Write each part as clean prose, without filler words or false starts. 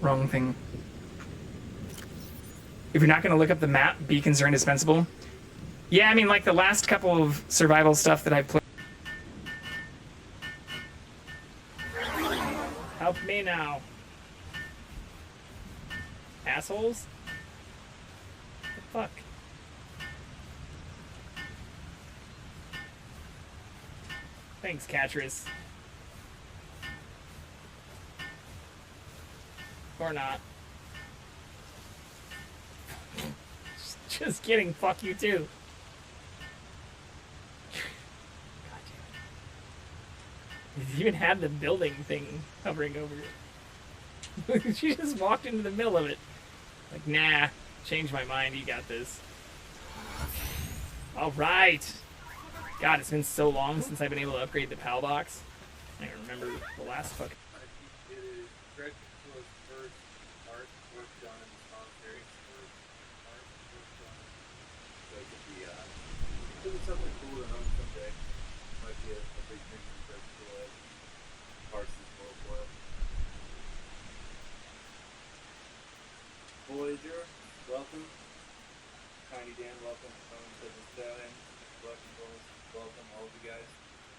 Wrong thing. If you're not going to look up the map, beacons are indispensable. Yeah, I mean, like the last couple of survival stuff that I've played. Help me now. Assholes? What the fuck? Thanks, Catrice. Or not. Just kidding, fuck you too. God damn it. It even had the building thing hovering over it. She just walked into the middle of it. Like, nah, change my mind, you got this. Alright. God, it's been so long since I've been able to upgrade the PAL box. I don't remember the last fucking... Something cool to own someday. Might be a big thing for Parsons Foil. Voyager, welcome. Tiny Dan, welcome. Owen said the Stallion, welcome all of you guys.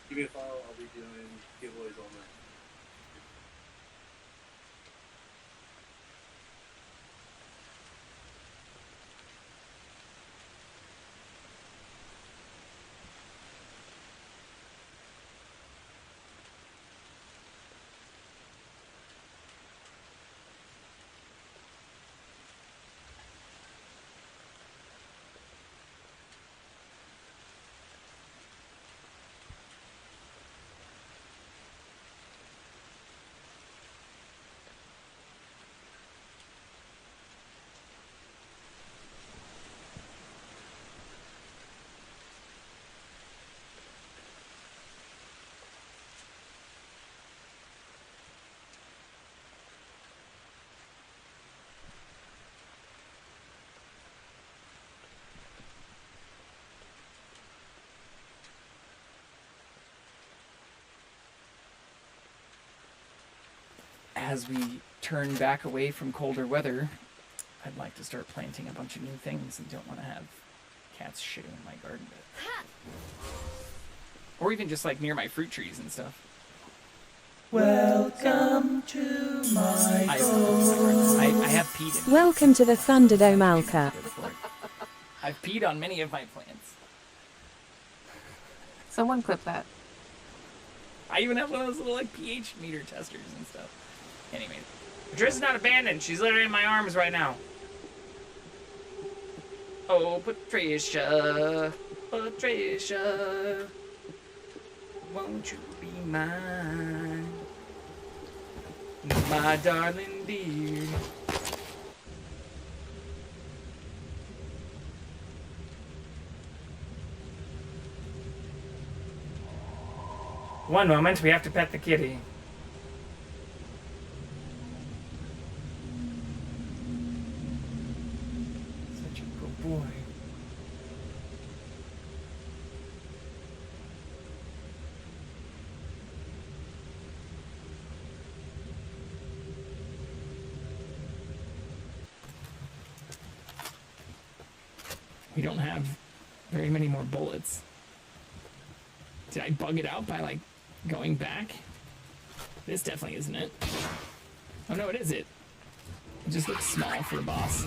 Give me a follow, I'll be doing giveaways all night. As we turn back away from colder weather, I'd like to start planting a bunch of new things and don't want to have cats shitting in my garden bed. Or even just like near my fruit trees and stuff. Welcome to my I have peed in it. Welcome to the Thunderdome, Alka. I've peed on many of my plants. Someone clip that. I even have one of those little like pH meter testers and stuff. Anyway, Patricia's not abandoned. She's literally in my arms right now. Oh, Patricia, Patricia, won't you be mine, my darling dear? One moment, we have to pet the kitty. Such a good boy. We don't have very many more bullets. Did I bug it out by like going back? This definitely isn't it. Oh no, it is it. It just looks small for the boss.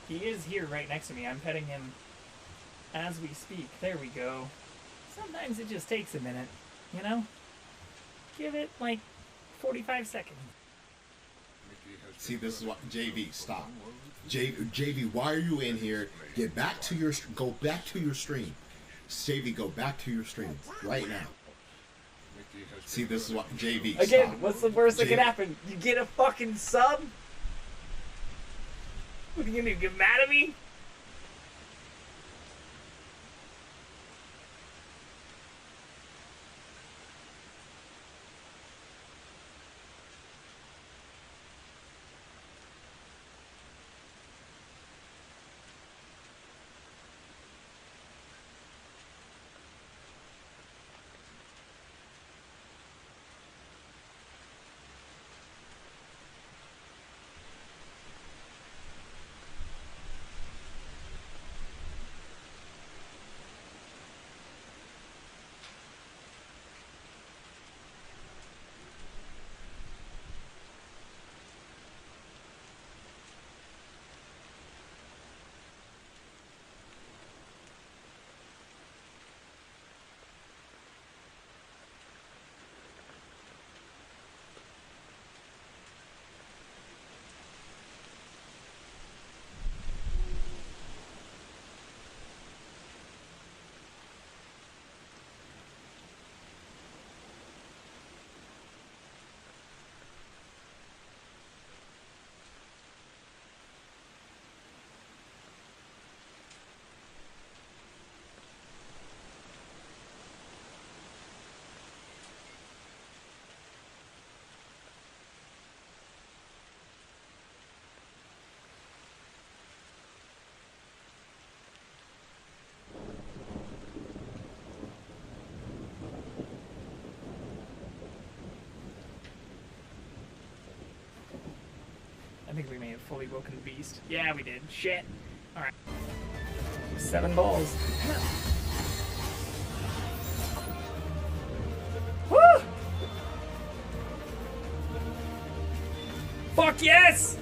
He is here right next to me. I'm petting him as we speak. There we go. Sometimes it just takes a minute, you know? Give it like 45 seconds. See, this is what JV. Stop, JV. Why are you in here? Get back to your. Go back to your stream. JV, go back to your stream right now. See, this is what JV. Again, stop. what's the worst that could happen? You get a fucking sub? What are you gonna do? Get mad at me? I think we may have fully woken the beast. Yeah, we did. Shit. Alright. 7 balls. Woo! Fuck yes!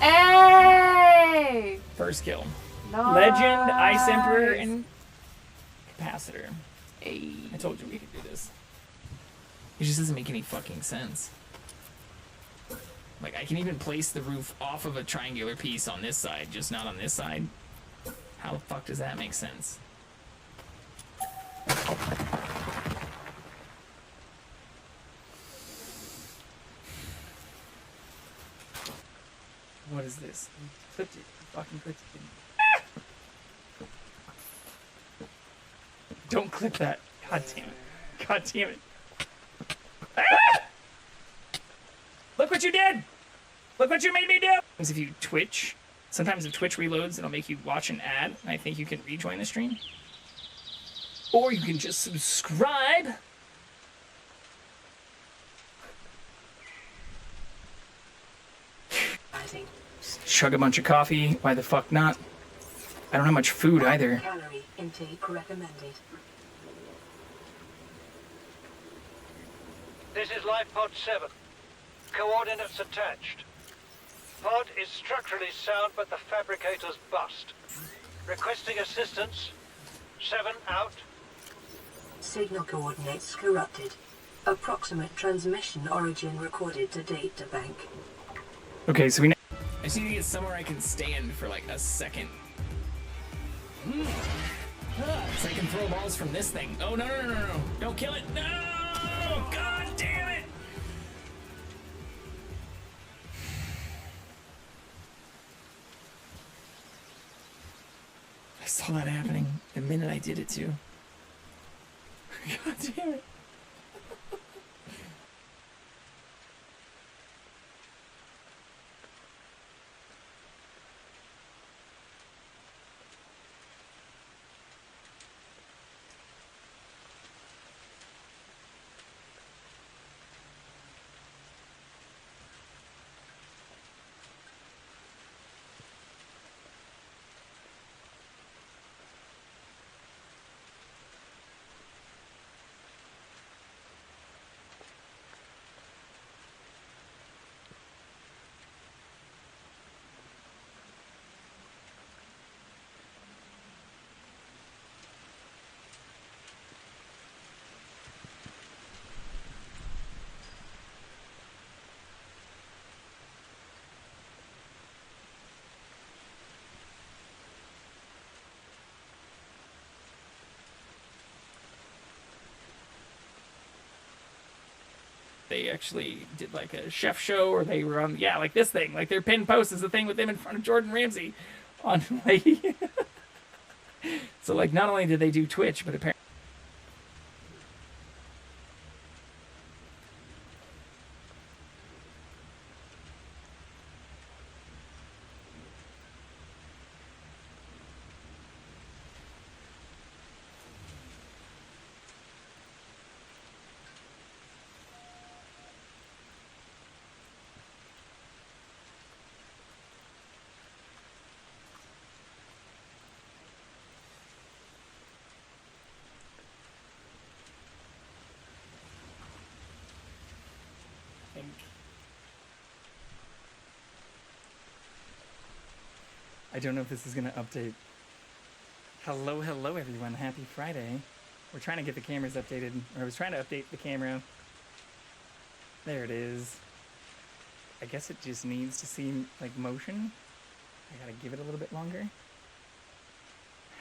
Hey! First kill. Nice. Legend, Ice Emperor, and Capacitor. Hey. I told you we could do this. It just doesn't make any fucking sense. Like, I can even place the roof off of a triangular piece on this side, just not on this side. How the fuck does that make sense? What is this? You clipped it. You fucking clipped it. Don't clip that. God damn it. God damn it. Ah! Look what you did! Look what you made me do! If you Twitch, sometimes if Twitch reloads, it'll make you watch an ad, and I think you can rejoin the stream. Or you can just subscribe. Chug a bunch of coffee. Why the fuck not? I don't have much food either. Calorie intake recommended. This is Life Pod 7. Coordinates attached. Pod is structurally sound, but the fabricator's bust. Requesting assistance. 7 out. Signal coordinates corrupted. Approximate transmission origin recorded to data bank. Okay, so we. I just need to get somewhere I can stand for like a second. So I can throw balls from this thing. Oh no no no no no! Don't kill it! No! God damn it! I saw that happening the minute I did it too. God damn it! they actually did like a chef show, or they were on, yeah, like this thing, like their pinned post is the thing with them in front of Jordan Ramsay on like. So like, not only did they do Twitch, but apparently. I don't know if this is going to update. Hello, hello, everyone. Happy Friday. We're trying to get the cameras updated. Or I was trying to update the camera. There it is. I guess it just needs to see, like, motion. I gotta give it a little bit longer.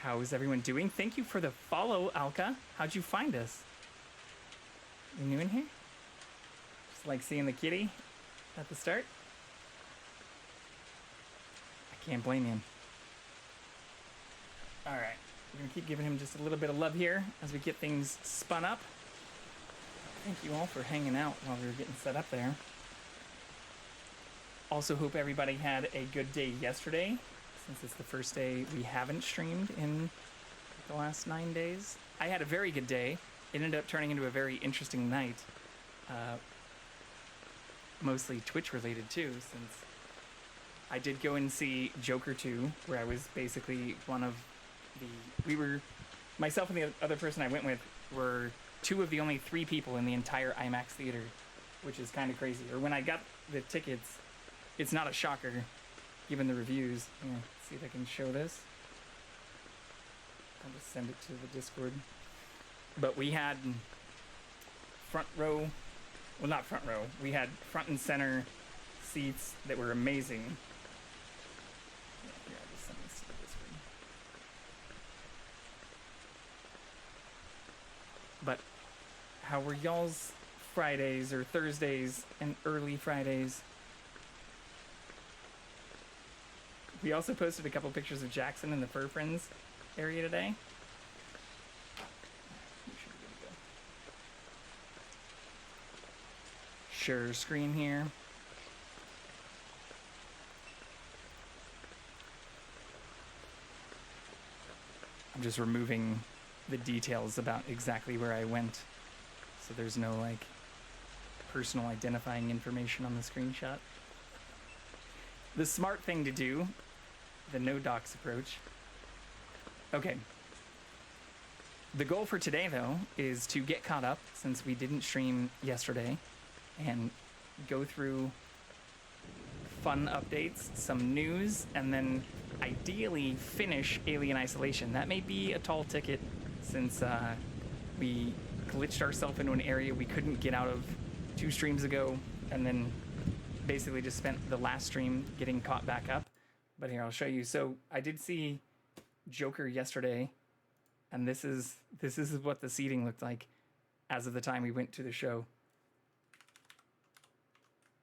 How's everyone doing? Thank you for the follow, Alka. How'd you find us? You new in here? Just like seeing the kitty at the start? I can't blame you. Alright, we're gonna keep giving him just a little bit of love here as we get things spun up. Thank you all for hanging out while we were getting set up there. Also hope everybody had a good day yesterday, since it's the first day we haven't streamed in the last 9 days. I had a very good day. It ended up turning into a very interesting night. Mostly Twitch related too, since I did go and see Joker 2, where I was basically one of myself and the other person I went with were two of the only 3 people in the entire IMAX theater, which is kind of crazy. Or when I got the tickets, it's not a shocker, given the reviews. Here, see if I can show this. I'll just send it to the Discord. But we had front row, well, not front row, we had front and center seats that were amazing. Here, I'll just send this to the Discord. But how were y'all's Fridays or Thursdays and early Fridays? We also posted a couple pictures of Jackson in the Fur Friends area today. Share screen here. I'm just removing the details about exactly where I went, so there's no like personal identifying information on the screenshot. The smart thing to do, the no docs approach. Okay. The goal for today, though, is to get caught up, since we didn't stream yesterday, and go through fun updates, some news, and then ideally finish Alien Isolation. That may be a tall ticket, since we glitched ourselves into an area we couldn't get out of 2 streams ago, and then basically just spent the last stream getting caught back up. But here, I'll show you. So I did see Joker yesterday, and this is what the seating looked like as of the time we went to the show.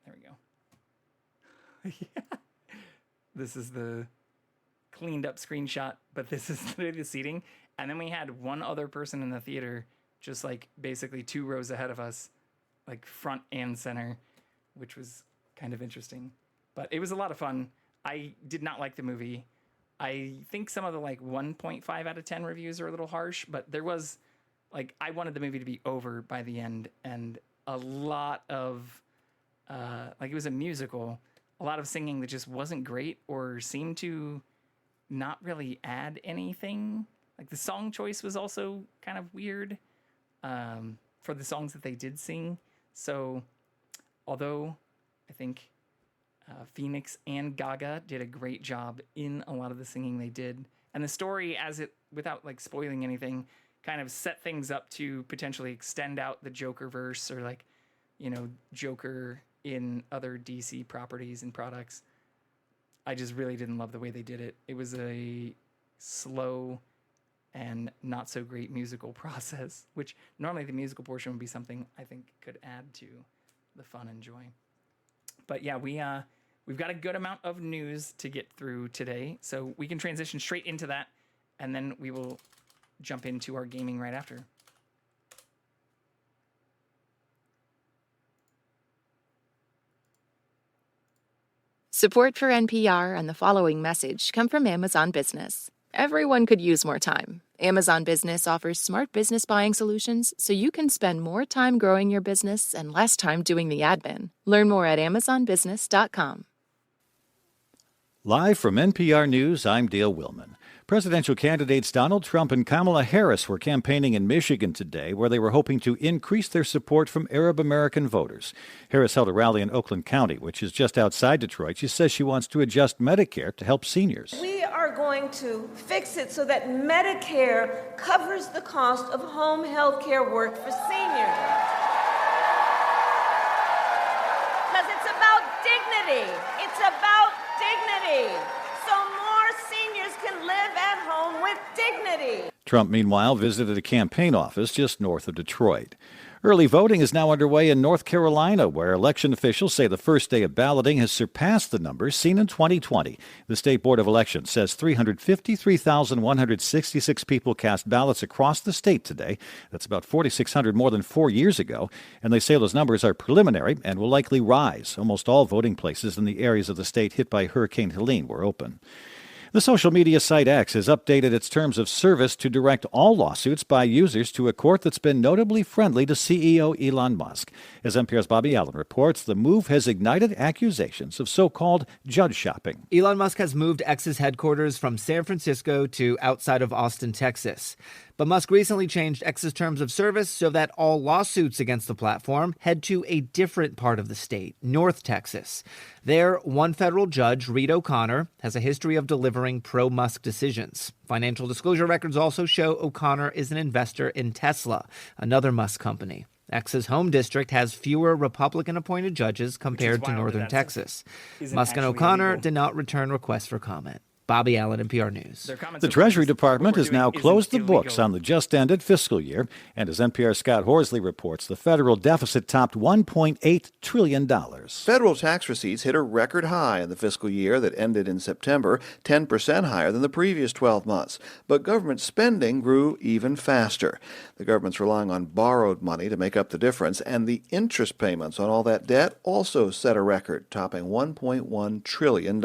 There we go. Yeah. This is the cleaned up screenshot, but this is the seating. And then we had one other person in the theater, just like basically 2 rows ahead of us, like front and center, which was kind of interesting. But it was a lot of fun. I did not like the movie. I think some of the like 1.5 out of 10 reviews are a little harsh, but there was like, I wanted the movie to be over by the end, and a lot of like, it was a musical, a lot of singing that just wasn't great or seemed to not really add anything. Like the song choice was also kind of weird for the songs that they did sing. So although I think Phoenix and Gaga did a great job in a lot of the singing they did, and the story, as it, without like spoiling anything, kind of set things up to potentially extend out the Joker verse, or like, you know, Joker in other DC properties and products. I just really didn't love the way they did it. It was a slow and not so great musical process, which normally the musical portion would be something I think could add to the fun and joy. But yeah, we've got a good amount of news to get through today, so we can transition straight into that, and then we will jump into our gaming right after. Support for NPR and the following message come from Amazon Business. Everyone could use more time. Amazon Business offers smart business buying solutions so you can spend more time growing your business and less time doing the admin. Learn more at amazonbusiness.com. Live from NPR News, I'm Dale Willman. Presidential candidates Donald Trump and Kamala Harris were campaigning in Michigan today, where they were hoping to increase their support from Arab American voters. Harris held a rally in Oakland County, which is just outside Detroit. She says she wants to adjust Medicare to help seniors. We are going to fix it so that Medicare covers the cost of home health care work for seniors. Because it's about dignity. It's about dignity. So more seniors can live at home with dignity. Trump, meanwhile, visited a campaign office just north of Detroit. Early voting is now underway in North Carolina, where election officials say the first day of balloting has surpassed the numbers seen in 2020. The State Board of Elections says 353,166 people cast ballots across the state today. That's about 4,600 more than 4 years ago. And they say those numbers are preliminary and will likely rise. Almost all voting places in the areas of the state hit by Hurricane Helene were open. The social media site X has updated its terms of service to direct all lawsuits by users to a court that's been notably friendly to CEO Elon Musk. As NPR's Bobby Allen reports, the move has ignited accusations of so-called judge shopping. Elon Musk has moved X's headquarters from San Francisco to outside of Austin, Texas. But Musk recently changed X's terms of service so that all lawsuits against the platform head to a different part of the state, North Texas. There, one federal judge, Reed O'Connor, has a history of delivering pro-Musk decisions. Financial disclosure records also show O'Connor is an investor in Tesla, another Musk company. X's home district has fewer Republican-appointed judges compared to Northern Texas. Musk and O'Connor did not return requests for comment. Bobby Allen, NPR News. The Treasury Department has now closed the books on the just-ended fiscal year, and as NPR's Scott Horsley reports, the federal deficit topped $1.8 trillion. Federal tax receipts hit a record high in the fiscal year that ended in September, 10% higher than the previous 12 months. But government spending grew even faster. The government's relying on borrowed money to make up the difference, and the interest payments on all that debt also set a record, topping $1.1 trillion.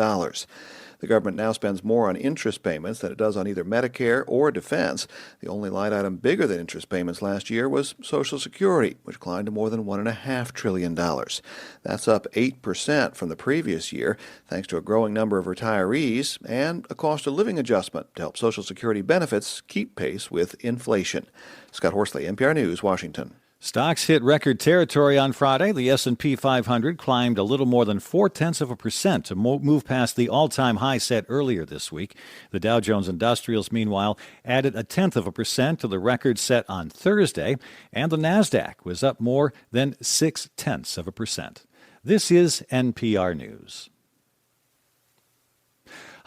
The government now spends more on interest payments than it does on either Medicare or defense. The only line item bigger than interest payments last year was Social Security, which climbed to more than $1.5 trillion. That's up 8% from the previous year, thanks to a growing number of retirees and a cost of living adjustment to help Social Security benefits keep pace with inflation. Scott Horsley, NPR News, Washington. Stocks hit record territory on Friday. The S&P 500 climbed a little more than 0.4% to move past the all-time high set earlier this week. The Dow Jones Industrials, meanwhile, added 0.1% to the record set on Thursday, and the Nasdaq was up more than 0.6%. This is NPR News.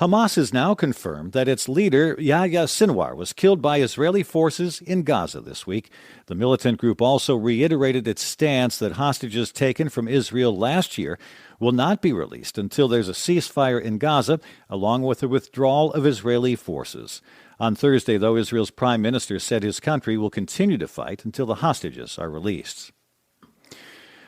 Hamas has now confirmed that its leader, Yahya Sinwar, was killed by Israeli forces in Gaza this week. The militant group also reiterated its stance that hostages taken from Israel last year will not be released until there's a ceasefire in Gaza, along with the withdrawal of Israeli forces. On Thursday, though, Israel's prime minister said his country will continue to fight until the hostages are released.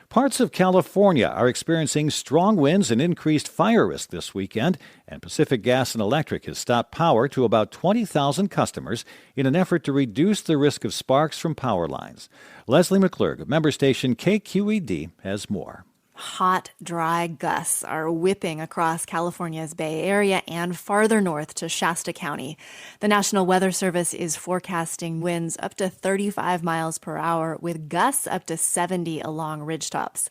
Parts of California are experiencing strong winds and increased fire risk this weekend, and Pacific Gas and Electric has stopped power to about 20,000 customers in an effort to reduce the risk of sparks from power lines. Leslie McClurg of member station KQED has more. Hot, dry gusts are whipping across California's Bay Area and farther north to Shasta County. The National Weather Service is forecasting winds up to 35 miles per hour with gusts up to 70 along ridgetops.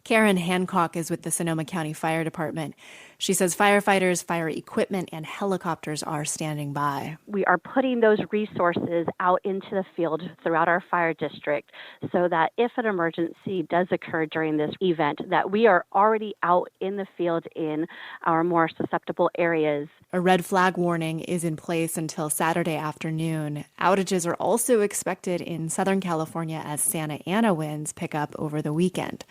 Karen Hancock is with the Sonoma County Fire Department. She says firefighters, fire equipment, and helicopters are standing by. We are putting those resources out into the field throughout our fire district so that if an emergency does occur during this event, that we are already out in the field in our more susceptible areas. A red flag warning is in place until Saturday afternoon. Outages are also expected in Southern California as Santa Ana winds pick up over the weekend.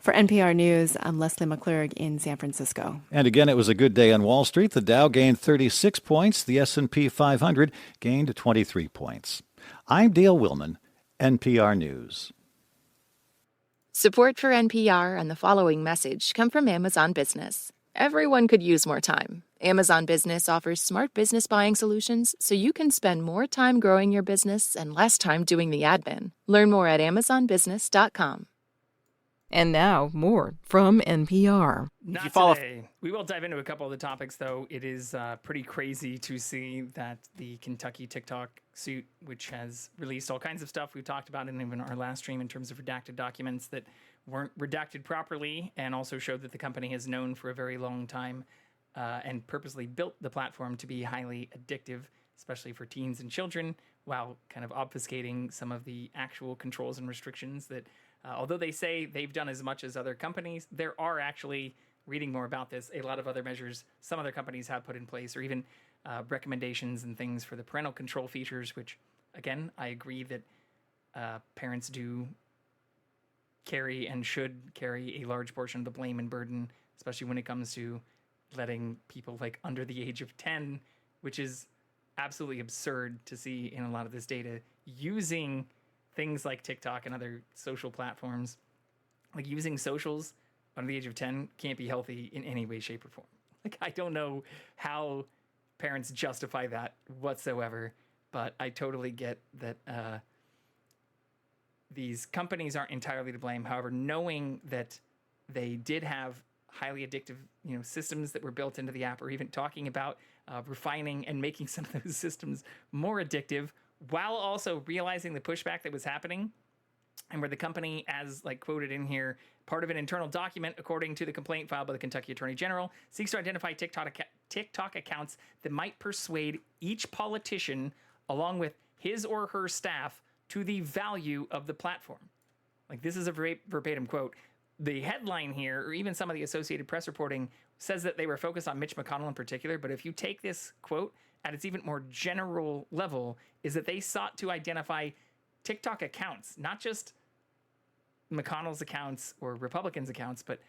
For NPR News, I'm Leslie McClurg in San Francisco. And again, it was a good day on Wall Street. The Dow gained 36 points. The S&P 500 gained 23 points. I'm Dale Willman, NPR News. Support for NPR and the following message come from Amazon Business. Everyone could use more time. Amazon Business offers smart business buying solutions so you can spend more time growing your business and less time doing the admin. Learn more at amazonbusiness.com. And now, more from NPR. Not today. We will dive into a couple of the topics, though. It is pretty crazy to see that the Kentucky TikTok suit, which has released all kinds of stuff we've talked about in even our last stream in terms of redacted documents that weren't redacted properly, and also showed that the company has known for a very long time and purposely built the platform to be highly addictive, especially for teens and children, while kind of obfuscating some of the actual controls and restrictions that although they say they've done as much as other companies, there are actually, reading more about this, a lot of other measures some other companies have put in place, or even recommendations and things for the parental control features, which, again, I agree that parents do carry and should carry a large portion of the blame and burden, especially when it comes to letting people like under the age of 10, which is absolutely absurd to see in a lot of this data, using things like TikTok and other social platforms. Like, using socials under the age of 10 can't be healthy in any way, shape, or form. Like, I don't know how parents justify that whatsoever, but I totally get that these companies aren't entirely to blame. However, knowing that they did have highly addictive, systems that were built into the app, or even talking about refining and making some of those systems more addictive, while also realizing the pushback that was happening, and where the company, as like quoted in here, part of an internal document, according to the complaint filed by the Kentucky Attorney General, seeks to identify TikTok accounts that might persuade each politician, along with his or her staff, to the value of the platform. Like, this is a verbatim quote. The headline here, or even some of the Associated Press reporting, says that they were focused on Mitch McConnell in particular, but if you take this quote at its even more general level, is that they sought to identify TikTok accounts, not just McConnell's accounts or Republicans' accounts, but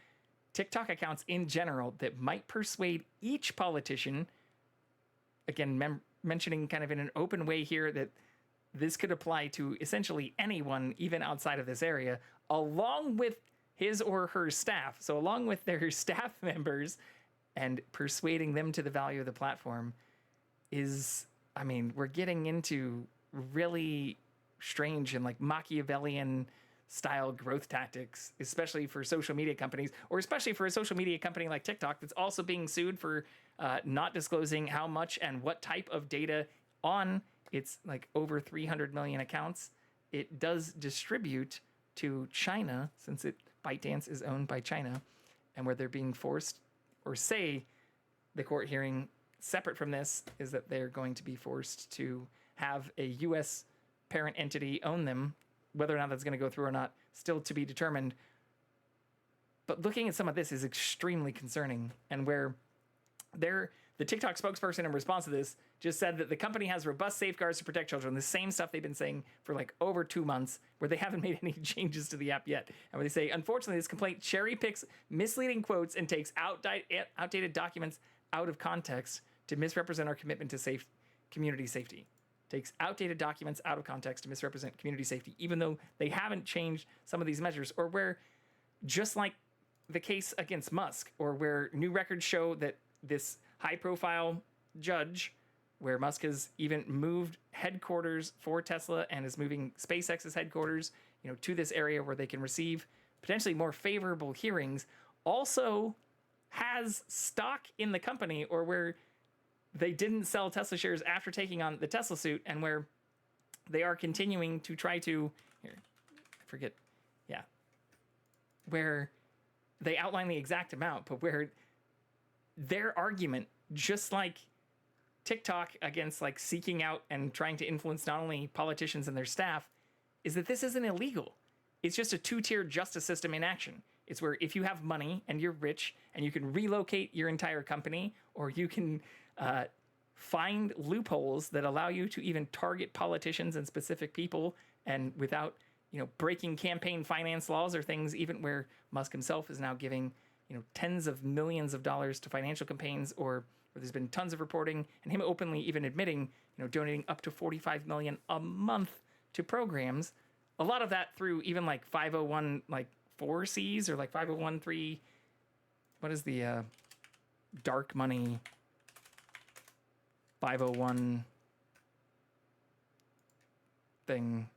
TikTok accounts in general that might persuade each politician, again, mentioning kind of in an open way here that this could apply to essentially anyone, even outside of this area, along with his or her staff. So along with their staff members, and persuading them to the value of the platform is, we're getting into really strange and like Machiavellian style growth tactics, especially for social media companies, or especially for a social media company like TikTok that's also being sued for not disclosing how much and what type of data on its like over 300 million accounts it does distribute to China, since ByteDance is owned by China, and where they're being forced, or say the court hearing separate from this is that they're going to be forced to have a U.S. parent entity own them. Whether or not that's going to go through or not, still to be determined. But looking at some of this is extremely concerning, and where the TikTok spokesperson in response to this just said that the company has robust safeguards to protect children. The same stuff they've been saying for like over 2 months, where they haven't made any changes to the app yet. And where they say, unfortunately, this complaint cherry picks misleading quotes and takes outdated documents out of context to misrepresent our commitment to community safety. Takes outdated documents out of context to misrepresent community safety, even though they haven't changed some of these measures, or where, just like the case against Musk, or where new records show that this high-profile judge, where Musk has even moved headquarters for Tesla and is moving SpaceX's headquarters, to this area where they can receive potentially more favorable hearings, also has stock in the company, or where they didn't sell Tesla shares after taking on the Tesla suit, and where they are continuing to try to, where they outline the exact amount, but where their argument, just like TikTok against like seeking out and trying to influence not only politicians and their staff, is that this isn't illegal. It's just a two-tiered justice system in action. It's where if you have money and you're rich and you can relocate your entire company, or you can find loopholes that allow you to even target politicians and specific people, and without breaking campaign finance laws or things even where Musk himself is now giving, tens of millions of dollars to financial campaigns, or where there's been tons of reporting and him openly even admitting, donating up to $45 million a month to programs. A lot of that through even like 501 like 4Cs or like 501(3). What is the dark money 501 thing?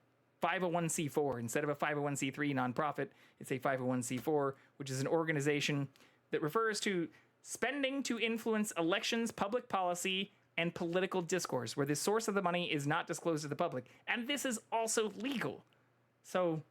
501c4 instead of a 501c3 nonprofit. It's a 501c4, which is an organization that refers to spending to influence elections, public policy, and political discourse, where the source of the money is not disclosed to the public. And this is also legal. So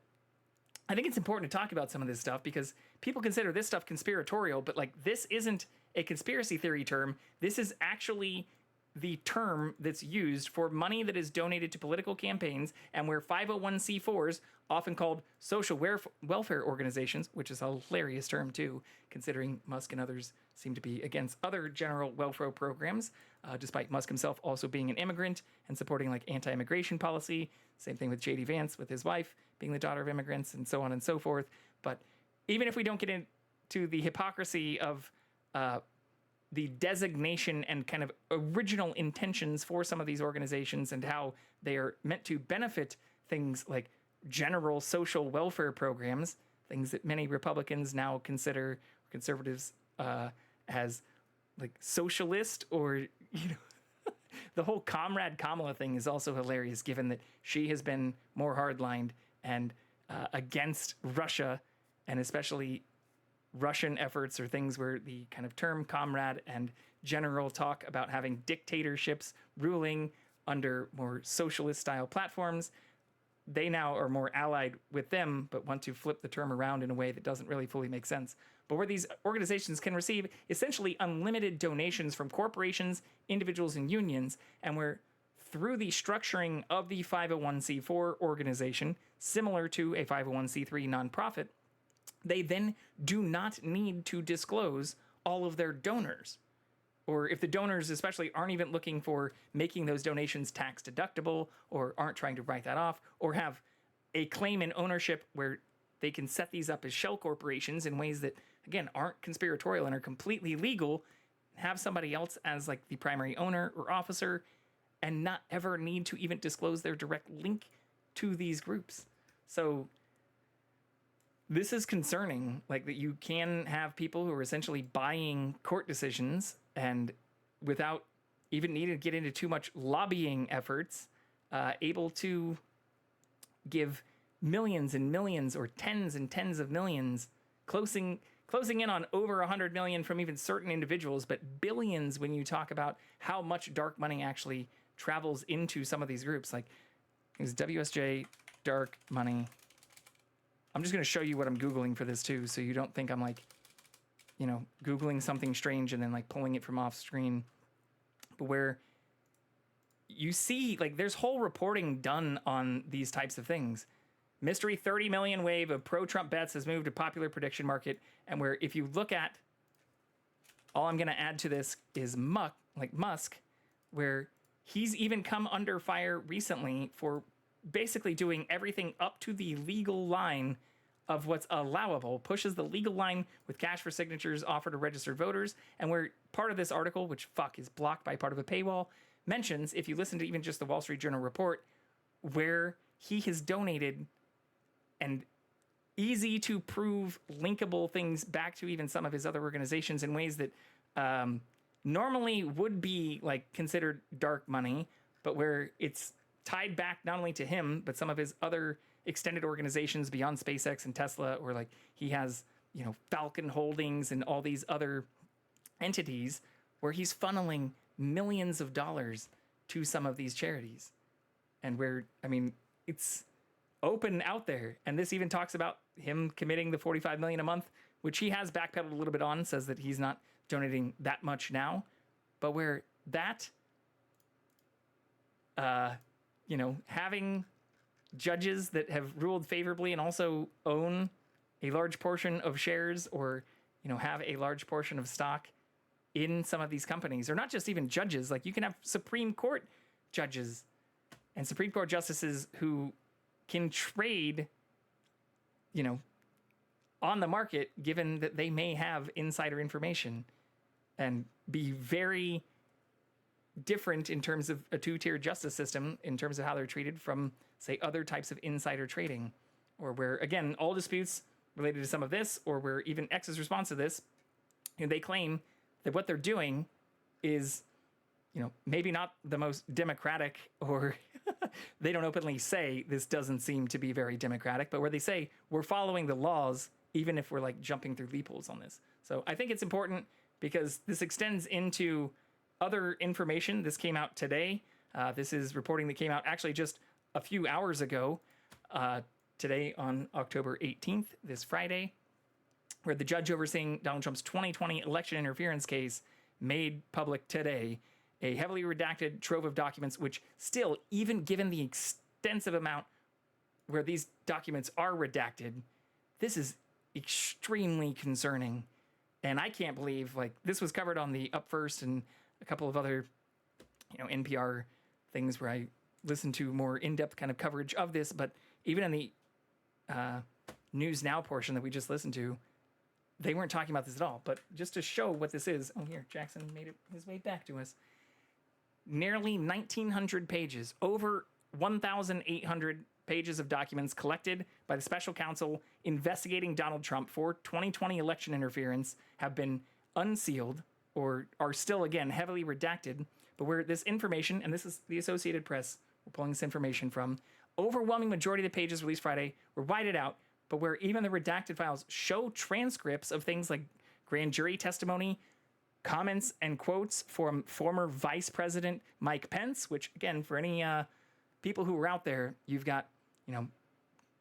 I think it's important to talk about some of this stuff because people consider this stuff conspiratorial, but like this isn't a conspiracy theory term. This is actually the term that's used for money that is donated to political campaigns, and where 501c4s, often called social welfare organizations, which is a hilarious term too, considering Musk and others seem to be against other general welfare programs, despite Musk himself also being an immigrant and supporting like anti-immigration policy. Same thing with J.D. Vance with his wife being the daughter of immigrants and so on and so forth. But even if we don't get into the hypocrisy of the designation and kind of original intentions for some of these organizations and how they are meant to benefit things like general social welfare programs, things that many Republicans now consider conservatives as like socialist, or, the whole Comrade Kamala thing is also hilarious, given that she has been more hardlined and against Russia, and especially Russian efforts or things where the kind of term comrade and general talk about having dictatorships ruling under more socialist style platforms. They now are more allied with them, but want to flip the term around in a way that doesn't really fully make sense. But where these organizations can receive essentially unlimited donations from corporations, individuals, and unions, and where through the structuring of the 501c4 organization, similar to a 501c3 nonprofit, they then do not need to disclose all of their donors. Or if the donors especially aren't even looking for making those donations tax deductible, or aren't trying to write that off, or have a claim in ownership where they can set these up as shell corporations in ways that, again, aren't conspiratorial and are completely legal, have somebody else as like the primary owner or officer, and not ever need to even disclose their direct link to these groups. So this is concerning, like that you can have people who are essentially buying court decisions and without even needing to get into too much lobbying efforts, able to give millions and millions or tens and tens of millions, closing in on over 100 million from even certain individuals, but billions when you talk about how much dark money actually travels into some of these groups. Like, is WSJ dark money? I'm just going to show you what I'm Googling for this too, so you don't think I'm like, Googling something strange and then like pulling it from off screen. But where you see, like, there's whole reporting done on these types of things. Mystery 30 million wave of pro-Trump bets has moved to popular prediction market. And where if you look at, all I'm going to add to this is Musk, where he's even come under fire recently for basically doing everything up to the legal line of what's allowable, pushes the legal line with cash for signatures offered to registered voters. And where part of this article, which is blocked by part of a paywall, mentions, if you listen to even just the Wall Street Journal report, where he has donated and easy to prove linkable things back to even some of his other organizations in ways that normally would be like considered dark money, but where it's tied back not only to him, but some of his other extended organizations beyond SpaceX and Tesla, or like he has, Falcon Holdings and all these other entities where he's funneling millions of dollars to some of these charities. And where, it's open out there. And this even talks about him committing the $45 million a month, which he has backpedaled a little bit on, says that he's not donating that much now, but where that, having judges that have ruled favorably and also own a large portion of shares, or, have a large portion of stock in some of these companies, or not just even judges. Like, you can have Supreme Court judges and Supreme Court justices who can trade on the market, given that they may have insider information and be very different in terms of a two-tier justice system, in terms of how they're treated from, say, other types of insider trading, or where, again, all disputes related to some of this, or where even X's response to this, they claim that what they're doing is, maybe not the most democratic, or they don't openly say this doesn't seem to be very democratic, but where they say we're following the laws, even if we're like jumping through loopholes on this. So I think it's important because this extends into other information. This came out today. This is reporting that came out actually just a few hours ago, today on October 18th, this Friday, where the judge overseeing Donald Trump's 2020 election interference case made public today a heavily redacted trove of documents, which still, even given the extensive amount where these documents are redacted, this is extremely concerning. And I can't believe, this was covered on the Up First and a couple of other, NPR things where I listened to more in-depth kind of coverage of this. But even in the News Now portion that we just listened to, they weren't talking about this at all. But just to show what this is, here, Jackson made his way back to us. Nearly 1,900 pages, over 1,800 pages of documents collected by the special counsel investigating Donald Trump for 2020 election interference have been unsealed or are still, again, heavily redacted. But where this information, and this is the Associated Press, we're pulling this information from, overwhelming majority of the pages released Friday were whited out, but where even the redacted files show transcripts of things like grand jury testimony, comments and quotes from former Vice President Mike Pence, which, again, for any people who were out there, you've got,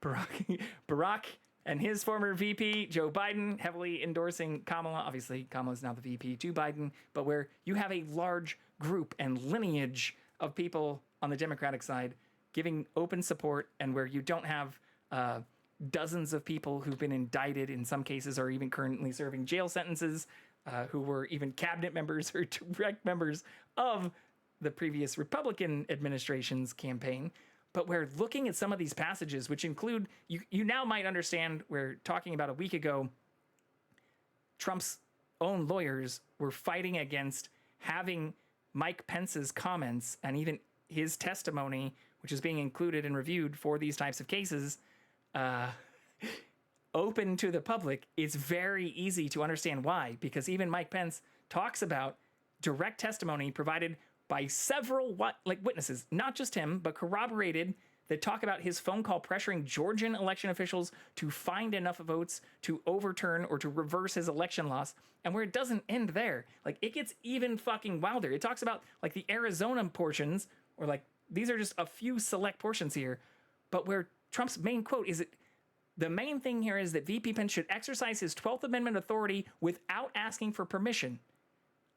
Barack and his former VP, Joe Biden, heavily endorsing Kamala. Obviously, Kamala's now the VP to Biden, but where you have a large group and lineage of people on the Democratic side giving open support, and where you don't have dozens of people who've been indicted in some cases or even currently serving jail sentences, who were even cabinet members or direct members of the previous Republican administration's campaign. But we're looking at some of these passages, which include, you now might understand, we're talking about a week ago, Trump's own lawyers were fighting against having Mike Pence's comments and even his testimony, which is being included and reviewed for these types of cases, open to the public. It's very easy to understand why, because even Mike Pence talks about direct testimony provided by several witnesses, not just him, but corroborated, that talk about his phone call pressuring Georgian election officials to find enough votes to overturn or to reverse his election loss. And where it doesn't end there, it gets even fucking wilder. It talks about the Arizona portions, or these are just a few select portions here, but where Trump's main quote is that the main thing here is that VP Pence should exercise his 12th Amendment authority without asking for permission,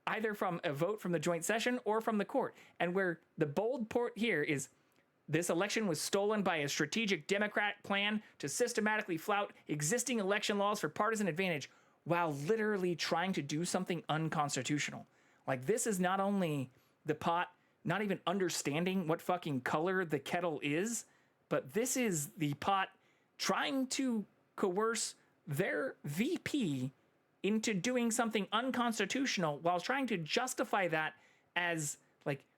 either from a vote from the joint session or from the court. And where the bold port here is, this election was stolen by a strategic Democrat plan to systematically flout existing election laws for partisan advantage while literally trying to do something unconstitutional. This is not only the pot not even understanding what fucking color the kettle is, but this is the pot trying to coerce their VP into doing something unconstitutional while trying to justify that as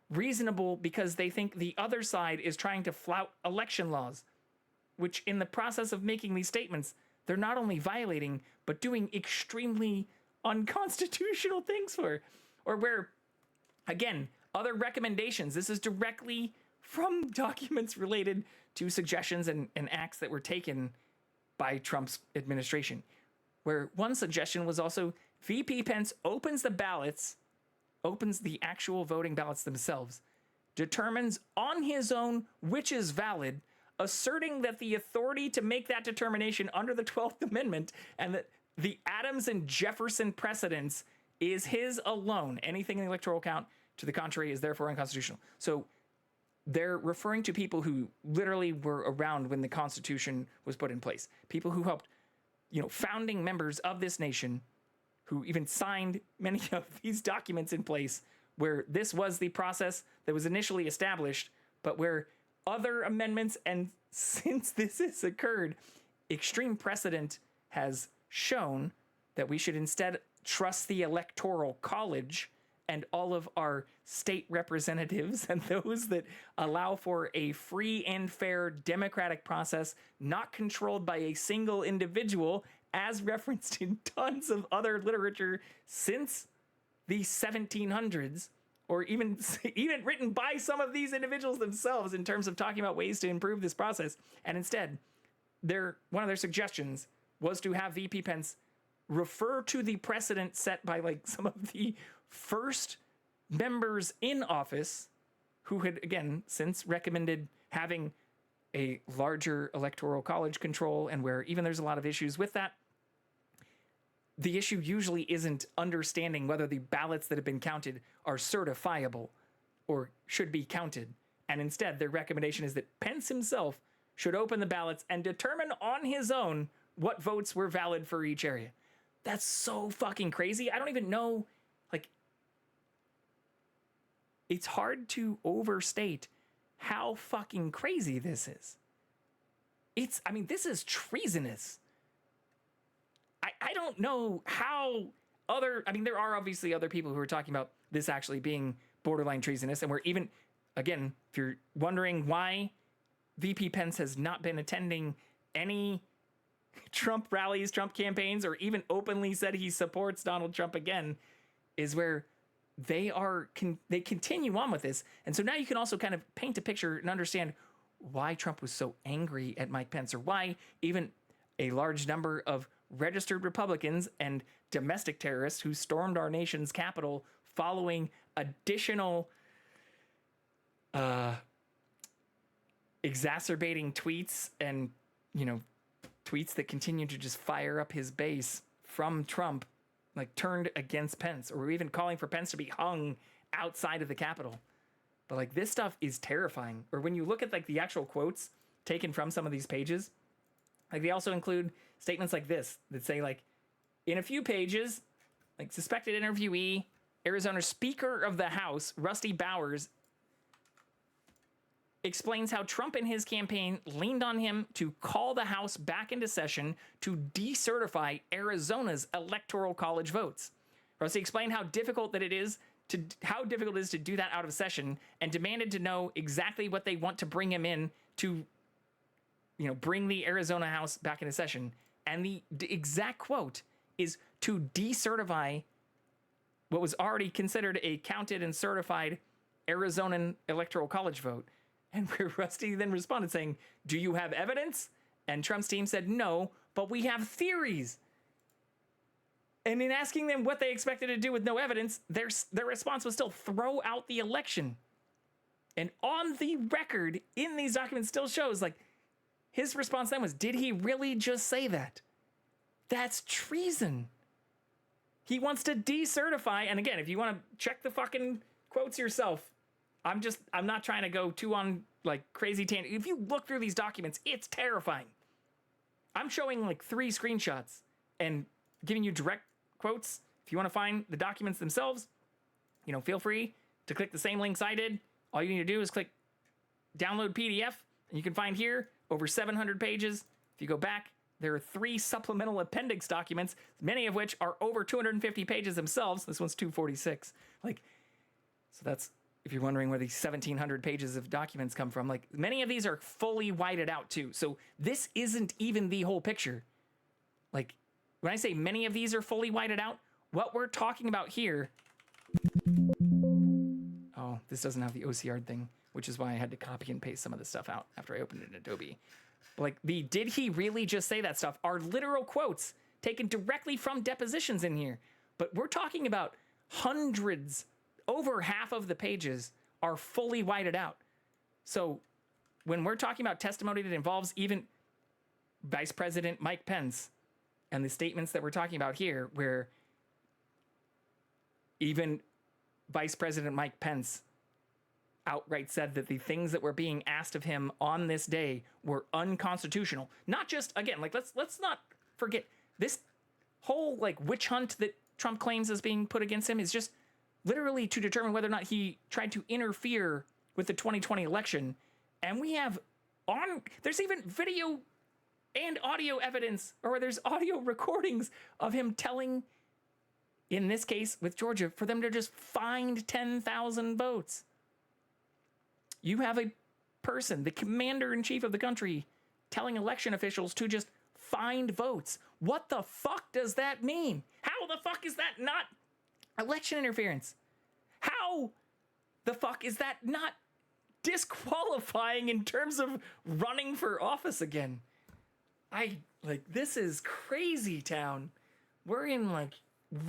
reasonable because they think the other side is trying to flout election laws, which in the process of making these statements, they're not only violating, but doing extremely unconstitutional things for. Or where, again, other recommendations, this is directly from documents related to suggestions and acts that were taken by Trump's administration, where one suggestion was also VP Pence opens the ballots, opens the actual voting ballots themselves, determines on his own which is valid, asserting that the authority to make that determination under the 12th Amendment and that the Adams and Jefferson precedents is his alone. Anything in the electoral count to the contrary is therefore unconstitutional. So they're referring to people who literally were around when the Constitution was put in place. People who helped, founding members of this nation who even signed many of these documents in place where this was the process that was initially established, but where other amendments and since this has occurred, extreme precedent has shown that we should instead trust the Electoral College and all of our state representatives and those that allow for a free and fair democratic process not controlled by a single individual, as referenced in tons of other literature since the 1700s, or even written by some of these individuals themselves in terms of talking about ways to improve this process. And instead, one of their suggestions was to have VP Pence refer to the precedent set by like some of the first members in office who had, again, since recommended having a larger electoral college control, and where even there's a lot of issues with that. The issue usually isn't understanding whether the ballots that have been counted are certifiable or should be counted. And instead, their recommendation is that Pence himself should open the ballots and determine on his own what votes were valid for each area. That's so fucking crazy. I don't even know, like, it's hard to overstate how fucking crazy this is. This is treasonous. I don't know how there are obviously other people who are talking about this actually being borderline treasonous. And we're even, again, if you're wondering why VP Pence has not been attending any Trump rallies, Trump campaigns, or even openly said he supports Donald Trump again, is where they continue on with this. And so now you can also kind of paint a picture and understand why Trump was so angry at Mike Pence, or why even a large number of registered Republicans and domestic terrorists who stormed our nation's capital following additional exacerbating tweets and, tweets that continue to just fire up his base from Trump, like, turned against Pence, or were even calling for Pence to be hung outside of the Capitol. But like, this stuff is terrifying. Or when you look at like the actual quotes taken from some of these pages, like, they also include statements like this that say, like, in a few pages, like, suspected interviewee, Arizona Speaker of the House, Rusty Bowers, explains how Trump and his campaign leaned on him to call the House back into session to decertify Arizona's electoral college votes. Rusty explained how difficult it is to do that out of session, and demanded to know exactly what they want to bring him in to, bring the Arizona House back into session. And the exact quote is to decertify what was already considered a counted and certified Arizonan electoral college vote. And where Rusty then responded saying, "Do you have evidence?" And Trump's team said, "No, but we have theories." And in asking them what they expected to do with no evidence, their response was still throw out the election. And on the record in these documents still shows, like, his response then was, did he really just say that? That's treason. He wants to decertify. And again, if you want to check the fucking quotes yourself, I'm not trying to go too on like crazy tangent. If you look through these documents, it's terrifying. I'm showing like 3 screenshots and giving you direct quotes. If you want to find the documents themselves, feel free to click the same links I did. All you need to do is click download PDF, and you can find here over 700 pages. If you go back, there are 3 supplemental appendix documents, many of which are over 250 pages themselves. This one's 246. So that's, if you're wondering where these 1,700 pages of documents come from, like, many of these are fully whited out too. So this isn't even the whole picture. Like, when I say many of these are fully whited out, what we're talking about here... Oh, this doesn't have the OCR thing, which is why I had to copy and paste some of this stuff out after I opened it in Adobe. But like, the "did he really just say that" stuff are literal quotes taken directly from depositions in here. But we're talking about hundreds, over half of the pages are fully whited out. So when we're talking about testimony that involves even Vice President Mike Pence, and the statements that we're talking about here, where even Vice President Mike Pence outright said that the things that were being asked of him on this day were unconstitutional. Not just, again, like, let's not forget, this whole like witch hunt that Trump claims is being put against him is just literally to determine whether or not he tried to interfere with the 2020 election. And we have there's even video and audio evidence, or there's audio recordings of him telling, in this case with Georgia, for them to just find 10,000 votes. You have a person, the commander-in-chief of the country, telling election officials to just find votes. What the fuck does that mean? How the fuck is that not election interference? How the fuck is that not disqualifying in terms of running for office again? This is crazy town. We're in like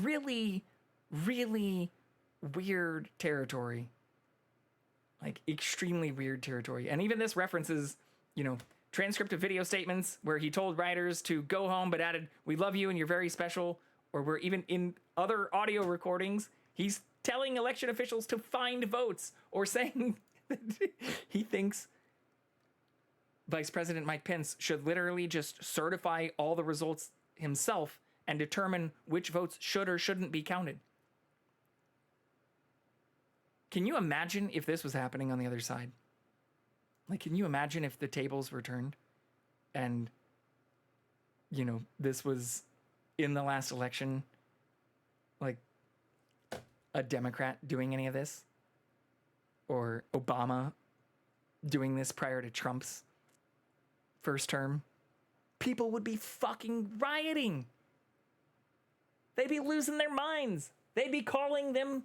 really, really weird territory. Like extremely weird territory. And even this references, transcript of video statements where he told writers to go home but added, "We love you and you're very special." Or we're even in other audio recordings, he's telling election officials to find votes, or saying that he thinks Vice President Mike Pence should literally just certify all the results himself and determine which votes should or shouldn't be counted. Can you imagine if this was happening on the other side? Like, can you imagine if the tables were turned and, this was in the last election, like a Democrat doing any of this, or Obama doing this prior to Trump's first term? People would be fucking rioting. They'd be losing their minds. They'd be calling them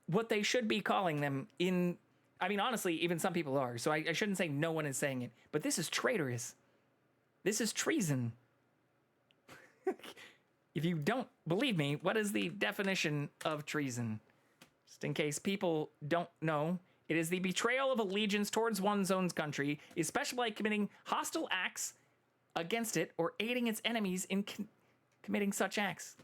what they should be calling them honestly, even some people are. So I shouldn't say no one is saying it, but this is traitorous. This is treason. If you don't believe me, what is the definition of treason? Just in case people don't know, it is the betrayal of allegiance towards one's own country, especially by committing hostile acts against it or aiding its enemies in committing such acts.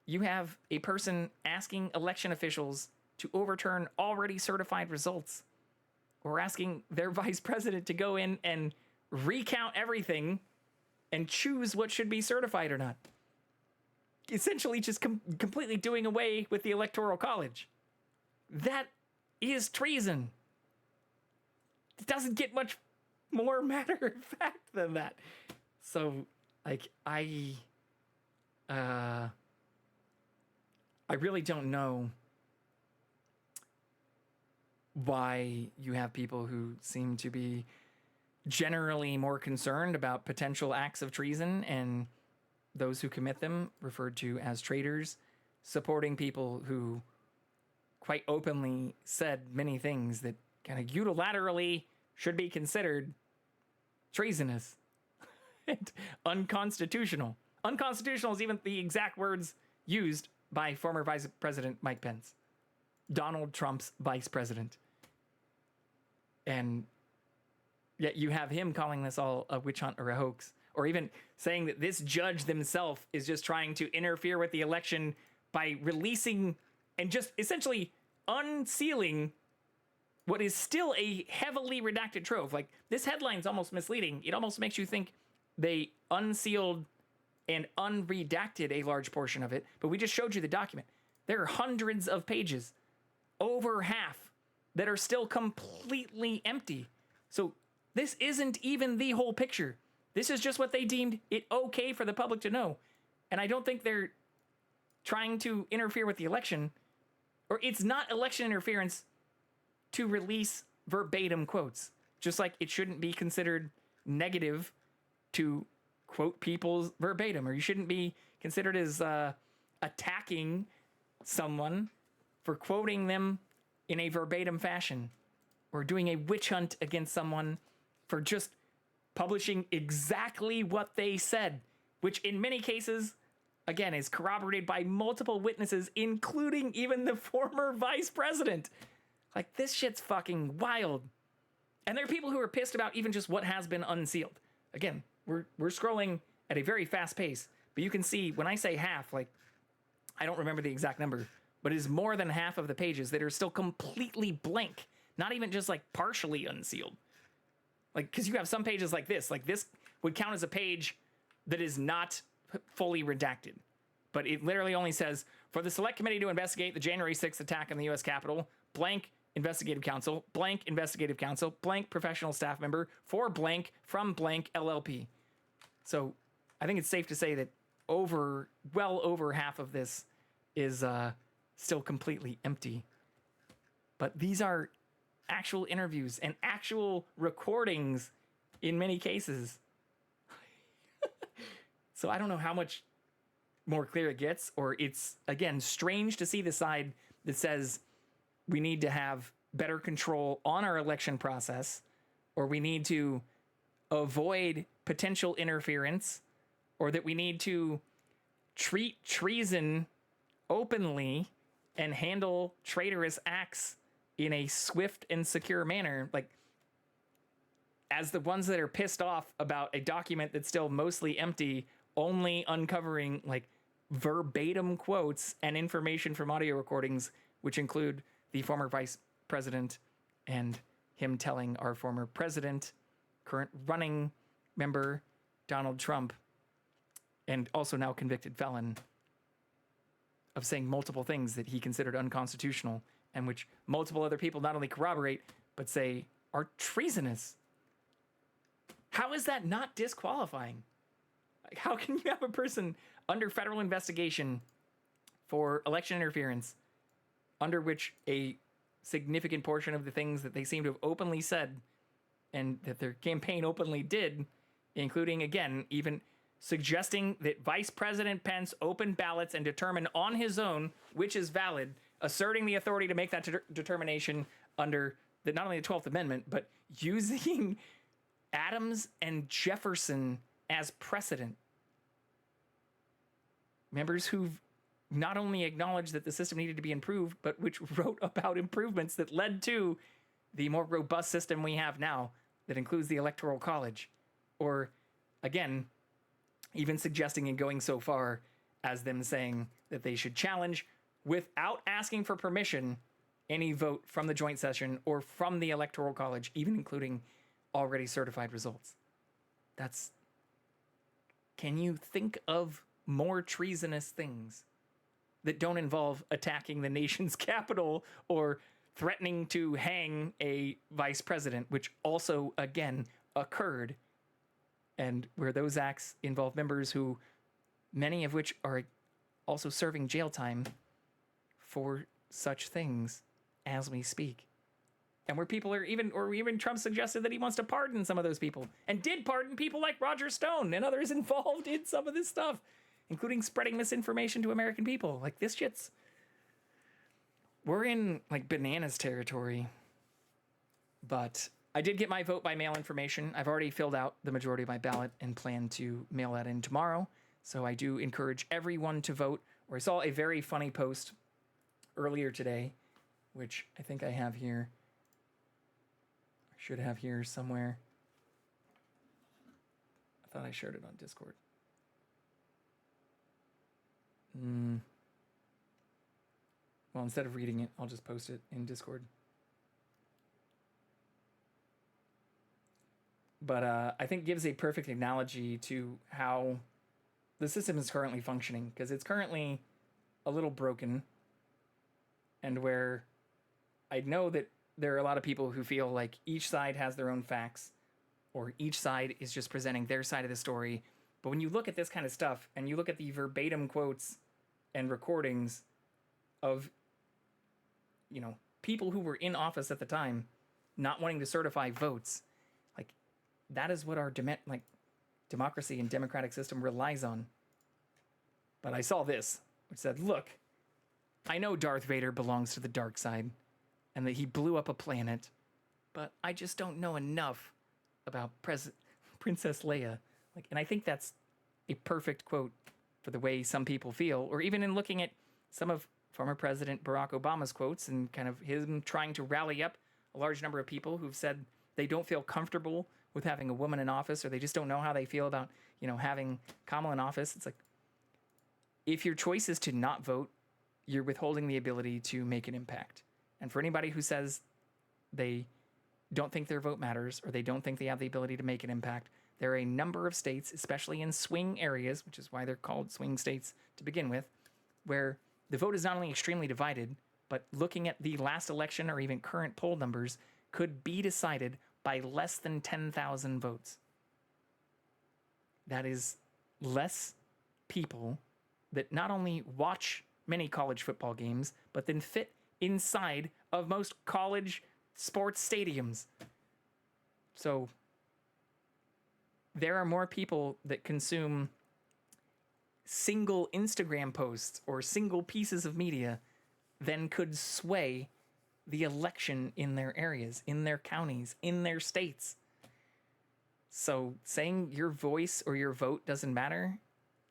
You have a person asking election officials to overturn already certified results, or asking their vice president to go in and recount everything and choose what should be certified or not. Essentially just completely doing away with the Electoral College. That is treason. It doesn't get much more matter of fact than that. So, I really don't know why you have people who seem to be generally more concerned about potential acts of treason and those who commit them referred to as traitors, supporting people who quite openly said many things that kind of unilaterally should be considered treasonous and unconstitutional. Unconstitutional is even the exact words used by former Vice President Mike Pence, Donald Trump's vice president. And yet you have him calling this all a witch hunt or a hoax, or even saying that this judge themselves is just trying to interfere with the election by releasing and just essentially unsealing what is still a heavily redacted trove. Like, this headline's almost misleading. It almost makes you think they unsealed and unredacted a large portion of it, but we just showed you the document. There are hundreds of pages, over half, that are still completely empty. So this isn't even the whole picture. This is just what they deemed it okay for the public to know. And I don't think they're trying to interfere with the election, or it's not election interference to release verbatim quotes. Just like it shouldn't be considered negative to quote people's verbatim, or you shouldn't be considered as attacking someone for quoting them in a verbatim fashion, or doing a witch hunt against someone for just publishing exactly what they said, which in many cases, again, is corroborated by multiple witnesses, including even the former vice president. Like, this shit's fucking wild. And there are people who are pissed about even just what has been unsealed. Again, we're scrolling at a very fast pace, but you can see when I say half, like, I don't remember the exact number, but it is more than half of the pages that are still completely blank, not even just like partially unsealed. Like, because you have some pages like this would count as a page that is not fully redacted, but it literally only says, for the select committee to investigate the January 6th attack on the U.S. Capitol, blank investigative counsel, blank investigative counsel, blank professional staff member for blank from blank LLP. So I think it's safe to say that well over half of this is still completely empty. But these are actual interviews and actual recordings in many cases. So I don't know how much more clear it gets, or it's, again, strange to see the side that says we need to have better control on our election process, or we need to avoid potential interference, or that we need to treat treason openly and handle traitorous acts in a swift and secure manner. Like, as the ones that are pissed off about a document that's still mostly empty, only uncovering like verbatim quotes and information from audio recordings, which include the former vice president and him telling our former president, current running member, Donald Trump, and also now convicted felon, of saying multiple things that he considered unconstitutional, and which multiple other people not only corroborate, but say are treasonous. How is that not disqualifying? Like, how can you have a person under federal investigation for election interference, under which a significant portion of the things that they seem to have openly said and that their campaign openly did, including, again, even suggesting that Vice President Pence open ballots and determine on his own which is valid, asserting the authority to make that determination under not only the 12th Amendment, but using Adams and Jefferson as precedent. Members who've not only acknowledged that the system needed to be improved, but which wrote about improvements that led to the more robust system we have now that includes the Electoral College. Or, again, even suggesting and going so far as them saying that they should challenge, without asking for permission, any vote from the joint session or from the Electoral College, even including already certified results. Can you think of more treasonous things that don't involve attacking the nation's capital or threatening to hang a vice president, which also, again, occurred, and where those acts involve members who, many of which are also serving jail time for such things as we speak. And where people are even Trump suggested that he wants to pardon some of those people, and did pardon people like Roger Stone and others involved in some of this stuff, including spreading misinformation to American people. Like, this shit's, we're in like bananas territory. But I did get my vote by mail information. I've already filled out the majority of my ballot and plan to mail that in tomorrow. So I do encourage everyone to vote. Or I saw a very funny post earlier today, which I think I have here. I should have here somewhere. I thought I shared it on Discord. Well, instead of reading it, I'll just post it in Discord. But I think gives a perfect analogy to how the system is currently functioning, because it's currently a little broken, and where I know that there are a lot of people who feel like each side has their own facts, or each side is just presenting their side of the story. But when you look at this kind of stuff, and you look at the verbatim quotes and recordings of, people who were in office at the time not wanting to certify votes, like, that is what our democracy and democratic system relies on. But I saw this, which said, look, I know Darth Vader belongs to the dark side and that he blew up a planet, but I just don't know enough about Princess Leia. And I think that's a perfect quote for the way some people feel, or even in looking at some of former President Barack Obama's quotes and kind of him trying to rally up a large number of people who've said they don't feel comfortable with having a woman in office, or they just don't know how they feel about, having Kamala in office. It's like, if your choice is to not vote, you're withholding the ability to make an impact. And for anybody who says they don't think their vote matters, or they don't think they have the ability to make an impact, there are a number of states, especially in swing areas, which is why they're called swing states to begin with, where the vote is not only extremely divided, but looking at the last election or even current poll numbers, could be decided by less than 10,000 votes. That is less people that not only watch many college football games, but then fit inside of most college sports stadiums. So there are more people that consume single Instagram posts or single pieces of media than could sway the election in their areas, in their counties, in their states. So saying your voice or your vote doesn't matter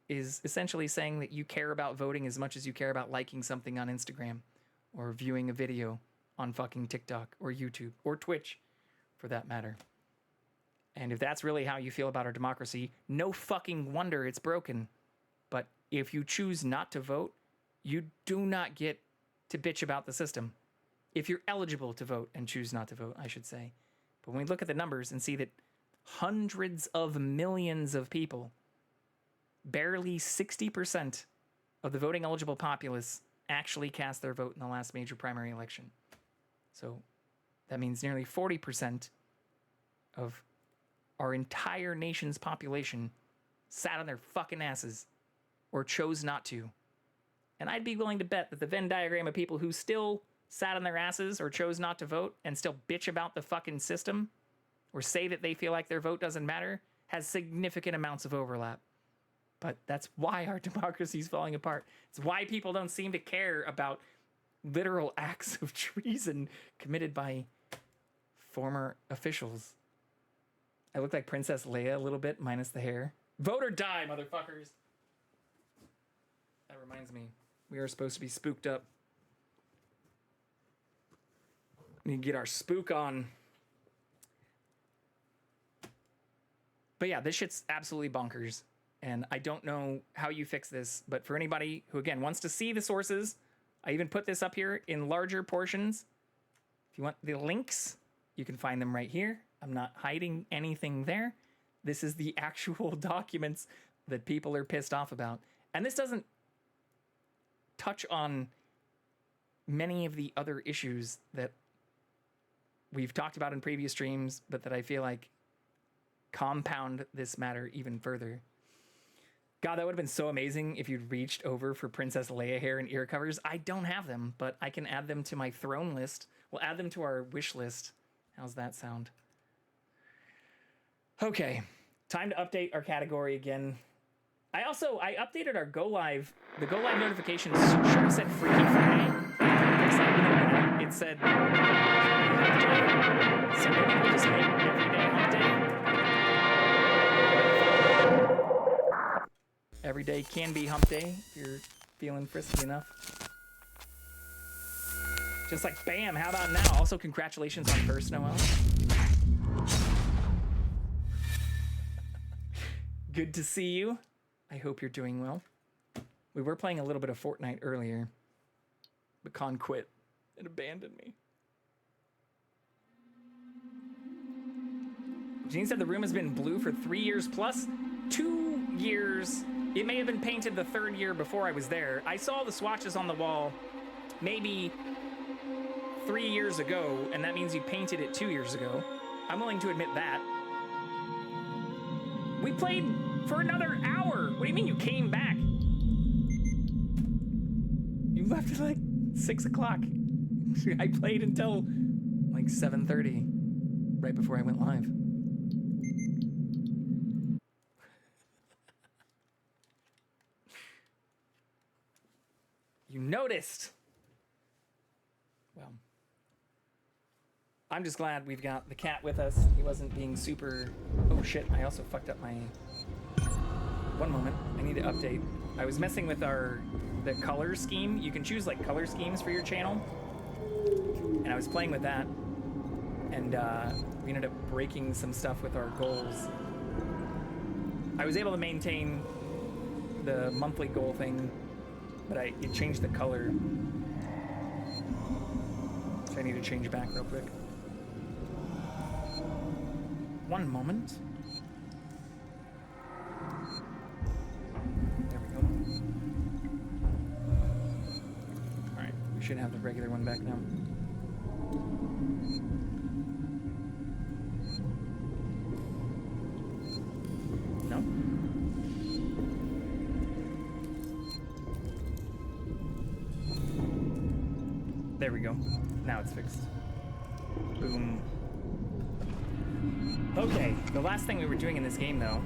is essentially saying that you care about voting as much as you care about liking something on Instagram or viewing a video on fucking TikTok or YouTube or Twitch, for that matter. And if that's really how you feel about our democracy, no fucking wonder it's broken. But if you choose not to vote, you do not get to bitch about the system. If you're eligible to vote and choose not to vote, I should say. But when we look at the numbers and see that hundreds of millions of people, barely 60% of the voting eligible populace actually cast their vote in the last major primary election. So that means nearly 40% of our entire nation's population sat on their fucking asses or chose not to. And I'd be willing to bet that the Venn diagram of people who still sat on their asses or chose not to vote and still bitch about the fucking system or say that they feel like their vote doesn't matter has significant amounts of overlap. But that's why our democracy is falling apart. It's why people don't seem to care about literal acts of treason committed by former officials. I look like Princess Leia a little bit, minus the hair. Vote or die, motherfuckers. That reminds me, we are supposed to be spooked up. We need to get our spook on. But yeah, this shit's absolutely bonkers. And I don't know how you fix this, but for anybody who, again, wants to see the sources, I even put this up here in larger portions. If you want the links, you can find them right here. I'm not hiding anything there. This is the actual documents that people are pissed off about. And this doesn't touch on many of the other issues that we've talked about in previous streams, but that I feel like compound this matter even further. God, that would have been so amazing if you'd reached over for Princess Leia hair and ear covers. I don't have them, but I can add them to my throne list. We'll add them to our wish list. How's that sound? Okay, time to update our category again. I updated our Go Live. The Go Live notifications sure said Freaky Friday. It said, so maybe we'll just make everyday hump day. Every day can be hump day if you're feeling frisky enough. Just like bam, how about now? Also, congratulations on first, Noel. Good to see you. I hope you're doing well. We were playing a little bit of Fortnite earlier, but Con quit and abandoned me. Janine said the room has been blue for 3 years plus. 2 years. It may have been painted the third year before I was there. I saw the swatches on the wall maybe 3 years ago, and that means you painted it 2 years ago. I'm willing to admit that. We played for another hour. What do you mean you came back? You left at like 6 o'clock. I played until like 7:30, right before I went live. You noticed. Well, I'm just glad we've got the cat with us. He wasn't being super... Oh shit, I also fucked up my... One moment, I need to update. I was messing with the color scheme. You can choose like color schemes for your channel. And I was playing with that. And we ended up breaking some stuff with our goals. I was able to maintain the monthly goal thing, but it changed the color. So I need to change back real quick. One moment. There we go. Alright, we should have the regular one back now. No? There we go. Now it's fixed. Boom. Okay, the last thing we were doing in this game, though,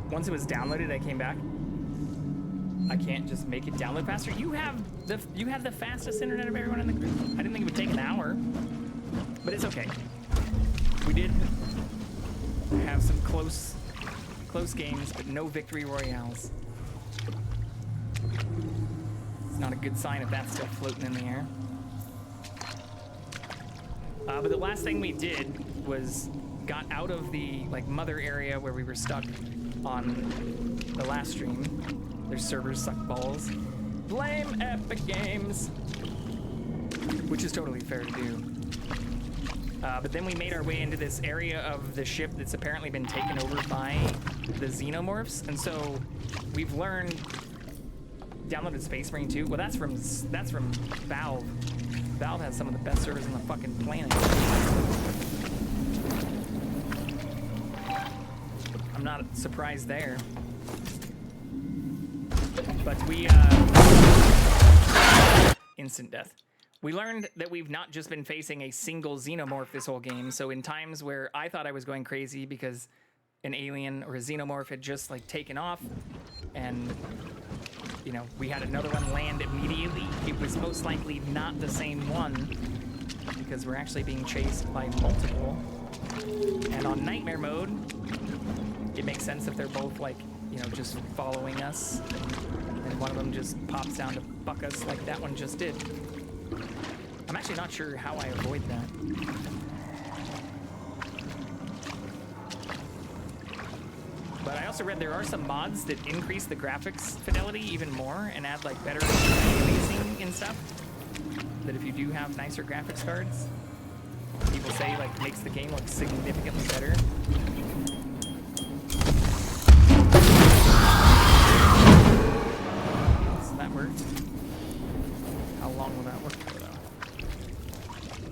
once it was downloaded, I came back. I can't just make it download faster. You have the fastest internet of everyone in the group. I didn't think it would take an hour, but it's okay. We did have some close games, but no victory royales. It's not a good sign if that's still floating in the air. But the last thing we did was got out of the mother area where we were stuck on the last stream. Their servers suck balls. Blame Epic Games, which is totally fair to do. But then we made our way into this area of the ship that's apparently been taken over by the xenomorphs, and so we've learned. Downloaded Space Marine 2. Well, that's from Valve. Valve has some of the best servers on the fucking planet. I'm not surprised there. But we, instant death. We learned that we've not just been facing a single xenomorph this whole game, so in times where I thought I was going crazy because an alien or a xenomorph had just taken off and we had another one land immediately, it was most likely not the same one because we're actually being chased by multiple. And on nightmare mode, it makes sense if they're both just following us and one of them just pops down to fuck us like that one just did. I'm actually not sure how I avoid that. But I also read there are some mods that increase the graphics fidelity even more and add better aliasing and stuff. That if you do have nicer graphics cards, people say makes the game look significantly better. So that worked. How long will that work for though?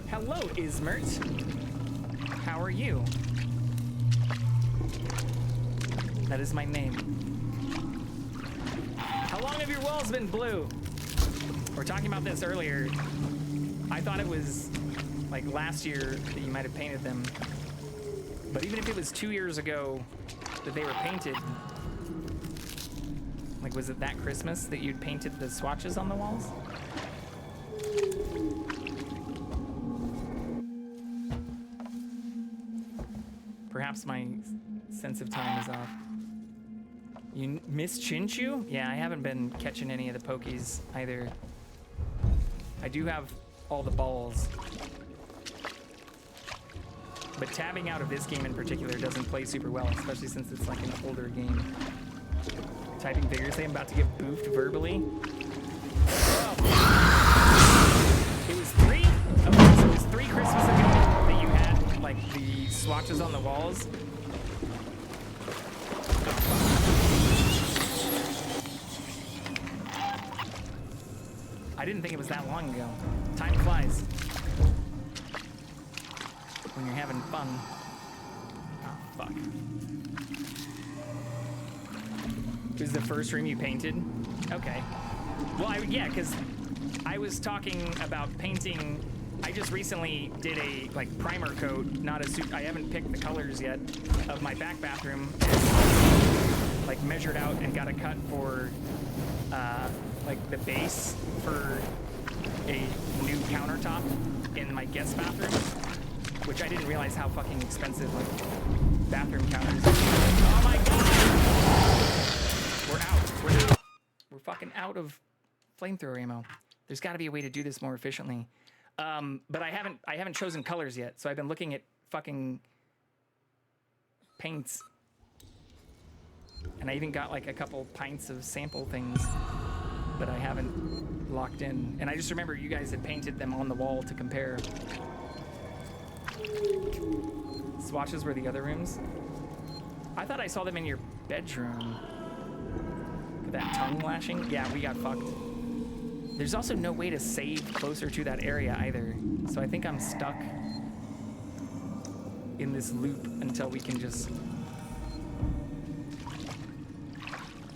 Hello, Ismert. How are you? That is my name. How long have your walls been blue? We were talking about this earlier. I thought it was last year that you might have painted them. But even if it was 2 years ago that they were painted, was it that Christmas that you'd painted the swatches on the walls? Perhaps my sense of time is off. You miss Chinchu? Yeah, I haven't been catching any of the pokies either. I do have all the balls. But tabbing out of this game in particular doesn't play super well, especially since it's an older game. Typing vigorously, I'm about to get boofed verbally. Oh. It was 3? Okay, so it was 3 Christmas ago that you had the swatches on the walls. I didn't think it was that long ago. Time flies. When you're having fun. Oh, fuck. It was the first room you painted? Okay. Well, yeah, because I was talking about painting. I just recently did a primer coat, not a suit. I haven't picked the colors yet of my back bathroom. And, measured out and got a cut for the base for a new countertop in my guest bathroom, which I didn't realize how fucking expensive bathroom counters are. Oh my god! We're out. We're fucking out of flamethrower ammo. There's got to be a way to do this more efficiently. But I haven't chosen colors yet, so I've been looking at fucking paints. And I even got a couple pints of sample things that I haven't locked in. And I just remember you guys had painted them on the wall to compare. Swatches were the other rooms. I thought I saw them in your bedroom. That tongue lashing? Yeah, we got fucked. There's also no way to save closer to that area either. So I think I'm stuck in this loop until we can just...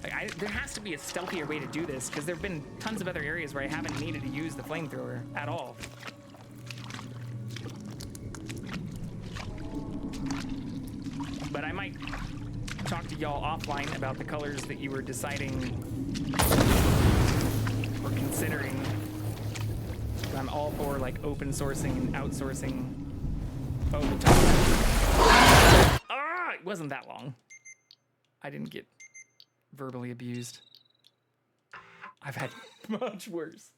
Like, there has to be a stealthier way to do this, because there have been tons of other areas where I haven't needed to use the flamethrower at all. But I might talk to y'all offline about the colors that you were deciding or considering. I'm all for like open sourcing and outsourcing. Oh, the top. Ah, it wasn't that long. I didn't get verbally abused. I've had much worse.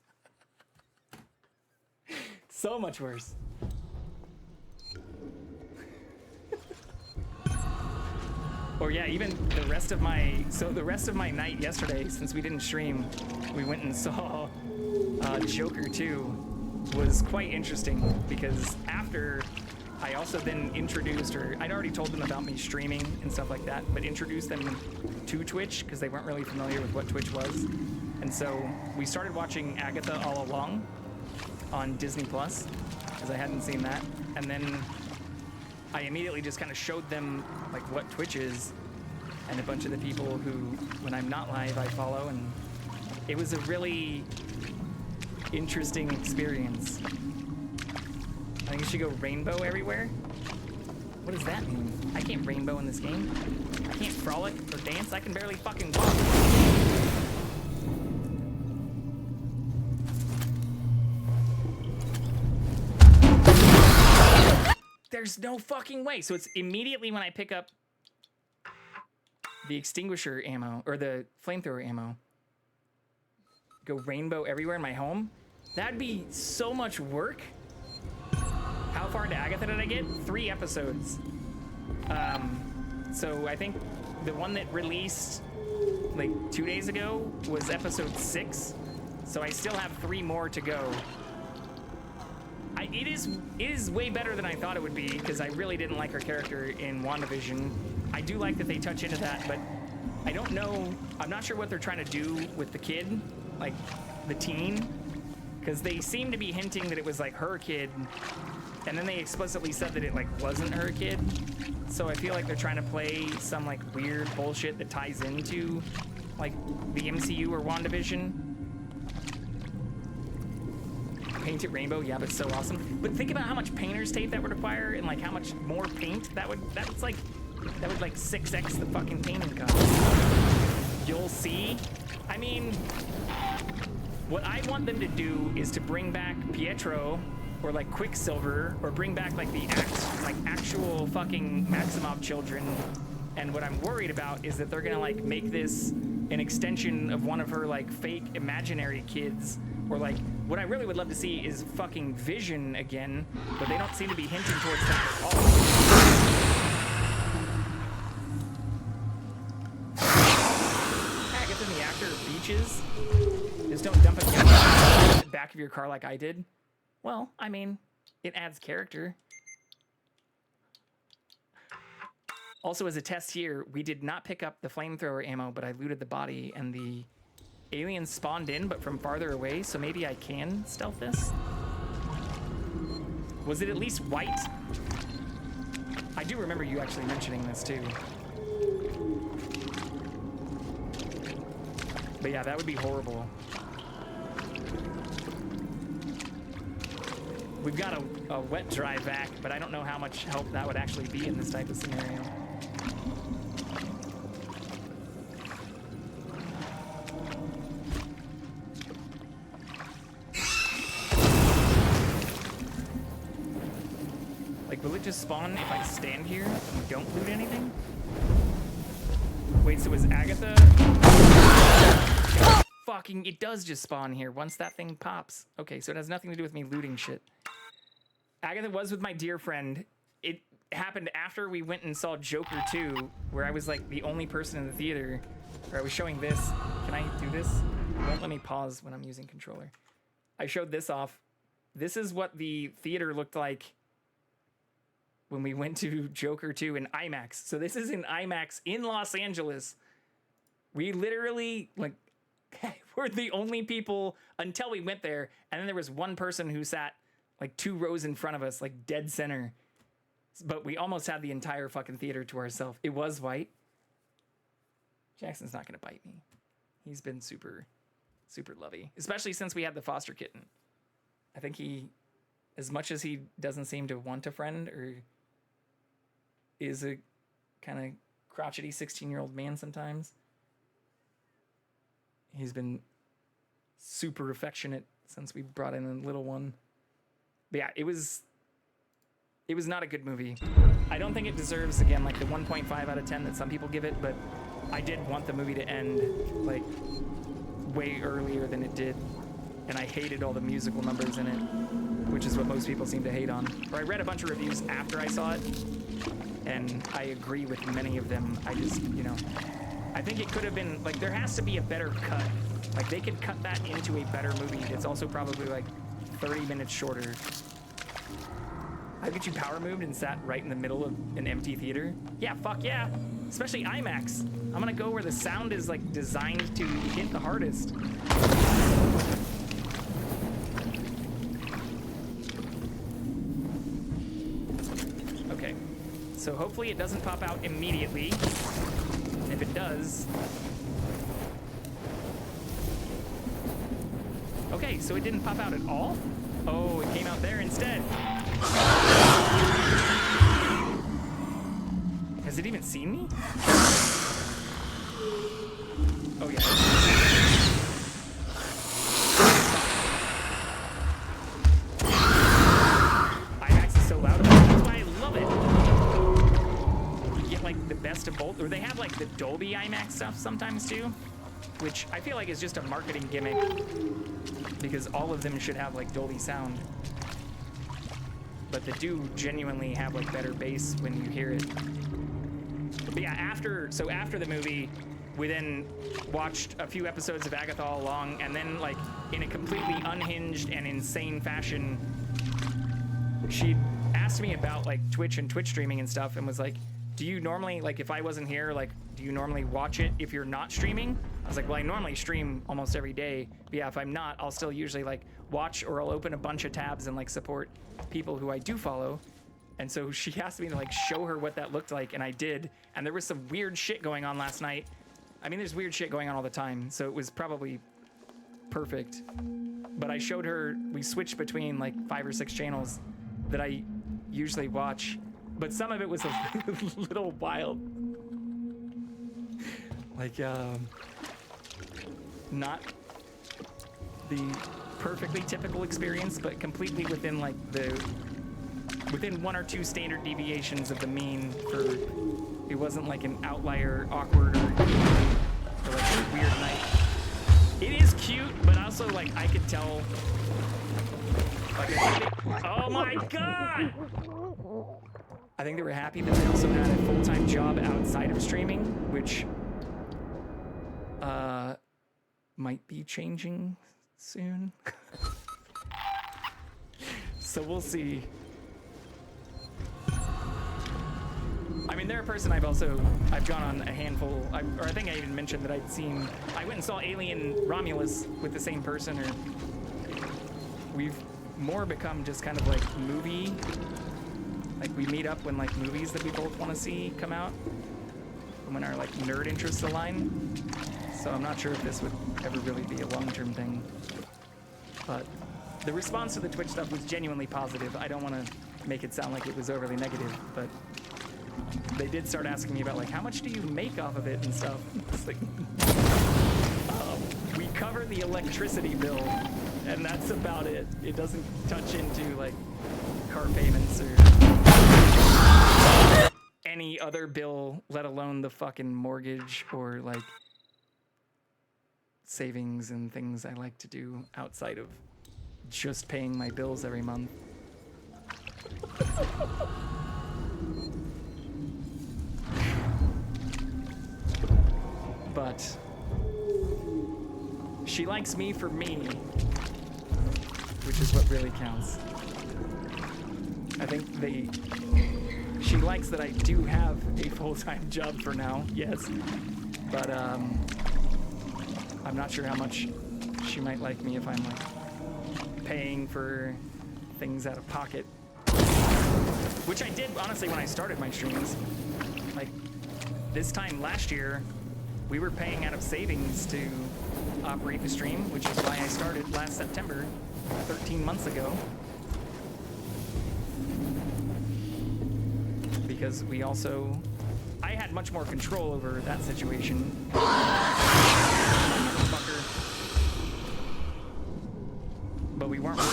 So much worse. Or yeah, even the rest of my night yesterday, since we didn't stream, we went and saw Joker 2, was quite interesting, because after I also then introduced, or I'd already told them about me streaming and stuff like that, but introduced them to Twitch because they weren't really familiar with what Twitch was. And so we started watching Agatha All Along on Disney Plus, because I hadn't seen that. And then I immediately just kind of showed them like what Twitch is, and a bunch of the people who, when I'm not live, I follow, and it was a really interesting experience. I think you should go rainbow everywhere. What does that mean? I can't rainbow in this game. I can't frolic or dance. I can barely fucking walk. There's no fucking way. So it's immediately when I pick up the extinguisher ammo, or the flamethrower ammo, go rainbow everywhere in my home. That'd be so much work. How far into Agatha did I get? 3 episodes. So I think the one that released like 2 days ago was episode 6. So I still have 3 more to go. It is way better than I thought it would be, because I really didn't like her character in WandaVision. I do like that they touch into that, but I don't know. I'm not sure what they're trying to do with the kid, like the teen, because they seem to be hinting that it was like her kid, and then they explicitly said that it like wasn't her kid. So I feel like they're trying to play some like weird bullshit that ties into like the MCU or WandaVision. Paint it rainbow, yeah, but so awesome. But think about how much painter's tape that would require, and like how much more paint that would like 6x the fucking painting cost. You'll see. I mean, what I want them to do is to bring back Pietro, or like Quicksilver, or bring back like the actual fucking Maximoff children. And what I'm worried about is that they're gonna like make this an extension of one of her like fake imaginary kids, or like what I really would love to see is fucking Vision again, but they don't seem to be hinting towards that at all. Agatha, the actor of Beaches, just don't dump it in the back of your car like I did. Well, I mean, it adds character. Also, as a test here, we did not pick up the flamethrower ammo, but I looted the body, and the aliens spawned in, but from farther away, so maybe I can stealth this? Was it at least white? I do remember you actually mentioning this too. But yeah, that would be horrible. We've got a wet dry vac, but I don't know how much help that would actually be in this type of scenario. Like, will it just spawn if I stand here and don't loot anything? Wait, so is Agatha... Fucking, it does just spawn here once that thing pops. Okay, so it has nothing to do with me looting shit. Agatha was with my dear friend. It happened after we went and saw Joker 2, where I was like the only person in the theater, where I was showing this. Can I do this? It won't let me pause when I'm using controller. I showed this off. This is what the theater looked like when we went to Joker 2 in IMAX. So this is in IMAX in Los Angeles. We literally, like, were the only people until we went there. And then there was one person who sat like 2 rows in front of us, like dead center. But we almost had the entire fucking theater to ourselves. It was white. Jackson's not going to bite me. He's been super, super lovey, especially since we had the foster kitten. I think he, as much as he doesn't seem to want a friend or is a kind of crotchety 16-year-old man sometimes, he's been super affectionate since we brought in a little one. But yeah, it was not a good movie. I don't think it deserves, again, like the 1.5 out of 10 that some people give it, but I did want the movie to end like way earlier than it did. And I hated all the musical numbers in it, which is what most people seem to hate on. Or I read a bunch of reviews after I saw it, and I agree with many of them. I just, I think it could have been, like, there has to be a better cut. Like, they could cut that into a better movie. It's also probably, like, 30 minutes shorter. How could you power moved and sat right in the middle of an empty theater? Yeah, fuck yeah. Especially IMAX. I'm gonna go where the sound is, like, designed to hit the hardest. Okay. So hopefully it doesn't pop out immediately. If it does... Okay, so it didn't pop out at all? Oh, it came out there instead. Has it even seen me? Oh, yeah. IMAX is so loud. That's why I love it. You get, like, the best of both. Or they have, like, the Dolby IMAX stuff sometimes, too. Which I feel like is just a marketing gimmick. Because all of them should have, like, Dolby sound. But they do genuinely have, like, better bass when you hear it. But yeah, after the movie, we then watched a few episodes of Agatha All Along, and then, like, in a completely unhinged and insane fashion, she asked me about, like, Twitch and Twitch streaming and stuff, and was like, do you normally, like, if I wasn't here, like, do you normally watch it if you're not streaming? I was like, well, I normally stream almost every day, but yeah, if I'm not, I'll still usually, like, watch, or I'll open a bunch of tabs and, like, support people who I do follow. And so she asked me to, like, show her what that looked like, and I did. And there was some weird shit going on last night. I mean, there's weird shit going on all the time, so it was probably perfect. But I showed her, we switched between, like, 5 or 6 channels that I usually watch. But some of it was a little wild. Like, not the perfectly typical experience, but completely within, like, within 1 or 2 standard deviations of the mean. For it wasn't like an outlier, awkward, or like a weird night. It is cute, but also, like, I could tell. Like, oh my god! I think they were happy that they also had a full-time job outside of streaming, which might be changing soon. So we'll see. I mean, they're a person I've gone on a handful, or I think I even mentioned that I went and saw Alien Romulus with the same person, or we've more become just kind of like movie, like we meet up when, like, movies that we both want to see come out, and when our, like, nerd interests align. So I'm not sure if this would ever really be a long-term thing, but the response to the Twitch stuff was genuinely positive. I don't want to make it sound like it was overly negative, but they did start asking me about, like, how much do you make off of it and stuff. It's like, we cover the electricity bill, and that's about it. It doesn't touch into, like, car payments or any other bill, let alone the fucking mortgage or, like, savings and things I like to do outside of just paying my bills every month. But she likes me for me, which is what really counts. I think she likes that I do have a full-time job for now, yes. But I'm not sure how much she might like me if I'm like paying for things out of pocket. Which I did, honestly, when I started my streams. Like, this time last year, we were paying out of savings to operate the stream, which is why I started last September, 13 months ago. Because we also... I had much more control over that situation. But we weren't working.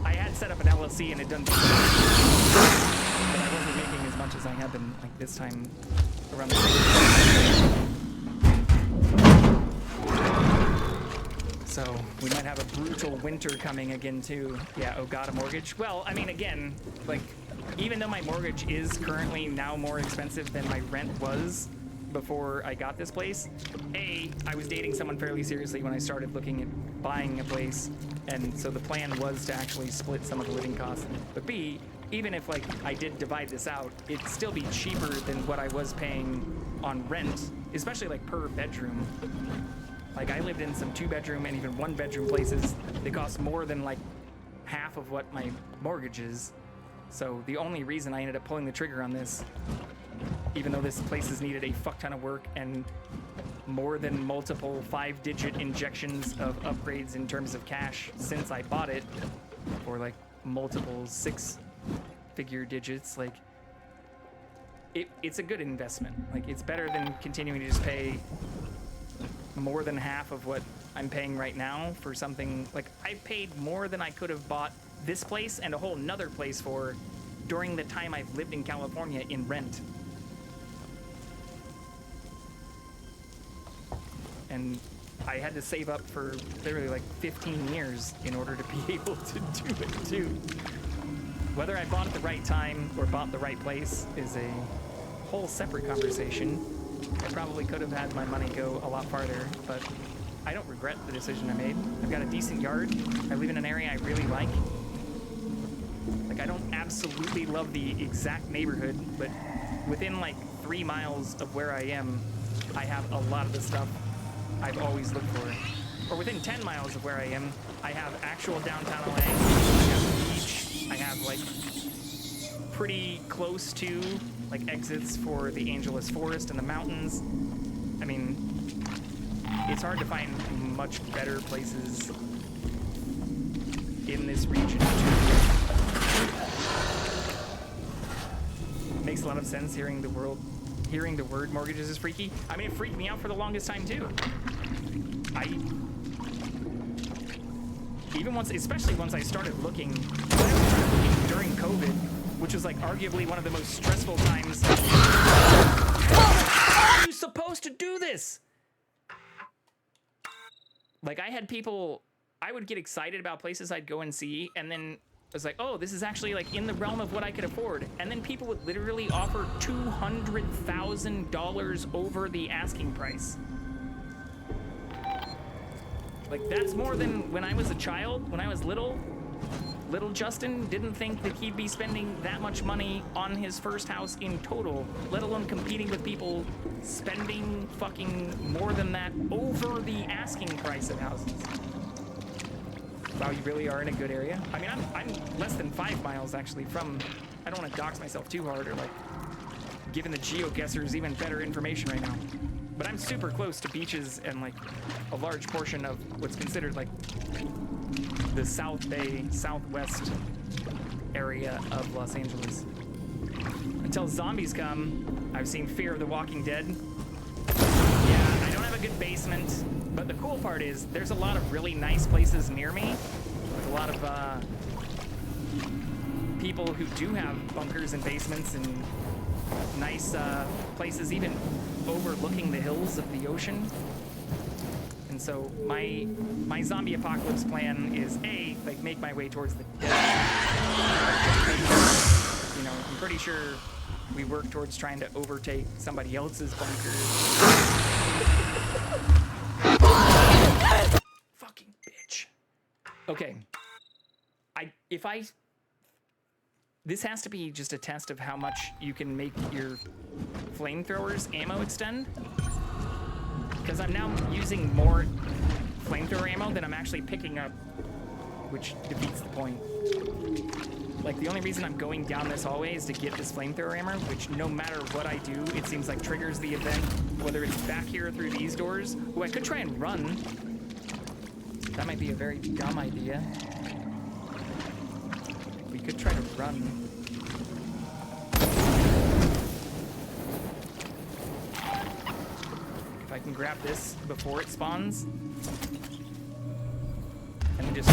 I had set up an LLC and it done, but I wasn't making as much as I had been like this time around the So we might have a brutal winter coming again too. Yeah, oh god, a mortgage. Well, I mean, again, like, even though my mortgage is currently now more expensive than my rent was before I got this place, A, I was dating someone fairly seriously when I started looking at buying a place, and so the plan was to actually split some of the living costs. But B, even if like I did divide this out, it'd still be cheaper than what I was paying on rent, especially like per bedroom. Like, I lived in some 2-bedroom and even 1-bedroom places that cost more than like half of what my mortgage is. So the only reason I ended up pulling the trigger on this, even though this place has needed a fuck ton of work and more than multiple 5-digit injections of upgrades in terms of cash since I bought it, or like multiple 6-figure digits, like, it's a good investment. Like, it's better than continuing to just pay more than half of what I'm paying right now for something. Like, I paid more than I could have bought this place and a whole nother place for during the time I've lived in California in rent. And I had to save up for literally like 15 years in order to be able to do it too. Whether I bought at the right time or bought the right place is a whole separate conversation. I probably could have had my money go a lot farther, but I don't regret the decision I made. I've got a decent yard. I live in an area I really like. Like, I don't absolutely love the exact neighborhood, but within like 3 miles of where I am, I have a lot of the stuff I've always looked for. Or within 10 miles of where I am, I have actual downtown LA. I have the beach. I have like pretty close to like exits for the Angeles Forest and the mountains. I mean, it's hard to find much better places in this region too. Makes a lot of sense hearing the word mortgages is freaky. I mean, it freaked me out for the longest time too. Especially once I started looking during COVID, which was like arguably one of the most stressful times. How are you supposed to do this? Like, I had people, I would get excited about places I'd go and see, and then I was like, oh, this is actually like in the realm of what I could afford. And then people would literally offer $200,000 over the asking price. Like, that's more than when I was a child, when I was little. Little Justin didn't think that he'd be spending that much money on his first house in total, let alone competing with people spending fucking more than that over the asking price of houses. Wow, you really are in a good area? I mean, I'm less than 5 miles actually from, I don't want to dox myself too hard or like giving the geoguessers even better information right now. But I'm super close to beaches and like a large portion of what's considered like the South Bay, Southwest area of Los Angeles. Until zombies come, I've seen Fear of the Walking Dead. Yeah, I don't have a good basement, but the cool part is there's a lot of really nice places near me. There's a lot of people who do have bunkers and basements and nice places even overlooking the hills of the ocean. And so my zombie apocalypse plan is A, like make my way towards the desert. You know, I'm pretty sure we work towards trying to overtake somebody else's bunkers. Fucking bitch. Okay. This has to be just a test of how much you can make your flamethrowers ammo extend. because I'm now using more flamethrower ammo than I'm actually picking up, which defeats the point. Like, the only reason I'm going down this hallway is to get this flamethrower ammo, which no matter what I do, it seems like triggers the event, whether it's back here or through these doors. Ooh, I could try and run. That might be a very dumb idea. We could try to run. If I can grab this before it spawns. And then just...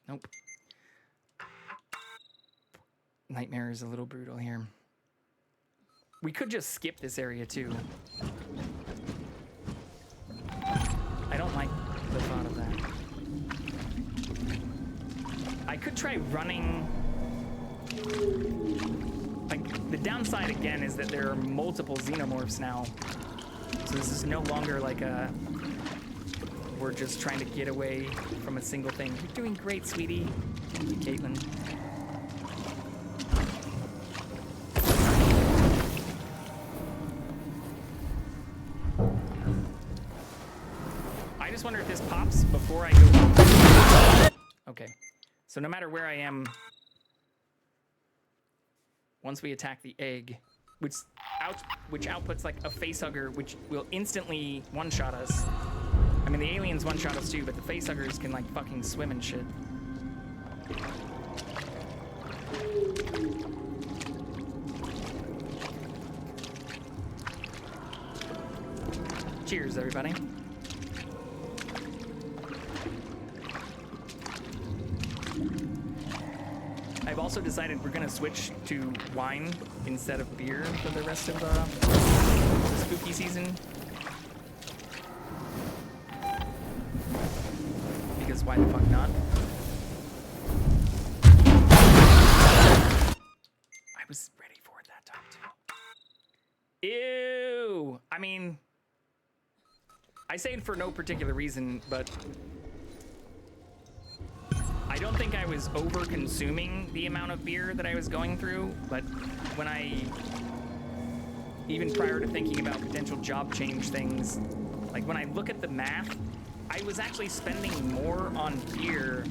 Nope. Nightmare is a little brutal here. We could just skip this area too. I don't like the thought of that. I could try running. Like, the downside again is that there are multiple xenomorphs now. So this is no longer like a... We're just trying to get away from a single thing. You're doing great, sweetie. Thank you, Caitlin. I just wonder if this pops before I go. Okay. So no matter where I am, once we attack the egg, which outputs like a facehugger, which will instantly one-shot us. I mean, the aliens one-shot us too, but the facehuggers can like fucking swim and shit. Cheers, everybody. I've also decided we're gonna switch to wine instead of beer for the rest of the spooky season. Because why the fuck not? I was ready for it that time too. Ew! I mean, I say it for no particular reason, but I don't think I was over-consuming the amount of beer that I was going through, but when even prior to thinking about potential job change things, like when I look at the math, I was actually spending more on beer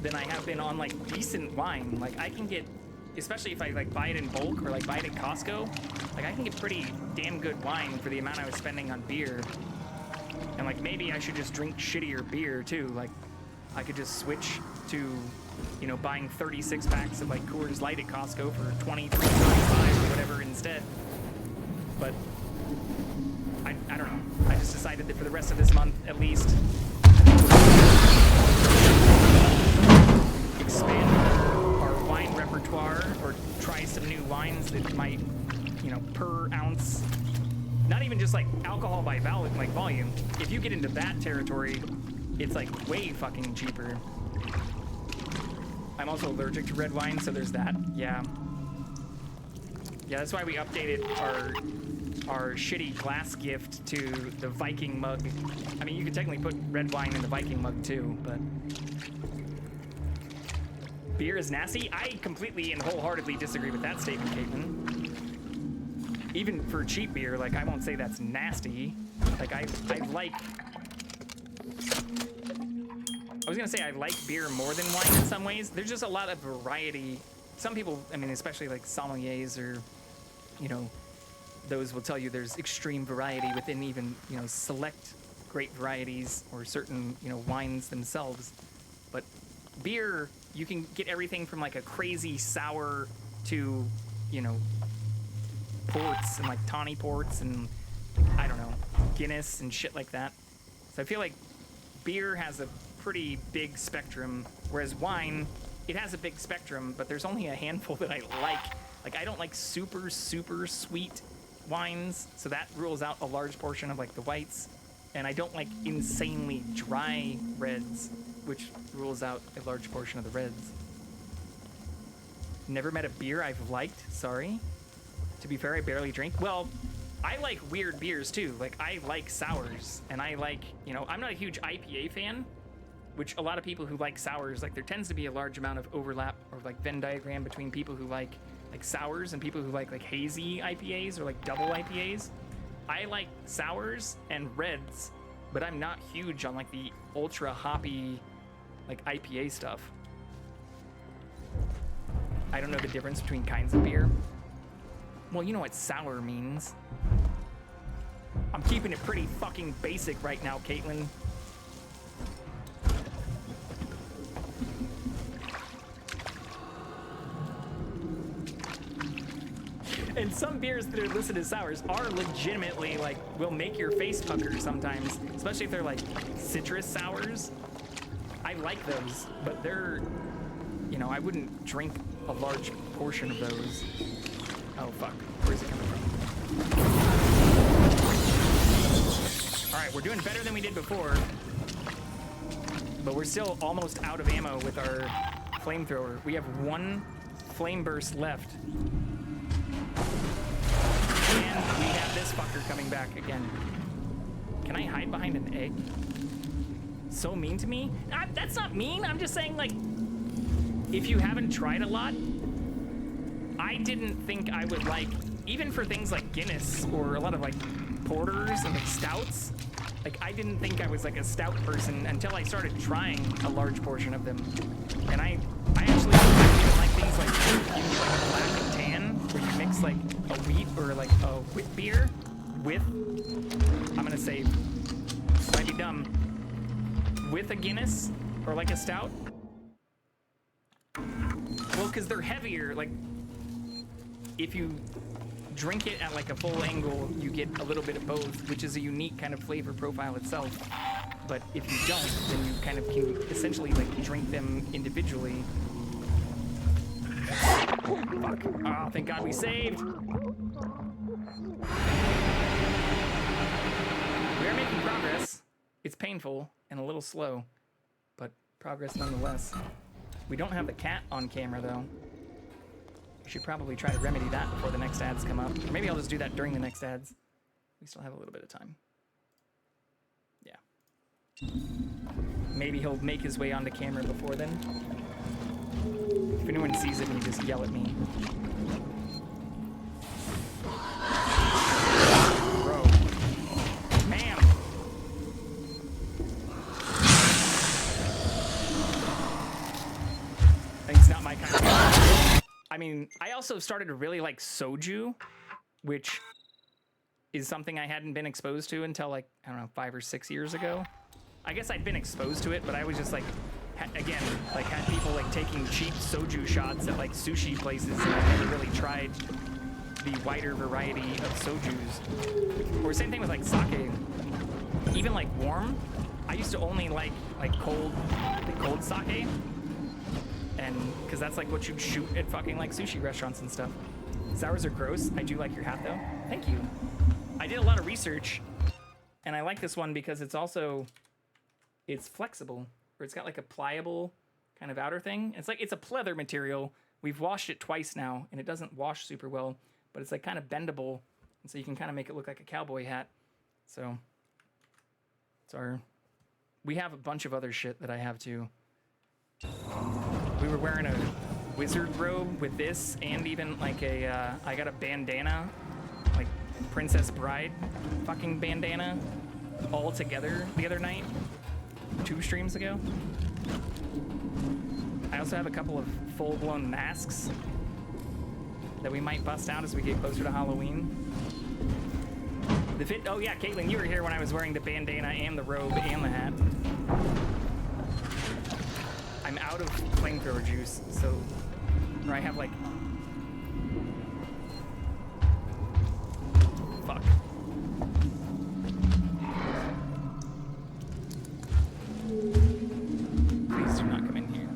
than I have been on like decent wine. Like I can get, especially if I like buy it in bulk or like buy it at Costco, like I can get pretty damn good wine for the amount I was spending on beer. And like maybe I should just drink shittier beer too. Like I could just switch to, you know, buying 36 packs of like Coors Light at Costco for $23.35 or whatever instead. But I don't know. I just decided that for the rest of this month, at least, expand our wine repertoire or try some new wines that might, you know, per ounce, not even just like alcohol by volume. If you get into that territory, it's like way fucking cheaper. I'm also allergic to red wine, so there's that. Yeah. Yeah, that's why we updated our shitty glass gift to the Viking mug. I mean, you could technically put red wine in the Viking mug too, but beer is nasty? I completely and wholeheartedly disagree with that statement, Caitlin. Even for cheap beer, like, I won't say that's nasty. Like, I was gonna say I like beer more than wine in some ways. There's just a lot of variety. Some people, I mean, especially like sommeliers or, you know, those will tell you there's extreme variety within even, you know, select great varieties or certain, you know, wines themselves. But beer, you can get everything from like a crazy sour to, you know, ports and like tawny ports and I don't know, Guinness and shit like that. So I feel like beer has a pretty big spectrum, whereas wine, it has a big spectrum, but there's only a handful that I like. Like, I don't like super, super sweet wines, so that rules out a large portion of, like, the whites. And I don't like insanely dry reds, which rules out a large portion of the reds. Never met a beer I've liked, sorry. To be fair, I barely drink. Well, I like weird beers, too. Like, I like sours, and I like, you know, I'm not a huge IPA fan, which a lot of people who like sours, like, there tends to be a large amount of overlap or, like, Venn diagram between people who like sours and people who like hazy IPAs or, like, double IPAs. I like sours and reds, but I'm not huge on like the ultra hoppy, like IPA stuff. I don't know the difference between kinds of beer. Well, you know what sour means. I'm keeping it pretty fucking basic right now, Caitlin. And some beers that are listed as sours are legitimately like, will make your face pucker sometimes, especially if they're like citrus sours. I like those, but they're, you know, I wouldn't drink a large portion of those. Oh fuck, where's it coming from? All right, we're doing better than we did before, but we're still almost out of ammo with our flamethrower. We have one flame burst left. And we have this fucker coming back again. Can I hide behind an egg? So mean to me? That's not mean. I'm just saying, like, if you haven't tried a lot, I didn't think I would like, even for things like Guinness or a lot of like porters and like stouts, like I didn't think I was like a stout person until I started trying a large portion of them. And I actually even like things like, you can get like a black and tan, where you mix like a wheat or like a wit beer with, I'm gonna say, might be dumb, with a Guinness or like a stout. Well, because they're heavier, like if you drink it at like a full angle, you get a little bit of both, which is a unique kind of flavor profile itself. But if you don't, then you kind of can essentially like drink them individually. Fuck. Oh, thank God we saved. We are making progress. It's painful and a little slow, but progress nonetheless. We don't have the cat on camera though. We should probably try to remedy that before the next ads come up. Or maybe I'll just do that during the next ads. We still have a little bit of time. Yeah. Maybe he'll make his way onto camera before then. If anyone sees it, you just yell at me. Bro. Man. It's not my kind of... I mean, I also started to really like soju, which is something I hadn't been exposed to until like, I don't know, 5 or 6 years ago. I guess I'd been exposed to it, but I was just like, again, like had people like taking cheap soju shots at like sushi places, and I've never really tried the wider variety of sojus. Or same thing with like sake. Even like warm, I used to only like cold sake. And because that's like what you'd shoot at fucking like sushi restaurants and stuff. Sours are gross. I do like your hat though. Thank you. I did a lot of research, and I like this one because it's flexible, or it's got like a pliable kind of outer thing. It's like, it's a pleather material. We've washed it twice now, and it doesn't wash super well, but it's like kind of bendable, and so you can kind of make it look like a cowboy hat. So it's we have a bunch of other shit that I have too. We were wearing a wizard robe with this, and even like I got a bandana, like Princess Bride fucking bandana, all together the other night, 2 streams ago. I also have a couple of full-blown masks that we might bust out as we get closer to Halloween. The fit, oh yeah, Caitlin, you were here when I was wearing the bandana and the robe and the hat. I'm out of flamethrower juice, so, or I have like, fuck. Please do not come in here.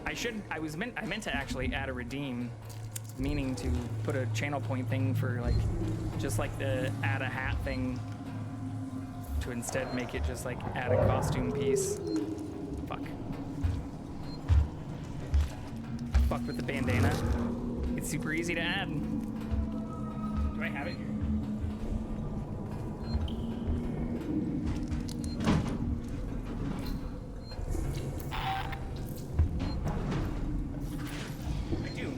I meant to actually add a redeem, meaning to put a channel point thing for like, just like the add a hat thing, to instead make it just like add a costume piece. Fuck. Fuck with the bandana. It's super easy to add. Do I have it here? I do.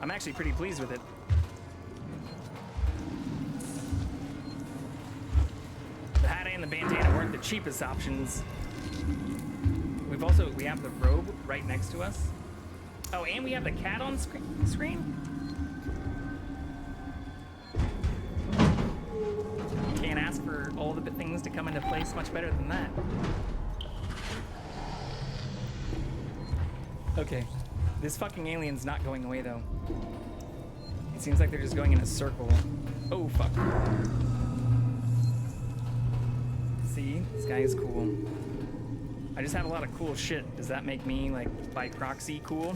I'm actually pretty pleased with it. The hat and the bandana weren't the cheapest options. We have the robe right next to us. Oh, and we have the cat on screen? Can't ask for all the things to come into place much better than that. Okay, this fucking alien's not going away though. It seems like they're just going in a circle. Oh, fuck. See, this guy is cool. I just have a lot of cool shit. Does that make me, like, by proxy cool?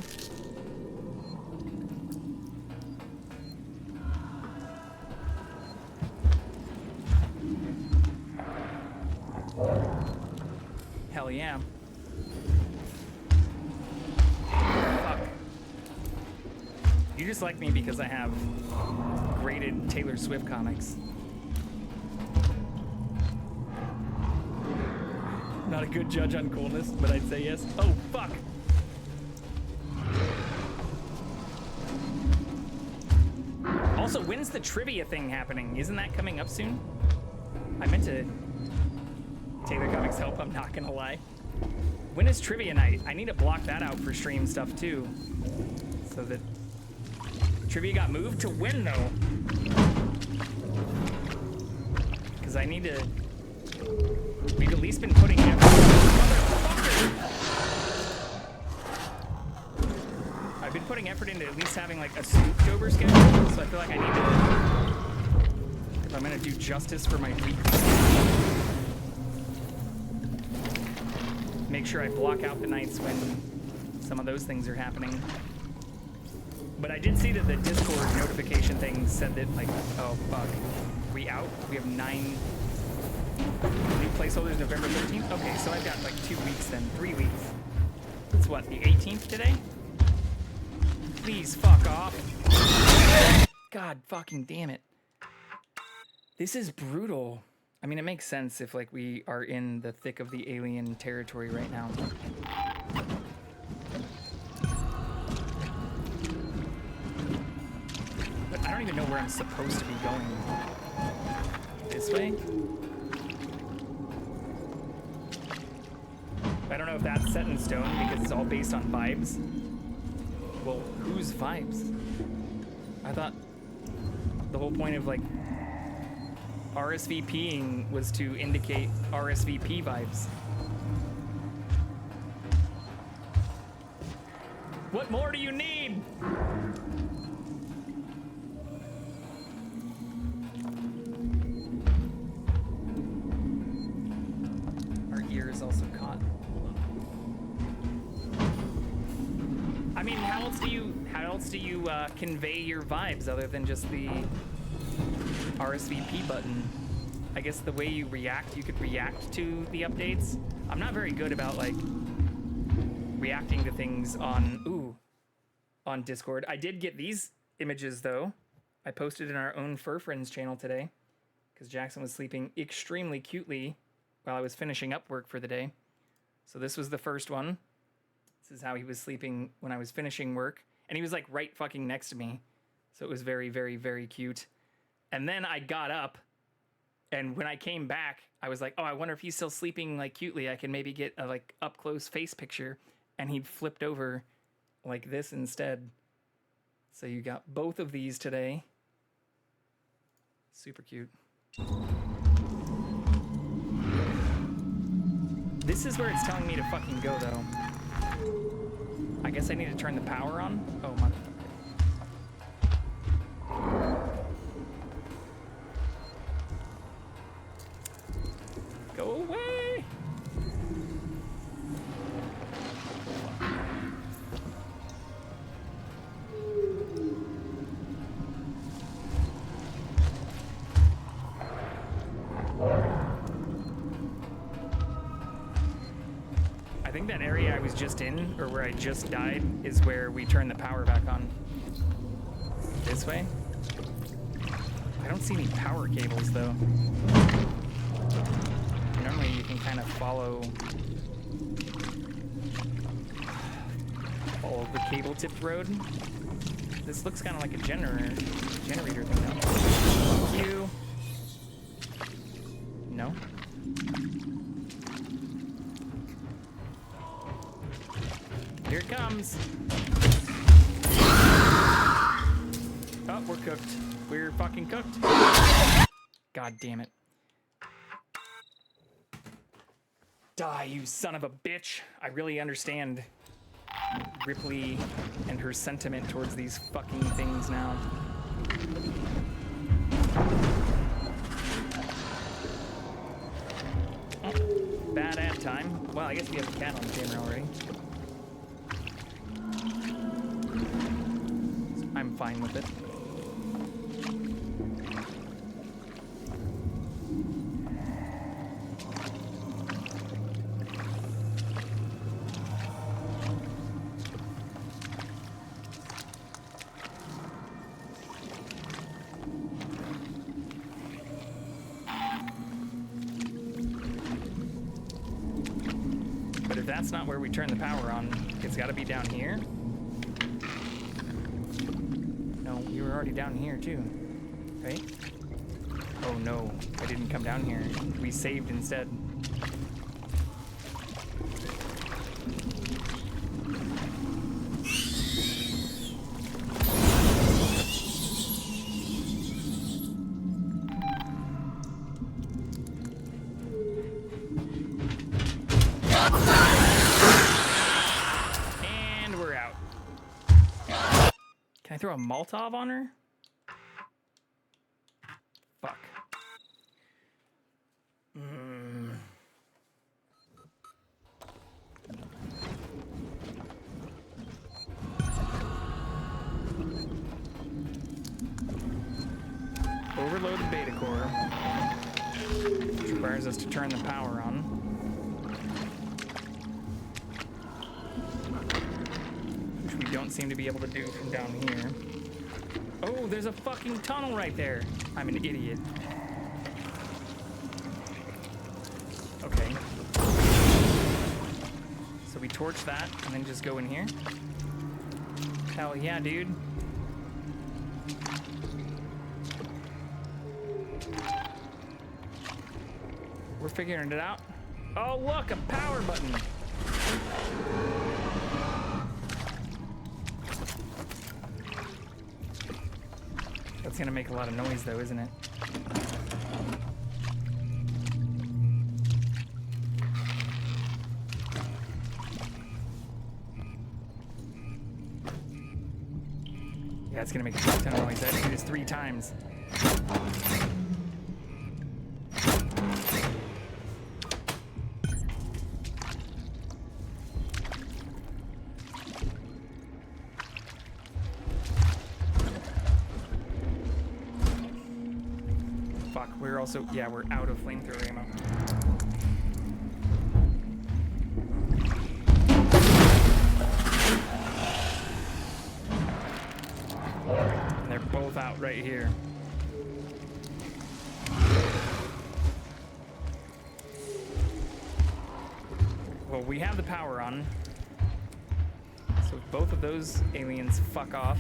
Hell yeah. Fuck. You just like me because I have graded Taylor Swift comics. Not a good judge on coolness, but I'd say yes. Oh, fuck! Also, when's the trivia thing happening? Isn't that coming up soon? I meant to... Taylor Comics help, I'm not gonna lie. When is trivia night? I need to block that out for stream stuff, too. So that... Trivia got moved to when, though? Because I need to... We've at least been putting effort. I've been putting effort into at least having like a Spooktober schedule, so I feel like I need to, if I'm gonna do justice for my week, make sure I block out the nights when some of those things are happening. But I did see that the Discord notification thing said that like, oh fuck, we out? We have 9 new placeholders November 13th? Okay, so I've got like 2 weeks then, 3 weeks. It's what, the 18th today? Please fuck off. God fucking damn it. This is brutal. I mean, it makes sense if like we are in the thick of the alien territory right now. But I don't even know where I'm supposed to be going. This way? I don't know if that's set in stone because it's all based on vibes. Well, whose vibes? I thought the whole point of like RSVPing was to indicate RSVP vibes. What more do you need? Our ear is also caught. I mean, how else do you convey your vibes other than just the RSVP button? I guess the way you react, you could react to the updates. I'm not very good about like reacting to things on Discord. I did get these images though. I posted in our own Fur Friends channel today because Jackson was sleeping extremely cutely while I was finishing up work for the day. So this was the first one. This is how he was sleeping when I was finishing work. And he was like right fucking next to me. So it was very, very, very cute. And then I got up, and when I came back, I was like, oh, I wonder if he's still sleeping like cutely. I can maybe get a like up close face picture. And he'd flipped over like this instead. So you got both of these today. Super cute. This is where it's telling me to fucking go though. I guess I need to turn the power on. Oh, motherfucker. Go away! I think that area I was just in, or where I just died, is where we turn the power back on. This way? I don't see any power cables, though. Normally you can kind of follow the cable-tipped road. This looks kind of like a generator thing now. Fuck you. No. Here it comes. Oh, we're cooked. We're fucking cooked. God damn it. Die, you son of a bitch. I really understand Ripley and her sentiment towards these fucking things now. Oh, bad ad time. Well, I guess we have the cat on the camera already. So I'm fine with it. But if that's not where we turn the power on, it's got to be down here. No, you were already down here too, right? Oh no, I didn't come down here. We saved instead. And we're out. Can I throw a Molotov on her? Fuck. Overload the beta core, which requires us to turn the power on. Which we don't seem to be able to do from down here. Oh, there's a fucking tunnel right there. I'm an idiot. Okay. So we torch that and then just go in here? Hell yeah, dude. We're figuring it out. Oh, look, a power button. That's gonna make a lot of noise though, isn't it? Yeah, it's gonna make a shit ton of noise. I have to do this 3 times. Fuck, we're also, yeah, we're out of flamethrower ammo. And they're both out right here. Well, we have the power on. So if both of those aliens fuck off,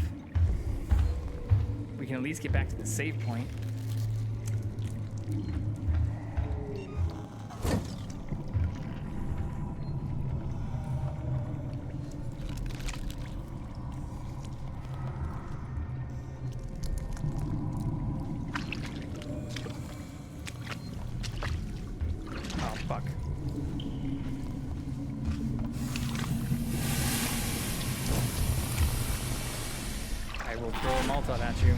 we can at least get back to the save point. Oh, fuck. I will throw a Molotov at you.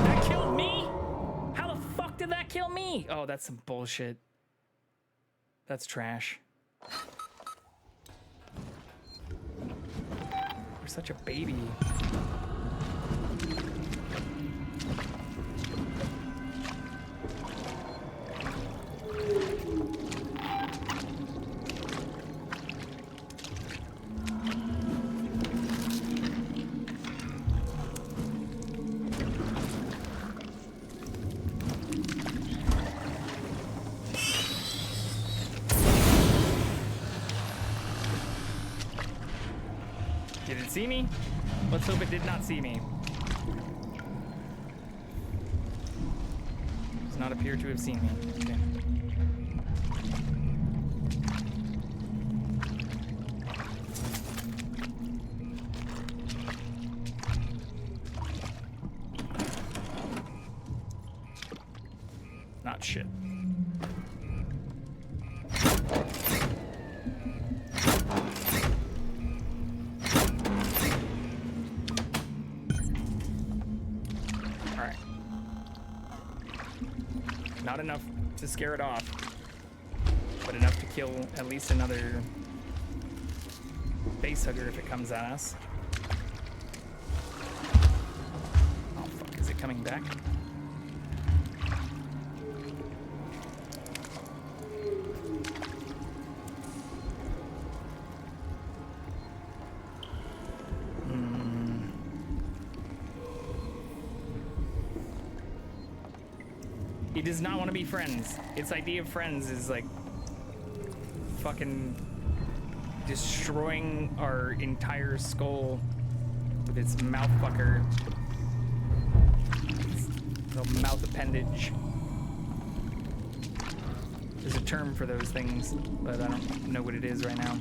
That killed me? How the fuck did that kill me? Oh, that's some bullshit. That's trash. You're such a baby. it see me? Let's hope it did not see me. Does not appear to have seen me. Okay. Not shit. Alright. Not enough to scare it off, but enough to kill at least another facehugger if it comes at us. Oh fuck, is it coming back? It does not want to be friends. Its idea of friends is like fucking destroying our entire skull with its mouth fucker. Its little mouth appendage. There's a term for those things, but I don't know what it is right now.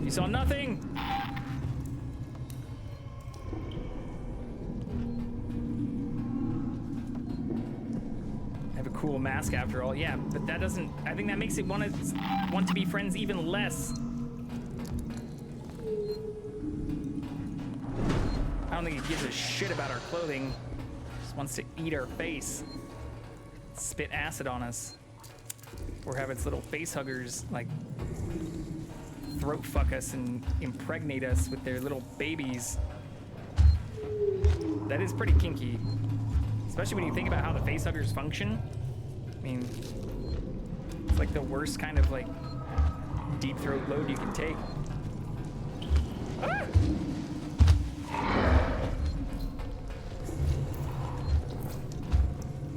You saw nothing! I have a cool mask after all. Yeah, but that doesn't... I think that makes it want to be friends even less. I don't think it gives a shit about our clothing. It just wants to eat our face. Spit acid on us. Or have its little face huggers, like, throat fuck us and impregnate us with their little babies. That is pretty kinky. Especially when you think about how the facehuggers function. I mean, it's like the worst kind of like deep throat load you can take. Ah!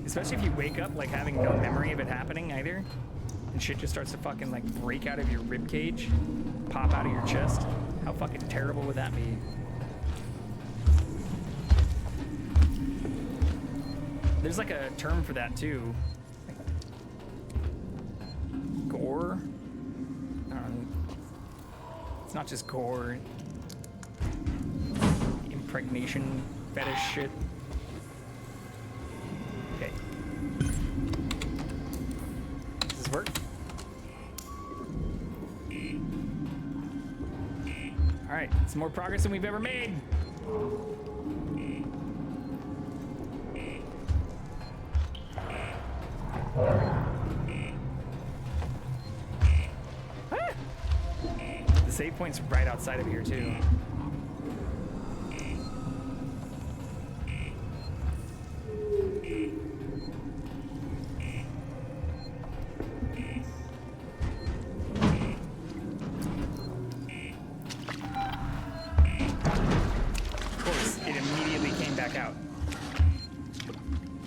Especially if you wake up like having no memory of it happening either. And shit just starts to fucking like break out of your rib cage, pop out of your chest. How fucking terrible would that be? There's like a term for that too. Like, gore? I don't know. It's not just gore. Impregnation fetish shit. Okay. Does this work? Alright, some more progress than we've ever made. Ah! The save point's right outside of here too. Of course, it immediately came back out.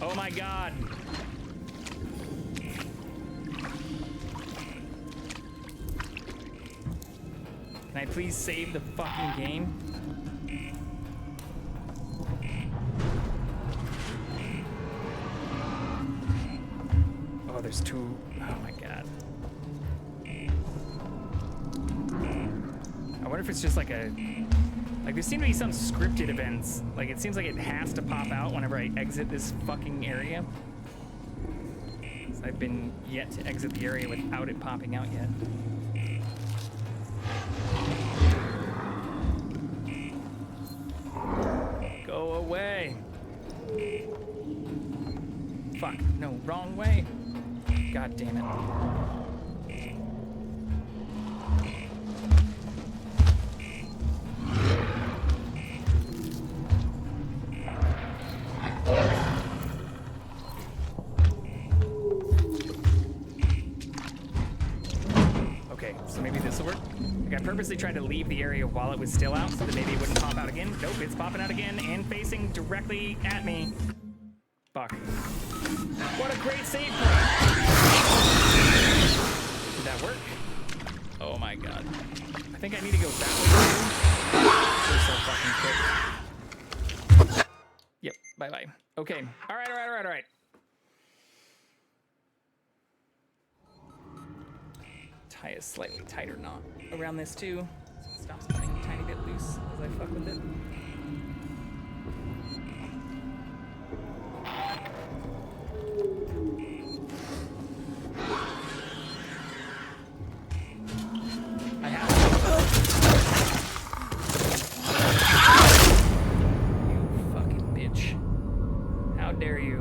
Oh my god! Can I please save the fucking game? Oh, there's two. Oh my god. I wonder if it's just like a... Like, there seem to be some scripted events. Like, it seems like it has to pop out whenever I exit this fucking area. So I've been yet to exit the area without it popping out yet. Go away. Fuck, no, wrong way. God damn it. Okay, so maybe this will work. Like, I purposely tried to leave the area while it was still out so that maybe it wouldn't pop out again. Nope, it's popping out again and facing directly at me. Fuck. great save point. Did that work? Oh my god. I think I need to go that way too. We're so fucking quick. Yep, bye-bye. Okay, alright. Tie a slightly tighter knot around this too. So it stops coming a tiny bit loose as I fuck with it. I have You fucking bitch. How dare you?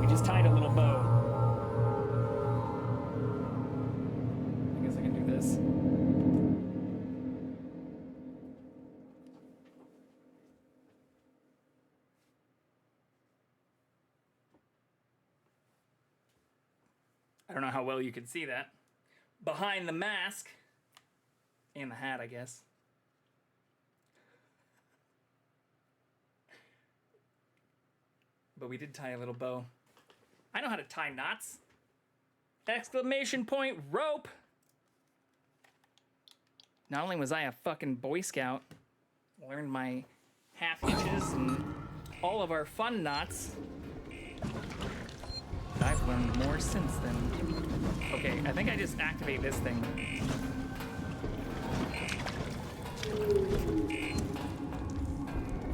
We just tied a little bow. I guess I can do this. I don't know how well you can see that. Behind the mask. And the hat, I guess. But we did tie a little bow. I know how to tie knots. Exclamation point rope! Not only was I a fucking Boy Scout, learned my half hitches and all of our fun knots, but I've learned more since then. Okay, I think I just activate this thing.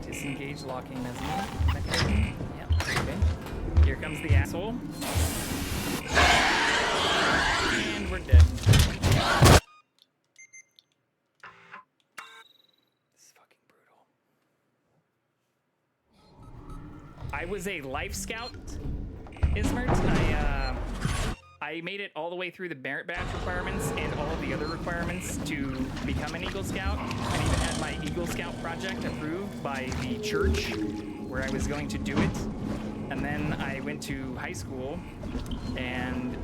Disengage locking mechanism. Yep, okay. Here comes the asshole. And we're dead. This is fucking brutal. I was a Life Scout, Ismert. I made it all the way through the merit badge requirements and all of the other requirements to become an Eagle Scout. I even had my Eagle Scout project approved by the church where I was going to do it. And then I went to high school and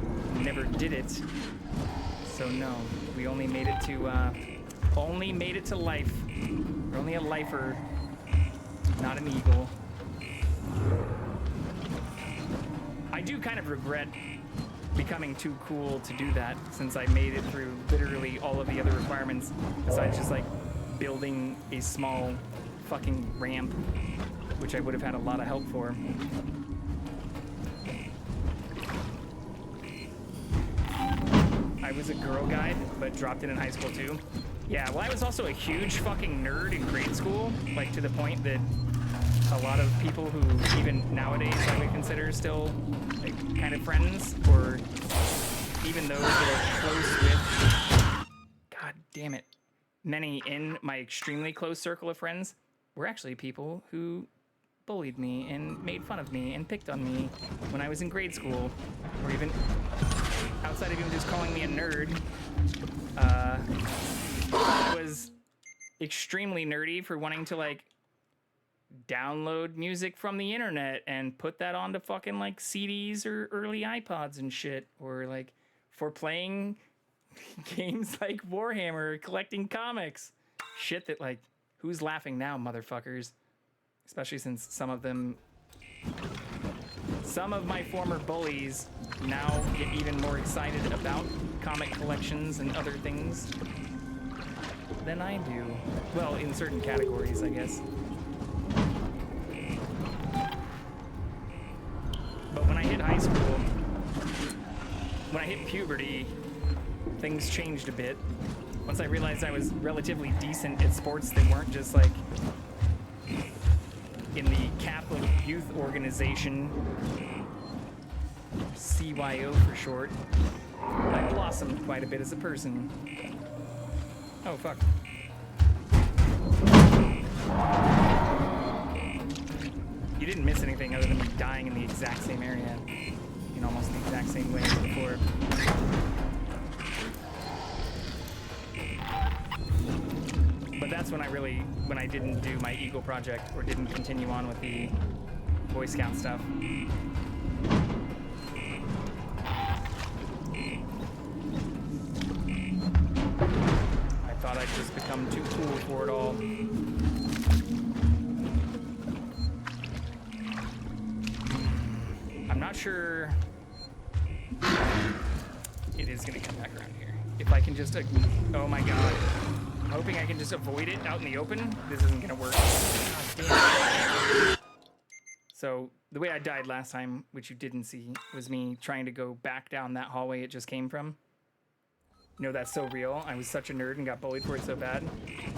never did it. So no, we only made it to life. We're only a lifer, not an Eagle. I do kind of regret becoming too cool to do that, since I made it through literally all of the other requirements besides just like building a small fucking ramp, which I would have had a lot of help for. I was a girl guide, but dropped it in high school too. Yeah, well, I was also a huge fucking nerd in grade school, like to the point that a lot of people who even nowadays I would consider still like kind of friends, or even those that are close with, god damn it, many in my extremely close circle of friends were actually people who bullied me and made fun of me and picked on me when I was in grade school, or even outside of even just calling me a nerd. I was extremely nerdy for wanting to like download music from the internet and put that onto fucking like CDs or early iPods and shit, or like for playing games like Warhammer or collecting comics. Shit that like, who's laughing now, motherfuckers? Especially since some of my former bullies now get even more excited about comic collections and other things than I do. Well, in certain categories, I guess. But when I hit high school, when I hit puberty, things changed a bit. Once I realized I was relatively decent at sports that weren't just like in the Catholic Youth Organization, CYO for short, I blossomed quite a bit as a person. Oh, fuck. You didn't miss anything other than me dying in the exact same area in almost the exact same way as before. But that's when I didn't do my Eagle project or didn't continue on with the Boy Scout stuff. I thought I'd just become too cool for it all. not sure. It is gonna come back around here. If I can just, oh my god. I'm hoping I can just avoid it out in the open. This isn't gonna work. God damn it. So the way I died last time, which you didn't see, was me trying to go back down that hallway it just came from. You know, that's so real. I was such a nerd and got bullied for it so bad.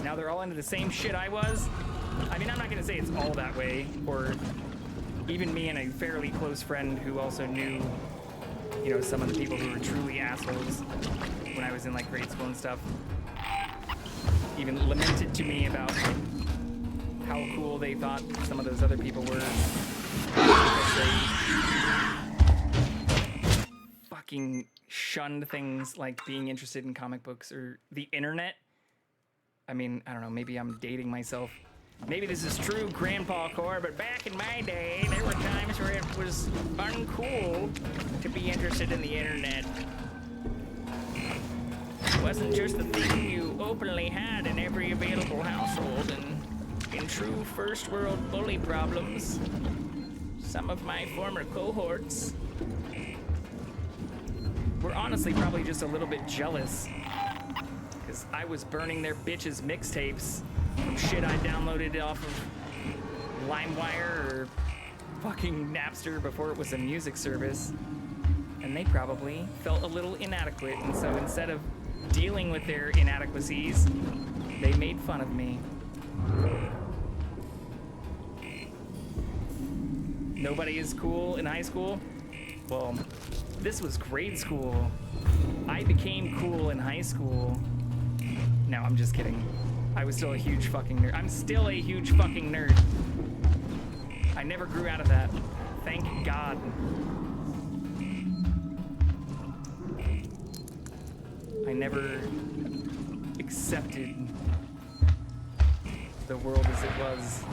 Now they're all into the same shit I was. I mean, I'm not gonna say it's all that way, or even me and a fairly close friend who also knew, you know, some of the people who were truly assholes when I was in like grade school and stuff, even lamented to me about how cool they thought some of those other people were. Fucking shunned things like being interested in comic books or the internet. I mean, I don't know, maybe I'm dating myself. Maybe this is true, Grandpa Core, but back in my day, there were times where it was uncool to be interested in the internet. It wasn't just the thing you openly had in every available household, and in true first world bully problems, some of my former cohorts were honestly probably just a little bit jealous, because I was burning their bitches' mixtapes from shit I downloaded off of LimeWire or fucking Napster before it was a music service, and they probably felt a little inadequate, and so instead of dealing with their inadequacies, they made fun of me. Nobody is cool in high school? Well, this was grade school. I became cool in high school. No, I'm just kidding. I was still a huge fucking nerd. I'm still a huge fucking nerd. I never grew out of that. Thank God. I never accepted the world as it was.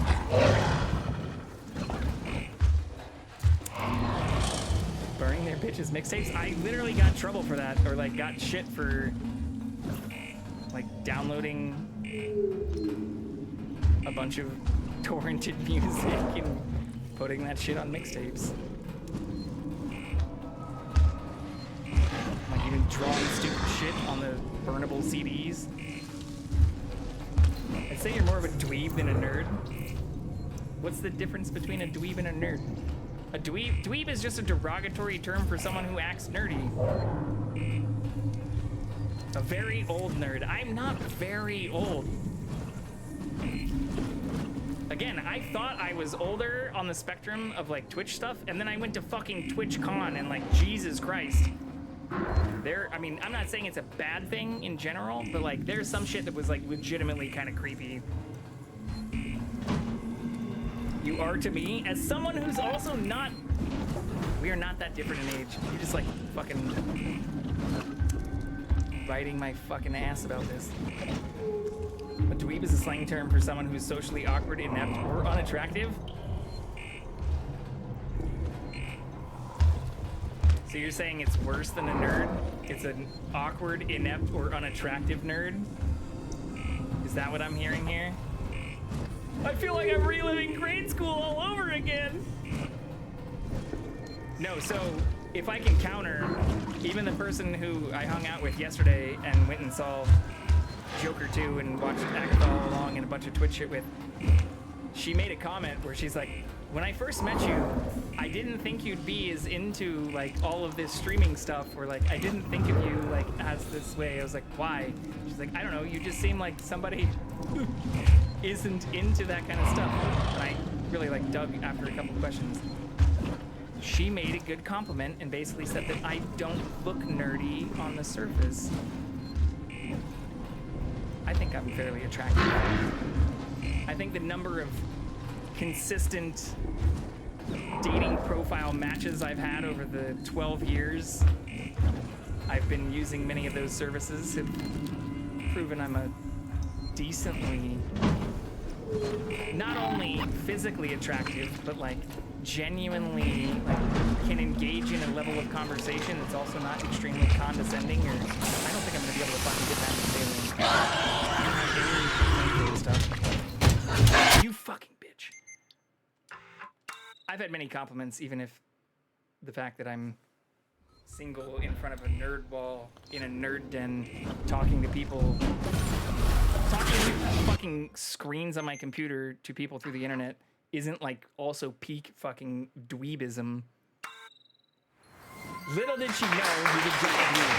Burning their bitches' mixtapes? I literally got in trouble for that, or like got shit for like downloading a bunch of torrented music and putting that shit on mixtapes. Like even drawing stupid shit on the burnable CDs. I'd say you're more of a dweeb than a nerd. What's the difference between a dweeb and a nerd? A dweeb is just a derogatory term for someone who acts nerdy. A very old nerd. I'm not very old. Again, I thought I was older on the spectrum of like Twitch stuff, and then I went to fucking TwitchCon and like, Jesus Christ. I mean, I'm not saying it's a bad thing in general, but like there's some shit that was like legitimately kind of creepy. You are to me, as someone who's also not, we are not that different in age. You're just like fucking biting my fucking ass about this. A dweeb is a slang term for someone who's socially awkward, inept, or unattractive. So you're saying it's worse than a nerd? It's an awkward, inept, or unattractive nerd? Is that what I'm hearing here? I feel like I'm reliving grade school all over again. No, so if I can counter, even the person who I hung out with yesterday and went and saw Joker 2 and watched Agatha All Along and a bunch of Twitch shit with, she made a comment where she's like, when I first met you, I didn't think you'd be as into like all of this streaming stuff, or like I didn't think of you like as this way. I was like, why? She's like, I don't know, you just seem like somebody who isn't into that kind of stuff. And I really like dug after a couple questions. She made a good compliment and basically said that I don't look nerdy on the surface. I think I'm fairly attractive. I think the number of consistent dating profile matches I've had over the 12 years I've been using many of those services have proven I'm a decently, not only physically attractive, but like genuinely like can engage in a level of conversation that's also not extremely condescending, or I don't think I'm gonna be able to fucking get that in stuff. You fucking bitch. I've had many compliments, even if the fact that I'm single in front of a nerd wall in a nerd den talking to people, talking to fucking screens on my computer to people through the internet isn't like also peak fucking dweebism. Little did she know he was just a dweeb.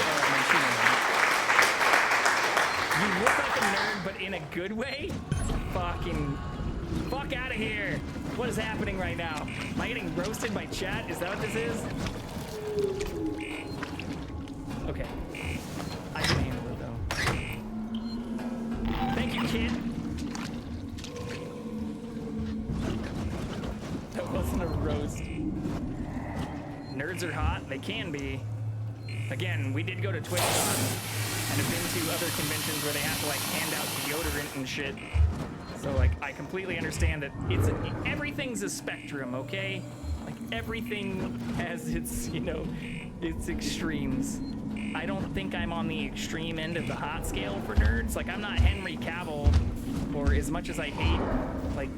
You look like a nerd, but in a good way? Fucking fuck out of here. What is happening right now? Am I getting roasted by chat? Is that what this is? Okay. I can handle it though. Thank you, kid. That wasn't a roast. Nerds are hot. They can be. Again, we did go to TwitchCon and have been to other conventions where they have to like hand out deodorant and shit. So like, I completely understand that everything's a spectrum, okay? Like everything has its, you know, its extremes. I don't think I'm on the extreme end of the hot scale for nerds. Like, I'm not Henry Cavill, or as much as I hate, like,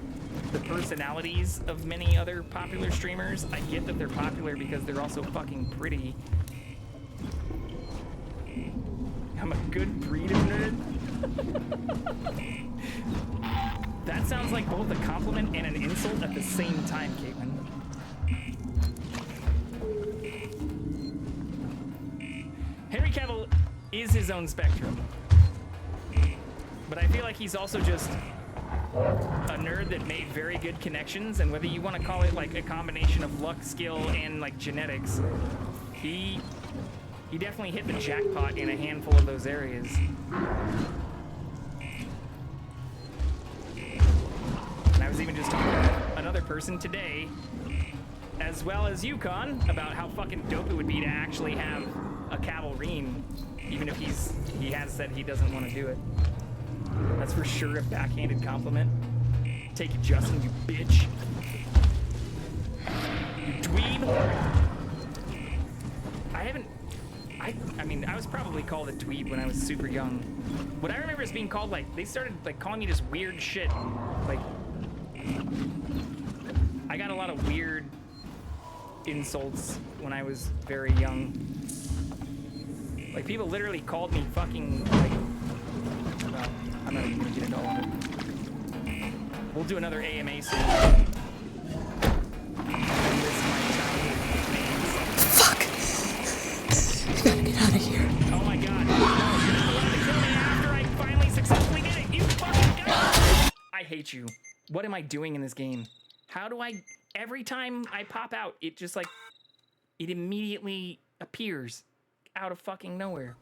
the personalities of many other popular streamers, I get that they're popular because they're also fucking pretty. I'm a good breed of nerd. That sounds like both a compliment and an insult at the same time, Caitlin. Henry Cavill is his own spectrum. But I feel like he's also just a nerd that made very good connections, and whether you want to call it like a combination of luck, skill, and like genetics, he definitely hit the jackpot in a handful of those areas. And I was even just talking to another person today, as well as Yukon, about how fucking dope it would be to actually have a Cavalrine, even if he has said he doesn't want to do it. That's for sure a backhanded compliment. Take it, Justin, you bitch. You dweeb. I mean, I was probably called a dweeb when I was super young. What I remember is being called, like, they started, like, calling me just weird shit. Like, I got a lot of weird insults when I was very young. Like, people literally called me fucking, like, well, I'm not even gonna get into all of it. We'll do another AMA soon. Fuck! I gotta get out of here. Oh my god. No, you're not allowed to kill me after I finally successfully did it. You fucking god! I hate you. What am I doing in this game? How do I... Every time I pop out, it just like... It immediately appears out of fucking nowhere.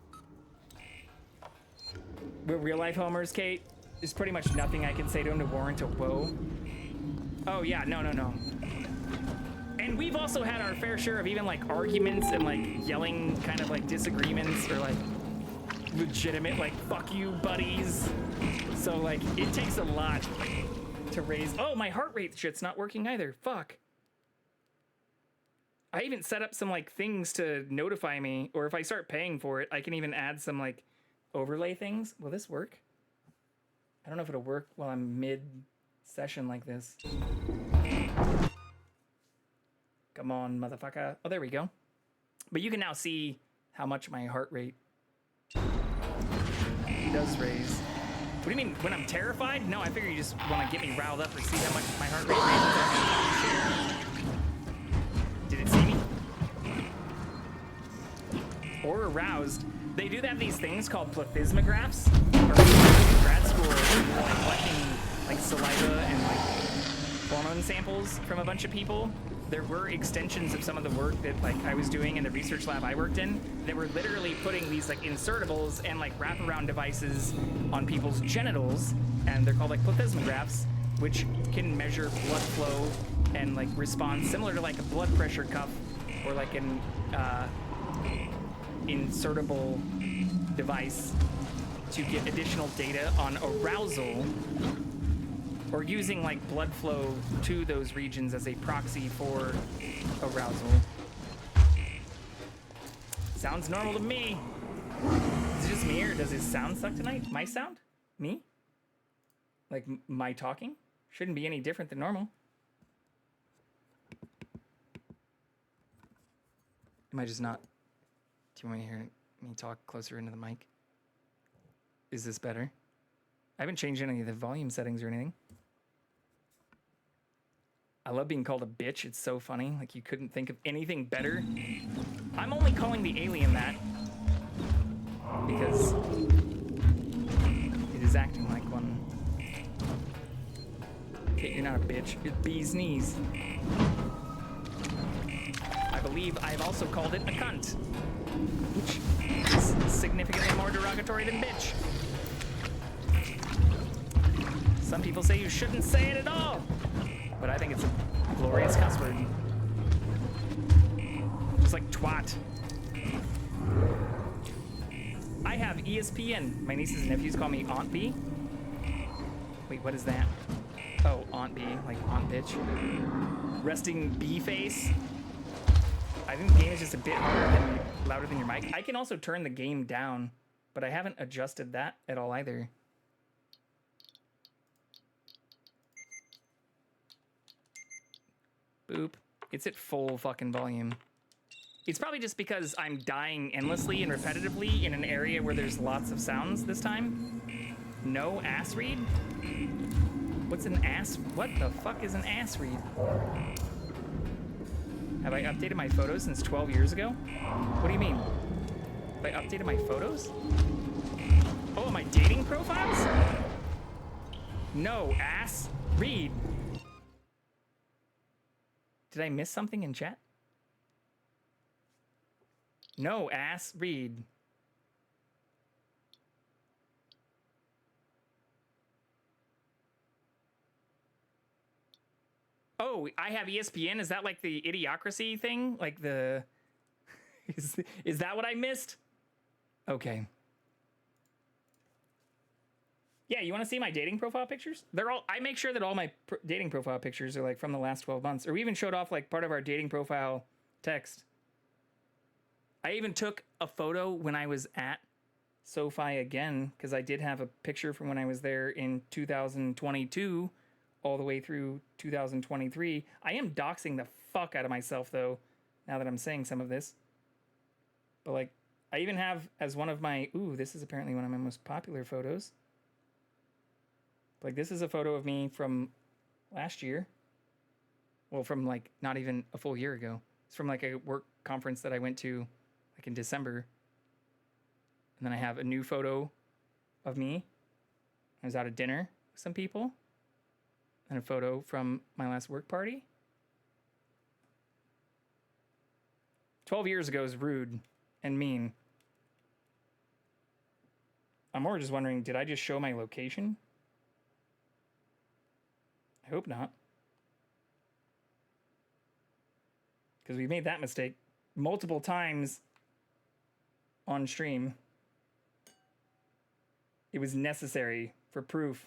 We're real life homers, Kate. There's pretty much nothing I can say to him to warrant a whoa. Oh yeah, no. And we've also had our fair share of even like arguments and like yelling kind of like disagreements or like legitimate like fuck you buddies. So like it takes a lot to raise. Oh, my heart rate shit's not working either. Fuck. I even set up some like things to notify me, or if I start paying for it, I can even add some like overlay things. Will this work? I don't know if it'll work while I'm mid-session like this. Come on, motherfucker. Oh, there we go. But you can now see how much my heart rate does raise. What do you mean, when I'm terrified? No, I figure you just want to get me riled up or see how much my heart rate raises. Did it see me? Or aroused. They do have these things called plethysmographs. Or in grad school, we were like collecting like saliva and like hormone samples from a bunch of people. There were extensions of some of the work that like I was doing in the research lab I worked in. They were literally putting these like insertables and like wraparound devices on people's genitals, and they're called like plethysmographs, which can measure blood flow and like respond similar to like a blood pressure cuff or like an insertable device to get additional data on arousal, or using like blood flow to those regions as a proxy for arousal. Sounds normal to me. Is it just me, or does his sound suck tonight? My sound? Me? Like my talking? Shouldn't be any different than normal. Am I just not? Do you want me to hear me talk closer into the mic? Is this better? I haven't changed any of the volume settings or anything. I love being called a bitch. It's so funny. Like you couldn't think of anything better. I'm only calling the alien that because it is acting like one. Okay, you're not a bitch. It's bee's knees. I believe I've also called it a cunt, which is significantly more derogatory than bitch. Some people say you shouldn't say it at all, but I think it's a glorious cuss word. Just like twat. I have ESPN. My nieces and nephews call me Aunt B. Wait, what is that? Oh, Aunt B, like Aunt bitch. Resting B face. I think the game is just a bit louder than your mic. I can also turn the game down, but I haven't adjusted that at all either. Boop. It's at full fucking volume. It's probably just because I'm dying endlessly and repetitively in an area where there's lots of sounds this time. No ass read? What's an ass? What the fuck is an ass read? Have I updated my photos since 12 years ago? What do you mean? Have I updated my photos? Oh, my dating profiles? No, ass read. Did I miss something in chat? No, ass read. Oh, I have ESPN. Is that like the Idiocracy thing? Like the... is that what I missed? Okay. Yeah, you want to see my dating profile pictures? They're all... I make sure that all my dating profile pictures are like from the last 12 months. Or we even showed off like part of our dating profile text. I even took a photo when I was at SoFi again, because I did have a picture from when I was there in 2022 all the way through 2023. I am doxing the fuck out of myself, though, now that I'm saying some of this. But, like, I even have as one of my... Ooh, this is apparently one of my most popular photos. Like, this is a photo of me from last year. Well, from, like, not even a full year ago. It's from, like, a work conference that I went to, like, in December. And then I have a new photo of me. I was out at dinner with some people. And a photo from my last work party. 12 years ago is rude and mean. I'm more just wondering, did I just show my location? I hope not. Because we made that mistake multiple times on stream. It was necessary for proof.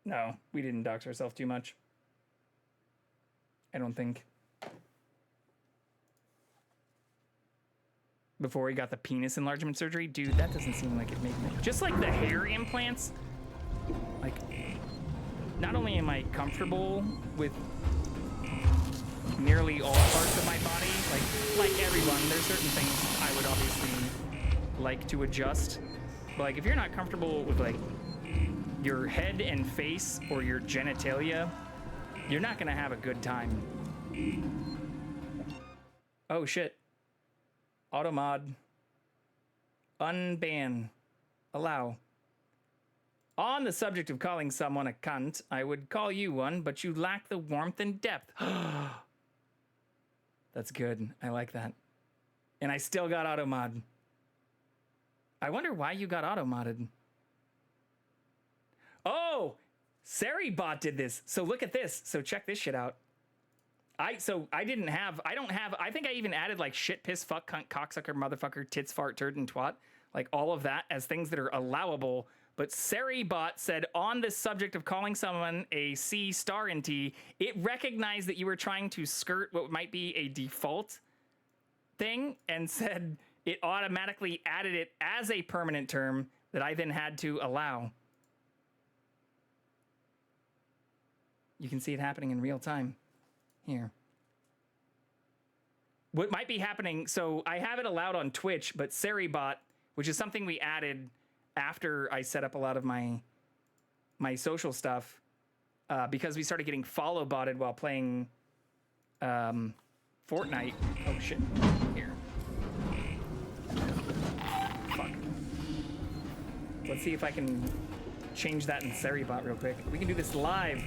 No, we didn't dox ourselves too much. I don't think. Before he got the penis enlargement surgery? Dude, that doesn't seem like it made me... Just like the hair implants. Like, not only am I comfortable with nearly all parts of my body, like everyone, there's certain things I would obviously like to adjust. But like, if you're not comfortable with like your head and face or your genitalia, you're not gonna have a good time. Oh shit. Automod. Unban. Allow. On the subject of calling someone a cunt, I would call you one, but you lack the warmth and depth. That's good. I like that. And I still got automod. I wonder why you got auto-modded. Oh! Seribot did this. So look at this. So check this shit out. I think I even added like shit, piss, fuck, cunt, cocksucker, motherfucker, tits, fart, turd, and twat. Like all of that as things that are allowable. But Seribot said on the subject of calling someone a C star in T, it recognized that you were trying to skirt what might be a default thing and said it automatically added it as a permanent term that I then had to allow. You can see it happening in real time. Here. What might be happening, so I have it allowed on Twitch, but Seribot, which is something we added after I set up a lot of my social stuff, because we started getting follow botted while playing Fortnite. Oh shit. Here. Fuck. Let's see if I can change that in Seribot real quick. We can do this live.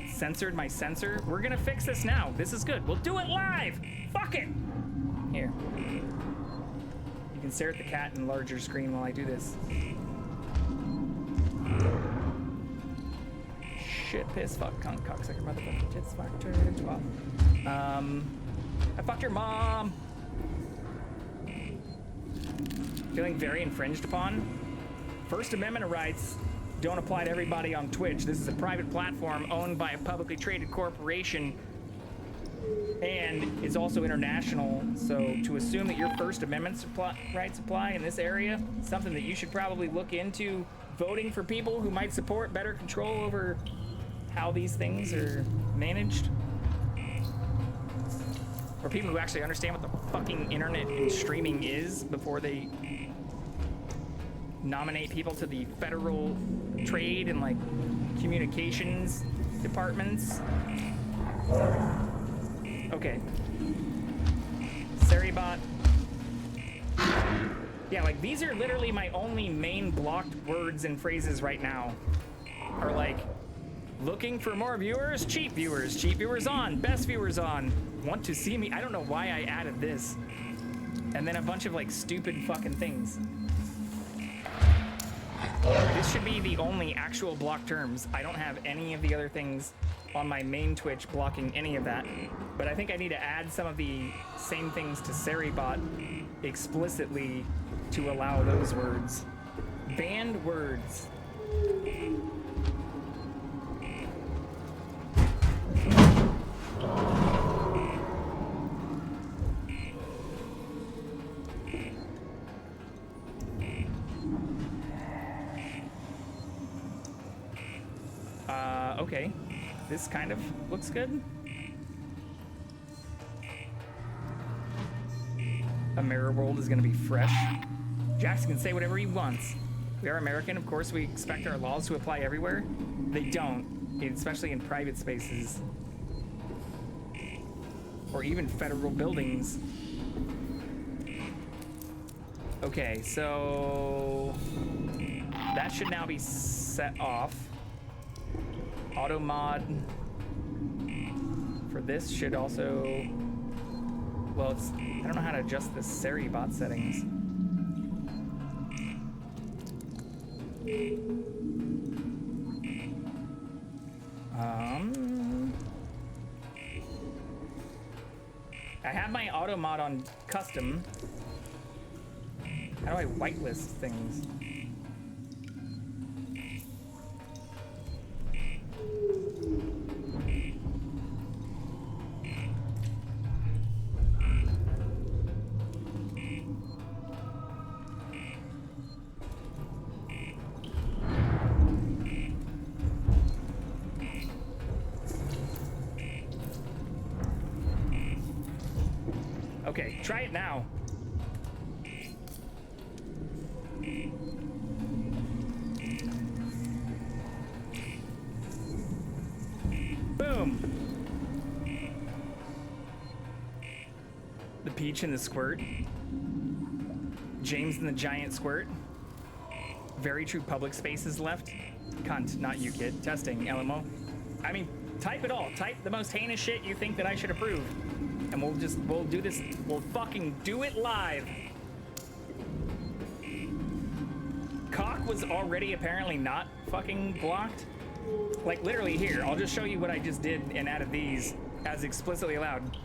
Censored my sensor. We're gonna fix this now. This is good. We'll do it live. Fuck it. Here. You can stare at the cat in larger screen while I do this. Shit, piss, fuck, cunt, cocksucker, motherfucker, tits, fuck, turd, well. I fucked your mom. Feeling very infringed upon. First Amendment rights don't apply to everybody on Twitch. This is a private platform owned by a publicly traded corporation, and it's also international. So to assume that your First Amendment rights apply in this area, something that you should probably look into voting for people who might support better control over how these things are managed. Or people who actually understand what the fucking internet and streaming is before they nominate people to the federal trade and like communications departments. Okay. Seribot. Yeah, like these are literally my only main blocked words and phrases right now. Are like, looking for more viewers, cheap viewers on, best viewers on, want to see me. I don't know why I added this. And then a bunch of like stupid fucking things. This should be the only actual block terms. I don't have any of the other things on my main Twitch blocking any of that. But I think I need to add some of the same things to Seribot explicitly to allow those words. Banned words. Okay, this kind of looks good. A mirror world is gonna be fresh. Jackson can say whatever he wants. We are American, of course we expect our laws to apply everywhere. They don't, especially in private spaces. Or even federal buildings. Okay, so that should now be set off. Auto mod for this should also, well, it's, I don't know how to adjust the Seribot settings. I have my auto mod on custom. How do I whitelist things? Okay, try it now. Boom. The peach and the squirt. James and the giant squirt. Very true public spaces left. Cunt, not you, kid. Testing, LMO. I mean, type it all. Type the most heinous shit you think that I should approve. And we'll do this, we'll fucking do it live. Cock was already apparently not fucking blocked. Like literally here, I'll just show you what I just did and added these as explicitly allowed.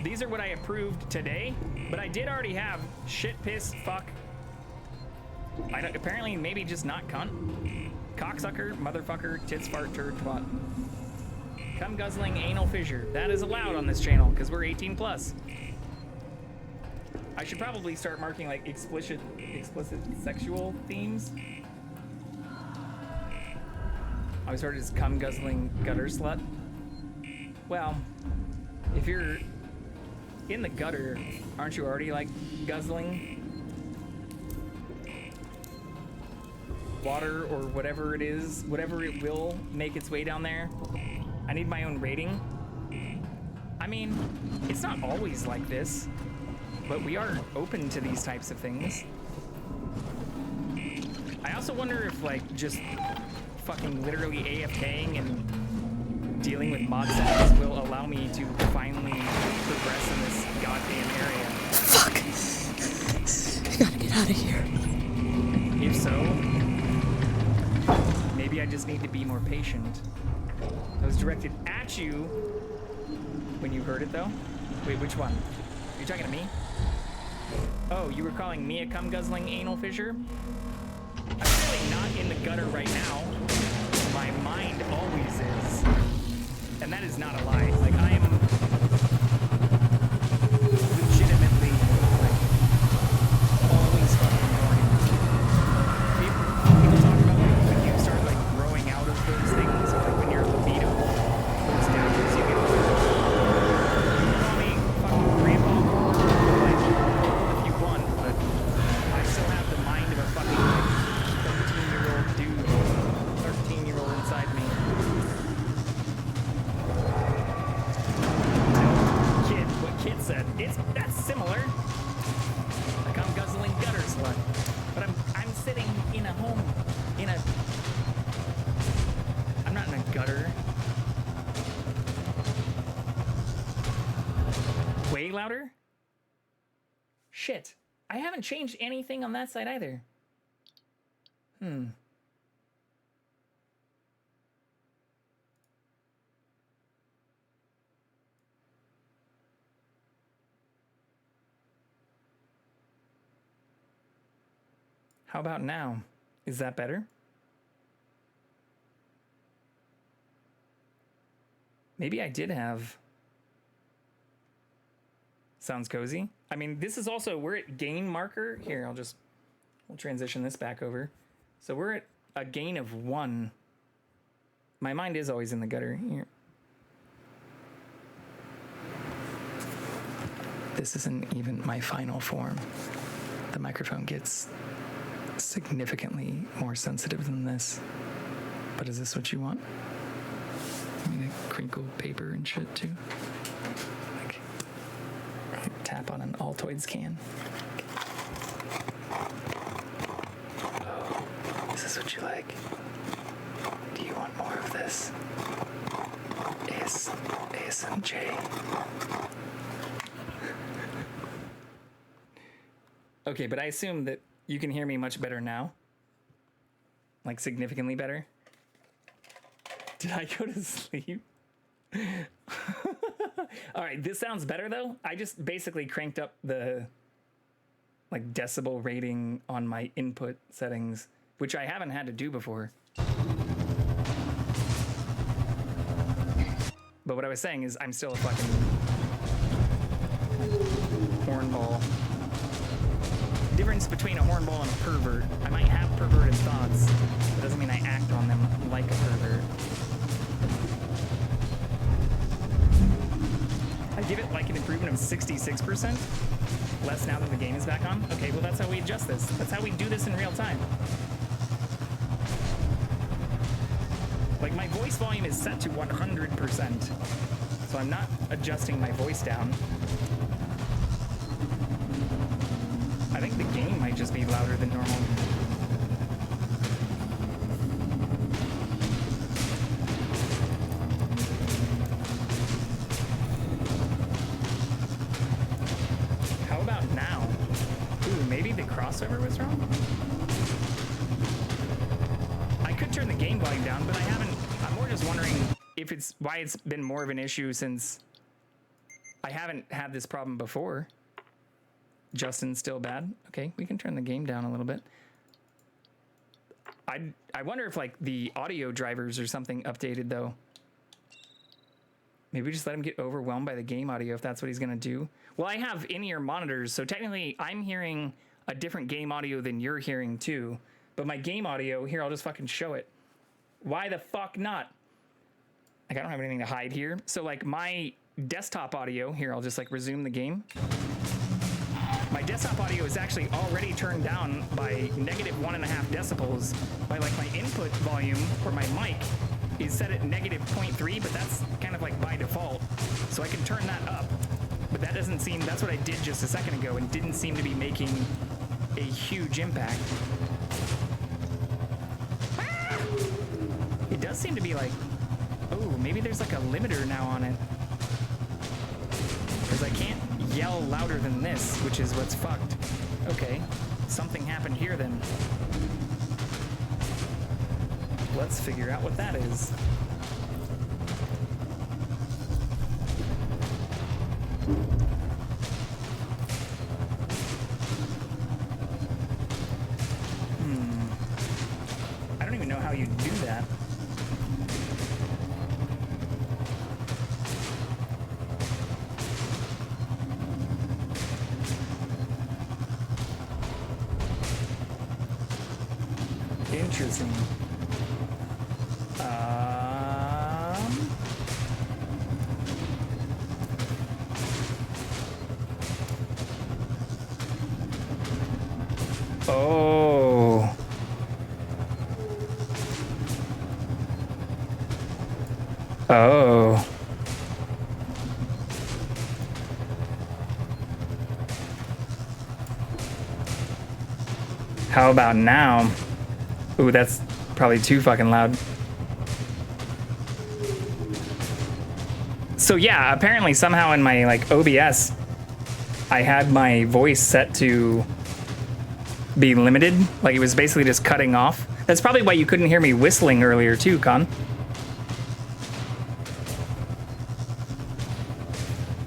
These are what I approved today, but I did already have shit, piss, fuck. I don't, apparently maybe just not cunt. Cocksucker, motherfucker, tits, fart, turd, twat. Cum guzzling anal fissure. That is allowed on this channel because we're 18 plus. I should probably start marking like explicit sexual themes. I was heard as cum guzzling gutter slut. Well, if you're in the gutter, aren't you already like guzzling water or whatever it is, whatever it will make its way down there? I need my own rating. I mean, it's not always like this, but we are open to these types of things. I also wonder if like just fucking literally AFKing and dealing with mod settings will allow me to finally progress in this goddamn area. Fuck! I gotta get out of here. If so, maybe I just need to be more patient. That was directed at you when you heard it though. Wait, which one? Are you talking to me? Oh, you were calling me a cum guzzling anal fissure? I'm really not in the gutter right now. My mind always is. And that is not a lie. Like, I am legitimately, like, always fucking going. People talk about, like, when you start, like, growing out of those things, or, like, when your libido goes down as you get older. You can call me fucking grandpa, like, if you want, but I still have the mind of a fucking, like, 13-year-old dude, 13-year-old inside me. Kid, what Kid said, that's similar. Like I'm guzzling gutter slut, but I'm sitting in a home, I'm not in a gutter. Way louder? Shit, I haven't changed anything on that side either. How about now? Is that better? Maybe I did have... Sounds cozy. I mean, this is also, we're at gain marker. Here, we'll transition this back over. So we're at a gain of 1. My mind is always in the gutter. Here. This isn't even my final form. The microphone gets significantly more sensitive than this. But is this what you want? I mean, to crinkle paper and shit too. Like tap on an Altoids can. Oh, is this what you like? Do you want more of this? ASMJ. Okay, but I assume that you can hear me much better now. Like significantly better. Did I go to sleep? All right, this sounds better though. I just basically cranked up the like decibel rating on my input settings, which I haven't had to do before. But what I was saying is I'm still a fucking hornball. Difference between a hornball and a pervert. I might have perverted thoughts, but doesn't mean I act on them like a pervert. I give it like an improvement of 66%. Less now that the game is back on. Okay, well that's how we adjust this. That's how we do this in real time. Like my voice volume is set to 100%. So I'm not adjusting my voice down. I think the game might just be louder than normal. How about now? Ooh, maybe the crossover was wrong? I could turn the game volume down, but I haven't. I'm more just wondering if it's why it's been more of an issue since I haven't had this problem before. Justin's still bad. Okay, we can turn the game down a little bit. I wonder if like the audio drivers or something updated though. Maybe just let him get overwhelmed by the game audio if that's what he's gonna do. Well, I have in-ear monitors, so technically I'm hearing a different game audio than you're hearing too. But my game audio, here, I'll just fucking show it. Why the fuck not? Like, I don't have anything to hide here. So, like, my desktop audio... Here, I'll just, like, resume the game. My desktop audio is actually already turned down by negative 1.5 decibels. By, like, my input volume for my mic is set at negative 0.3, but that's kind of, like, by default. So I can turn that up. But that doesn't seem... That's what I did just a second ago and didn't seem to be making a huge impact. It does seem to be, like... Oh, maybe there's like a limiter now on it. Because I can't yell louder than this, which is what's fucked. Okay, something happened here then. Let's figure out what that is. I don't even know how you do that. Interesting. Oh. Oh. How about now? Ooh, that's probably too fucking loud. So yeah, apparently somehow in my like OBS, I had my voice set to be limited. Like it was basically just cutting off. That's probably why you couldn't hear me whistling earlier too, Con.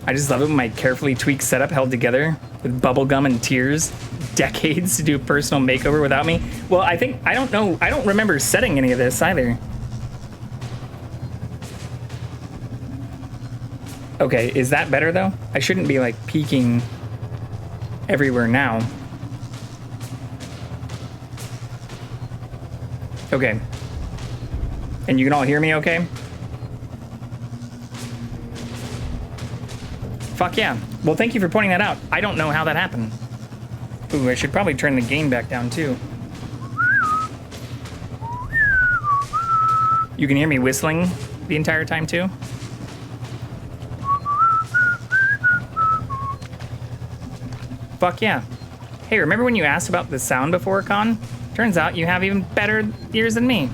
I just love it when my carefully tweaked setup held together with bubblegum and tears. Decades to do a personal makeover without me. Well, I don't know. I don't remember setting any of this either. Okay, is that better though? I shouldn't be like peeking everywhere now. Okay. And you can all hear me okay? Fuck yeah. Well, thank you for pointing that out. I don't know how that happened. Ooh, I should probably turn the gain back down too. You can hear me whistling the entire time too? Fuck yeah. Hey, remember when you asked about the sound before, Con? Turns out you have even better ears than me.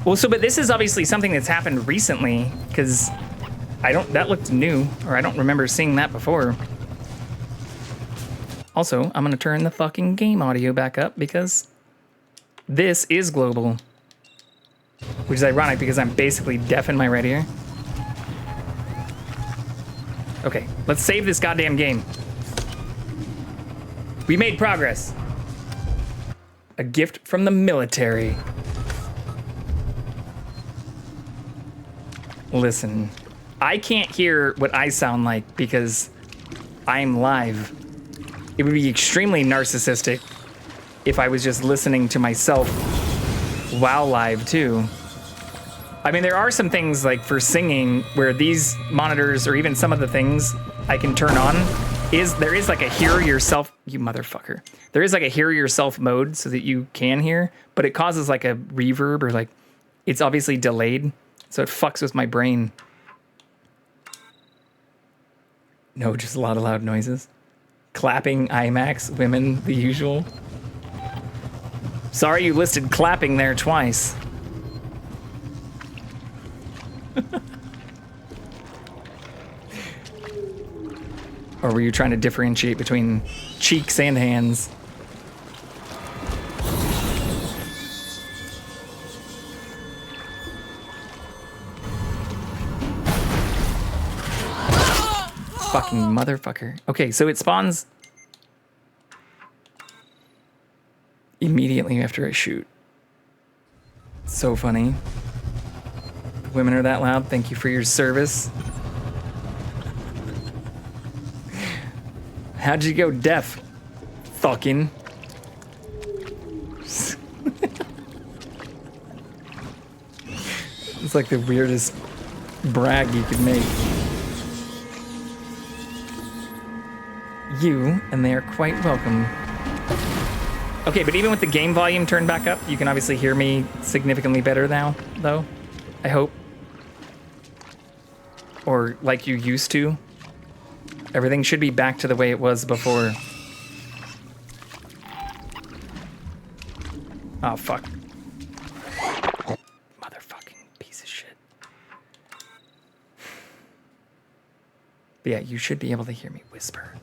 Well, so, but this is obviously something that's happened recently, because that looked new, or I don't remember seeing that before. Also, I'm gonna turn the fucking game audio back up because this is global. Which is ironic because I'm basically deaf in my right ear. Okay, let's save this goddamn game. We made progress. A gift from the military. Listen, I can't hear what I sound like because I'm live. It would be extremely narcissistic if I was just listening to myself while live too. I mean, there are some things like for singing where these monitors or even some of the things I can turn on there is like a hear yourself, you motherfucker. There is like a hear yourself mode so that you can hear, but it causes like a reverb or like, it's obviously delayed. So it fucks with my brain. No, just a lot of loud noises. Clapping, IMAX, women, the usual. Sorry you listed clapping there twice. Or were you trying to differentiate between cheeks and hands? Fucking motherfucker. Okay, so it spawns immediately after I shoot. So funny. The women are that loud. Thank you for your service. How'd you go deaf? Fucking. It's like the weirdest brag you could make. You, and they are quite welcome. Okay, but even with the game volume turned back up, you can obviously hear me significantly better now, though. I hope. Or like you used to. Everything should be back to the way it was before. Oh, fuck. Motherfucking piece of shit. But yeah, you should be able to hear me whisper.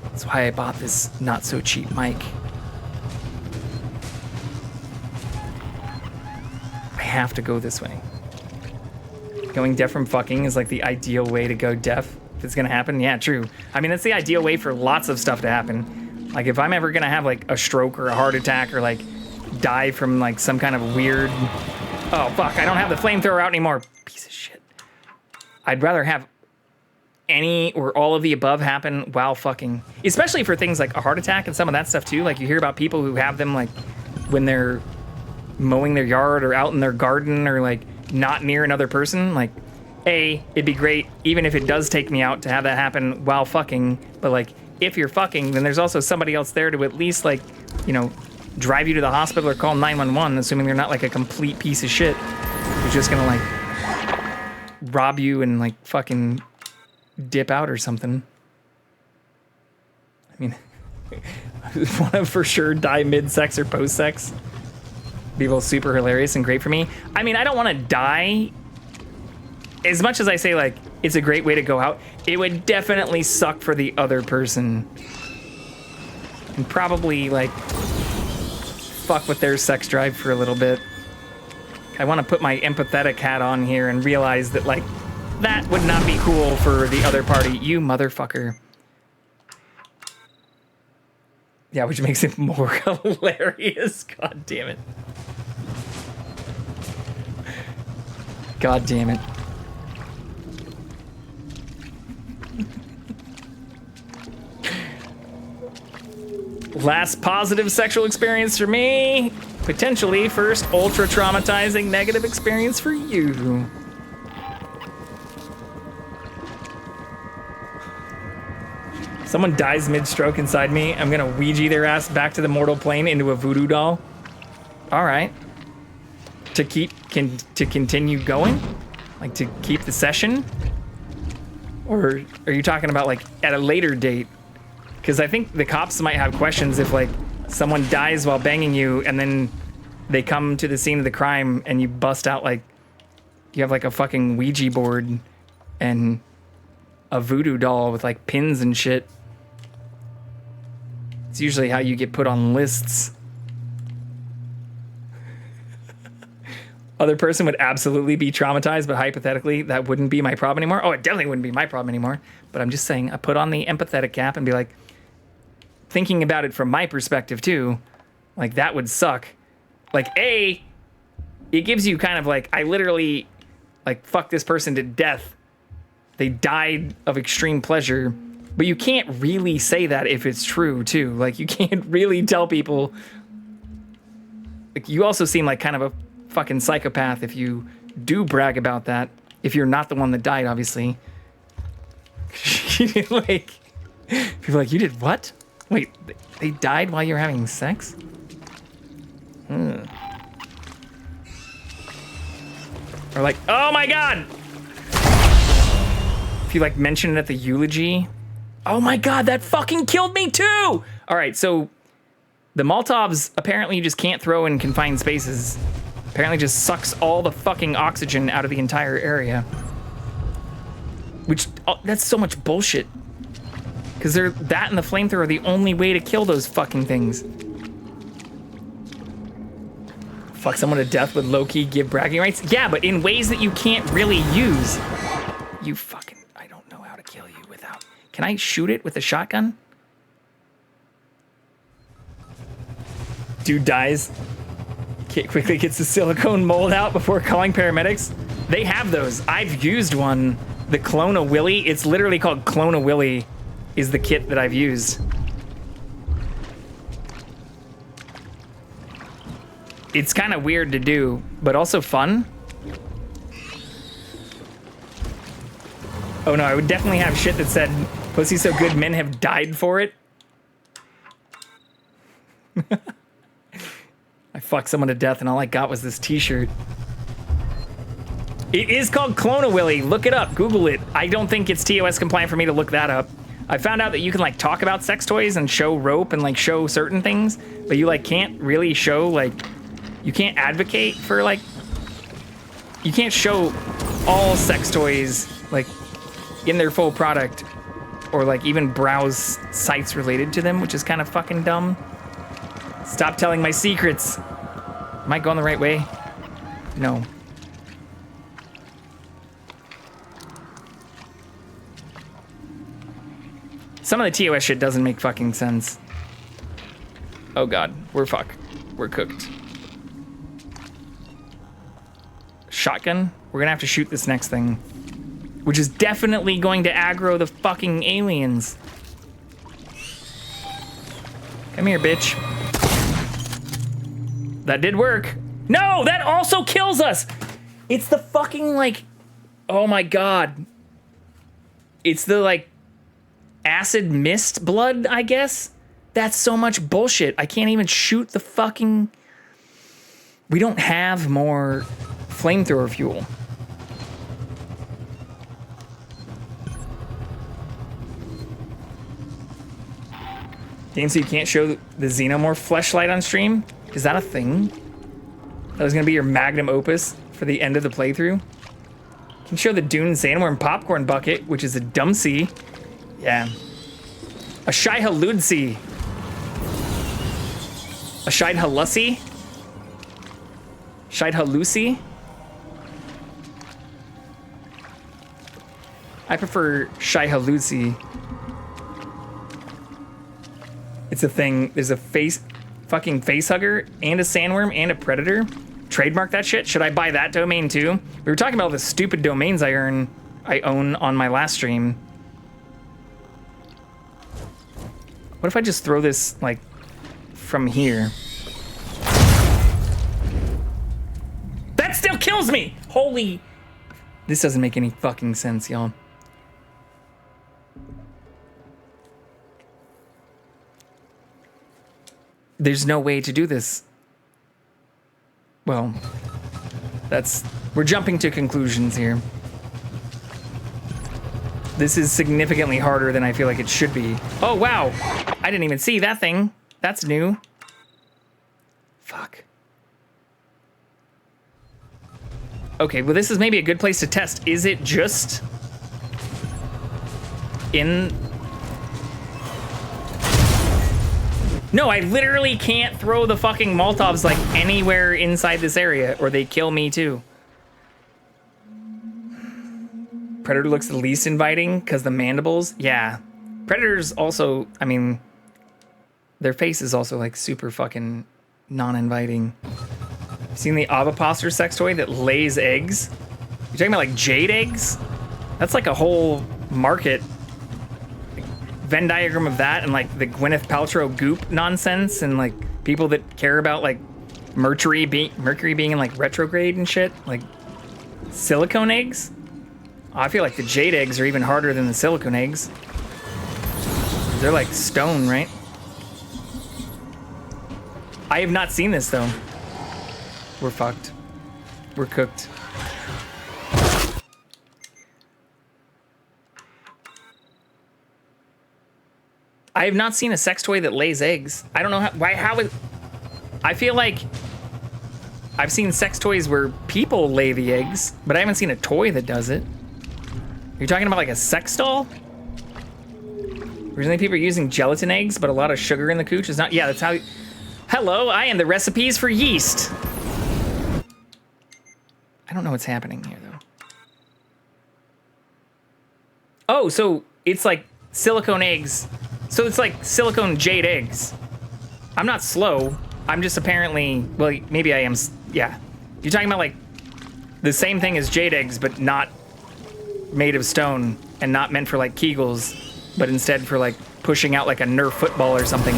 That's why I bought this not so cheap mic. I have to go this way. Going deaf from fucking is like the ideal way to go deaf. If it's gonna happen, yeah, true. I mean, that's the ideal way for lots of stuff to happen. Like if I'm ever gonna have like a stroke or a heart attack or like die from like some kind of weird, oh fuck, I don't have the flamethrower out anymore. Piece of shit. I'd rather have any or all of the above happen while fucking, especially for things like a heart attack and some of that stuff too. Like you hear about people who have them like when they're mowing their yard or out in their garden or like not near another person. Like, it'd be great even if it does take me out to have that happen while fucking, but like if you're fucking, then there's also somebody else there to at least like, you know, drive you to the hospital or call 911, assuming they're not like a complete piece of shit who's just gonna like rob you and like fucking dip out or something. I mean, I want to for sure die mid-sex or post-sex. Be both super hilarious and great for me. I mean, I don't want to die. As much as I say, like, it's a great way to go out, it would definitely suck for the other person. And probably, like, fuck with their sex drive for a little bit. I want to put my empathetic hat on here and realize that, like, that would not be cool for the other party. You motherfucker. Yeah, which makes it more hilarious. God damn it. God damn it. Last positive sexual experience for me. Potentially first ultra traumatizing negative experience for you. Someone dies mid-stroke inside me, I'm gonna Ouija their ass back to the mortal plane into a voodoo doll. All right. To continue going? Like to keep the session? Or are you talking about like at a later date? Because I think the cops might have questions if like someone dies while banging you and then they come to the scene of the crime and you bust out like, you have like a fucking Ouija board and a voodoo doll with like pins and shit. It's usually how you get put on lists. Other person would absolutely be traumatized, but hypothetically, that wouldn't be my problem anymore. Oh, it definitely wouldn't be my problem anymore. But I'm just saying, I put on the empathetic cap and be like, thinking about it from my perspective too, like that would suck. Like, it gives you kind of like, I literally, like, fuck this person to death. They died of extreme pleasure. But you can't really say that if it's true too. Like, you can't really tell people. Like, you also seem like kind of a fucking psychopath if you do brag about that. If you're not the one that died, obviously. Like, people are like, you did what? Wait, they died while you were having sex? Or like, oh my god! If you like mention it at the eulogy. Oh my god, that fucking killed me too! Alright, so the Molotovs apparently you just can't throw in confined spaces. Apparently just sucks all the fucking oxygen out of the entire area. Which, that's so much bullshit. Because that and the flamethrower are the only way to kill those fucking things. Fuck someone to death with low-key give bragging rights? Yeah, but in ways that you can't really use. You fucking, I don't know how to kill you without. Can I shoot it with a shotgun? Dude dies. Kid quickly gets the silicone mold out before calling paramedics. They have those. I've used one. The Clone-A-Willy. It's literally called Clone-A-Willy is the kit that I've used. it's kind of weird to do, but also fun. Oh no, I would definitely have shit that said, pussy so good men have died for it. I fucked someone to death and all I got was this t-shirt. It is called Clone-A-Willy. Look it up, Google it. I don't think it's TOS compliant for me to look that up. I found out that you can like talk about sex toys and show rope and like show certain things, but you like can't really show like, you can't advocate for like, you can't show all sex toys like in their full product or like even browse sites related to them, which is kind of fucking dumb. Stop telling my secrets. Am I going the right way? No. Some of the TOS shit doesn't make fucking sense. Oh god, we're fucked. We're cooked. Shotgun? We're gonna have to shoot this next thing. Which is definitely going to aggro the fucking aliens. Come here, bitch. That did work. No, that also kills us. It's the fucking like, oh my god. It's the like acid mist blood, I guess. That's so much bullshit. I can't even shoot the fucking, we don't have more flamethrower fuel. Game, so you can't show the Xenomorph fleshlight on stream? Is that a thing? That was gonna be your magnum opus for the end of the playthrough? You can show the Dune Sandworm popcorn bucket, which is a Dumpsy. Yeah. A Shai Haludsi. A Shai Halussi? Shai Halusi? I prefer Shai Halusi. It's a thing. There's a fucking face hugger and a sandworm and a predator. Trademark that shit. Should I buy that domain too? We were talking about all the stupid domains I own on my last stream. What if I just throw this like from here? That still kills me. Holy. This doesn't make any fucking sense, y'all. There's no way to do this. Well, we're jumping to conclusions here. This is significantly harder than I feel like it should be. Oh, wow. I didn't even see that thing. That's new. Fuck. Okay, well, this is maybe a good place to test. Is it just in... No, I literally can't throw the fucking Molotovs like anywhere inside this area or they kill me too. Predator looks the least inviting because the mandibles. Yeah. Predators also, I mean, their face is also like super fucking non-inviting. Seen the ovipositor sex toy that lays eggs? You talking about like jade eggs? That's like a whole market. Venn diagram of that and like the Gwyneth Paltrow goop nonsense and like people that care about like Mercury being in like retrograde and shit, like silicone eggs. I feel like the jade eggs are even harder than the silicone eggs. They're like stone, right? I have not seen this though. We're fucked. We're cooked. I have not seen a sex toy that lays eggs. I don't know I feel like I've seen sex toys where people lay the eggs, but I haven't seen a toy that does it. You're talking about like a sex doll? Originally people are using gelatin eggs, but a lot of sugar in the cooch is not, yeah, that's how, hello, I am the recipes for yeast. I don't know what's happening here though. Oh, so it's like silicone eggs. So it's like silicone jade eggs. I'm not slow. I'm just apparently, well, maybe I am, yeah. You're talking about like the same thing as jade eggs, but not made of stone and not meant for like Kegels, but instead for like pushing out like a Nerf football or something.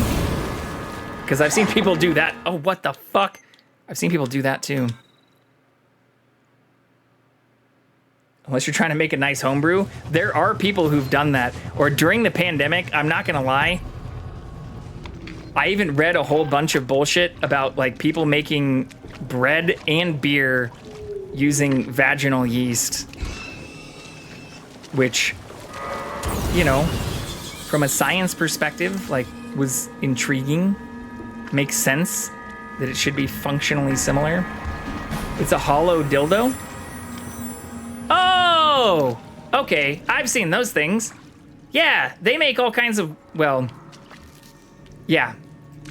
Because I've seen people do that. Oh, what the fuck? I've seen people do that too. Unless you're trying to make a nice homebrew, there are people who've done that. Or during the pandemic, I'm not gonna lie, I even read a whole bunch of bullshit about like people making bread and beer using vaginal yeast, which, you know, from a science perspective, like, was intriguing. Makes sense that it should be functionally similar. It's a hollow dildo. Oh, okay. I've seen those things. Yeah, they make all kinds of, well, yeah.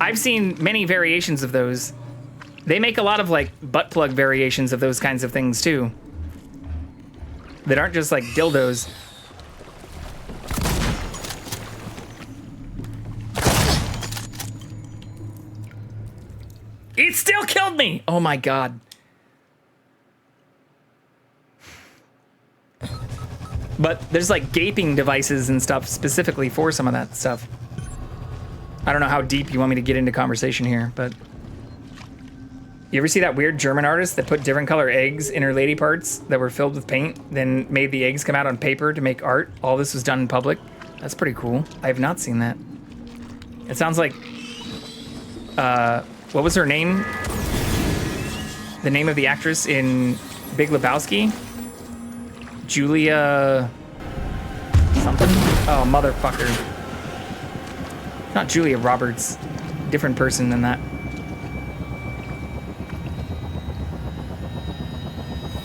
I've seen many variations of those. They make a lot of like butt plug variations of those kinds of things too. That aren't just like dildos. It still killed me! Oh my god. But there's like gaping devices and stuff specifically for some of that stuff. I don't know how deep you want me to get into conversation here, but... You ever see that weird German artist that put different color eggs in her lady parts that were filled with paint, then made the eggs come out on paper to make art? All this was done in public. That's pretty cool. I have not seen that. It sounds like... what was her name? The name of the actress in Big Lebowski? Julia... something? Oh, motherfucker. Not Julia Roberts. Different person than that.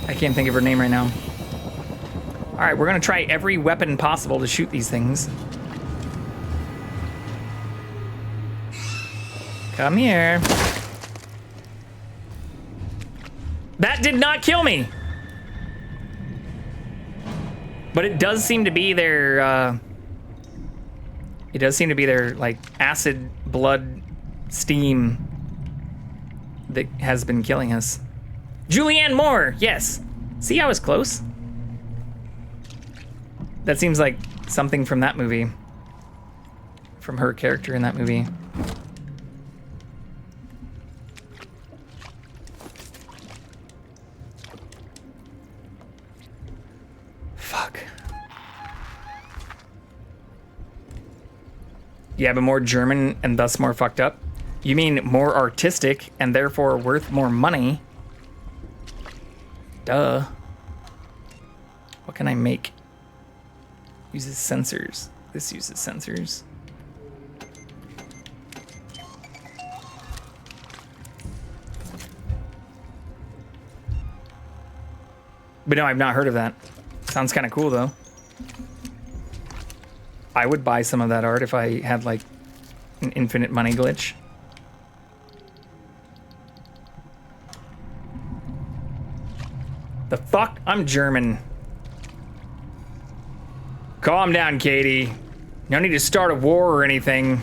I can't think of her name right now. Alright, we're gonna try every weapon possible to shoot these things. Come here. That did not kill me! But it does seem to be their, it does seem to be their, like, acid blood steam that has been killing us. Julianne Moore, yes. See, I was close. That seems like something from that movie. From her character in that movie. Fuck. Yeah, but more German and thus more fucked up? You mean more artistic and therefore worth more money? Duh. What can I make? Uses sensors. This uses sensors. But no, I've not heard of that. Sounds kind of cool though. I would buy some of that art if I had like an infinite money glitch. The fuck? I'm German. Calm down, Katie. No need to start a war or anything.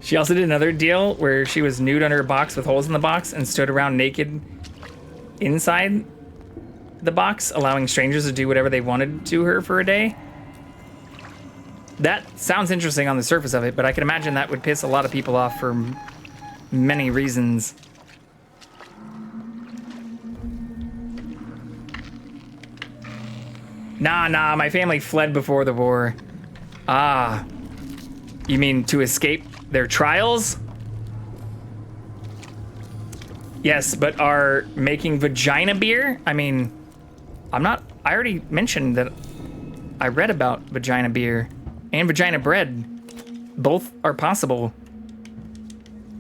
She also did another deal where she was nude under a box with holes in the box and stood around naked inside the box, allowing strangers to do whatever they wanted to her for a day. That sounds interesting on the surface of it, but I can imagine that would piss a lot of people off for many reasons. Nah, my family fled before the war. Ah, you mean to escape their trials? Yes, but are making vagina beer? I mean, I already mentioned that I read about vagina beer and vagina bread. Both are possible.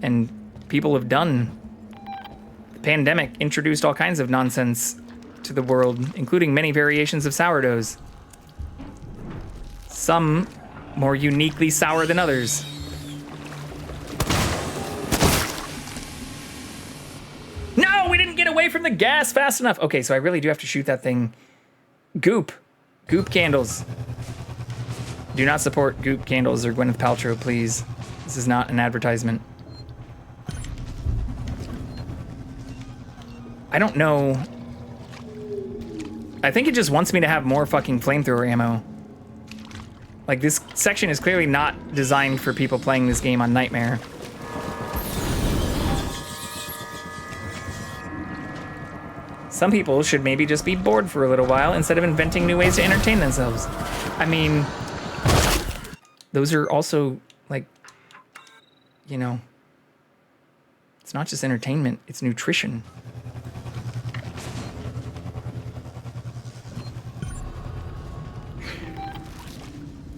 And people have done. The pandemic introduced all kinds of nonsense to the world, including many variations of sourdoughs. Some more uniquely sour than others. No, we didn't get away from the gas fast enough. Okay, so I really do have to shoot that thing. Goop candles. Do not support Goop candles or Gwyneth Paltrow, please. This is not an advertisement. I don't know. I think it just wants me to have more fucking flamethrower ammo. Like, this section is clearly not designed for people playing this game on Nightmare. Some people should maybe just be bored for a little while instead of inventing new ways to entertain themselves. I mean, those are also, like, you know, it's not just entertainment, it's nutrition.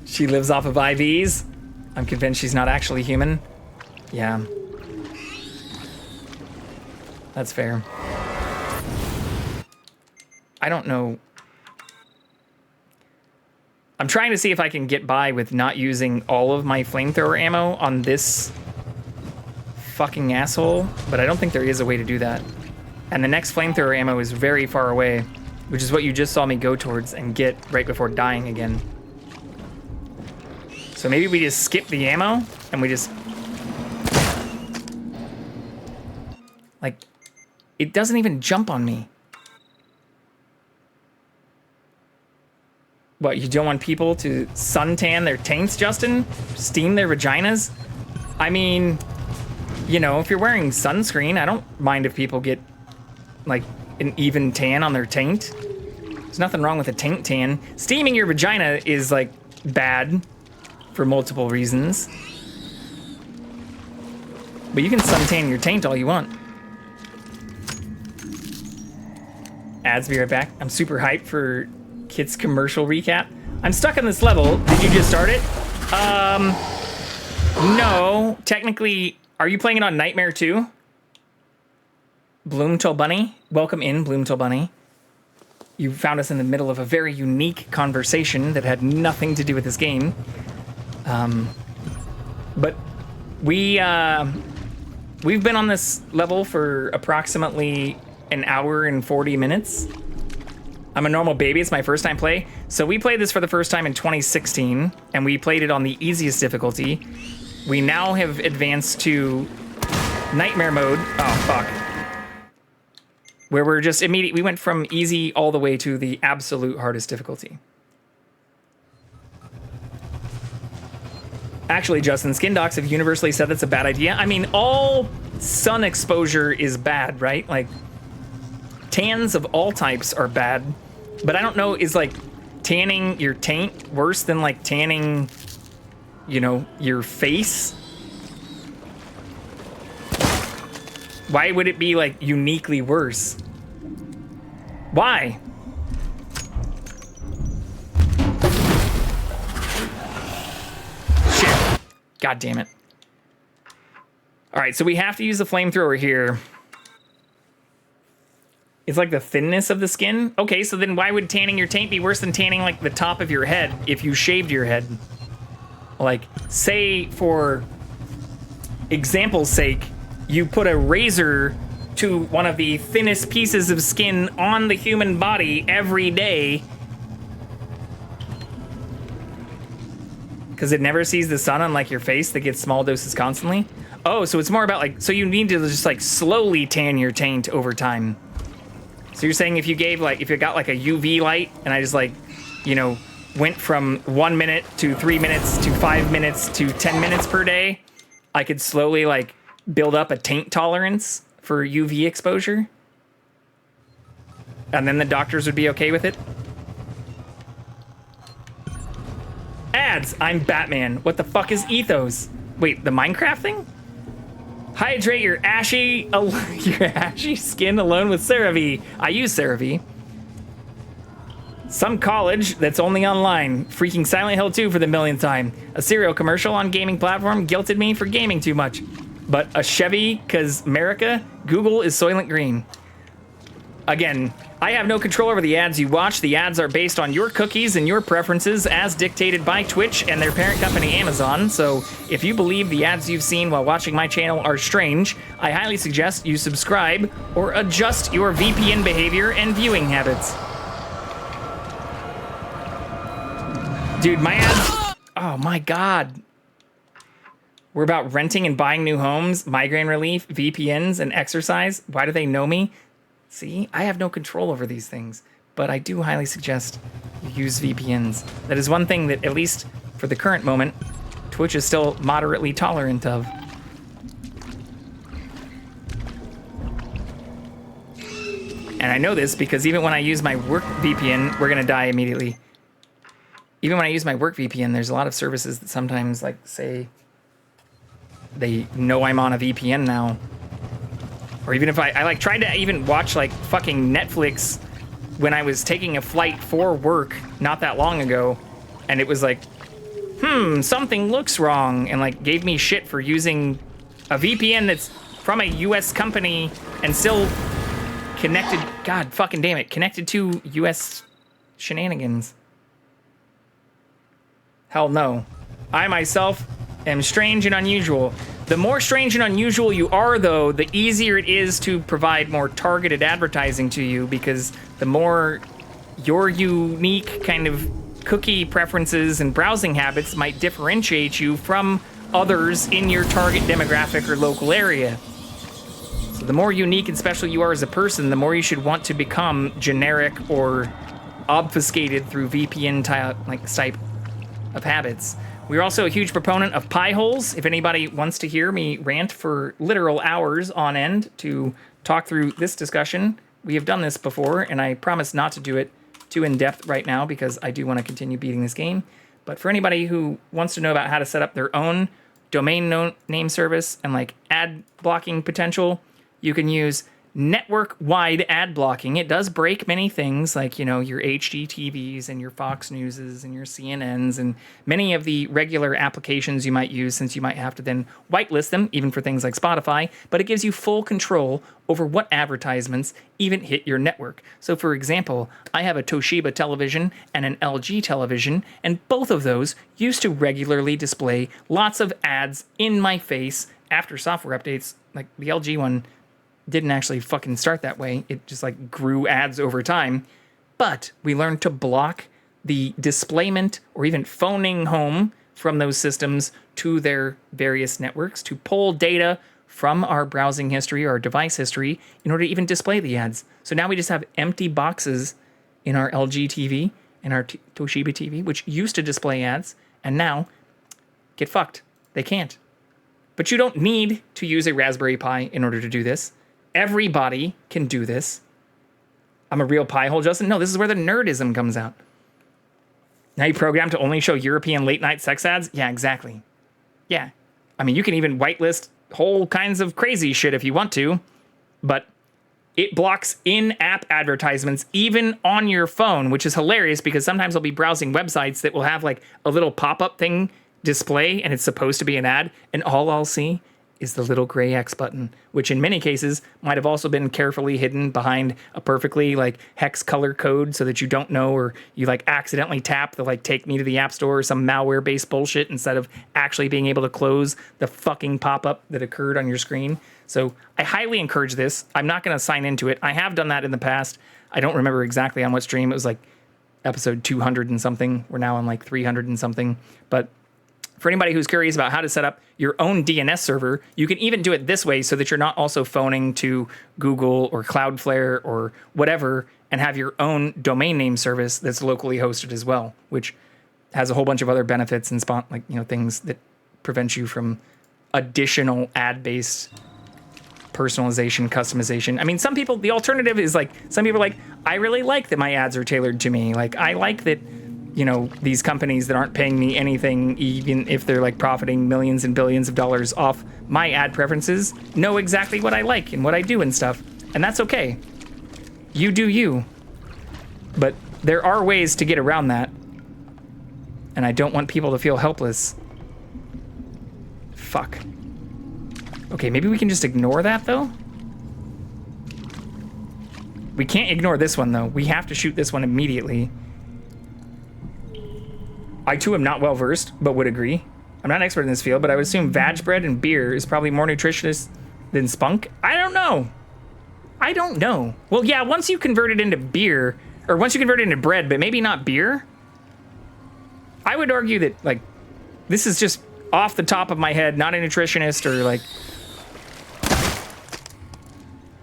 She lives off of IVs. I'm convinced she's not actually human. Yeah. That's fair. I don't know. I'm trying to see if I can get by with not using all of my flamethrower ammo on this fucking asshole, but I don't think there is a way to do that. And the next flamethrower ammo is very far away, which is what you just saw me go towards and get right before dying again. So maybe we just skip the ammo and we just... Like, it doesn't even jump on me. What, you don't want people to suntan their taints, Justin? Steam their vaginas? I mean, you know, if you're wearing sunscreen, I don't mind if people get, like, an even tan on their taint. There's nothing wrong with a taint tan. Steaming your vagina is, like, bad for multiple reasons. But you can suntan your taint all you want. Ads, be right back. I'm super hyped for Kit's commercial recap. I'm stuck on this level. Did you just start it? No. Technically, are you playing it on Nightmare too? Bloomtool Bunny? Welcome in, Bloomtool Bunny. You found us in the middle of a very unique conversation that had nothing to do with this game. But we've been on this level for approximately an hour and 40 minutes. I'm a normal baby, it's my first time play. So we played this for the first time in 2016, and we played it on the easiest difficulty. We now have advanced to Nightmare mode. Oh, fuck. Where we're just we went from easy all the way to the absolute hardest difficulty. Actually, Justin, skin docs have universally said that's a bad idea. I mean, all sun exposure is bad, right? Like, tans of all types are bad. But I don't know, is, like, tanning your taint worse than, like, tanning, you know, your face? Why would it be, like, uniquely worse? Why? Shit. God damn it. All right, so we have to use the flamethrower here. It's like the thinness of the skin? Okay, so then why would tanning your taint be worse than tanning, like, the top of your head if you shaved your head? Like, say, for example's sake, you put a razor to one of the thinnest pieces of skin on the human body every day because it never sees the sun, unlike your face that gets small doses constantly. Oh, so it's more about, like, so you need to just, like, slowly tan your taint over time. So you're saying if you gave, like, if you got, like, a UV light and I just, like, you know, went from 1 minute to 3 minutes to 5 minutes to 10 minutes per day, I could slowly, like, build up a taint tolerance for UV exposure? And then the doctors would be okay with it? Ads! I'm Batman. What the fuck is ethos? Wait, the Minecraft thing? Hydrate your ashy skin alone with CeraVe. I use CeraVe. Some college that's only online. Freaking Silent Hill 2 for the millionth time. A cereal commercial on gaming platform guilted me for gaming too much. But a Chevy, cause America, Google is Soylent Green. Again, I have no control over the ads you watch. The ads are based on your cookies and your preferences as dictated by Twitch and their parent company, Amazon. So if you believe the ads you've seen while watching my channel are strange, I highly suggest you subscribe or adjust your VPN behavior and viewing habits. Dude, my ads... Oh my God. We're about renting and buying new homes, migraine relief, VPNs, and exercise. Why do they know me? See, I have no control over these things, but I do highly suggest you use VPNs. That is one thing that at least for the current moment, Twitch is still moderately tolerant of. And I know this because even when I use my work VPN, we're gonna die immediately. Even when I use my work VPN, there's a lot of services that sometimes like say they know I'm on a VPN now. Or even if I like tried to even watch like fucking Netflix when I was taking a flight for work not that long ago, and it was like, something looks wrong, and like gave me shit for using a VPN that's from a US company and still connected, god fucking damn it, connected to US shenanigans. Hell no. I myself am strange and unusual. The more strange and unusual you are, though, the easier it is to provide more targeted advertising to you, because the more your unique kind of cookie preferences and browsing habits might differentiate you from others in your target demographic or local area. So the more unique and special you are as a person, the more you should want to become generic or obfuscated through VPN type of habits. We're also a huge proponent of pie holes. If anybody wants to hear me rant for literal hours on end to talk through this discussion, we have done this before, and I promise not to do it too in depth right now because I do want to continue beating this game. But for anybody who wants to know about how to set up their own domain name service and like ad blocking potential, you can use network-wide ad blocking. It does break many things like, you know, your HGTVs and your Fox Newses and your CNNs and many of the regular applications you might use, since you might have to then whitelist them, even for things like Spotify, but it gives you full control over what advertisements even hit your network. So for example, I have a Toshiba television and an LG television, and both of those used to regularly display lots of ads in my face after software updates. Like the LG one didn't actually fucking start that way. It just like grew ads over time. But we learned to block the displayment or even phoning home from those systems to their various networks to pull data from our browsing history or our device history in order to even display the ads. So now we just have empty boxes in our LG TV and our Toshiba TV, which used to display ads, and now get fucked. They can't. But you don't need to use a Raspberry Pi in order to do this. Everybody can do this. I'm a real pie hole, Justin. No, this is where the nerdism comes out. Now you program to only show European late night sex ads? Yeah, exactly. Yeah. I mean, you can even whitelist whole kinds of crazy shit if you want to, but it blocks in-app advertisements even on your phone, which is hilarious because sometimes I'll be browsing websites that will have like a little pop-up thing display and it's supposed to be an ad, and all I'll see is the little gray X button, which in many cases might have also been carefully hidden behind a perfectly like hex color code so that you don't know, or you like accidentally tap the like take me to the app store or some malware based bullshit instead of actually being able to close the fucking pop-up that occurred on your screen. So I highly encourage this. I'm not going to sign into it. I have done that in the past. I don't remember exactly on what stream. It was like episode 200 and something. We're now on like 300 and something, but for anybody who's curious about how to set up your own DNS server, you can even do it this way so that you're not also phoning to Google or Cloudflare or whatever and have your own domain name service that's locally hosted as well, which has a whole bunch of other benefits and things that prevent you from additional ad-based personalization, customization. I mean, some people, the alternative is like, some people are like, I really like that my ads are tailored to me. Like, I like that, you know, these companies that aren't paying me anything, even if they're like profiting millions and billions of dollars off my ad preferences, know exactly what I like and what I do and stuff. And that's okay. You do you. But there are ways to get around that. And I don't want people to feel helpless. Fuck. Okay, maybe we can just ignore that though? We can't ignore this one though. We have to shoot this one immediately. I too am not well versed, but would agree. I'm not an expert in this field, but I would assume vag bread and beer is probably more nutritious than spunk. I don't know. I don't know. Well, yeah, once you convert it into beer, or once you convert it into bread, but maybe not beer. I would argue that, like, this is just off the top of my head, not a nutritionist or, like...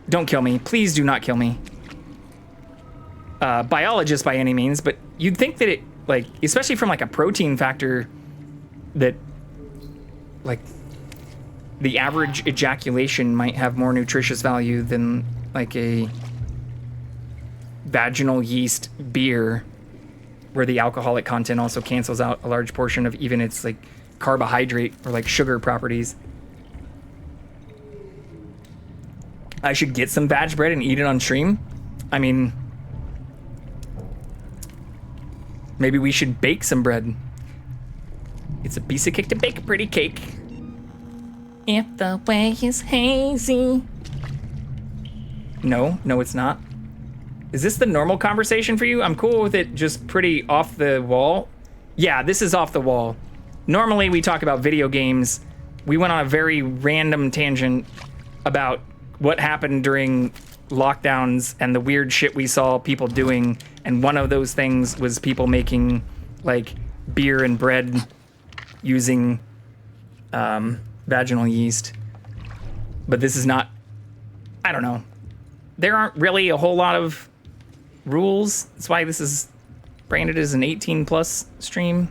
Don't kill me. Please do not kill me. Biologist by any means, but you'd think that it, like, especially from, like, a protein factor that, like, the average ejaculation might have more nutritious value than, like, a vaginal yeast beer, where the alcoholic content also cancels out a large portion of even its, like, carbohydrate or, like, sugar properties. I should get some vag bread and eat it on stream? I mean, maybe we should bake some bread. It's a piece of cake to bake a pretty cake. If the way is hazy. No, it's not. Is this the normal conversation for you? I'm cool with it just pretty off the wall. Yeah, this is off the wall. Normally we talk about video games. We went on a very random tangent about what happened during lockdowns and the weird shit we saw people doing. And one of those things was people making, like, beer and bread using vaginal yeast. But this is not, I don't know. There aren't really a whole lot of rules. That's why this is branded as an 18 plus stream.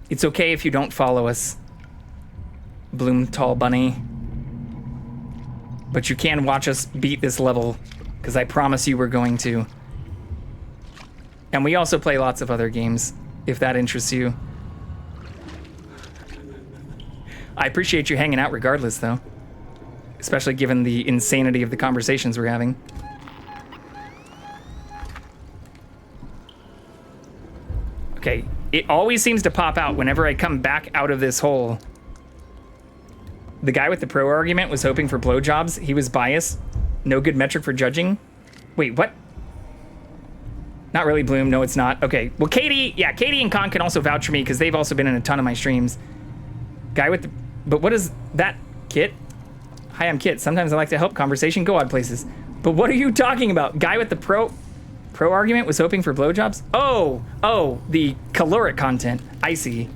It's okay if you don't follow us, Bloomtall Bunny. But you can watch us beat this level, because I promise you we're going to. And we also play lots of other games, if that interests you. I appreciate you hanging out regardless, though. Especially given the insanity of the conversations we're having. Okay, it always seems to pop out whenever I come back out of this hole. The guy with the pro argument was hoping for blowjobs. He was biased. No good metric for judging. Wait, what? Not really, Bloom. No, it's not. Okay, well, Katie and Con can also vouch for me because they've also been in a ton of my streams. Guy with the... But what is that, Kit? Hi, I'm Kit. Sometimes I like to help conversation go odd places. But what are you talking about? Guy with the pro argument was hoping for blowjobs? Oh, the caloric content. I see.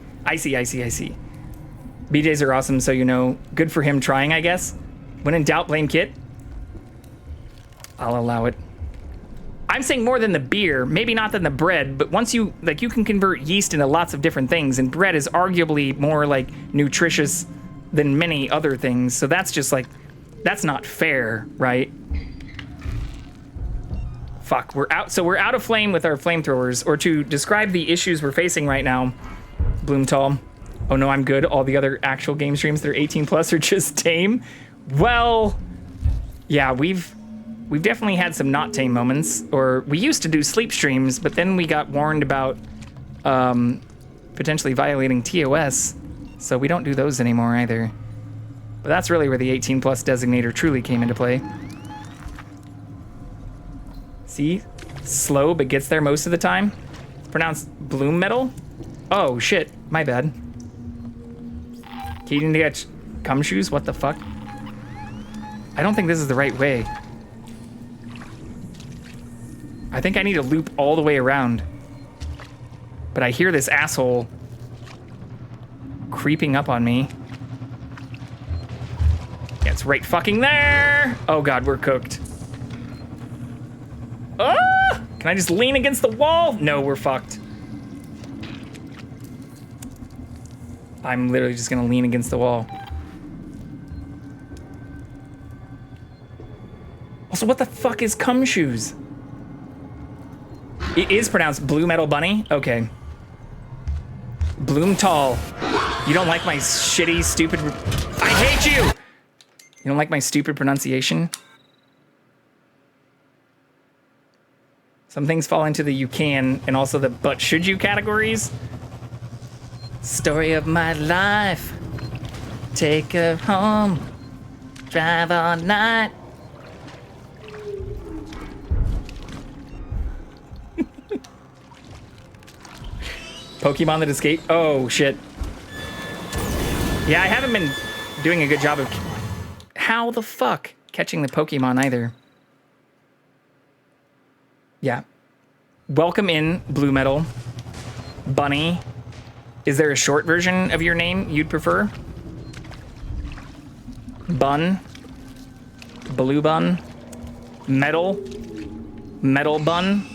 BJs are awesome, so you know. Good for him trying, I guess. When in doubt, blame Kit. I'll allow it. I'm saying more than the beer, maybe not than the bread, but once you, like, you can convert yeast into lots of different things, and bread is arguably more, like, nutritious than many other things, so that's just, like, that's not fair, right? Fuck, we're out of flame with our flamethrowers, or to describe the issues we're facing right now, Bloomtall. Oh no, I'm good. All the other actual game streams that are 18 plus are just tame. Well, yeah, we've definitely had some not tame moments, or we used to do sleep streams, but then we got warned about potentially violating TOS, so we don't do those anymore either. But that's really where the 18 plus designator truly came into play. See? Slow, but gets there most of the time. It's pronounced bloom metal? Oh, shit. My bad. Katie to get cum shoes? What the fuck? I don't think this is the right way. I think I need to loop all the way around. But I hear this asshole creeping up on me. Yeah, it's right fucking there! Oh god, we're cooked. Ah! Can I just lean against the wall? No, we're fucked. I'm literally just gonna lean against the wall. Also, what the fuck is cum shoes? It is pronounced Blue Metal Bunny? Okay. Bloom Tall. You don't like my shitty, stupid... I hate you! You don't like my stupid pronunciation? Some things fall into the you can and also the but should you categories. Story of my life. Take her home. Drive all night. Pokemon that escaped? Oh, shit. Yeah, I haven't been doing a good job of... How the fuck? Catching the Pokemon either. Yeah. Welcome in, Blue Metal. Bunny. Is there a short version of your name you'd prefer? Bun. Blue Bun. Metal. Metal bun?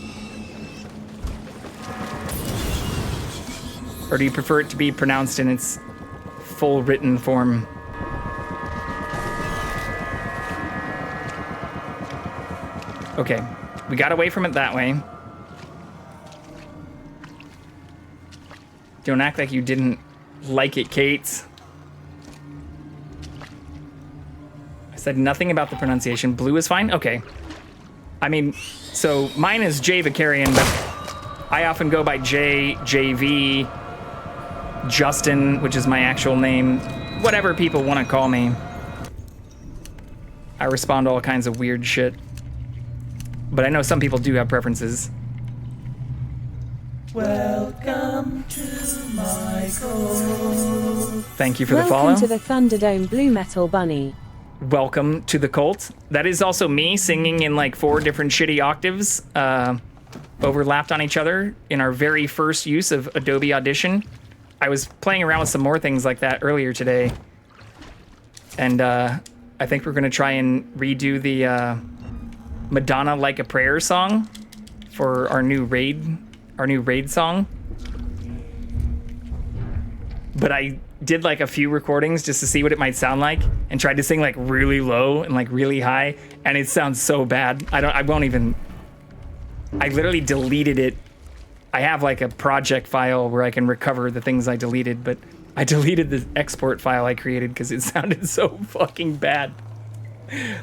Or do you prefer it to be pronounced in its full written form? Okay, we got away from it that way. Don't act like you didn't like it, Kate. I said nothing about the pronunciation. Blue is fine? Okay. I mean, so mine is J Vicarian, but I often go by J, JV, Justin, which is my actual name. Whatever people want to call me. I respond to all kinds of weird shit. But I know some people do have preferences. Welcome to my cult. Thank you for the follow. Welcome to the Thunderdome Blue Metal Bunny. Welcome to the cult. That is also me singing in like 4 different shitty octaves, overlapped on each other in our very first use of Adobe Audition. I was playing around with some more things like that earlier today. And I think we're gonna try and redo the Madonna Like a Prayer song for our new raid song. But I did like a few recordings just to see what it might sound like and tried to sing like really low and like really high, and it sounds so bad. I literally deleted it. I have like a project file where I can recover the things I deleted, but I deleted the export file I created because it sounded so fucking bad.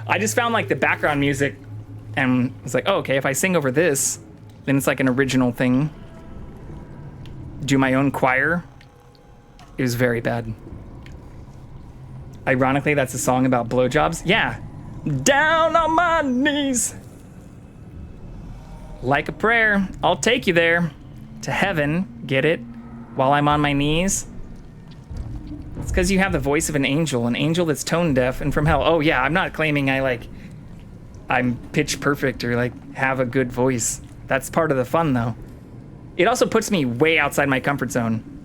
I just found like the background music and was like, oh, okay, if I sing over this, then it's like an original thing. Do my own choir. It was very bad. Ironically, that's a song about blowjobs. Yeah. Down on my knees. Like a prayer. I'll take you there. To heaven. Get it? While I'm on my knees. It's because you have the voice of an angel that's tone deaf and from hell. Oh yeah, I'm not claiming I'm pitch perfect or like have a good voice. That's part of the fun though. It also puts me way outside my comfort zone.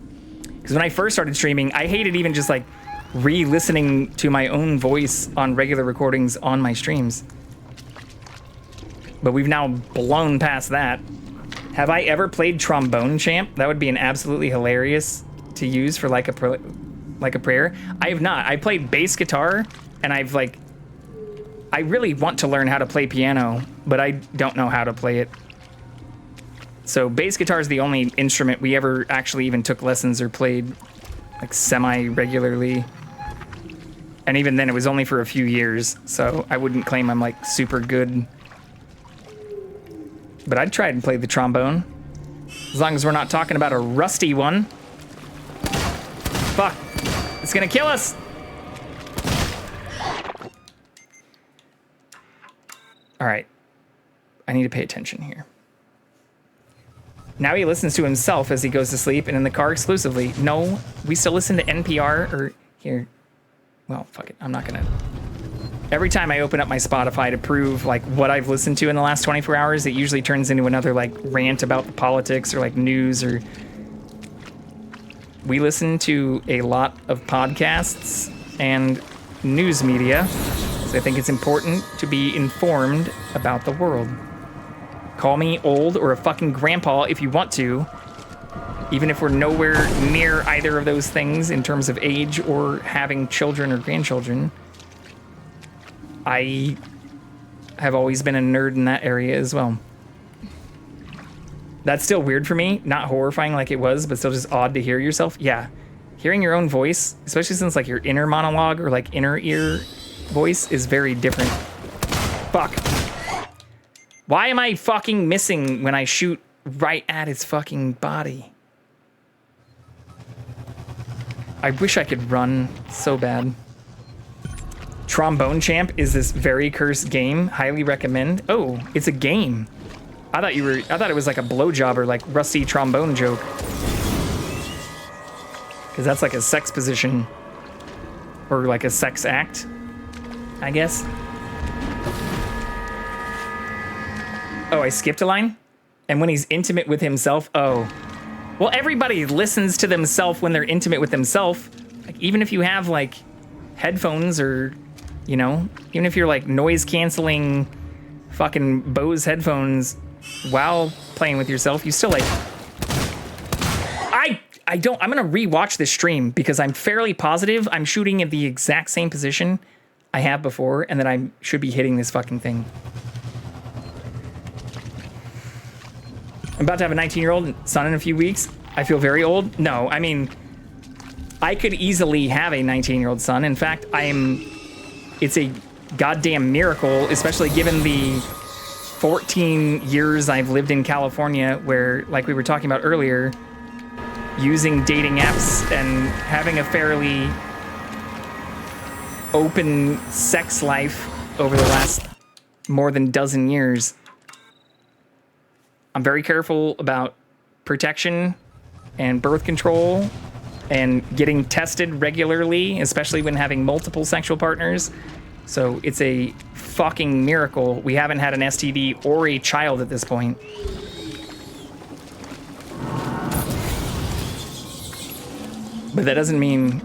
Because when I first started streaming, I hated even just like re-listening to my own voice on regular recordings on my streams. But we've now blown past that. Have I ever played Trombone Champ? That would be an absolutely hilarious to use for like a prayer. I have not. I played bass guitar and I really want to learn how to play piano, but I don't know how to play it. So bass guitar is the only instrument we ever actually even took lessons or played like semi-regularly. And even then it was only for a few years, so I wouldn't claim I'm like super good. But I'd try and play the trombone. As long as we're not talking about a rusty one. Fuck, it's gonna kill us. All right, I need to pay attention here. Now he listens to himself as he goes to sleep and in the car exclusively. No, we still listen to NPR or here. Well, fuck it. I'm not gonna. Every time I open up my Spotify to prove like what I've listened to in the last 24 hours, it usually turns into another like rant about the politics or like news or. We listen to a lot of podcasts and news media, so I think it's important to be informed about the world. Call me old or a fucking grandpa if you want to, even if we're nowhere near either of those things in terms of age or having children or grandchildren. I have always been a nerd in that area as well. That's still weird for me, not horrifying like it was, but still just odd to hear yourself. Yeah, hearing your own voice, especially since like your inner monologue or like inner ear voice is very different. Fuck. Why am I fucking missing when I shoot right at his fucking body? I wish I could run so bad. Trombone Champ is this very cursed game. Highly recommend. Oh, it's a game. I thought it was like a blowjob or like rusty trombone joke. Because that's like a sex position. Or like a sex act, I guess. Oh, I skipped a line? And when he's intimate with himself, oh. Well, everybody listens to themselves when they're intimate with themselves. Like, even if you have, like, headphones or, you know, even if you're, like, noise-canceling fucking Bose headphones while playing with yourself, you still like... I'm gonna rewatch this stream because I'm fairly positive I'm shooting at the exact same position I have before and that I should be hitting this fucking thing. I'm about to have a 19-year-old son in a few weeks. I feel very old. No, I mean, I could easily have a 19-year-old son. In fact, it's a goddamn miracle, especially given the 14 years I've lived in California where, like we were talking about earlier, using dating apps and having a fairly open sex life over the last more than dozen years. I'm very careful about protection and birth control and getting tested regularly, especially when having multiple sexual partners. So it's a fucking miracle we haven't had an STD or a child at this point. But that doesn't mean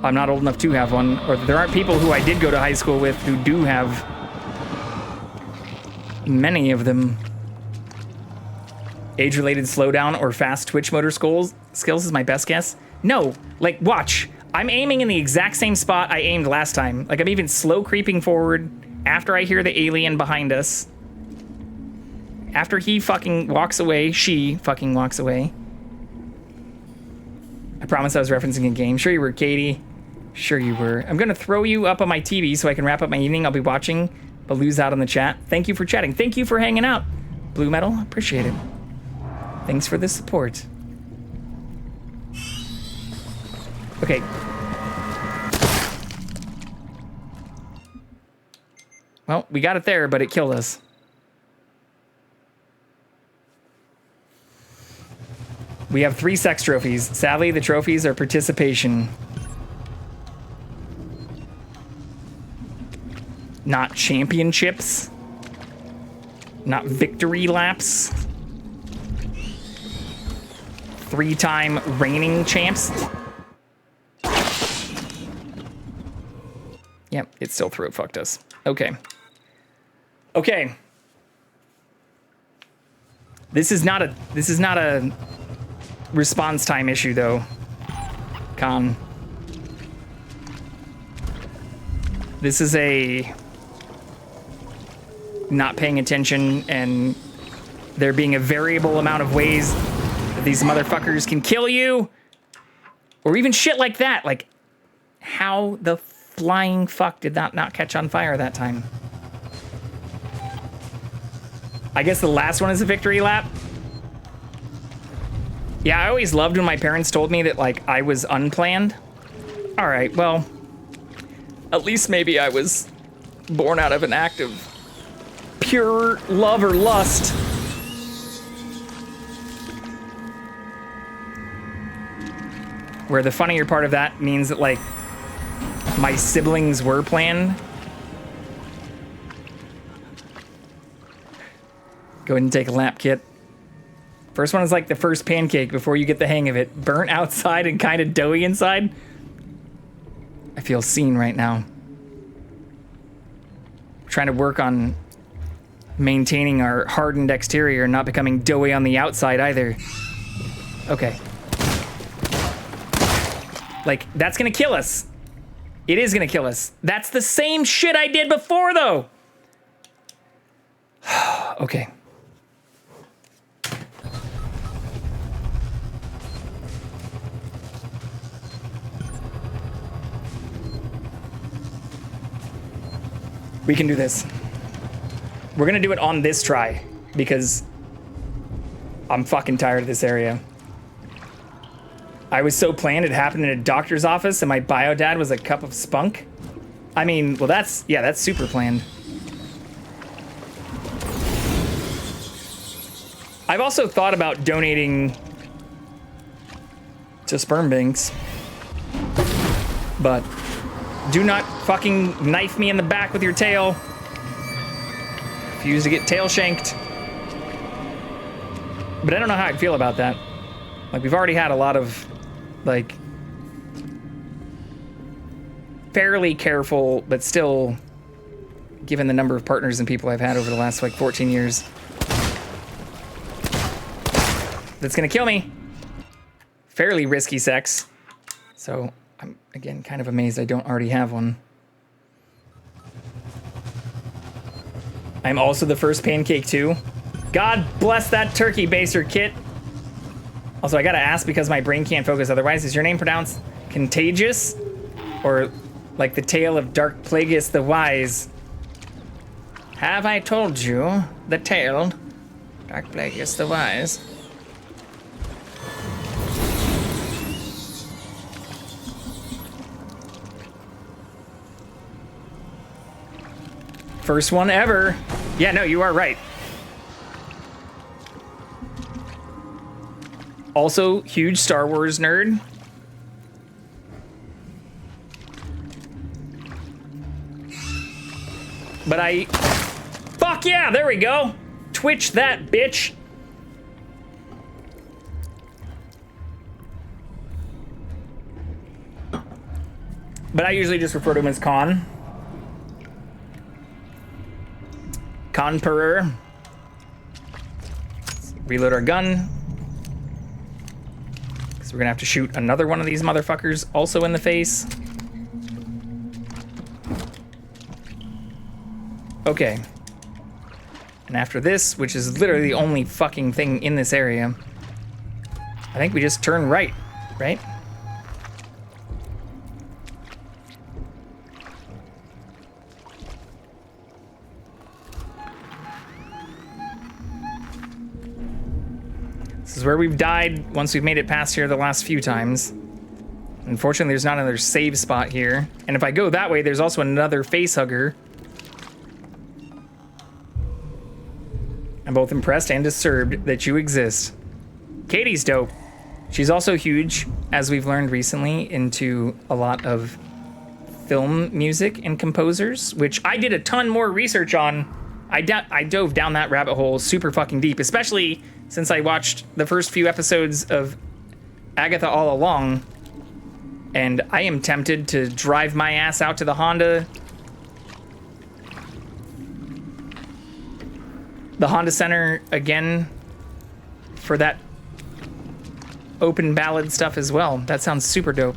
I'm not old enough to have one, or there aren't people who I did go to high school with who do have many of them. Age-related slowdown or fast twitch motor skills is my best guess. No, like, watch. I'm aiming in the exact same spot I aimed last time. Like, I'm even slow creeping forward after I hear the alien behind us. After he fucking walks away, she fucking walks away. I promise I was referencing a game. Sure you were, Katie. Sure you were. I'm gonna throw you up on my TV so I can wrap up my evening. I'll be watching, but lose out on the chat. Thank you for chatting. Thank you for hanging out. Blue Metal, appreciate it. Thanks for the support. Okay. Well, we got it there, but it killed us. We have 3 sex trophies. Sadly, the trophies are participation. Not championships. Not victory laps. 3-time reigning champs. Yep, it still throat fucked us. Okay. Okay. This is not a response time issue though. Con. This is a not paying attention and there being a variable amount of ways that these motherfuckers can kill you. Or even shit like that. Like, how the flying fuck did that not catch on fire that time? I guess the last one is a victory lap. Yeah, I always loved when my parents told me that, like, I was unplanned. All right, well, at least maybe I was born out of an act of pure love or lust. Where the funnier part of that means that, like, my siblings were planned. Go ahead and take a lap, Kit. First one is like the first pancake before you get the hang of it. Burnt outside and kind of doughy inside. I feel seen right now. We're trying to work on maintaining our hardened exterior and not becoming doughy on the outside either. Okay. Like, that's gonna kill us. It is gonna kill us. That's the same shit I did before, though. Okay. We can do this. We're gonna do it on this try because I'm fucking tired of this area. I was so planned it happened in a doctor's office and my bio dad was a cup of spunk. I mean, well that's super planned. I've also thought about donating to sperm banks, but do not fucking knife me in the back with your tail. Refuse to get tail shanked. But I don't know how I'd feel about that. Like, we've already had a lot of, like, fairly careful, but still given the number of partners and people I've had over the last like 14 years. That's gonna kill me. Fairly risky sex. So I'm, again, kind of amazed I don't already have one. I'm also the first pancake too. God bless that turkey baster kit. Also, I gotta ask because my brain can't focus otherwise. Is your name pronounced Contagious? Or like the tale of Dark Plagueis the Wise? Have I told you the tale? Dark Plagueis the Wise. First one ever. Yeah, no, you are right. Also, huge Star Wars nerd. But I... Fuck yeah, there we go. Twitch that, bitch. But I usually just refer to him as Con. Conqueror. Let's reload our gun. Because we're gonna have to shoot another one of these motherfuckers also in the face. Okay. And after this, which is literally the only fucking thing in this area, I think we just turn right, right? This is where we've died once we've made it past here the last few times. Unfortunately, there's not another save spot here. And if I go that way, there's also another face hugger. I'm both impressed and disturbed that you exist. Katie's dope. She's also huge, as we've learned recently, into a lot of film music and composers, which I did a ton more research on. I dove down that rabbit hole super fucking deep, especially since I watched the first few episodes of Agatha All Along, and I am tempted to drive my ass out to the Honda Center again for that open ballad stuff as well. That sounds super dope.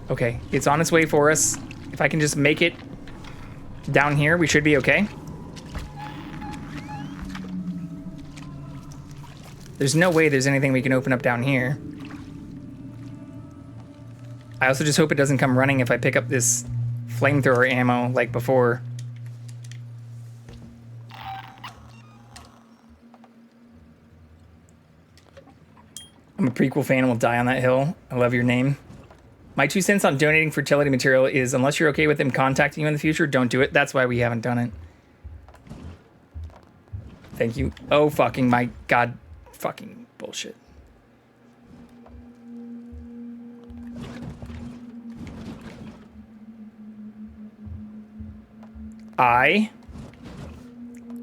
Okay, it's on its way for us. If I can just make it down here, we should be okay. There's no way there's anything we can open up down here. I also just hope it doesn't come running if I pick up this flamethrower ammo like before. I'm a prequel fan and will die on that hill. I love your name. My 2 cents on donating fertility material is, unless you're okay with them contacting you in the future, don't do it. That's why we haven't done it. Thank you. Oh, fucking my God. Fucking bullshit. I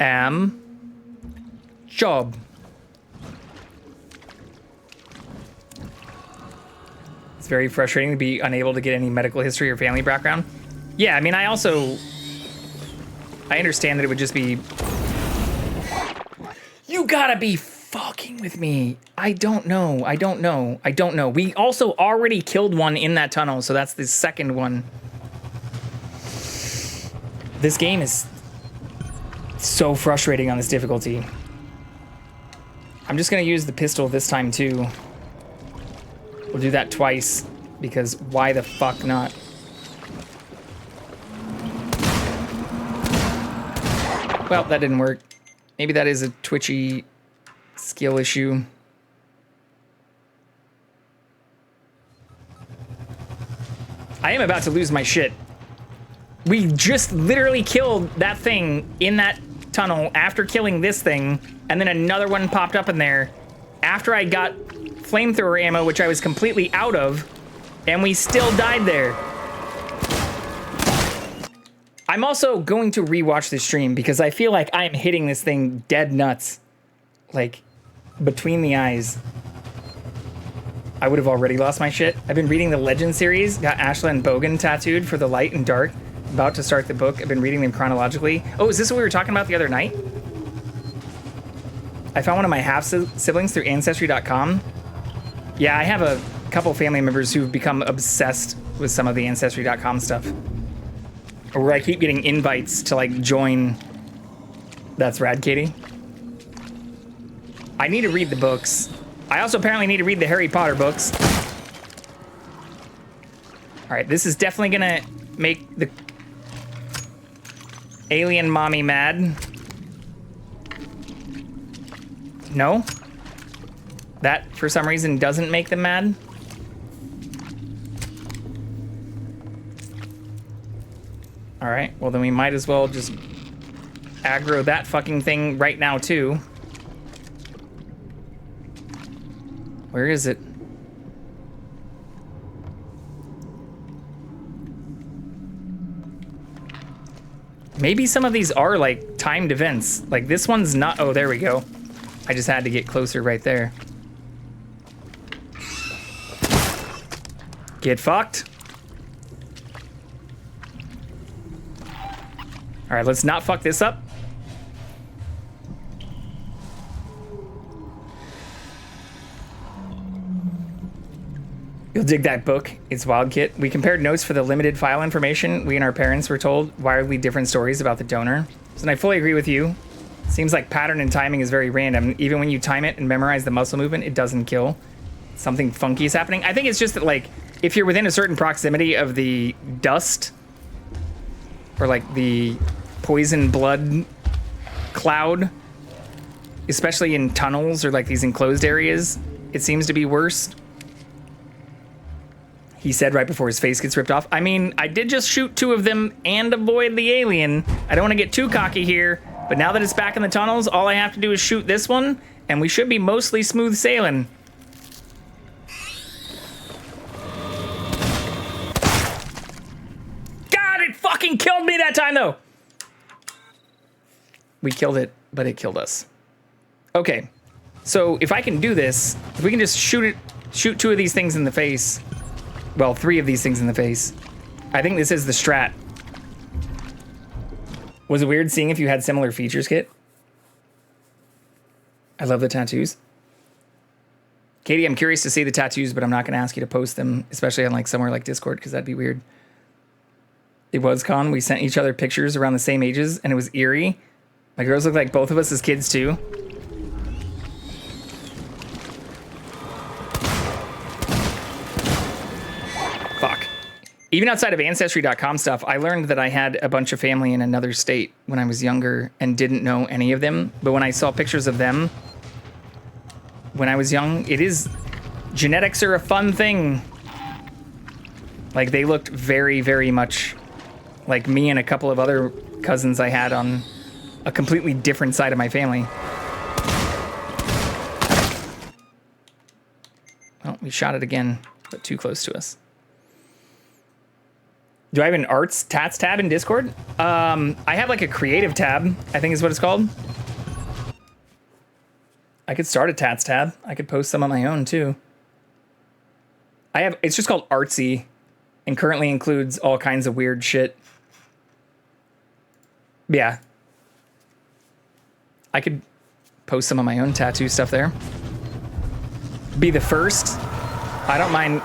am Job. It's very frustrating to be unable to get any medical history or family background. Yeah, I mean, I understand that it would just be... You gotta be fucking with me. I don't know. We also already killed one in that tunnel, so that's the second one. This game is so frustrating on this difficulty. I'm just gonna use the pistol this time too. We'll do that twice, because why the fuck not? Well, that didn't work. Maybe that is a twitchy skill issue. I am about to lose my shit. We just literally killed that thing in that tunnel after killing this thing, and then another one popped up in there after I got flamethrower ammo, which I was completely out of, and we still died there. I'm also going to rewatch this stream because I feel like I'm hitting this thing dead nuts. Like, between the eyes. I would have already lost my shit. I've been reading the Legend series, got Ashla and Bogan tattooed for the light and dark. about to start the book. I've been reading them chronologically. Oh, is this what we were talking about the other night? I found one of my half-siblings through Ancestry.com. Yeah, I have a couple family members who've become obsessed with some of the Ancestry.com stuff. Or where I keep getting invites to, like, join. That's rad, Katie. I need to read the books. I also apparently need to read the Harry Potter books. All right, this is definitely gonna make the alien mommy mad. No? That, for some reason, doesn't make them mad? All right, well then we might as well just aggro that fucking thing right now, too. Where is it? Maybe some of these are, like, timed events. Like, this one's not... Oh, there we go. I just had to get closer right there. Get fucked. All right, let's not fuck this up. You'll dig that book. It's wild, Kit. We compared notes for the limited file information. We and our parents were told wildly different stories about the donor. And I fully agree with you. Seems like pattern and timing is very random. Even when you time it and memorize the muscle movement, it doesn't kill. Something funky is happening. I think it's just that, like, if you're within a certain proximity of the dust or, like, the poison blood cloud, especially in tunnels or, like, these enclosed areas, it seems to be worse. He said right before his face gets ripped off. I mean, I did just shoot 2 of them and avoid the alien. I don't want to get too cocky here, but now that it's back in the tunnels, all I have to do is shoot this one, and we should be mostly smooth sailing. God, it fucking killed me that time, though. We killed it, but it killed us. Okay, so if I can do this, if we can just shoot 2 of these things in the face... Well, 3 of these things in the face. I think this is the strat. Was it weird seeing if you had similar features, Kit? I love the tattoos. Katie, I'm curious to see the tattoos, but I'm not going to ask you to post them, especially on like somewhere like Discord, because that'd be weird. It was Con. We sent each other pictures around the same ages, and it was eerie. My girls look like both of us as kids, too. Fuck. Even outside of Ancestry.com stuff, I learned that I had a bunch of family in another state when I was younger and didn't know any of them. But when I saw pictures of them when I was young, it is... Genetics are a fun thing. Like, they looked very, very much like me and a couple of other cousins I had on a completely different side of my family. Oh, we shot it again, but too close to us. Do I have an arts tats tab in Discord? I have like a creative tab, I think is what it's called. I could start a tats tab. I could post some on my own too. It's just called Artsy and currently includes all kinds of weird shit. Yeah. I could post some of my own tattoo stuff there. Be the first. I don't mind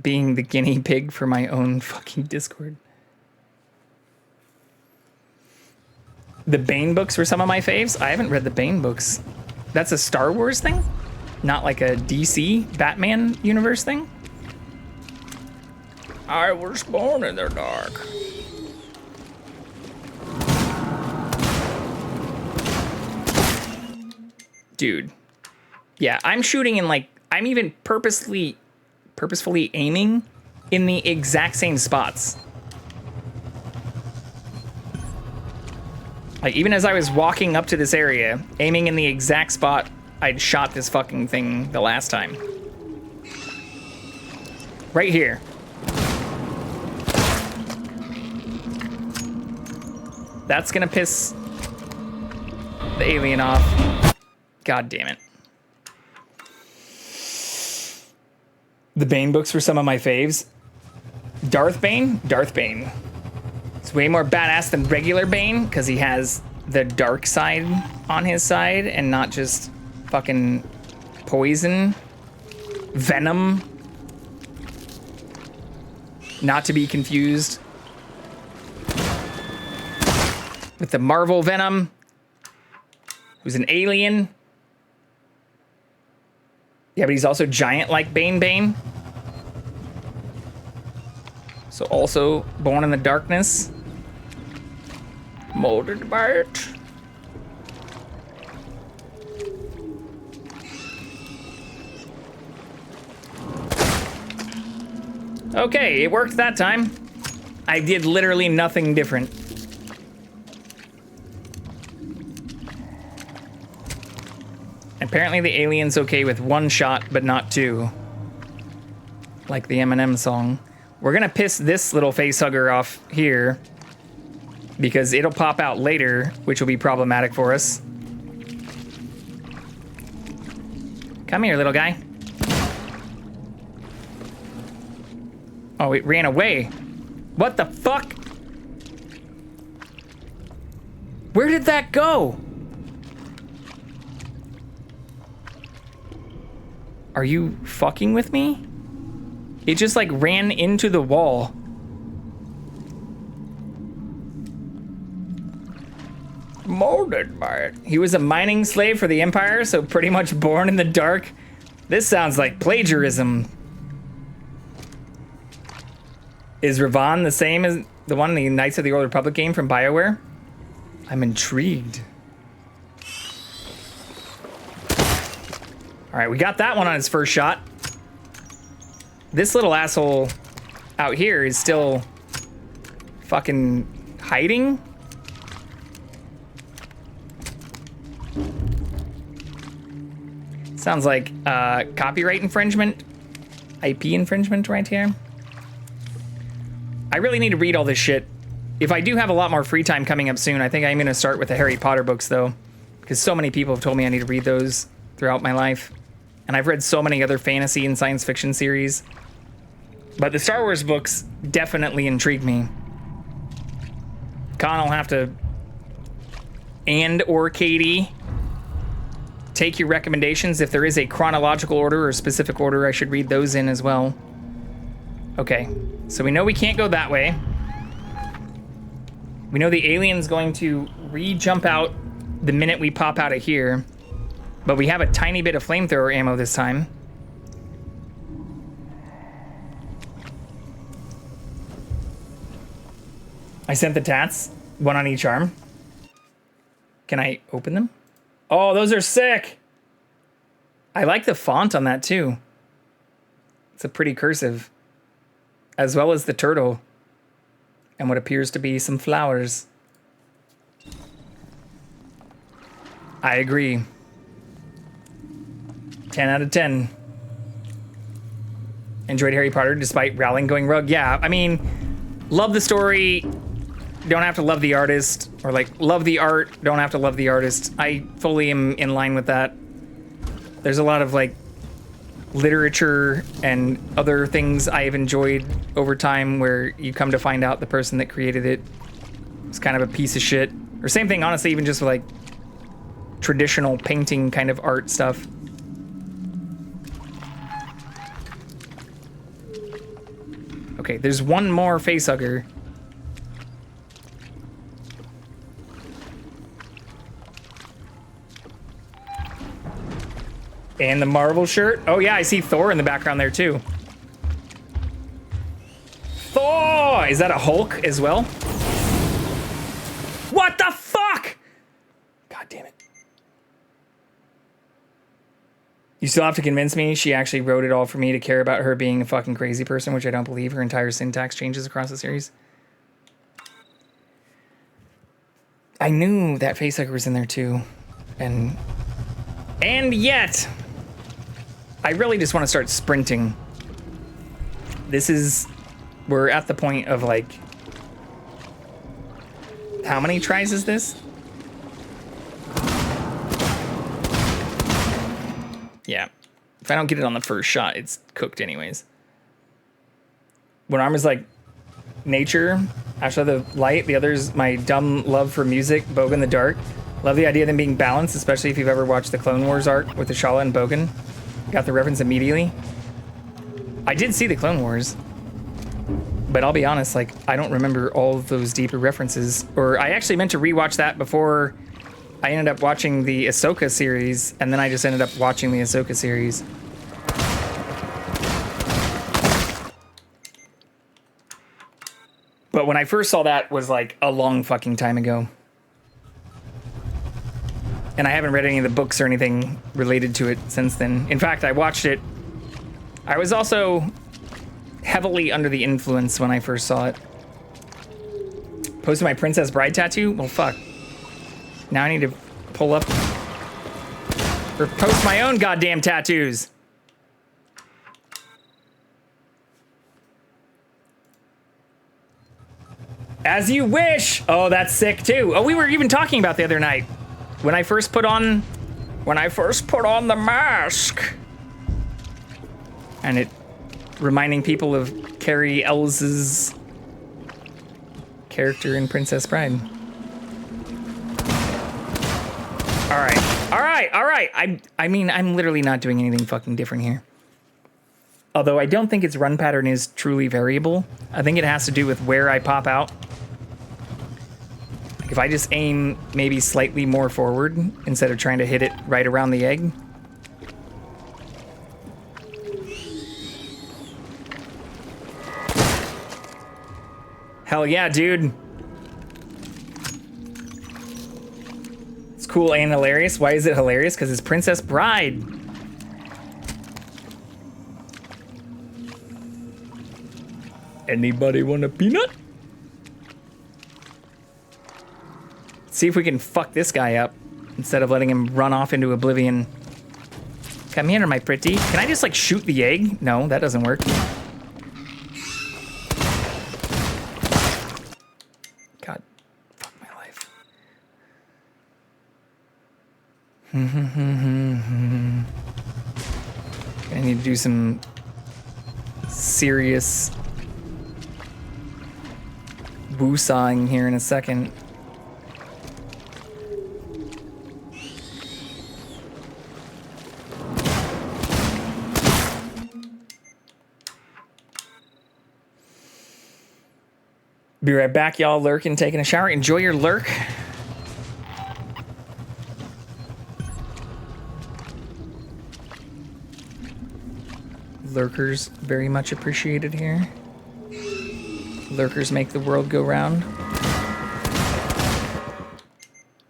being the guinea pig for my own fucking Discord. The Bane books were some of my faves. I haven't read the Bane books. That's a Star Wars thing? Not like a DC Batman universe thing? I was born in the dark. Dude. Yeah, I'm shooting in like, I'm even purposefully aiming in the exact same spots. Like, even as I was walking up to this area, aiming in the exact spot I'd shot this fucking thing the last time. Right here. That's gonna piss the alien off. God damn it. The Bane books were some of my faves. Darth Bane? Darth Bane. It's way more badass than regular Bane because he has the dark side on his side and not just fucking poison, venom. Not to be confused with the Marvel Venom, who's an alien. Yeah, but he's also giant like Bane. So also born in the darkness. Molded by it. Okay, it worked that time. I did literally nothing different. Apparently the alien's okay with one shot, but not two. Like the Eminem song. We're gonna piss this little facehugger off here because it'll pop out later, which will be problematic for us. Come here, little guy. Oh, it ran away. What the fuck? Where did that go? Are you fucking with me? It just like ran into the wall. Molded by it. He was a mining slave for the Empire, so pretty much born in the dark. This sounds like plagiarism. Is Ravon the same as the one in the Knights of the Old Republic game from BioWare? I'm intrigued. All right, we got that one on his first shot. This little asshole out here is still fucking hiding. Sounds like copyright infringement, IP infringement right here. I really need to read all this shit. If I do have a lot more free time coming up soon, I think I'm gonna start with the Harry Potter books though, because so many people have told me I need to read those throughout my life. And I've read so many other fantasy and science fiction series. But the Star Wars books definitely intrigue me. Con will have to, or Katie, take your recommendations. If there is a chronological order or specific order, I should read those in as well. Okay, so we know we can't go that way. We know the alien's going to re-jump out the minute we pop out of here. But we have a tiny bit of flamethrower ammo this time. I sent the tats, one on each arm. Can I open them? Oh, those are sick. I like the font on that too. It's a pretty cursive. As well as the turtle. And what appears to be some flowers. I agree. 10 out of 10. Enjoyed Harry Potter despite Rowling going rogue. Yeah, I mean, love the story. Don't have to love the artist. Or like, love the art. Don't have to love the artist. I fully am in line with that. There's a lot of like literature and other things I have enjoyed over time where you come to find out the person that created it is kind of a piece of shit. Or same thing, honestly, even just like traditional painting kind of art stuff. Okay, there's one more facehugger. And the Marvel shirt. Oh yeah, I see Thor in the background there too. Thor! Is that a Hulk as well? What the fuck? God damn it. You still have to convince me she actually wrote it all for me to care about her being a fucking crazy person, which I don't believe. Her entire syntax changes across the series. I knew that facehugger was in there too. And yet, I really just want to start sprinting. We're at the point of like, how many tries is this? Yeah, if I don't get it on the first shot, it's cooked anyways. When Arm is like nature. Asha the light. The other's my dumb love for music. Bogan the dark. Love the idea of them being balanced, especially if you've ever watched the Clone Wars arc with the Shala and Bogan. Got the reference immediately. I did see the Clone Wars, but I'll be honest, like, I don't remember all of those deeper references. Or I actually meant to rewatch that before I ended up watching the Ahsoka series, and then I just ended up watching the Ahsoka series. But when I first saw that was like a long fucking time ago. And I haven't read any of the books or anything related to it since then. In fact, I watched it. I was also heavily under the influence when I first saw it. Posted my Princess Bride tattoo? Well, fuck. Now I need to pull up or post my own goddamn tattoos. As you wish. Oh, that's sick too. Oh, we were even talking about the other night. When I first put on the mask. And it reminding people of Carrie Elwes's character in Princess Bride. All right. I mean, I'm literally not doing anything fucking different here. Although I don't think its run pattern is truly variable. I think it has to do with where I pop out. Like if I just aim maybe slightly more forward instead of trying to hit it right around the egg. Hell yeah, dude. It's cool and hilarious. Why is it hilarious? Because it's Princess Bride. Anybody want a peanut? See if we can fuck this guy up instead of letting him run off into oblivion. Come here, my pretty. Can I just like shoot the egg? No, that doesn't work. God, fuck my life. I need to do some serious woosawing here in a second. Be right back, y'all. Lurking, taking a shower. Enjoy your lurk. Lurkers very much appreciated here. Lurkers make the world go round.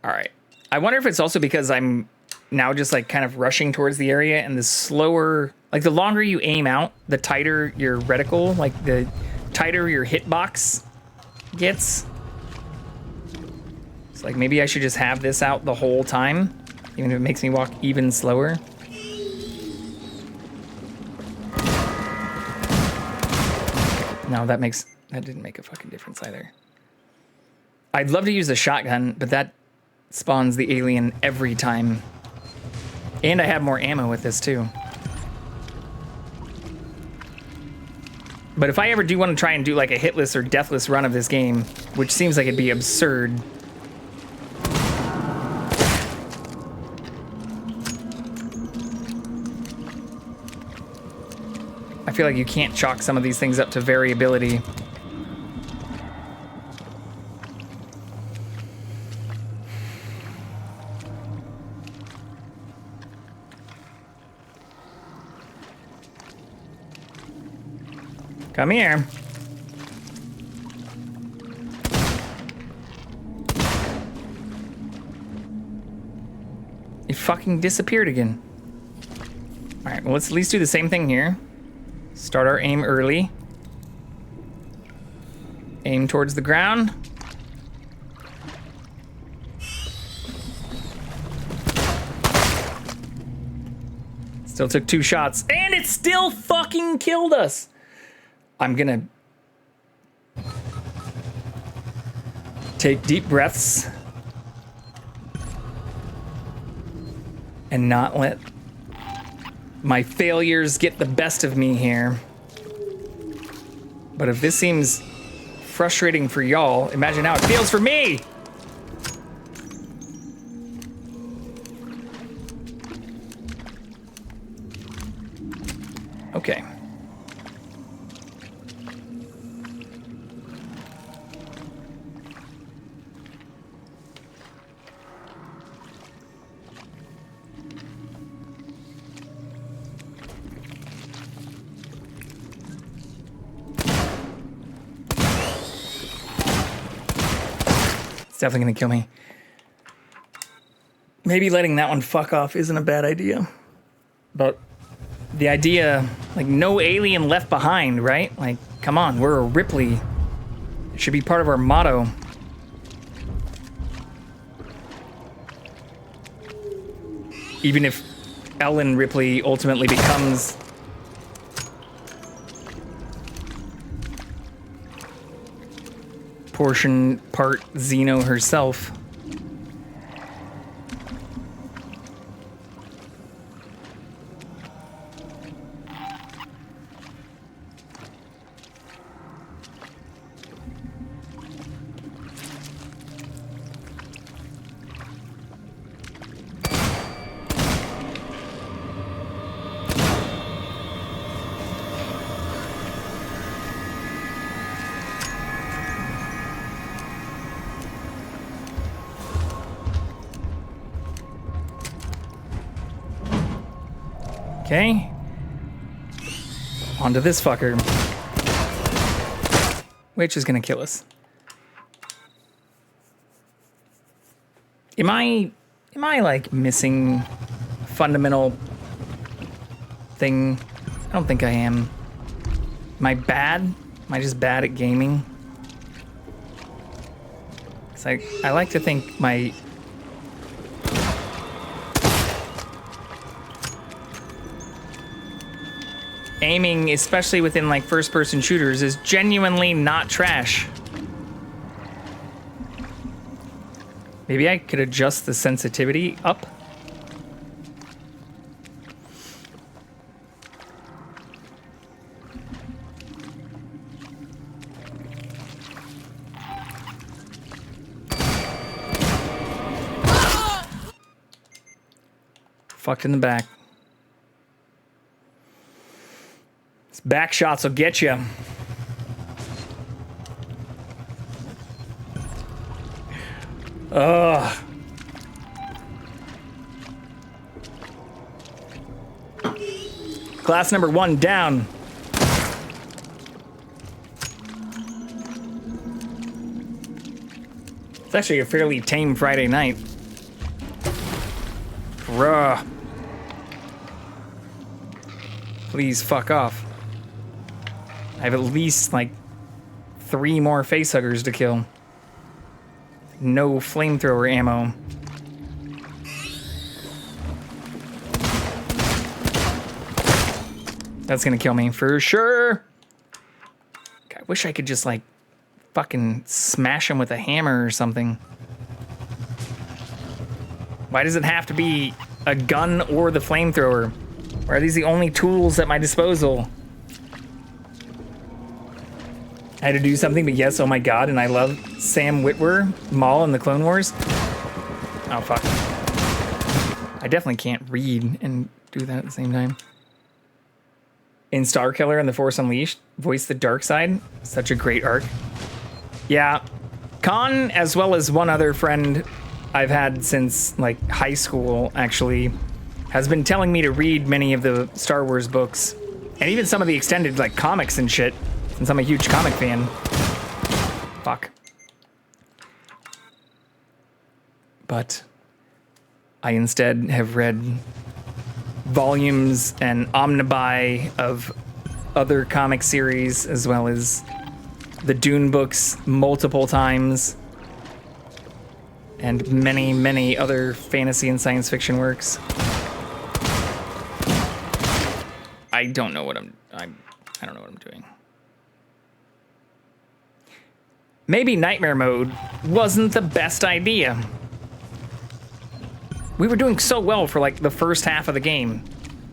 All right. I wonder if it's also because I'm now just like kind of rushing towards the area, and the slower, like the longer you aim out, the tighter your reticle, like the tighter your hitbox gets. It's like maybe I should just have this out the whole time, even if it makes me walk even slower. No, that didn't make a fucking difference either. I'd love to use the shotgun, but that spawns the alien every time. And I have more ammo with this too. But if I ever do want to try and do like a hitless or deathless run of this game, which seems like it'd be absurd. I feel like you can't chalk some of these things up to variability. Come here. It fucking disappeared again. All right, well, let's at least do the same thing here. Start our aim early. Aim towards the ground. Still took 2 shots, and it still fucking killed us. I'm gonna take deep breaths and not let my failures get the best of me here. But if this seems frustrating for y'all, imagine how it feels for me! Okay. It's definitely gonna kill me. Maybe letting that one fuck off isn't a bad idea. But the idea, like, no alien left behind, right? Like, come on, we're a Ripley. It should be part of our motto. Even if Ellen Ripley ultimately becomes part Xeno herself. Okay. Onto this fucker. Which is gonna kill us. Am I like missing fundamental thing? I don't think I am. Am I bad? Am I just bad at gaming? It's like, I like to think my aiming, especially within like first-person shooters, is genuinely not trash. Maybe I could adjust the sensitivity up. Fucked in the back. Back shots will get you. Ugh. Class number 1 down. It's actually a fairly tame Friday night. Bruh. Please fuck off. I have at least, like, 3 more facehuggers to kill. No flamethrower ammo. That's gonna kill me for sure. I wish I could just, like, fucking smash him with a hammer or something. Why does it have to be a gun or the flamethrower? Why are these the only tools at my disposal? I had to do something, but yes, oh my god, and I love Sam Witwer, Maul in the Clone Wars. Oh, fuck. I definitely can't read and do that at the same time. In Starkiller and The Force Unleashed, voice the dark side. Such a great arc. Yeah, Khan, as well as one other friend I've had since, like, high school, actually, has been telling me to read many of the Star Wars books, and even some of the extended, like, comics and shit, since I'm a huge comic fan. Fuck. But I instead have read volumes and omnibuy of other comic series, as well as the Dune books multiple times, and many, many other fantasy and science fiction works. I don't know what I don't know what I'm doing. Maybe nightmare mode wasn't the best idea. We were doing so well for like the first half of the game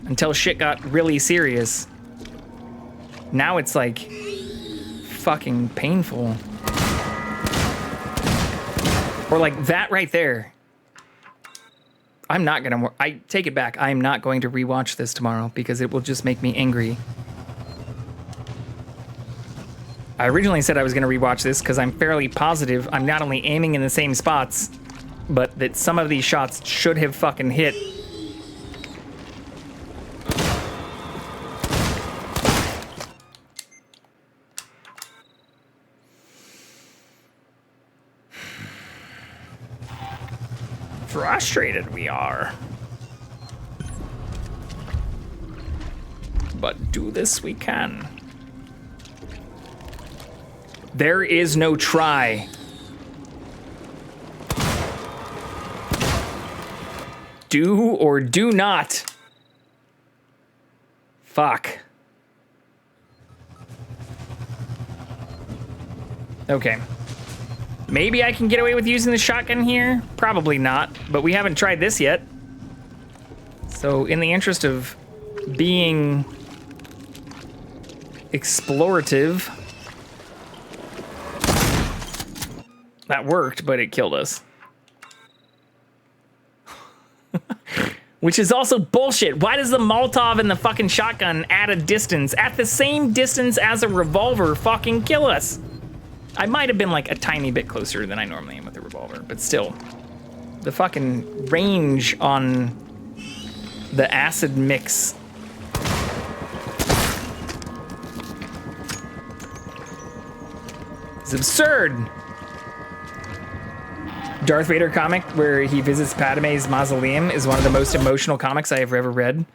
until shit got really serious. Now it's like fucking painful. Or like that right there. I'm not gonna, I take it back. I'm not going to rewatch this tomorrow because it will just make me angry. I originally said I was gonna rewatch this because I'm fairly positive I'm not only aiming in the same spots, but that some of these shots should have fucking hit. Frustrated we are. But do this we can. There is no try. Do or do not. Fuck. Okay. Maybe I can get away with using the shotgun here? Probably not, but we haven't tried this yet. So in the interest of being explorative, that worked, but it killed us. Which is also bullshit. Why does the Molotov and the fucking shotgun at a distance, at the same distance as a revolver, fucking kill us? I might have been like a tiny bit closer than I normally am with the revolver, but still. The fucking range on the acid mix. It's absurd. Darth Vader comic where he visits Padme's mausoleum is one of the most emotional comics I have ever read.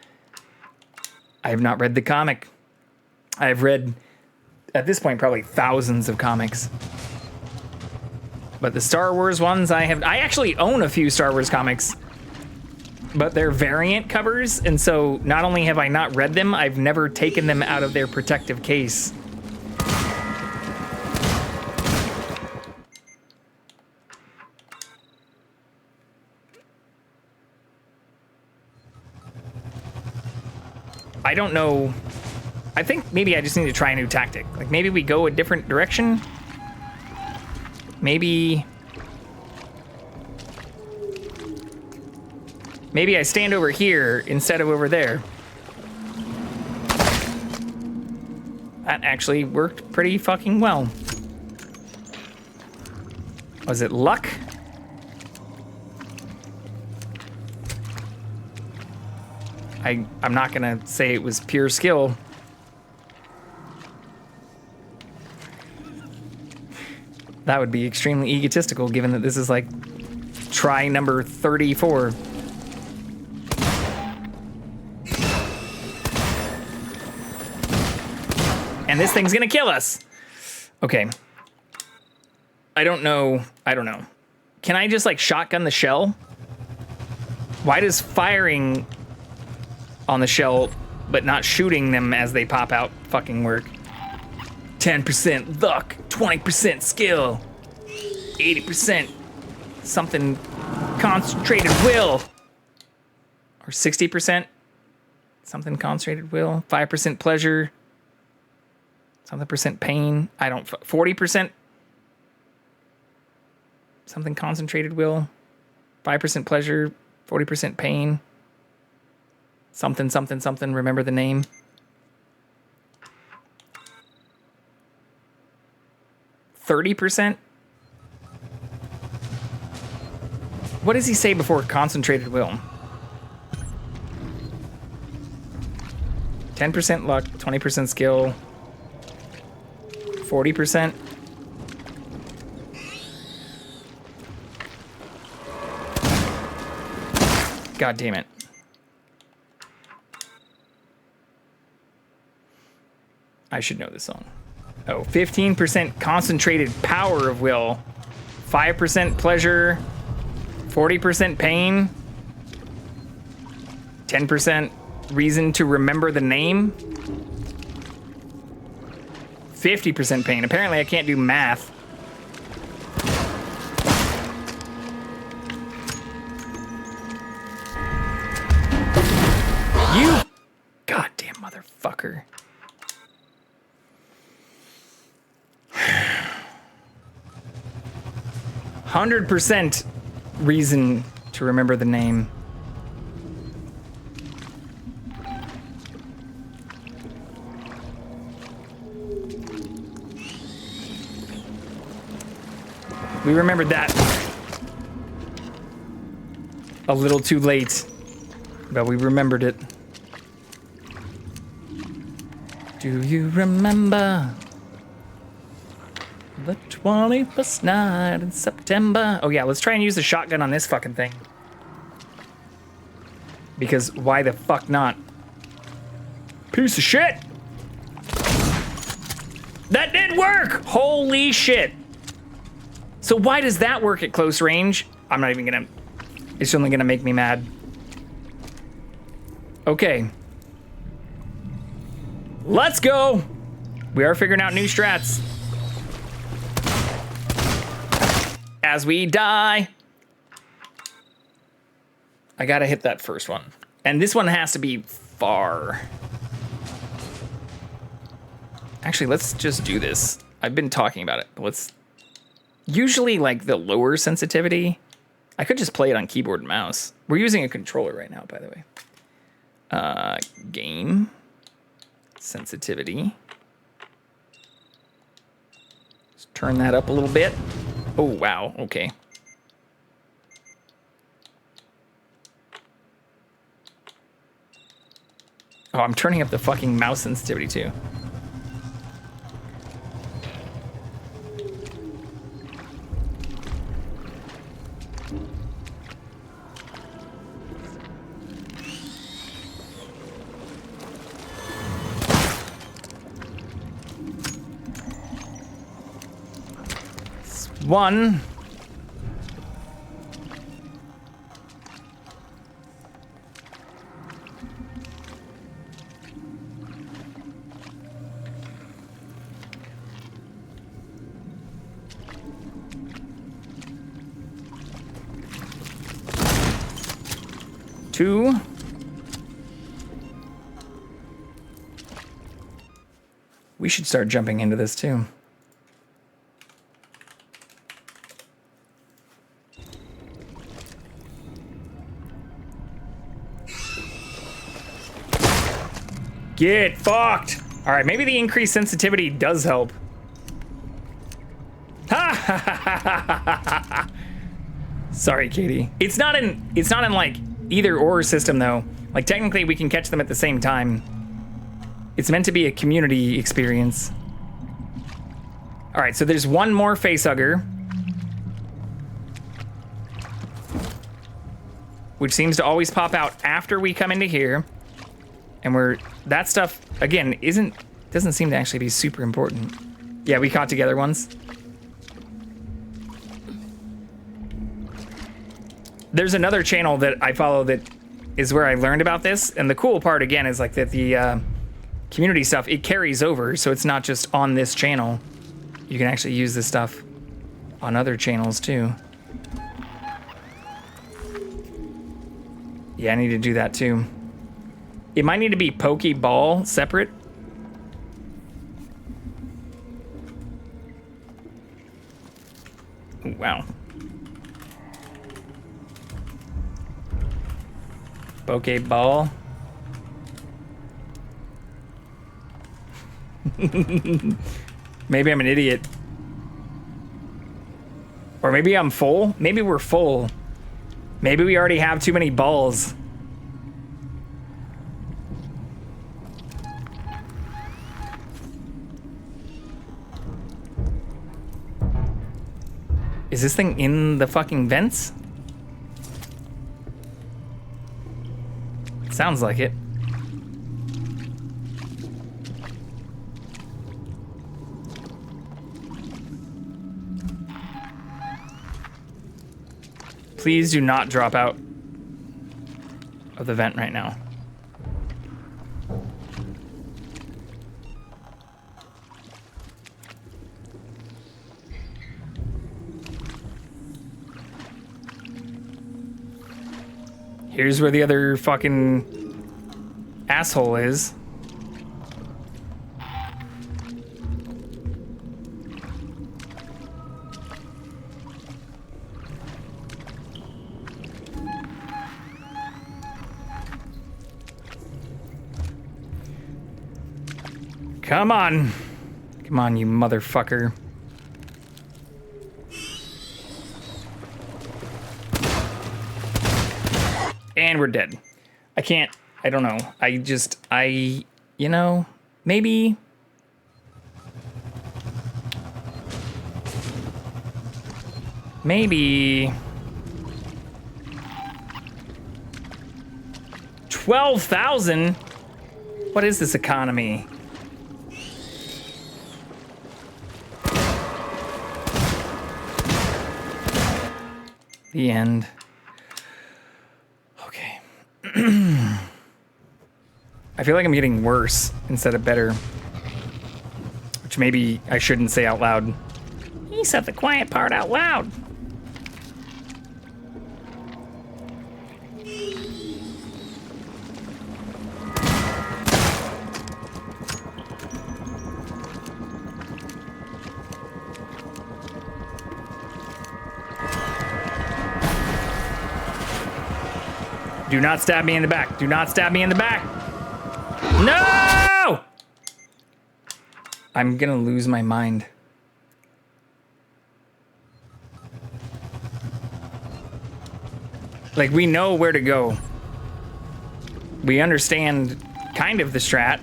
I have not read the comic. I have read, at this point, probably thousands of comics. But the Star Wars ones, I actually own a few Star Wars comics, but they're variant covers, and so not only have I not read them, I've never taken them out of their protective case. I don't know. I think maybe I just need to try a new tactic. Like maybe we go a different direction. Maybe I stand over here instead of over there. That actually worked pretty fucking well. Was it luck? I'm not gonna say it was pure skill. That would be extremely egotistical given that this is like try number 34. And this thing's gonna kill us. Okay. I don't know. Can I just like shotgun the shell? Why does firing on the shell but not shooting them as they pop out fucking work? 10% luck, 20% skill, 80% something concentrated will, or 60% something concentrated will, 5% pleasure, something percent pain, 40% something concentrated will, 5% pleasure, 40% pain, something, remember the name. %? What does he say before concentrated will? 10% luck, 20% skill, 40%. God damn it. I should know this song. Oh, 15% concentrated power of will, 5% pleasure, 40% pain, 10% reason to remember the name, 50% pain. Apparently I can't do math. You goddamn motherfucker. 100% reason to remember the name. We remembered that a little too late, but we remembered it. Do you remember the 21st night in September? Oh yeah, let's try and use the shotgun on this fucking thing. Because why the fuck not? Piece of shit! That did work! Holy shit! So why does that work at close range? I'm not even gonna... It's only gonna make me mad. Okay. Let's go! We are figuring out new strats. As we die. I gotta hit that first one. And this one has to be far. Actually, let's just do this. I've been talking about it, but let's... Usually, like, the lower sensitivity, I could just play it on keyboard and mouse. We're using a controller right now, by the way. Game. Sensitivity. Let's turn that up a little bit. Oh, wow, okay. Oh, I'm turning up the fucking mouse sensitivity, too. One. Two. We should start jumping into this too. Get fucked! Alright, maybe the increased sensitivity does help. Ha ha ha ha ha ha! Sorry, Katie. It's not in like either or system though. Like technically we can catch them at the same time. It's meant to be a community experience. Alright, so there's one more facehugger. Which seems to always pop out after we come into here. And that stuff, again, doesn't seem to actually be super important. Yeah, we caught together once. There's another channel that I follow that is where I learned about this. And the cool part, again, is like that the community stuff, it carries over. So it's not just on this channel. You can actually use this stuff on other channels too. Yeah, I need to do that too. It might need to be Pokeball separate. Ooh, wow. Pokeball. Maybe I'm an idiot. Or maybe I'm full. Maybe we're full. Maybe we already have too many balls. Is this thing in the fucking vents? Sounds like it. Please do not drop out of the vent right now. Here's where the other fucking asshole is. Come on. Come on, you motherfucker. And we're dead. I can't, I don't know. You know, maybe. Maybe. 12,000? What is this economy? The end. Okay. I feel like I'm getting worse instead of better. Which maybe I shouldn't say out loud. You said the quiet part out loud. Do not stab me in the back. Do not stab me in the back. No! I'm gonna lose my mind. Like, we know where to go. We understand kind of the strat.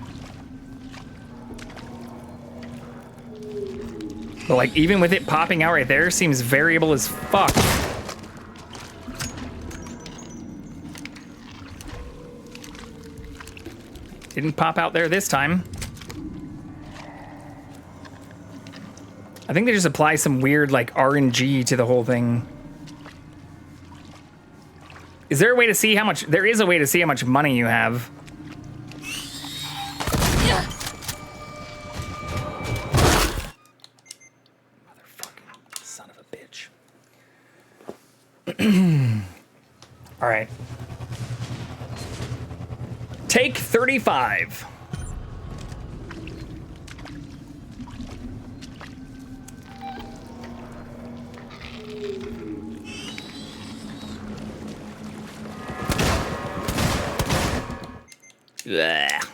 But like, even with it popping out right there, seems variable as fuck. Didn't pop out there this time. I think they just apply some weird like RNG to the whole thing. Is there a way to see how much? There is a way to see how much money you have. Motherfucking son of a bitch. All right. Take 35. Blech.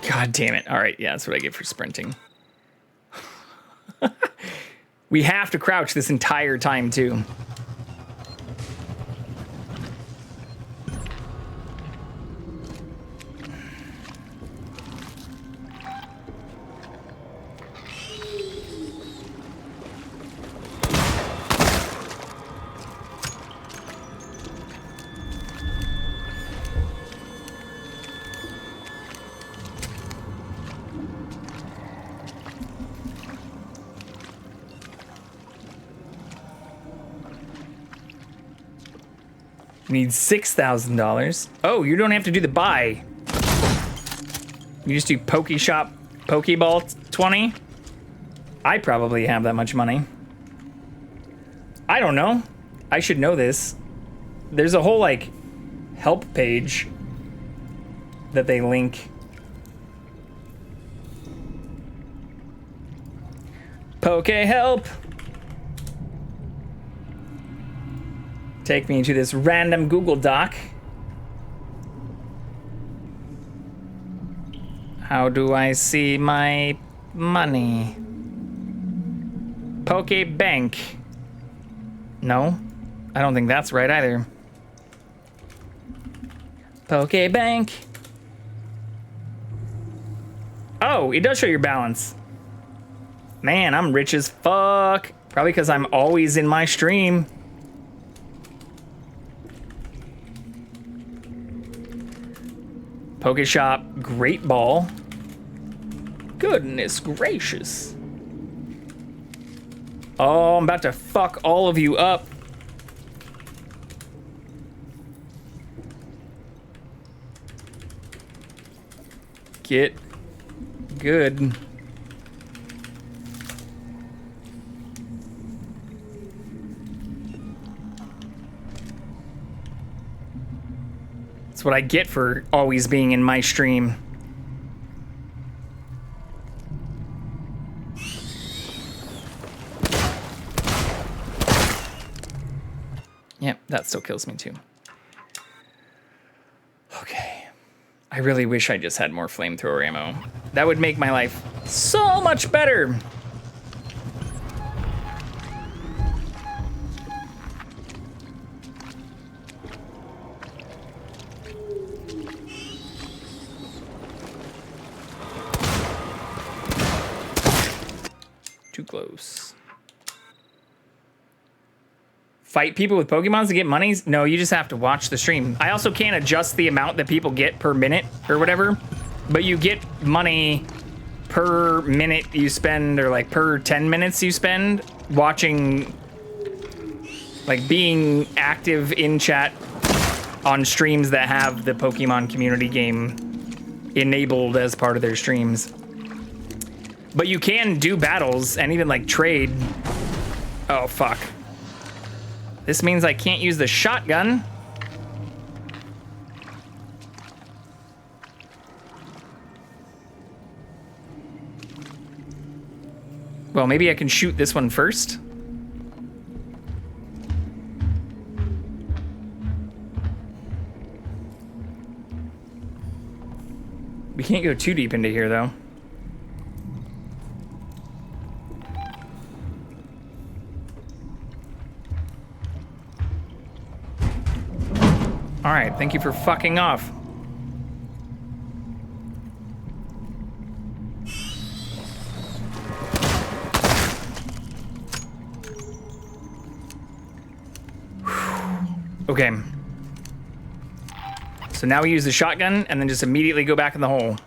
God damn it. All right, yeah, that's what I get for sprinting. We have to crouch this entire time, too. Need $6,000. Oh, you don't have to do the buy. You just do Pokeshop, Pokeball 20. I probably have that much money. I don't know. I should know this. There's a whole like help page that they link. Poke help. Take me to this random Google Doc. How do I see my money? Poke Bank. No, I don't think that's right either. Poke Bank. Oh, it does show your balance. Man, I'm rich as fuck. Probably because I'm always in my stream. Pokeshop, Great Ball. Goodness gracious. Oh, I'm about to fuck all of you up. Get good. That's what I get for always being in my stream. Yep, that still kills me too. Okay. I really wish I just had more flamethrower ammo. That would make my life so much better. Too close. Fight people with Pokemons to get monies? No, you just have to watch the stream. I also can't adjust the amount that people get per minute or whatever, but you get money per minute you spend, or like per 10 minutes you spend watching, like being active in chat on streams that have the Pokemon community game enabled as part of their streams. But you can do battles and even like trade. Oh, fuck. This means I can't use the shotgun. Well, maybe I can shoot this one first. We can't go too deep into here, though. All right, thank you for fucking off. Okay. So now we use the shotgun and then just immediately go back in the hole.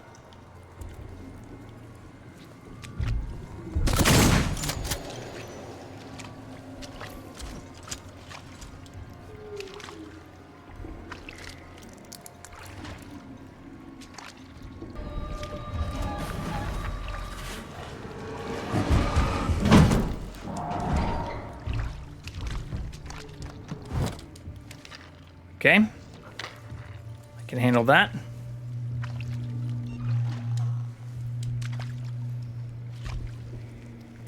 Okay. I can handle that.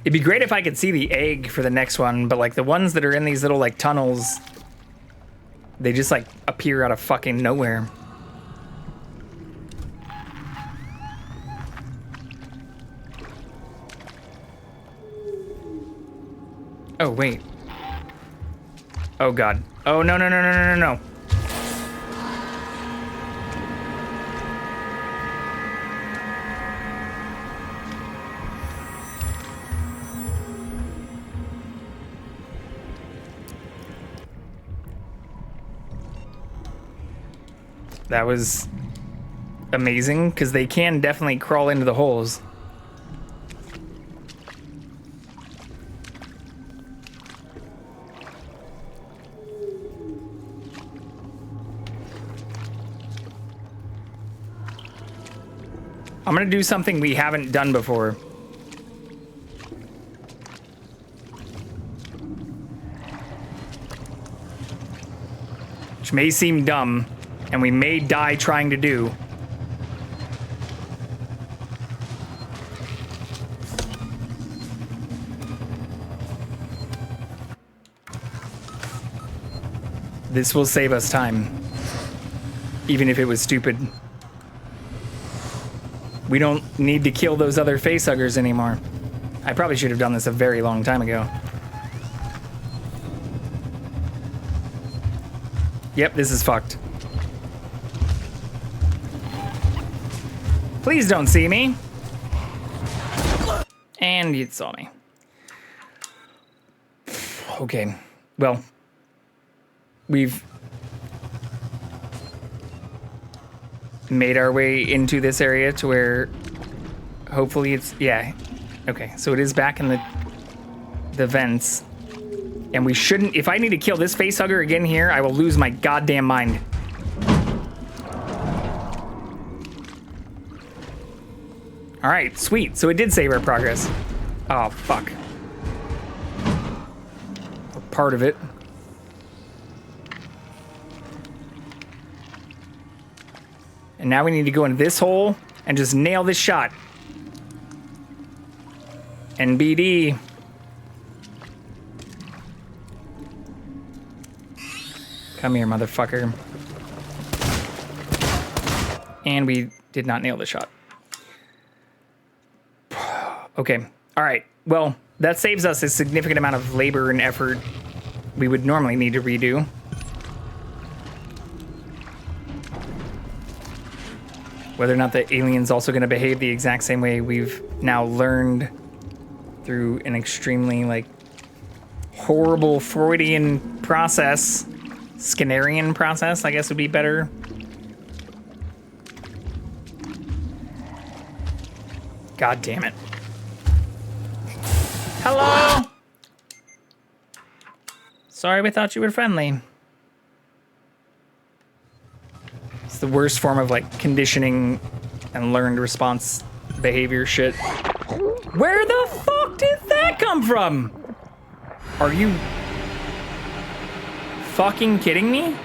It'd be great if I could see the egg for the next one, but like the ones that are in these little like tunnels, they just like appear out of fucking nowhere. Oh, wait. Oh, God. Oh, no, no, no, no, no, no, no. That was amazing, because they can definitely crawl into the holes. I'm gonna do something we haven't done before. Which may seem dumb, and we may die trying to do. This will save us time, even if it was stupid. We don't need to kill those other facehuggers anymore. I probably should have done this a very long time ago. Yep, this is fucked. Please don't see me. And you saw me. Okay, well, we've made our way into this area to where hopefully it's, yeah. Okay, so it is back in the vents. And we shouldn't, if I need to kill this facehugger again here, I will lose my goddamn mind. All right, sweet. So it did save our progress. Oh, fuck. Or part of it. And now we need to go in this hole and just nail this shot. NBD. Come here, motherfucker. And we did not nail the shot. Okay. All right. Well, that saves us a significant amount of labor and effort we would normally need to redo. Whether or not the alien's also going to behave the exact same way we've now learned through an extremely, like, horrible Freudian process, Skinnerian process, I guess would be better. God damn it. Hello! Sorry, we thought you were friendly. It's the worst form of, like, conditioning and learned response behavior shit. Where the fuck did that come from? Are you fucking kidding me?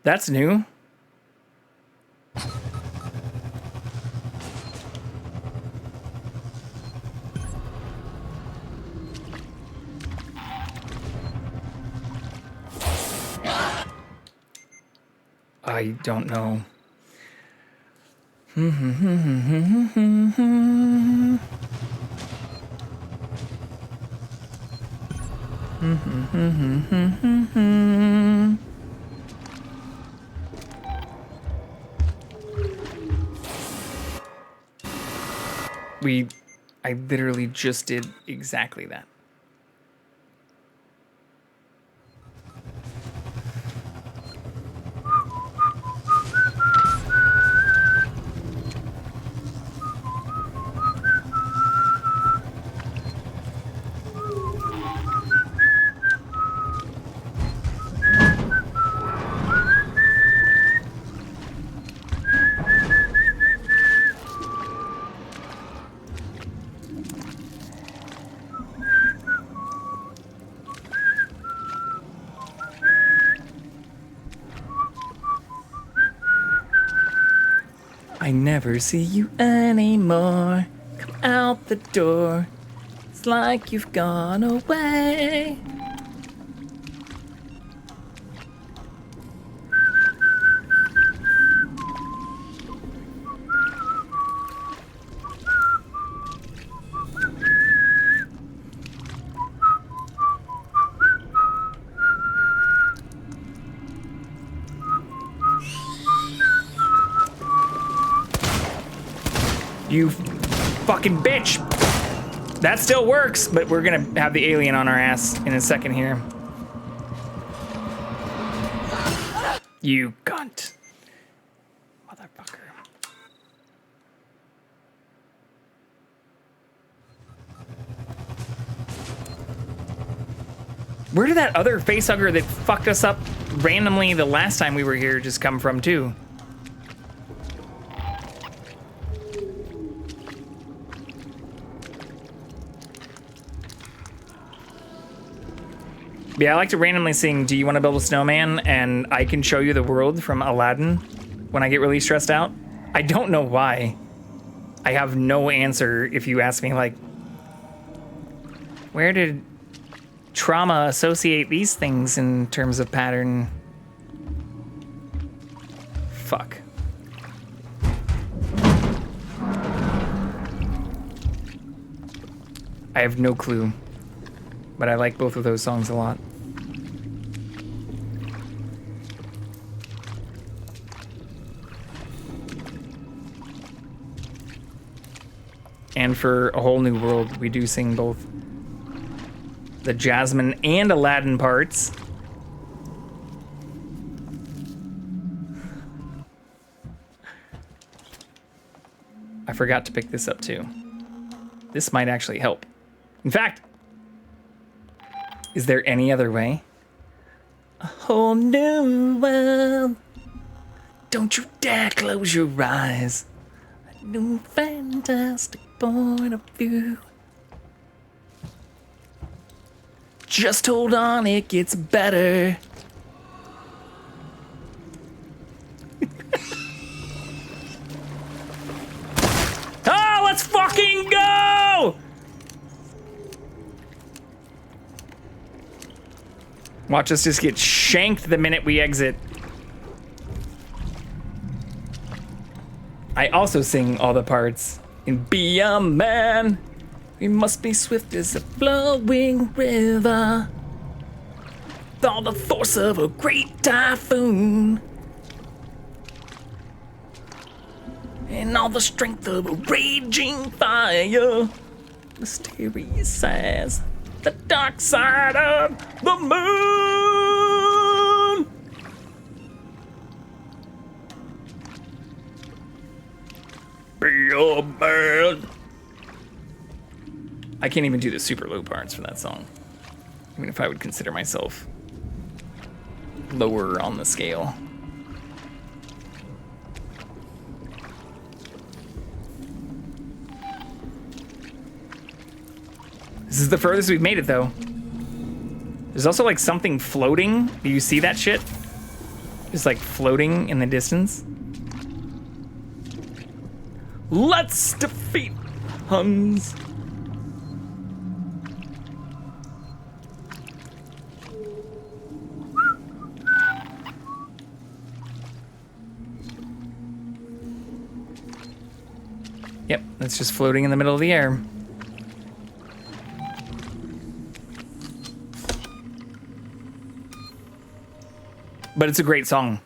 That's new. I don't know. I literally just did exactly that. I never see you anymore. Come out the door. It's like you've gone away. You fucking bitch! That still works, but we're gonna have the alien on our ass in a second here. You cunt. Motherfucker. Where did that other facehugger that fucked us up randomly the last time we were here just come from, too? Yeah, I like to randomly sing, "Do you want to build a snowman?" and "I can show you the world" from Aladdin when I get really stressed out. I don't know why. I have no answer if you ask me, like, where did trauma associate these things in terms of pattern? Fuck. I have no clue. But I like both of those songs a lot. And for A Whole New World, we do sing both the Jasmine and Aladdin parts. I forgot to pick this up too. This might actually help. In fact, is there any other way? A whole new world. Don't you dare close your eyes. A new fantastic point of view. Just hold on, it gets better. Oh, let's fucking go! Watch us just get shanked the minute we exit. I also sing all the parts in Be a Man. We must be swift as a flowing river. With all the force of a great typhoon. And all the strength of a raging fire. Mysterious as the dark side of the moon. Be a man. I can't even do the super low parts for that song. Even if I would consider myself lower on the scale. This is the furthest we've made it, though. There's also like something floating. Do you see that shit? Just like floating in the distance. Let's defeat Huns. Yep, that's just floating in the middle of the air. But it's a great song.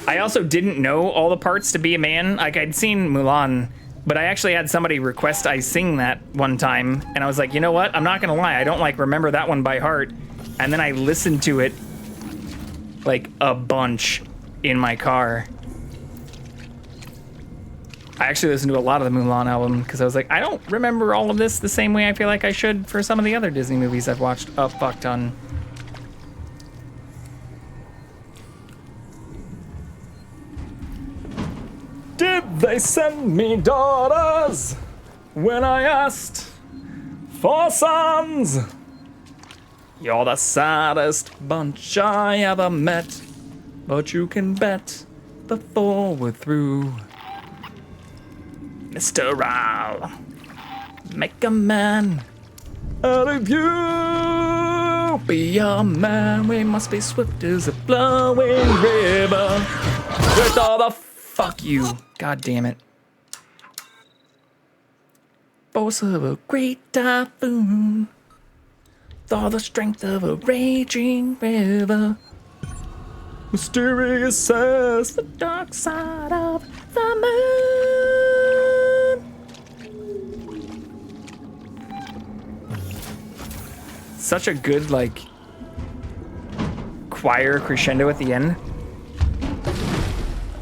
I also didn't know all the parts to Be a Man. Like, I'd seen Mulan, but I actually had somebody request I sing that one time, and I was like, you know what? I'm not gonna lie, I don't like remember that one by heart. And then I listened to it like a bunch in my car. I actually listened to a lot of the Mulan album because I was like, I don't remember all of this the same way I feel like I should for some of the other Disney movies I've watched a fuck ton. Did they send me daughters when I asked for sons? You're the saddest bunch I ever met, but you can bet before we're through, Mr. I'll make a man out of you. Be a man, we must be swift as a flowing river. With all the fuck you, god damn it. Force of a great typhoon. With all the strength of a raging river. Mysterious as the dark side of the moon. Such a good, like, choir crescendo at the end.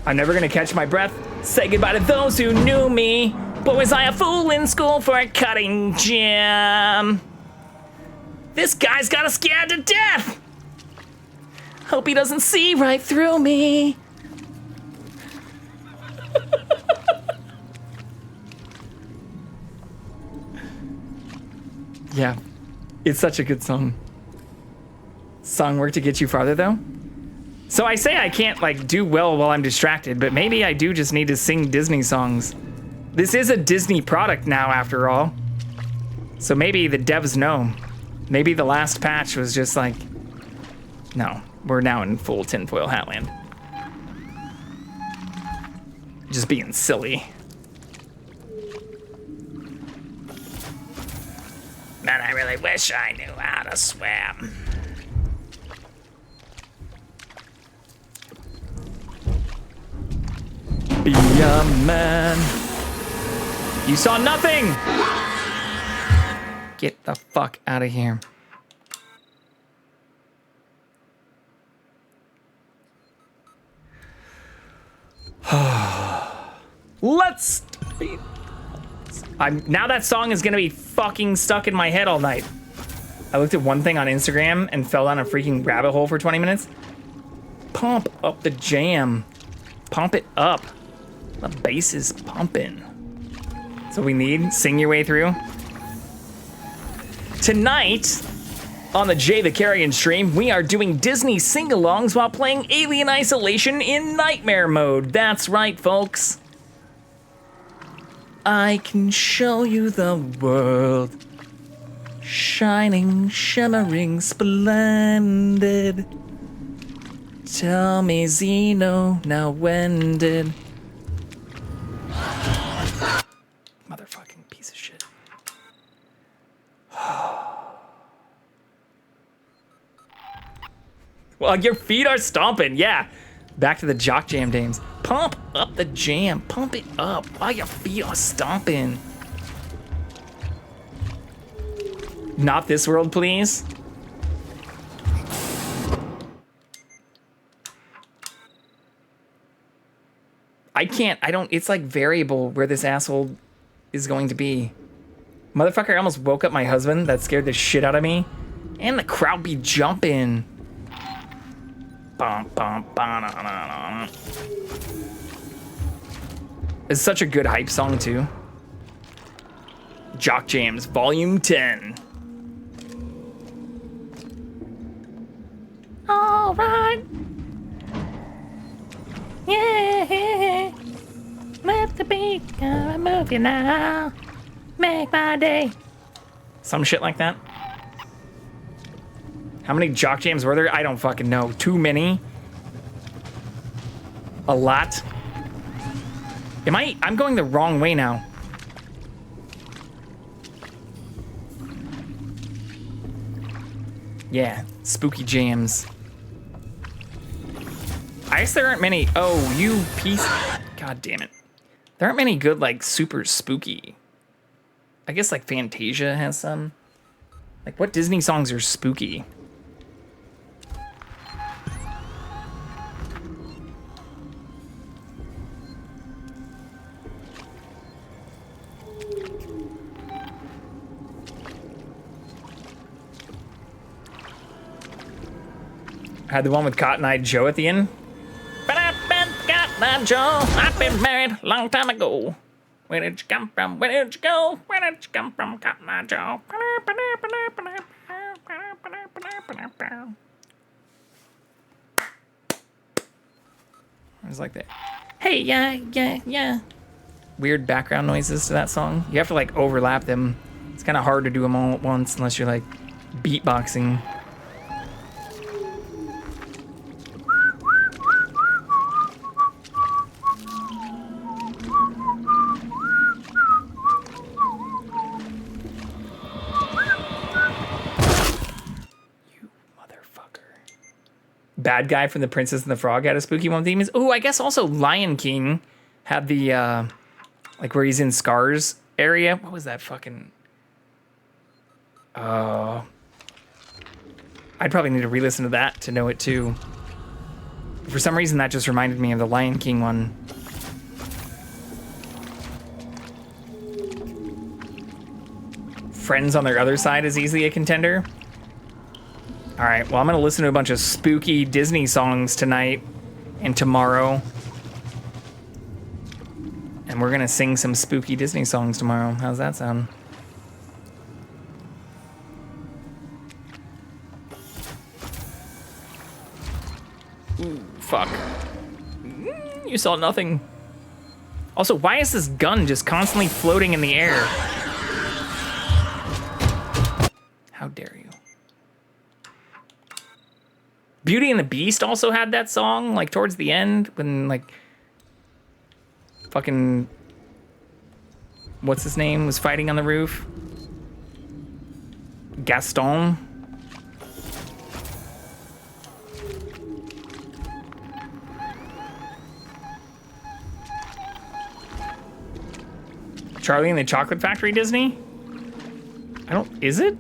I'm never gonna catch my breath. Say goodbye to those who knew me. But was I a fool in school for a cutting gym? This guy's got us scared to death. Hope he doesn't see right through me. Yeah, it's such a good song. Song work to get you farther, though? So I say I can't, like, do well while I'm distracted, but maybe I do just need to sing Disney songs. This is a Disney product now, after all. So maybe the devs know. Maybe the last patch was just like, no, we're now in full tinfoil hat land. Just being silly. Man, I really wish I knew how to swim. Be a man. You saw nothing! Get the fuck out of here. Let's be... now that song is gonna be fucking stuck in my head all night. I looked at one thing on Instagram and fell down a freaking rabbit hole for 20 minutes. Pump up the jam. Pump it up. The bass is pumping. So we need Sing Your Way Through. Tonight, on the Jay the Carrion stream, we are doing Disney sing-alongs while playing Alien Isolation in Nightmare mode. That's right, folks. I can show you the world Shining, shimmering, splendid. Tell me, Zeno, now when did... Motherfucking piece of shit. Well, your feet are stomping, yeah. Back to the Jock Jam dames. Pump up the jam, pump it up while your feet are stomping. Not this world, please. It's like variable where this asshole is going to be. Motherfucker, I almost woke up my husband. That scared the shit out of me. And the crowd be jumping. It's such a good hype song, too. Jock Jams, Volume 10. All right. Yeah. Let the beat move you now. Make my day. Some shit like that. How many Jock Jams were there? I don't fucking know. Too many? A lot? I'm going the wrong way now. Yeah, spooky jams. I guess there aren't many. Oh, you piece. God damn it. There aren't many good, like, super spooky. I guess, like, Fantasia has some. Like, what Disney songs are spooky? Had the one with Cotton Eye Joe at the end. Cotton Eye Joe, I've been married a long time ago. Where did you come from? Where did you go? Where did you come from, Cotton Eye Joe? It was like that. Hey, yeah. Weird background noises to that song. You have to like overlap them. It's kind of hard to do them all at once unless you're like beatboxing. Bad guy from The Princess and the Frog had a spooky one with demons. Oh, I guess also Lion King had the, like where he's in Scar's area. What was that fucking... I'd probably need to re-listen to that to know it too. For some reason, that just reminded me of the Lion King one. Friends on Their Other Side is easily a contender. All right, well, I'm going to listen to a bunch of spooky Disney songs tonight and tomorrow. And we're going to sing some spooky Disney songs tomorrow. How's that sound? Ooh, fuck. You saw nothing. Also, why is this gun just constantly floating in the air? How dare you? Beauty and the Beast also had that song, like, towards the end, when, like, fucking, what's his name, was fighting on the roof? Gaston? Charlie and the Chocolate Factory Disney? Is it?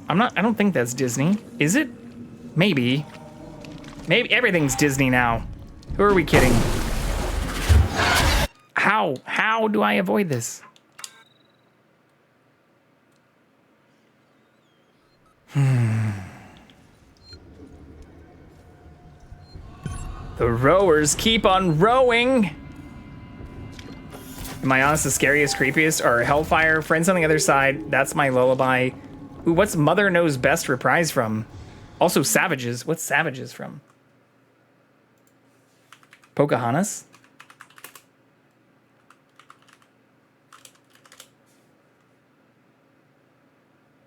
I don't think that's Disney. Is it? Maybe. Maybe everything's Disney now. Who are we kidding? How do I avoid this? The rowers keep on rowing. Am I honest? The scariest, creepiest are Hellfire, Friends on the Other Side. That's my lullaby. Ooh, what's Mother Knows Best reprise from? Also Savages. What's Savages from? Pocahontas?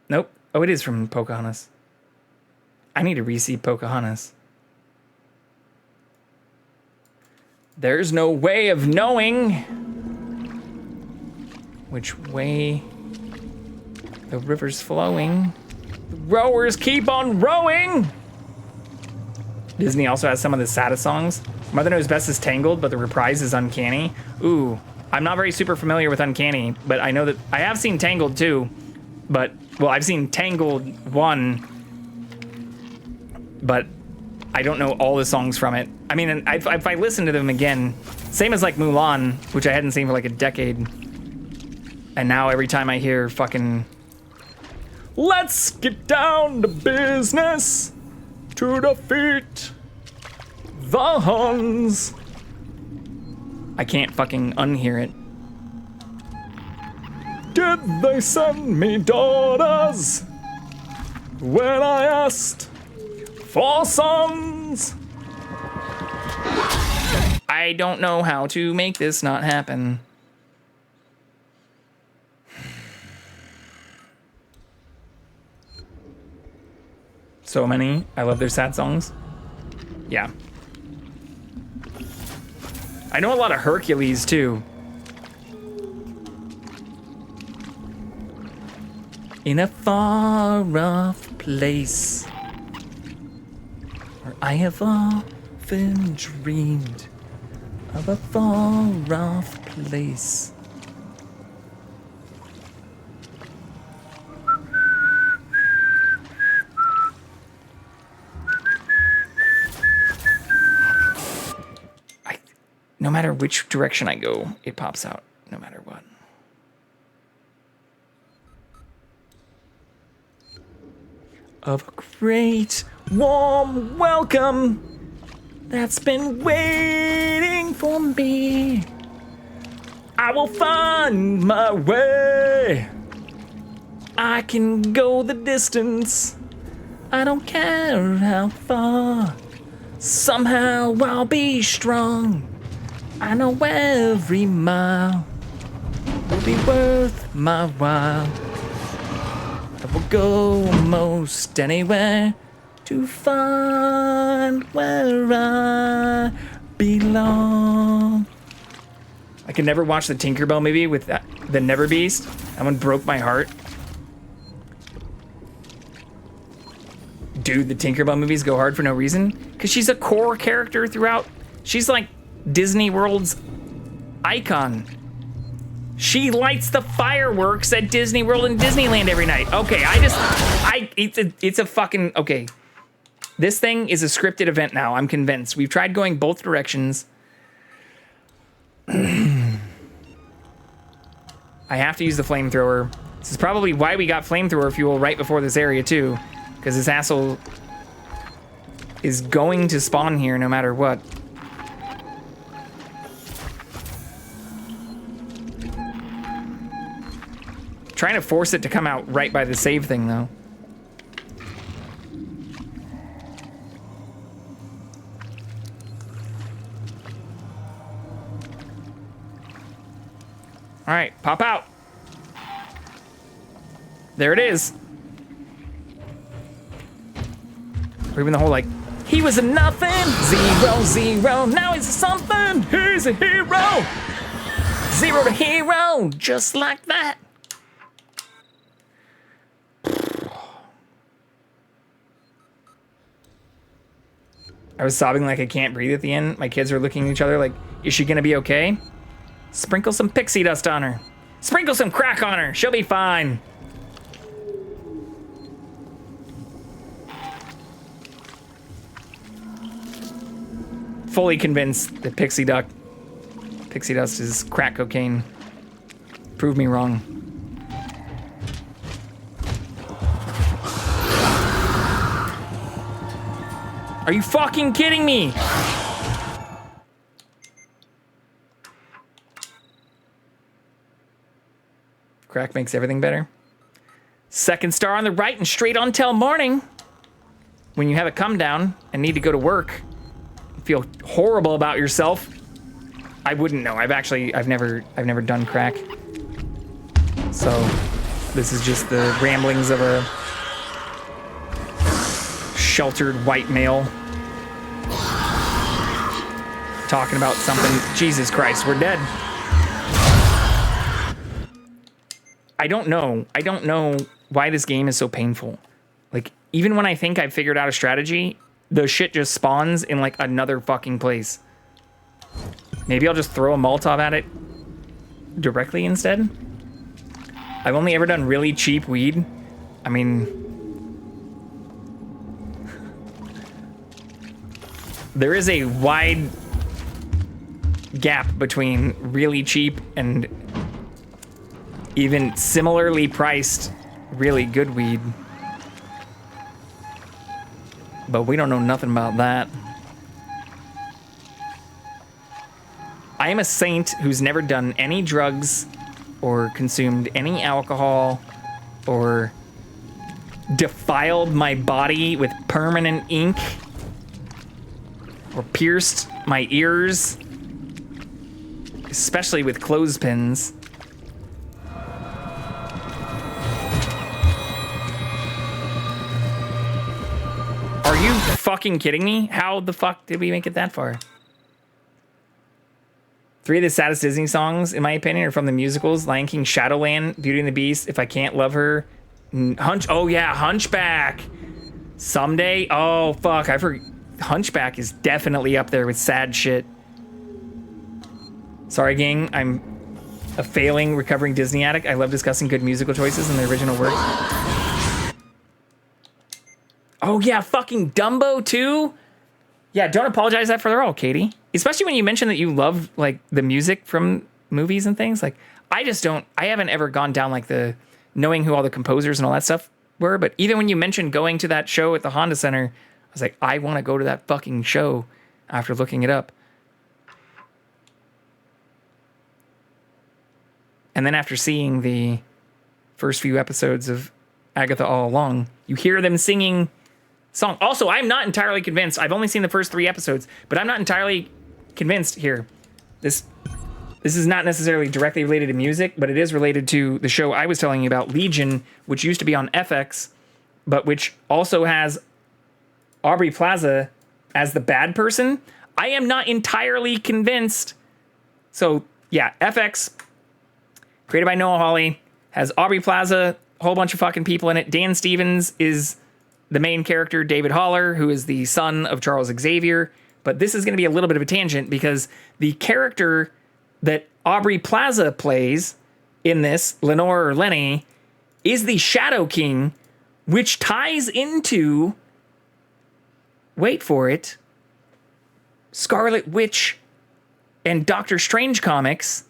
Nope. Oh, it is from Pocahontas. I need to re-see Pocahontas. There's no way of knowing which way the river's flowing. The rowers keep on rowing. Disney also has some of the saddest songs. Mother Knows Best is Tangled, but the reprise is Uncanny. Ooh, I'm not very super familiar with Uncanny, but I know that I have seen Tangled too. But, well, I've seen Tangled 1, but I don't know all the songs from it. I mean, if I listen to them again, same as like Mulan, which I hadn't seen for like a decade. And now every time I hear fucking, let's get down to business to defeat the Huns, I can't fucking unhear it. Did they send me daughters when I asked for sons? I don't know how to make this not happen. So many. I love their sad songs. Yeah. I know a lot of Hercules too. In a far off place where I have often dreamed of a far off place. No matter which direction I go, it pops out, no matter what. Of a great warm welcome that's been waiting for me. I will find my way. I can go the distance. I don't care how far. Somehow I'll be strong. I know every mile will be worth my while. I will go most anywhere to find where I belong. I could never watch the Tinkerbell movie with the Never Beast. That one broke my heart. Dude, the Tinkerbell movies go hard for no reason. Because she's a core character throughout. She's like Disney World's icon. She lights the fireworks at Disney World and Disneyland every night. Okay, it's a fucking, okay. This thing is a scripted event now, I'm convinced. We've tried going both directions. I have to use the flamethrower. This is probably why we got flamethrower fuel right before this area too. Because this asshole is going to spawn here no matter what. Trying to force it to come out right by the save thing, though. All right, pop out. There it is. Or even the whole, like, he was a nothing, 0, 0, now he's a something, he's a hero. 0 to hero, just like that. I was sobbing like I can't breathe at the end. My kids are looking at each other like, is she gonna be okay? Sprinkle some pixie dust on her. Sprinkle some crack on her. She'll be fine. Fully convinced that pixie dust is crack cocaine. Prove me wrong. Are you fucking kidding me? Crack makes everything better. Second star on the right and straight on till morning. When you have a come down and need to go to work, feel horrible about yourself. I wouldn't know. I've never done crack. So This is just the ramblings of a sheltered white male talking about something. Jesus Christ, we're dead. I don't know why this game is so painful. Like, even when I think I've figured out a strategy, the shit just spawns in like another fucking place. Maybe I'll just throw a Molotov at it directly instead. I've only ever done really cheap weed. I mean, there is a wide gap between really cheap and even similarly priced really good weed. But we don't know nothing about that. I am a saint who's never done any drugs or consumed any alcohol or defiled my body with permanent ink or pierced my ears, especially with clothespins. Are you fucking kidding me? How the fuck did we make it that far? 3 of the saddest Disney songs, in my opinion, are from the musicals: Lion King, Shadowland, Beauty and the Beast, If I Can't Love Her, oh yeah, Hunchback. Someday. Oh fuck, I forgot. Hunchback is definitely up there with sad shit. Sorry, gang. I'm a failing, recovering Disney addict. I love discussing good musical choices in the original work. Oh yeah, fucking Dumbo too. Yeah, don't apologize that for their all, Katie. Especially when you mentioned that you love like the music from movies and things. Like, I haven't ever gone down like the knowing who all the composers and all that stuff were. But even when you mentioned going to that show at the Honda Center, I was like, I want to go to that fucking show after looking it up. And then after seeing the first few episodes of Agatha All Along, you hear them singing song. Also, I'm not entirely convinced. I've only seen the first 3 episodes, but I'm not entirely convinced here. This is not necessarily directly related to music, but it is related to the show I was telling you about, Legion, which used to be on FX, but which also has Aubrey Plaza as the bad person. I am not entirely convinced. So yeah, FX, created by Noah Hawley, has Aubrey Plaza, a whole bunch of fucking people in it. Dan Stevens is the main character, David Haller, who is the son of Charles Xavier. But this is going to be a little bit of a tangent because the character that Aubrey Plaza plays in this, Lenore or Lenny, is the Shadow King, which ties into, wait for it, Scarlet Witch and Doctor Strange comics,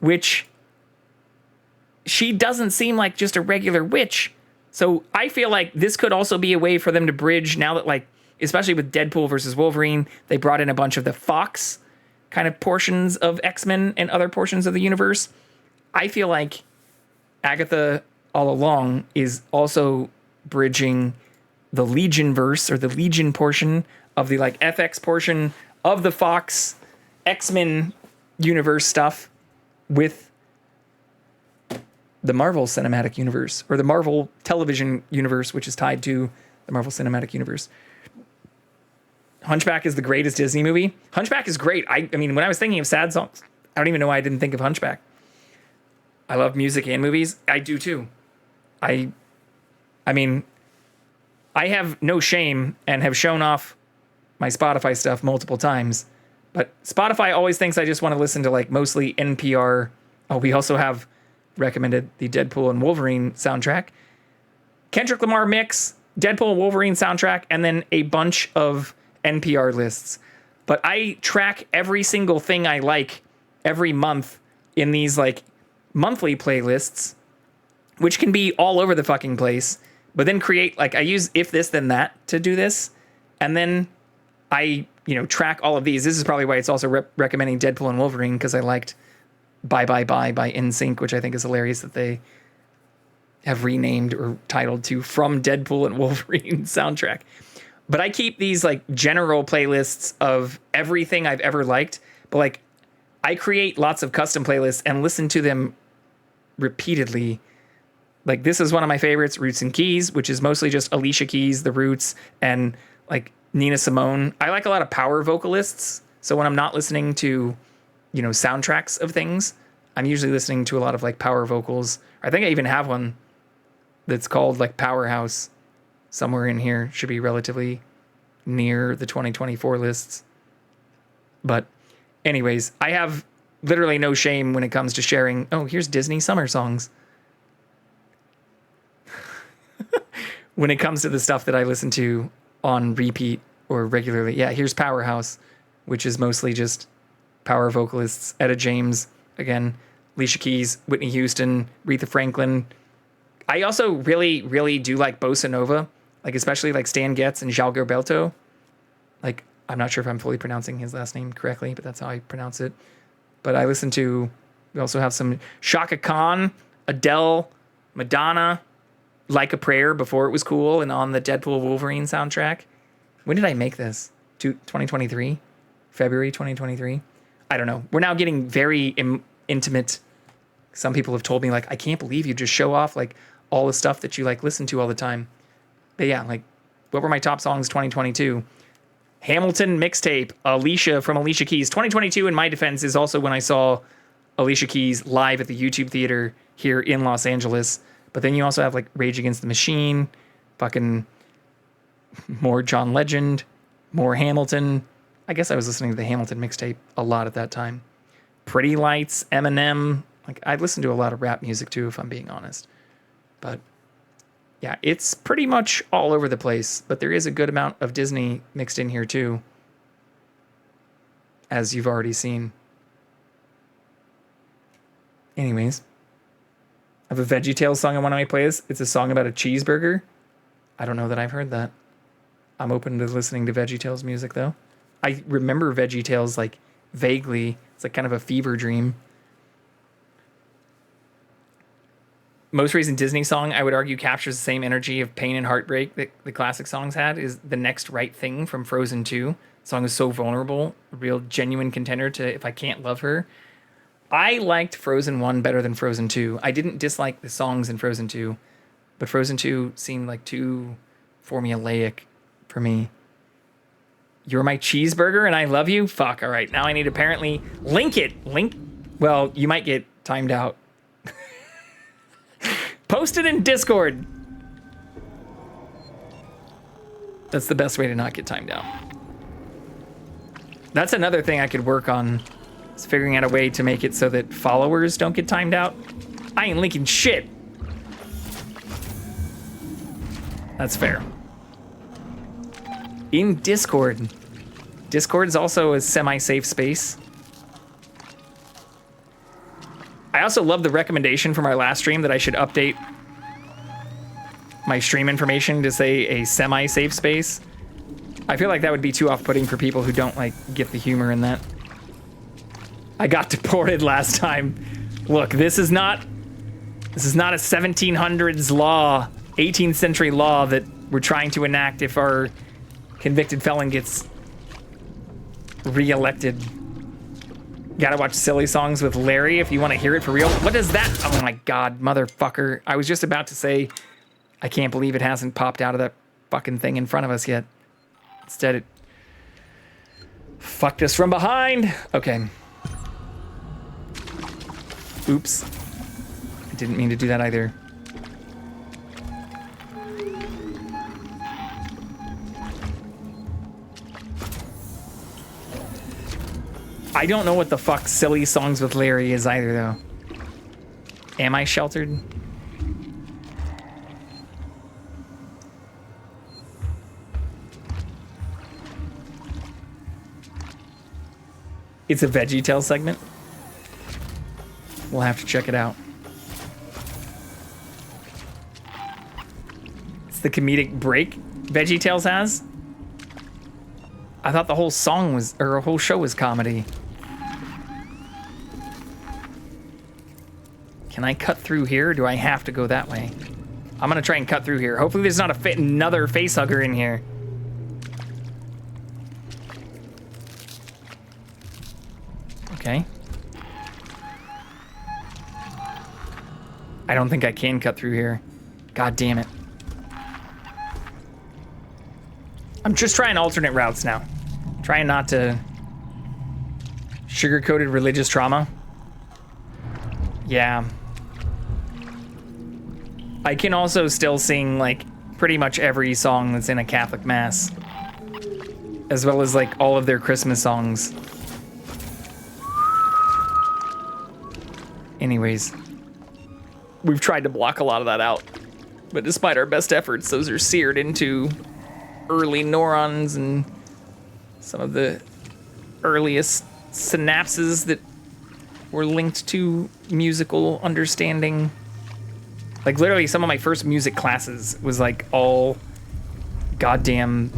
which she doesn't seem like just a regular witch. So I feel like this could also be a way for them to bridge now that, like, especially with Deadpool versus Wolverine, they brought in a bunch of the Fox kind of portions of X-Men and other portions of the universe. I feel like Agatha All Along is also bridging the Legion verse, or the Legion portion of the like FX portion of the Fox X-Men universe stuff with the Marvel Cinematic Universe, or the Marvel Television Universe, which is tied to the Marvel Cinematic Universe. Hunchback is the greatest Disney movie. Hunchback is great. I mean, when I was thinking of sad songs, I don't even know why I didn't think of Hunchback. I love music and movies. I do too. I mean, I have no shame and have shown off my Spotify stuff multiple times, but Spotify always thinks I just want to listen to like mostly NPR. Oh, we also have recommended the Deadpool and Wolverine soundtrack, Kendrick Lamar mix, Deadpool and Wolverine soundtrack, and then a bunch of NPR lists. But I track every single thing I like every month in these like monthly playlists, which can be all over the fucking place, but then create, like, I use If This Then That to do this. And then I, track all of these. This is probably why it's also recommending Deadpool and Wolverine, because I liked Bye Bye Bye by NSYNC, which I think is hilarious that they have renamed or titled to From Deadpool and Wolverine soundtrack. But I keep these like general playlists of everything I've ever liked, but like I create lots of custom playlists and listen to them repeatedly Like, this is one of my favorites, Roots and Keys, which is mostly just Alicia Keys, The Roots, and like Nina Simone. I like a lot of power vocalists. So when I'm not listening to, you know, soundtracks of things, I'm usually listening to a lot of like power vocals. I think I even have one that's called like Powerhouse somewhere in here. Should be relatively near the 2024 lists. But anyways, I have literally no shame when it comes to sharing. Oh, here's Disney summer songs. When it comes to the stuff that I listen to on repeat or regularly. Yeah, here's Powerhouse, which is mostly just power vocalists. Etta James, again, Alicia Keys, Whitney Houston, Aretha Franklin. I also really, really do like bossa nova, like especially like Stan Getz and João Gilberto. Like, I'm not sure if I'm fully pronouncing his last name correctly, but that's how I pronounce it. But I listen to, we also have some Chaka Khan, Adele, Madonna, Like a Prayer before it was cool and on the Deadpool Wolverine soundtrack. When did I make this? 2023? February 2023? I don't know. We're now getting very intimate. Some people have told me, like, I can't believe you just show off, like, all the stuff that you, like, listen to all the time. But yeah, like, what were my top songs 2022? Hamilton mixtape, Alicia from Alicia Keys. 2022, in my defense, is also when I saw Alicia Keys live at the YouTube Theater here in Los Angeles. But then you also have like Rage Against the Machine, fucking more John Legend, more Hamilton. I guess I was listening to the Hamilton mixtape a lot at that time. Pretty Lights, Eminem. Like, I listened to a lot of rap music too, if I'm being honest. But yeah, it's pretty much all over the place. But there is a good amount of Disney mixed in here too, as you've already seen. Anyways. I have a VeggieTales song on one of my playlists. It's a song about a cheeseburger. I don't know that I've heard that. I'm open to listening to VeggieTales music, though. I remember VeggieTales, like, vaguely. It's like kind of a fever dream. Most recent Disney song, I would argue, captures the same energy of pain and heartbreak that the classic songs had, is The Next Right Thing from Frozen 2. The song is so vulnerable, a real genuine contender to If I Can't Love Her. I liked Frozen 1 better than Frozen 2. I didn't dislike the songs in Frozen 2, but Frozen 2 seemed like too formulaic for me. You're my cheeseburger and I love you? Fuck, all right. Now I need to apparently link it. Well, you might get timed out. Post it in Discord. That's the best way to not get timed out. That's another thing I could work on. Is figuring out a way to make it so that followers don't get timed out. I ain't linking shit. That's fair. In Discord. Discord is also a semi-safe space. I also love the recommendation from our last stream that I should update my stream information to say a semi-safe space. I feel like that would be too off-putting for people who don't, like, get the humor in that. I got deported last time. Look, this is not a 1700s law, 18th century law that we're trying to enact if our convicted felon gets reelected. Gotta watch Silly Songs with Larry if you want to hear it for real. What is that? Oh my god, motherfucker. I was just about to say, I can't believe it hasn't popped out of that fucking thing in front of us yet. Instead, it fucked us from behind. Okay. Oops. I didn't mean to do that either. I don't know what the fuck Silly Songs with Larry is either, though. Am I sheltered? It's a VeggieTales segment. We'll have to check it out. It's the comedic break VeggieTales has. I thought the whole song was, or the whole show was comedy. Can I cut through here, or do I have to go that way? I'm gonna try and cut through here. Hopefully there's not another facehugger in here. Okay. I don't think I can cut through here. God damn it. I'm just trying alternate routes now. Trying not to sugar-coated religious trauma. Yeah. I can also still sing like pretty much every song that's in a Catholic mass, as well as like all of their Christmas songs. Anyways, we've tried to block a lot of that out, but despite our best efforts, those are seared into early neurons and some of the earliest synapses that were linked to musical understanding. Like literally some of my first music classes was like all goddamn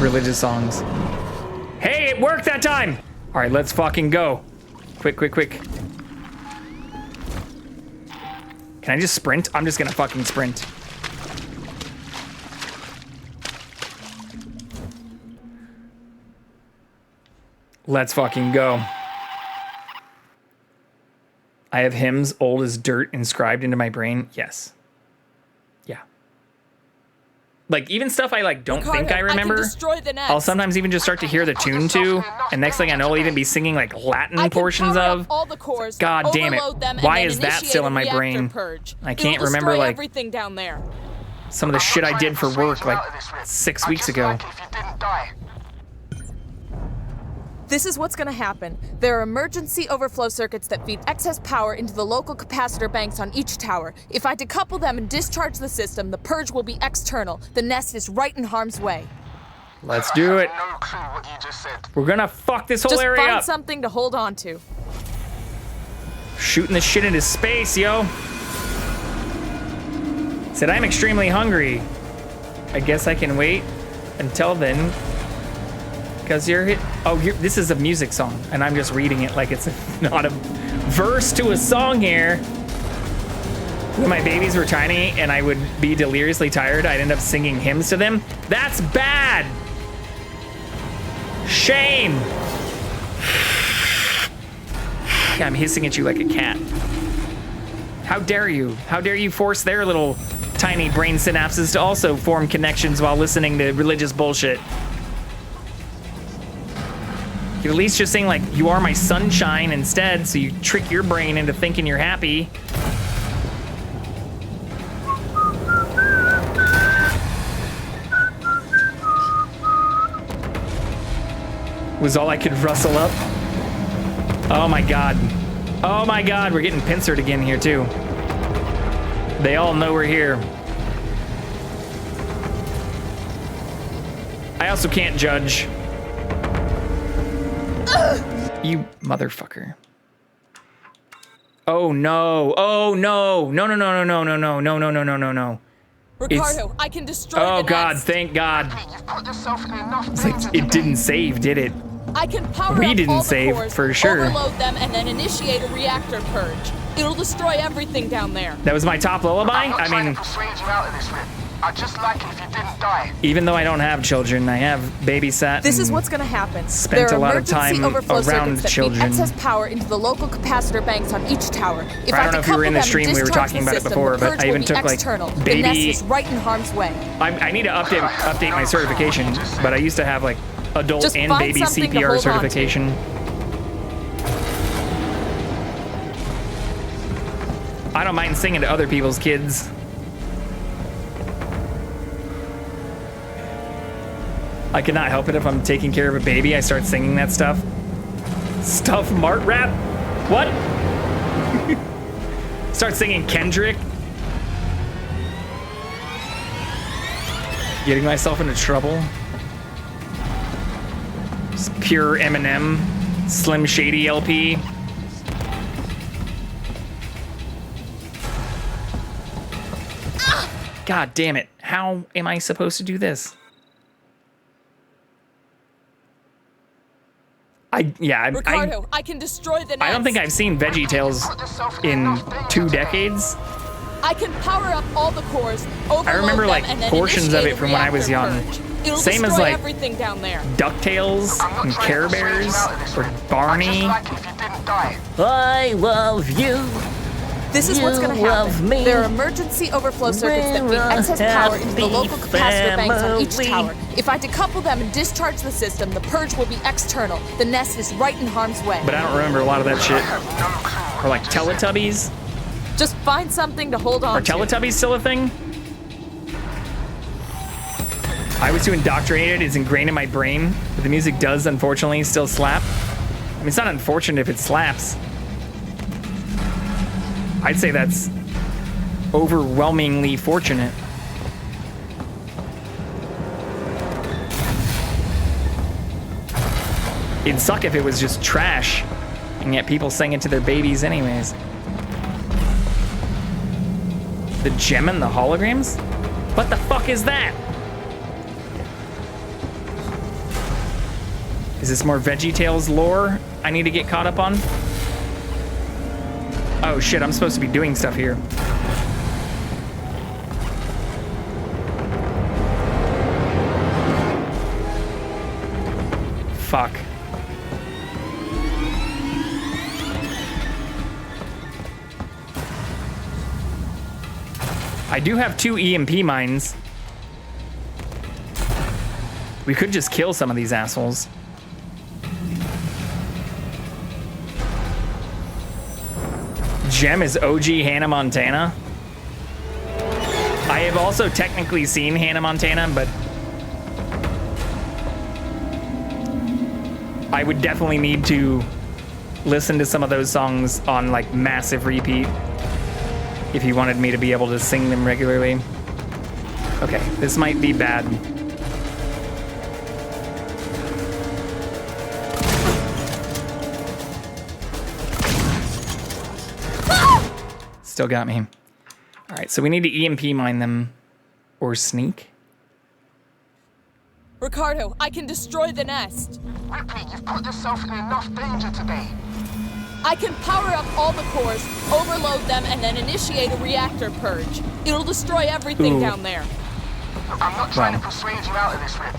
religious songs. Hey, it worked that time! All right, let's fucking go. Quick, quick, quick. Can I just sprint? I'm just gonna fucking sprint. Let's fucking go. I have hymns old as dirt inscribed into my brain. Yes. Yeah. Like even stuff I like don't think I remember. I'll sometimes even just start to hear the tune to, and next thing I know, I'll even be singing like Latin portions of. God damn it! Why is that still in my brain? I can't remember like some of the shit I did for work like 6 weeks ago. This is what's gonna happen. There are emergency overflow circuits that feed excess power into the local capacitor banks on each tower. If I decouple them and discharge the system, the purge will be external. The nest is right in harm's way. Let's do it. We're gonna fuck this whole area up. Just find something to hold on to. Shooting this shit into space, yo. Said I'm extremely hungry. I guess I can wait until then. Because this is a music song, and I'm just reading it like it's not a verse to a song here. When my babies were tiny and I would be deliriously tired, I'd end up singing hymns to them. That's bad! Shame! Yeah, I'm hissing at you like a cat. How dare you? How dare you force their little tiny brain synapses to also form connections while listening to religious bullshit? You at least just saying like, you are my sunshine instead, so you trick your brain into thinking you're happy. Was all I could rustle up. Oh my God. Oh my God, we're getting pincered again here too. They all know we're here. I also can't judge. You motherfucker. Oh no. Oh no. No, no, no, no, no, no, no, no, no, no, no, no. Ricardo, I can destroy Oh the God, nest. thank God. It's like, it didn't save, did it? I can power We up didn't all the save, cores, for sure. overload them, and then initiate a reactor purge. It'll destroy everything down there. That was my top lullaby? I mean, I'd just like it if you didn't die. even though I don't have children, I have babysat. This is and what's gonna happen. Spent There a are lot of emergency time overflow around circuits that children. feed excess power into the local capacitor banks on each tower. If I don't know if you were in the decouple them stream, and we were discharge talking the about it system, before, the but purge I will even be took like external. The baby. nest is right in harm's way. I need to update my certification, but I used to have like adult Just and find baby something to CPR hold on to. certification. I don't mind singing to other people's kids. I cannot help it if I'm taking care of a baby, I start singing that stuff. Stuff Mart rap? What? Start singing Kendrick? Getting myself into trouble. Just pure Eminem, Slim Shady LP. God damn it. How am I supposed to do this? Ricardo, I can destroy the nest. I don't think I've seen VeggieTales in 2 decades. I can power up all the cores, overload I remember them, like and then portions of initiate it a from when I was reactor young. purge. It'll Same as destroy like everything down there. DuckTales and Care Bears or Barney. Like it if you didn't die. I love you. This is what's going to happen. There are emergency overflow circuits that feed excess power into the local capacitor banks on each tower. If I decouple them and discharge the system, the purge will be external. The nest is right in harm's way. But I don't remember a lot of that shit. Or like Teletubbies. Just find something to hold on to. Are Teletubbies still a thing? I was too indoctrinated. It's ingrained in my brain. But the music does, unfortunately, still slap. I mean, it's not unfortunate if it slaps. I'd say that's overwhelmingly fortunate. It'd suck if it was just trash, and yet people sang it to their babies anyways. The gem and the holograms? What the fuck is that? Is this more VeggieTales lore I need to get caught up on? Oh shit, I'm supposed to be doing stuff here. Fuck. I do have 2 EMP mines. We could just kill some of these assholes. Gem is OG Hannah Montana. I have also technically seen Hannah Montana, but I would definitely need to listen to some of those songs on like massive repeat if you wanted me to be able to sing them regularly. Okay, this might be bad. Still got me. All right, so we need to EMP mine them or sneak. Ricardo, I can destroy the nest. Ripley, you've put yourself in enough danger today. I can power up all the cores, overload them, and then initiate a reactor purge. It'll destroy everything down there. I'm not trying to persuade you out of this, Rip.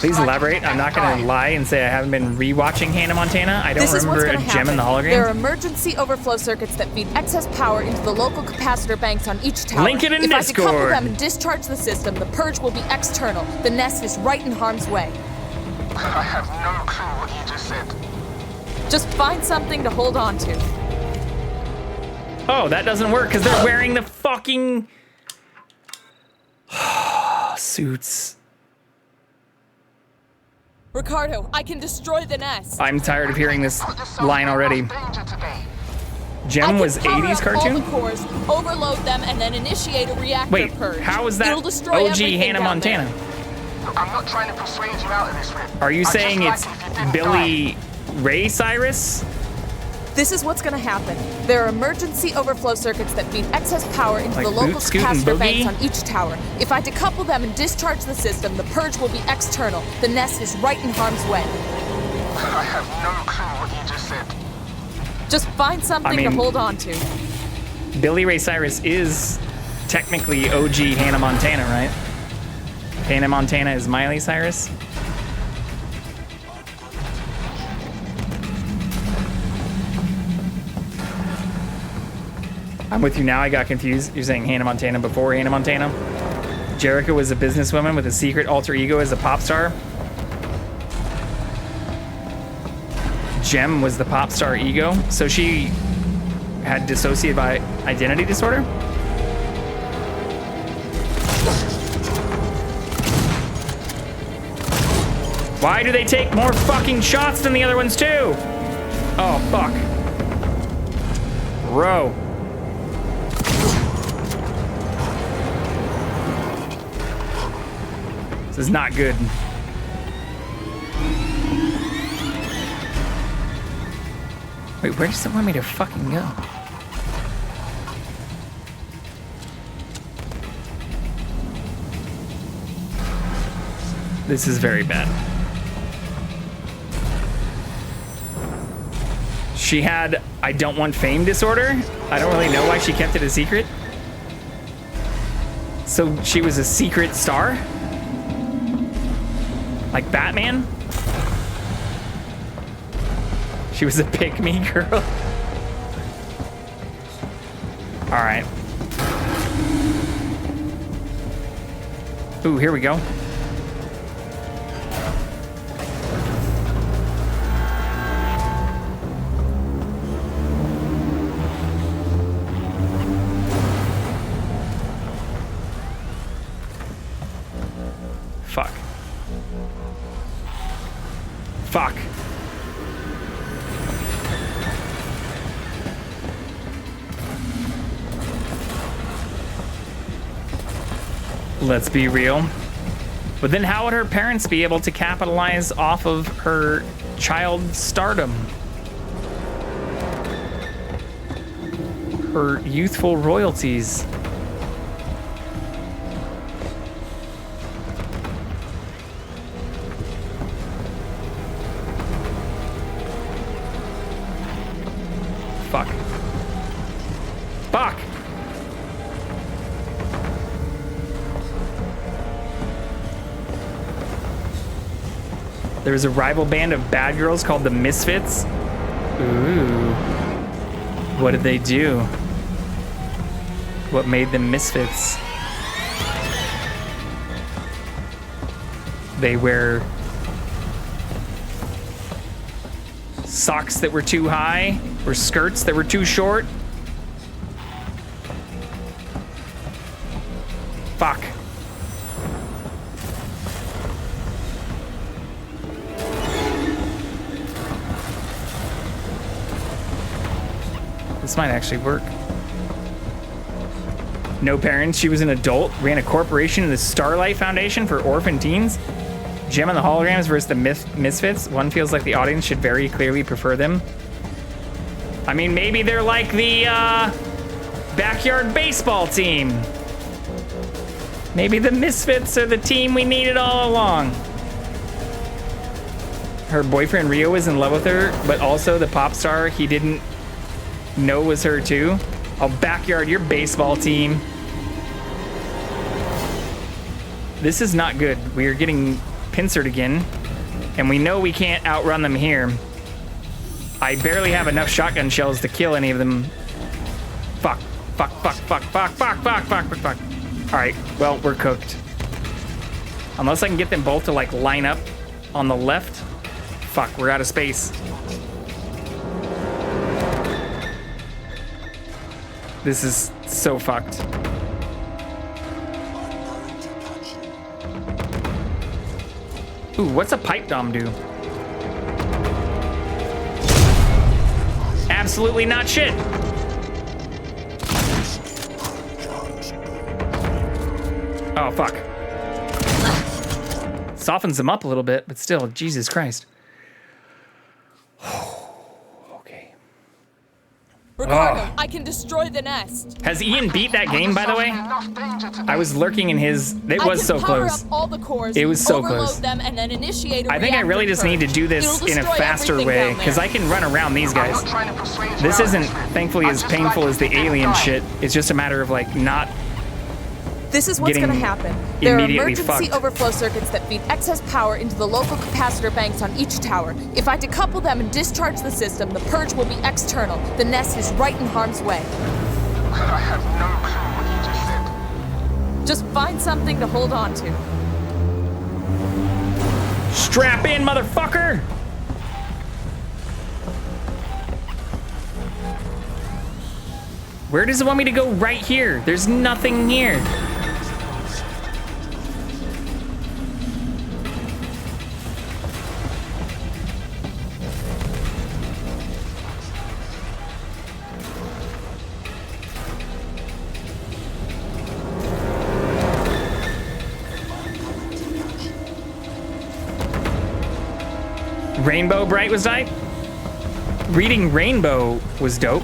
Please elaborate. I'm not gonna lie and say I haven't been rewatching Hannah Montana. I don't remember a gem in the hologram. There are emergency overflow circuits that feed excess power into the local capacitor banks on each tower. Link it in if Discord. I decouple them and discharge the system, the purge will be external. The nest is right in harm's way. I have no clue what you just said. Just find something to hold on to. Oh, that doesn't work because they're wearing the fucking suits. Ricardo, I can destroy the nest. I'm tired of hearing this line already. Gem was 80s cartoon? All the cores, overload them, and then initiate a reactor purge. How is that It'll destroy OG Hannah Montana? I'm not trying to persuade you out of this, Rip. Are you saying it's Billy Ray Cyrus? This is what's going to happen. There are emergency overflow circuits that feed excess power into Like the local Boot, Scoot, and capacitor Boogie? banks on each tower. If I decouple them and discharge the system, the purge will be external. The nest is right in harm's way. I have no clue what you just said. Just find something to hold on to. Billy Ray Cyrus is technically OG Hannah Montana, right? Hannah Montana is Miley Cyrus. I'm with you now. I got confused. You're saying Hannah Montana before Hannah Montana. Jerica was a businesswoman with a secret alter ego as a pop star. Gem was the pop star ego. So she had dissociative identity disorder? Why do they take more fucking shots than the other ones too? Oh, fuck. Bro. This is not good. Wait, where does it want me to fucking go? This is very bad. She had I don't want fame disorder. I don't really know why she kept it a secret. So she was a secret star? Like Batman? She was a pick-me girl. All right. Ooh, here we go. Fuck. Fuck. Let's be real. But then how would her parents be able to capitalize off of her child stardom? Her youthful royalties. Fuck. Fuck! There's a rival band of bad girls called the Misfits. Ooh. What did they do? What made them misfits? They wear socks that were too high or skirts that were too short. Fuck. This might actually work. No parents, she was an adult, ran a corporation in the Starlight Foundation for orphan teens. Gem and the Holograms versus the Misfits. One feels like the audience should very clearly prefer them. I mean, maybe they're like the backyard baseball team. Maybe the Misfits are the team we needed all along. Her boyfriend Rio was in love with her, but also the pop star he didn't know was her too. I'll backyard your baseball team. This is not good. We are getting pincered again, and we know we can't outrun them here. I barely have enough shotgun shells to kill any of them. Fuck, fuck, fuck, fuck, fuck, fuck, fuck, fuck, fuck, fuck. All right, well, we're cooked. Unless I can get them both to like line up on the left. Fuck, we're out of space. This is so fucked. Ooh, what's a pipe dom do? Absolutely not shit. Oh, fuck. Softens them up a little bit, but still, Jesus Christ. Ricardo, I can destroy the nest. Has Ian beat that game, by the way? I was lurking in his... It was so close. Up all the cores, it was so overload close. Them, and then initiate a I think I really just need to do this in a faster way, because I can run around these guys. This isn't, thankfully, as painful as the alien shit. It's just a matter of, like, not... This is what's going to happen. There are emergency fucked. overflow circuits that feed excess power into the local capacitor banks on each tower. If I decouple them and discharge the system, the purge will be external. The nest is right in harm's way. I have no clue what you just said. Just find something to hold on to. Strap in, motherfucker! Where does it want me to go? Right here. There's nothing here. Rainbow Bright was tight. Reading Rainbow was dope.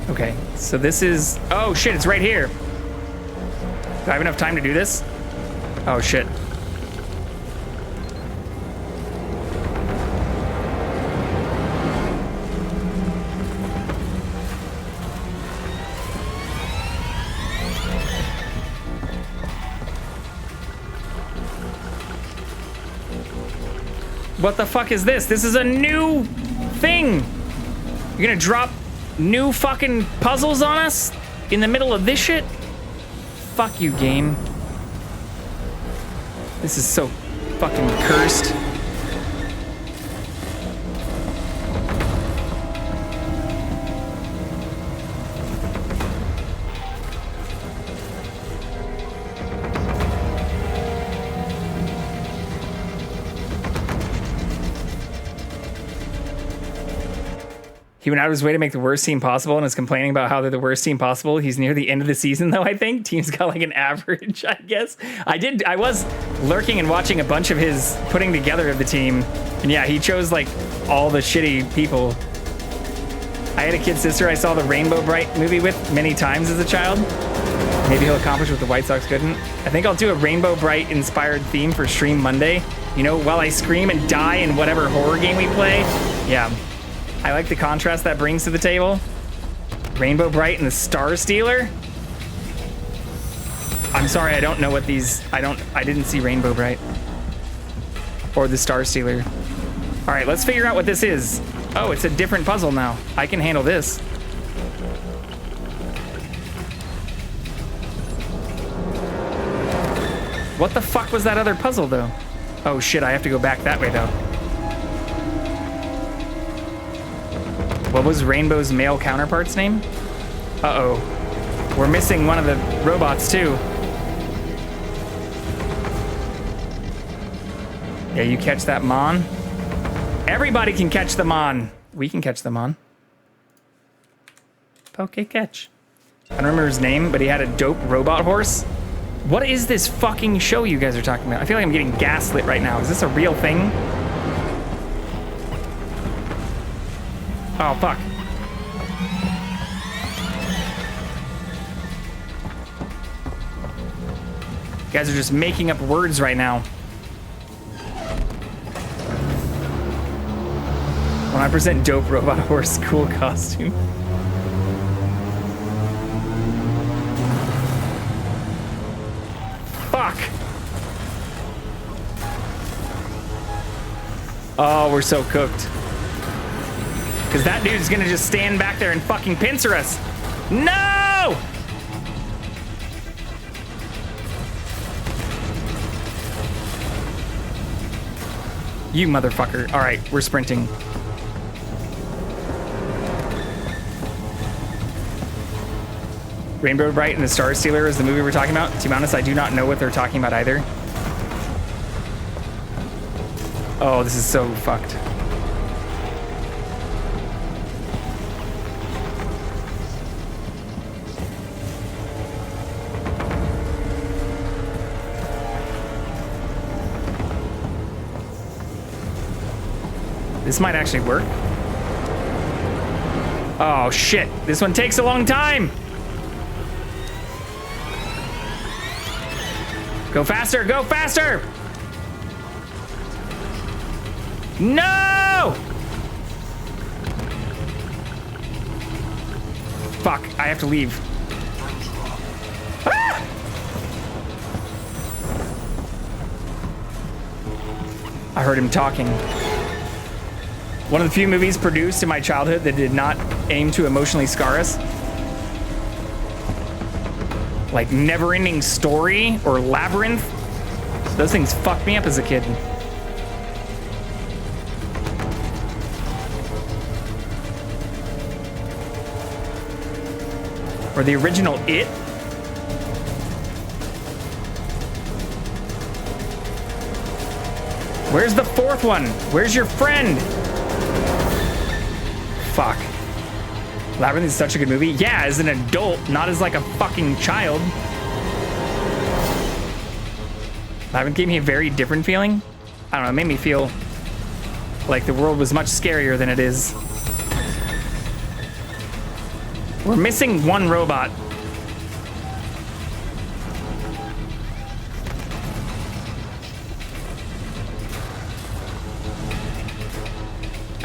Okay, so this is... Oh shit, it's right here. Do I have enough time to do this? Oh shit. What the fuck is this? This is a new thing. You're gonna drop new fucking puzzles on us in the middle of this shit? Fuck you, game. This is so fucking cursed. He went out of his way to make the worst team possible and is complaining about how they're the worst team possible. He's near the end of the season, though, I think. Team's got like an average, I guess. I was lurking and watching a bunch of his putting together of the team. And yeah, he chose like all the shitty people. I had a kid sister I saw the Rainbow Bright movie with many times as a child. Maybe he'll accomplish what the White Sox couldn't. I think I'll do a Rainbow Bright inspired theme for Stream Monday. You know, while I scream and die in whatever horror game we play. Yeah. I like the contrast that brings to the table. Rainbow Bright and the Star Stealer. I'm sorry, I don't know what these... I didn't see Rainbow Bright. Or the Star Stealer. All right, let's figure out what this is. Oh, it's a different puzzle now. I can handle this. What the fuck was that other puzzle, though? Oh shit, I have to go back that way, though. What was Rainbow's male counterpart's name? Uh-oh. We're missing one of the robots, too. Yeah, you catch that Mon. Everybody can catch the Mon. We can catch the Mon. Poke catch. I don't remember his name, but he had a dope robot horse. What is this fucking show you guys are talking about? I feel like I'm getting gaslit right now. Is this a real thing? Oh, fuck. You guys are just making up words right now. When I present dope robot horse, cool costume. Fuck. Oh, we're so cooked. Because that dude's gonna just stand back there and fucking pincer us. No! You motherfucker. All right, we're sprinting. Rainbow Bright and the Star Stealer is the movie we're talking about. To be honest, I do not know what they're talking about either. Oh, this is so fucked. This might actually work. Oh shit, this one takes a long time. Go faster, go faster. No! Fuck, I have to leave. Ah! I heard him talking. One of the few movies produced in my childhood that did not aim to emotionally scar us. Like Never Ending Story or Labyrinth. Those things fucked me up as a kid. Or the original It. Where's the fourth one? Where's your friend? Fuck. Labyrinth is such a good movie. Yeah, as an adult, not as like a fucking child. Labyrinth gave me a very different feeling. I don't know, it made me feel like the world was much scarier than it is. We're missing one robot.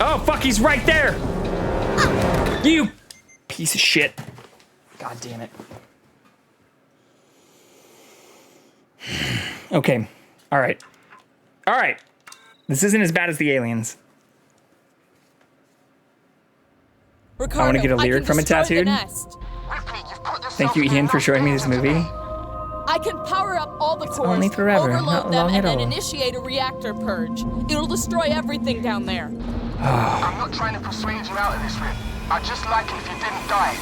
Oh, fuck, he's right there! You piece of shit. God damn it. Okay. All right. All right. This isn't as bad as the aliens. Ricardo, I want to get a lyric from it destroy the tattooed. nest. Thank you, Ian, for showing me this movie. I can power up all the cores, only forever, overload not them, long and at then all. initiate a reactor purge. It'll destroy everything down there. I'm not trying to persuade you out of this, Rip. I'd just like it if you didn't die.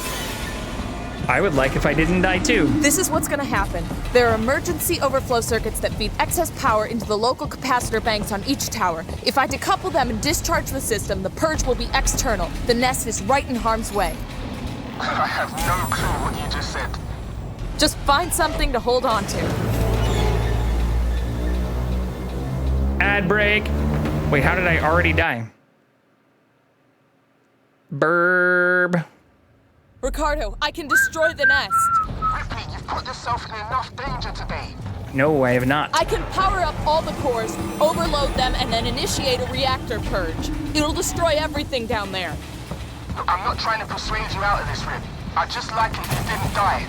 I would like if I didn't die too. This is what's going to happen. There are emergency overflow circuits that feed excess power into the local capacitor banks on each tower. If I decouple them and discharge the system, the purge will be external. The nest is right in harm's way. I have no clue what you just said. Just find something to hold on to. Ad break. Wait, how did I already die? Burb. Ricardo, I can destroy the nest. Ripley, you've put yourself in enough danger today. No, I have not. I can power up all the cores, overload them, and then initiate a reactor purge. It'll destroy everything down there. Look, I'm not trying to persuade you out of this, Rip. I'd just like it if you didn't die.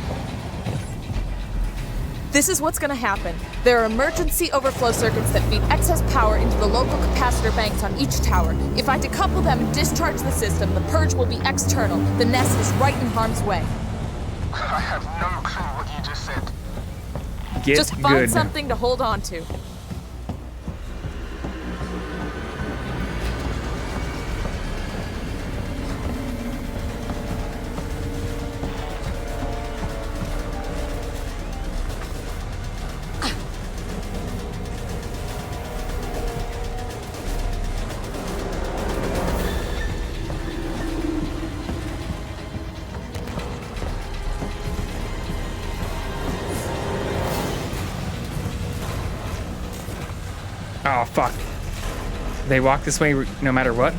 This is what's going to happen. There are emergency overflow circuits that feed excess power into the local capacitor banks on each tower. If I decouple them and discharge the system, the purge will be external. The nest is right in harm's way. I have no clue what you just said. Get Just find good. something to hold on to. Oh, fuck. They walk this way no matter what?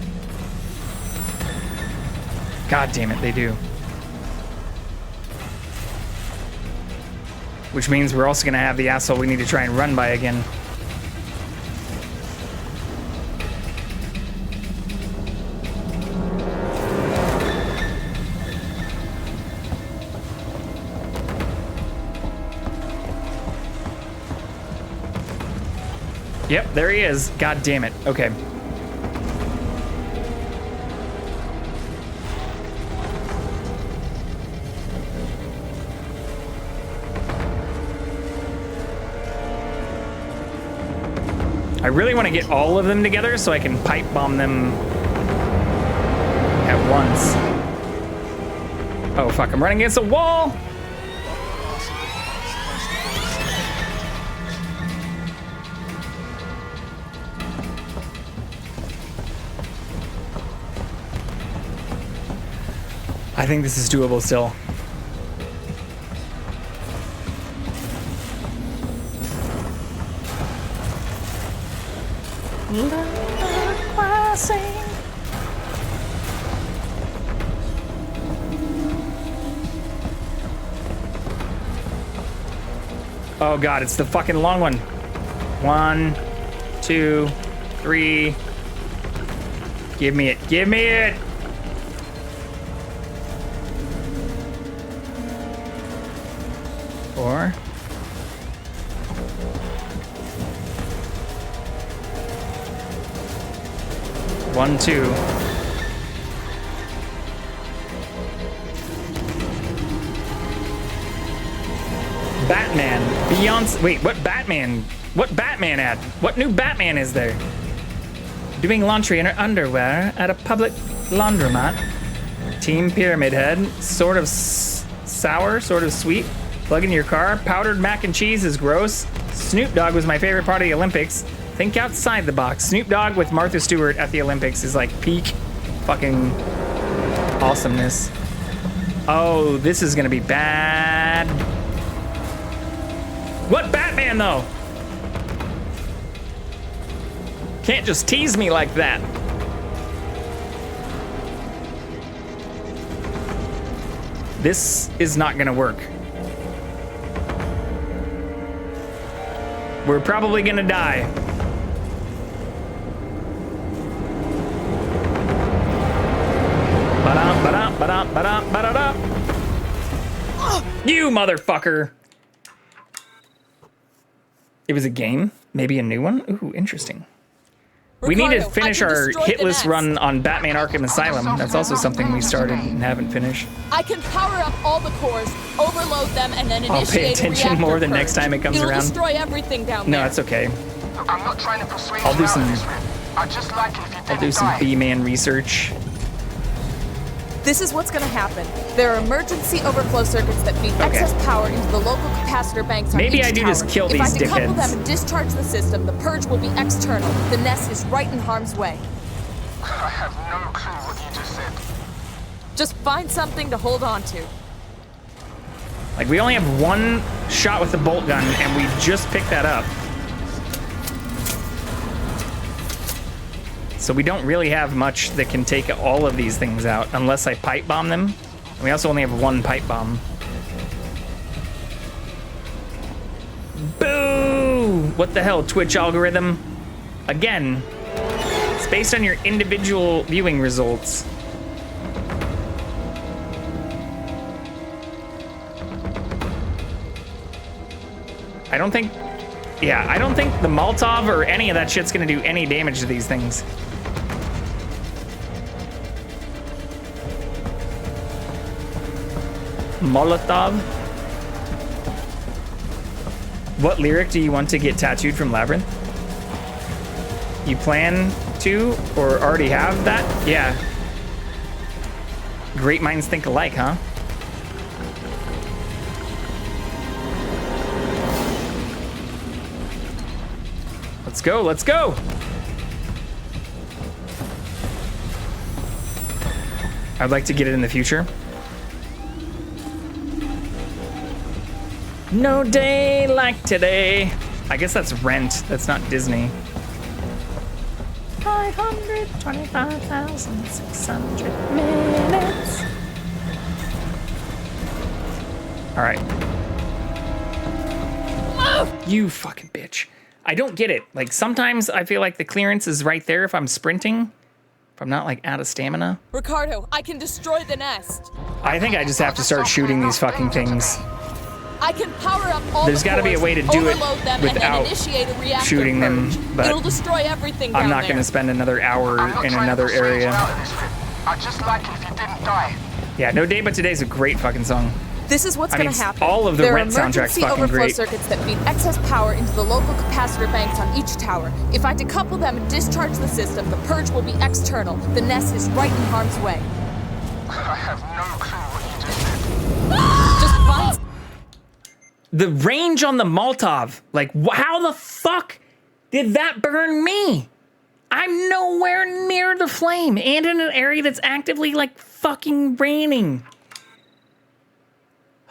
God damn it, they do. Which means we're also gonna have the asshole we need to try and run by again. Yep, there he is. God damn it. Okay. I really want to get all of them together so I can pipe bomb them at once. Oh fuck, I'm running against a wall! I think this is doable still. Oh god, it's the fucking long one. 1, 2, 3. Give me it. Give me it. Four. One, two. Batman. Beyonce. Wait, what Batman? What Batman ad? What new Batman is there? Doing laundry in her underwear at a public laundromat. Team Pyramid Head. Sort of sour, sort of sweet. Plug in your car. Powdered mac and cheese is gross. Snoop Dogg was my favorite part of the Olympics. Think outside the box. Snoop Dogg with Martha Stewart at the Olympics is like peak fucking awesomeness. Oh, this is gonna be bad. What Batman though? Can't just tease me like that. This is not gonna work. We're probably gonna die. You motherfucker! It was a game? Maybe a new one? Ooh, interesting. We need to Ricardo, finish I can our destroy hit the list nest. run on Batman Arkham Asylum. That's also something we started and haven't finished. I can power up all the cores, overload them, and then I'll initiate pay attention a reactor more the purge. next time it comes It'll around. destroy everything down No, there. that's okay. I'm not trying to persuade I'll you do out some. of this, Rip. I'd just like it if you didn't I'll do some die. B-man research. This is what's going to happen. There are emergency overflow circuits that feed excess power into the local capacitor banks on Maybe each I do tower. just kill If I these decouple dickheads. them and discharge the system, the purge will be external. The nest is right in harm's way. I have no clue what you just said. Just find something to hold on to. Like, we only have one shot with the bolt gun, and we just picked that up. So we don't really have much that can take all of these things out, unless I pipe bomb them. And we also only have one pipe bomb. Boo! What the hell, Twitch algorithm? Again, it's based on your individual viewing results. I don't think the Molotov or any of that shit's gonna do any damage to these things. Molotov? What lyric do you want to get tattooed from Labyrinth? You plan to or already have that? Yeah. Great minds think alike, huh? Let's go, let's go! I'd like to get it in the future. No day like today. I guess that's Rent, that's not Disney. 525,600 minutes. All right. You fucking bitch. I don't get it. Like, sometimes I feel like the clearance is right there if I'm sprinting. If I'm not, like, out of stamina. Ricardo, I can destroy the nest. I think I just have to start shooting these fucking things. I can power up all There's the got to be a cores, way to do it overload them, without and then initiate a reactor shooting them, purge. but It'll destroy everything down I'm not there. going to spend another hour in another Persuade you area. out of this, Rip. I'd just like it if you didn't die. Yeah, No Day But Today's a great fucking song. This is what's I going mean, to happen. all of the there Rent are soundtrack's emergency fucking overflow great. circuits that feed excess power into the local capacitor banks on each tower. If I decouple them and discharge the system, the purge will be external. The nest is right in harm's way. I have no clue what you just said. Just find... The range on the Molotov, like, how the fuck did that burn me? I'm nowhere near the flame and in an area that's actively, like, fucking raining.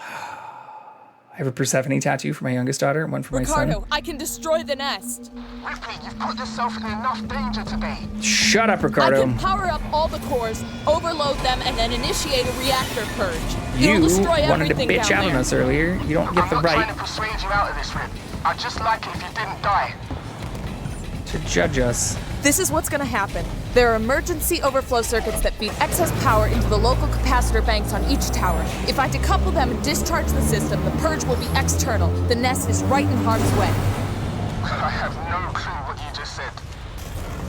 I have a Persephone tattoo for my youngest daughter, one for my Ricardo, son. I can destroy the nest. Ripley, you've put yourself in enough danger today. Shut up, I Ricardo. can power up all the cores, overload them, and then initiate a reactor purge. You It'll destroy wanted to everything bitch down out on there. us earlier. You don't get I'm the not trying right to persuade you out of this, Rip. I'd just like it if you didn't die. to judge us. This is what's going to happen. There are emergency overflow circuits that feed excess power into the local capacitor banks on each tower. If I decouple them and discharge the system, the purge will be external. The nest is right in harm's way. I have no clue what you just said.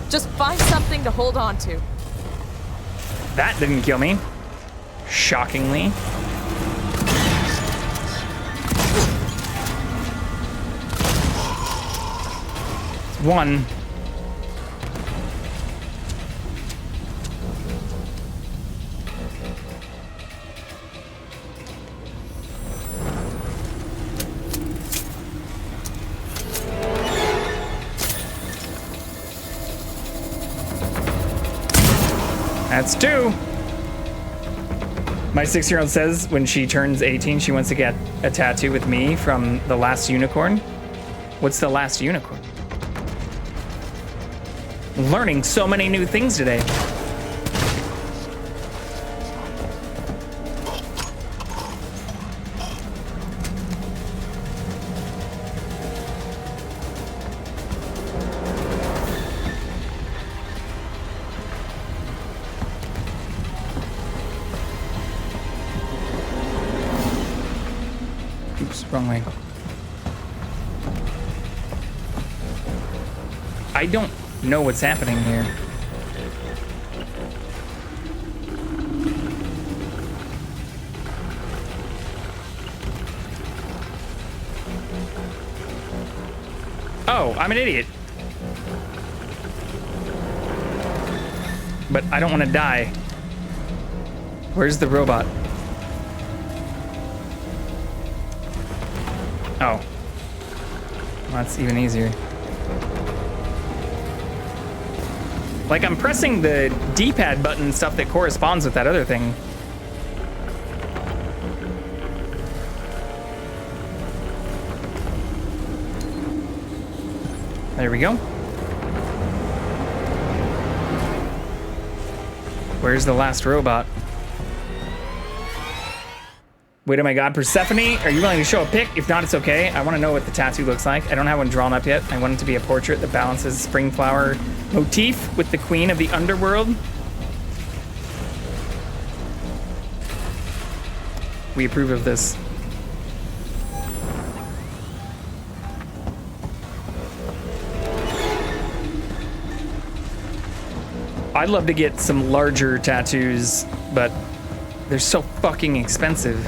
Just find something to hold on to. That didn't kill me. Shockingly. One. That's two. My 6-year-old says when she turns 18, she wants to get a tattoo with me from The Last Unicorn. What's The Last Unicorn? Learning so many new things today. Oops, wrong way. know what's happening here. Oh, I'm an idiot. But I don't want to die. Where's the robot? Oh. Well, that's even easier. Like, I'm pressing the D-pad button stuff that corresponds with that other thing. There we go. Where's the last robot? Wait, oh my god, Persephone, are you willing to show a pic? If not, it's okay. I want to know what the tattoo looks like. I don't have one drawn up yet. I want it to be a portrait that balances spring flower motif with the queen of the underworld. We approve of this. I'd love to get some larger tattoos, but they're so fucking expensive.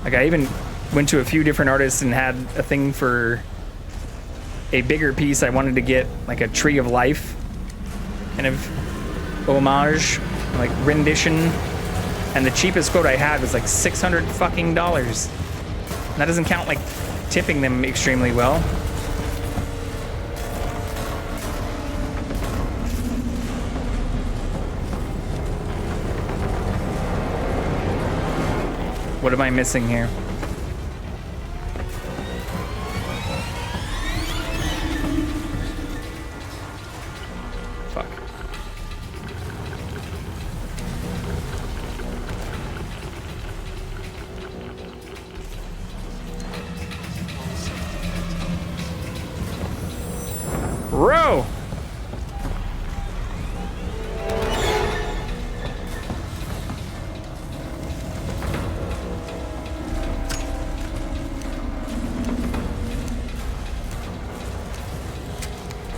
Like, I even went to a few different artists and had a thing for a bigger piece. I wanted to get like a tree of life kind of homage, like rendition. And the cheapest quote I had was like $600 fucking dollars. And that doesn't count like tipping them extremely well. What am I missing here? Fuck. Row!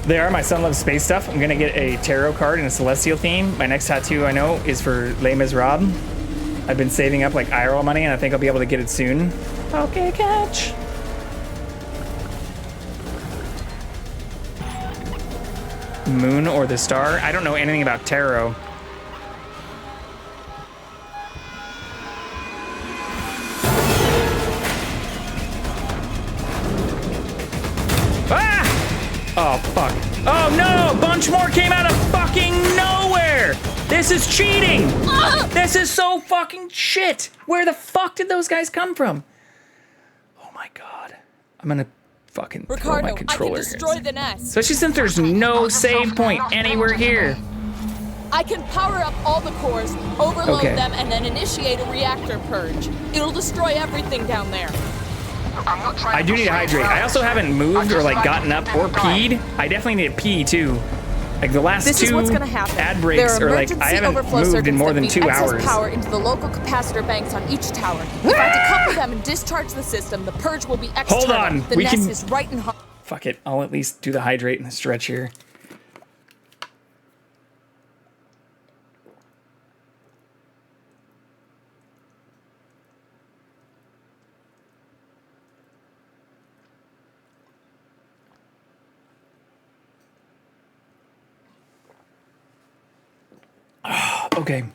There, my son loves space stuff. I'm gonna get a tarot card in a celestial theme. My next tattoo I know is for Les Miserables. I've been saving up like IRL money and I think I'll be able to get it soon. Okay, catch. Moon or the star? I don't know anything about tarot. Oh, fuck. Oh, no! A bunch more came out of fucking nowhere! This is cheating! This is so fucking shit! Where the fuck did those guys come from? Oh my god. I'm gonna fucking throw my controller. I can destroy the nest. Especially since there's no save point anywhere here. I can power up all the cores, overload them, and then initiate a reactor purge. It'll destroy everything down there. I do need to hydrate. I also haven't moved or like gotten up or peed. I definitely need to pee too. Like the last two ad breaks are like I haven't moved in more than 2 hours. Power into the local capacitor banks on each tower. If I decouple them and discharge the system, the purge will be external. Hold on. The nest is right in. Fuck it. I'll at least do the hydrate and the stretch here. Okay.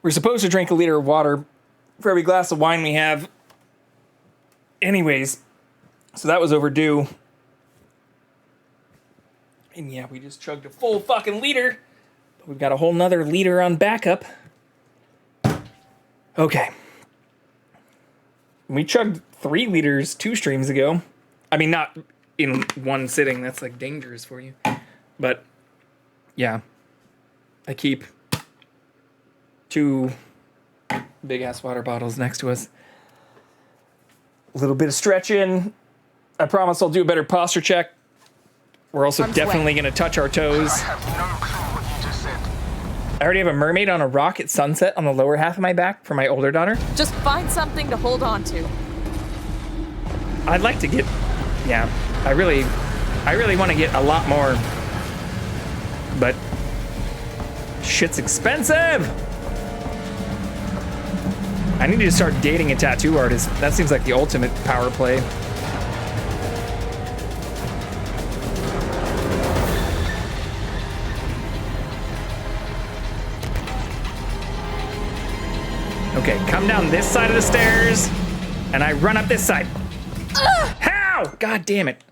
We're supposed to drink a liter of water for every glass of wine we have. Anyways, so that was overdue. And yeah, we just chugged a full fucking liter. But we've got a whole nother liter on backup. Okay. We chugged 3 liters 2 streams ago. I mean, not in one sitting. That's like dangerous for you. But yeah. I keep 2 big ass water bottles next to us. A little bit of stretching. I promise I'll do a better posture check. We're also definitely going to touch our toes. I have no clue what you just said. I already have a mermaid on a rock at sunset on the lower half of my back for my older daughter. Just find something to hold on to. I'd like to get, yeah, I really want to get a lot more, but shit's expensive. I need to start dating a tattoo artist. That seems like the ultimate power play. Okay, come down this side of the stairs, and I run up this side. How? God damn it.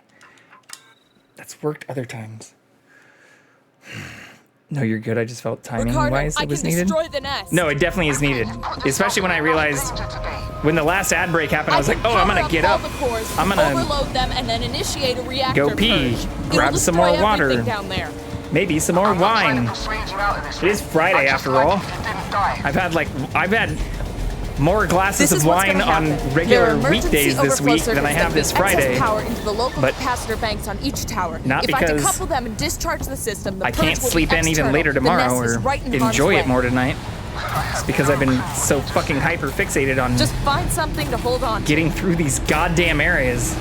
That's worked other times. No, you're good. I just felt timing-wise it was needed. Destroy the nest. No, it definitely is needed. Especially when I realized when the last ad break happened, I was like, oh, I'm gonna get up. I'm gonna overload them and then initiate a reactor go pee, purge. grab some more water, down there. maybe some more wine. It is Friday after all. I've had more glasses of wine on regular weekdays this week than I have this Friday. Power into the local But capacitor banks on each tower. not if I because decouple them and discharge the system, the I purge can't will sleep be in even external. later The tomorrow nest is or right in harm's enjoy way. it more tonight. It's because I've been so fucking hyper fixated on Just find something to hold on to. getting through these goddamn areas.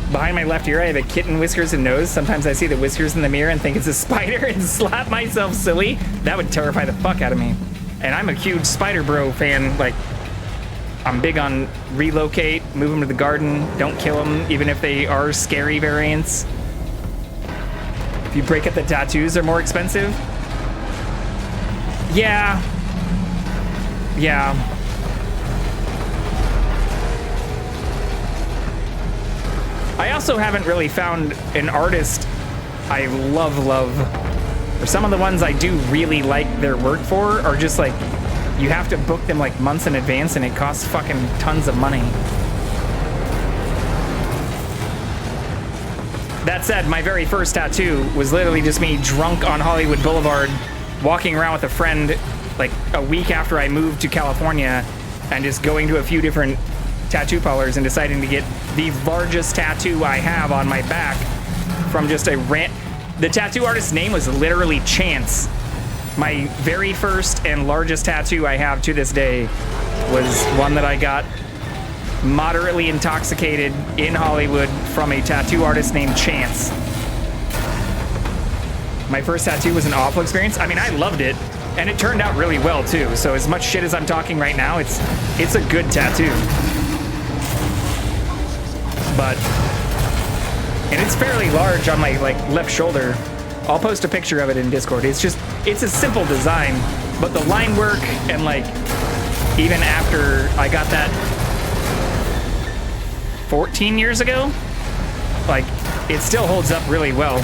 Behind my left ear, I have a kitten whiskers and nose. Sometimes I see the whiskers in the mirror and think it's a spider and slap myself silly. That would terrify the fuck out of me. And I'm a huge Spider Bro fan. Like, I'm big on relocate, move them to the garden, don't kill them, even if they are scary variants. If you break up the tattoos, they're more expensive. Yeah. Yeah. I also haven't really found an artist I love. Or some of the ones I do really like their work for are just like, you have to book them like months in advance and it costs fucking tons of money. That said, my very first tattoo was literally just me drunk on Hollywood Boulevard, walking around with a friend like a week after I moved to California and just going to a few different tattoo parlors and deciding to get the largest tattoo I have on my back from just a rant. The tattoo artist's name was literally Chance. My very first and largest tattoo I have to this day was one that I got moderately intoxicated in Hollywood from a tattoo artist named Chance. My first tattoo was an awful experience. I mean, I loved it, and it turned out really well too. So as much shit as I'm talking right now, it's a good tattoo. But, and it's fairly large on my like left shoulder. I'll post a picture of it in Discord. It's a simple design, but the line work and like, even after I got that 14 years ago, like, it still holds up really well.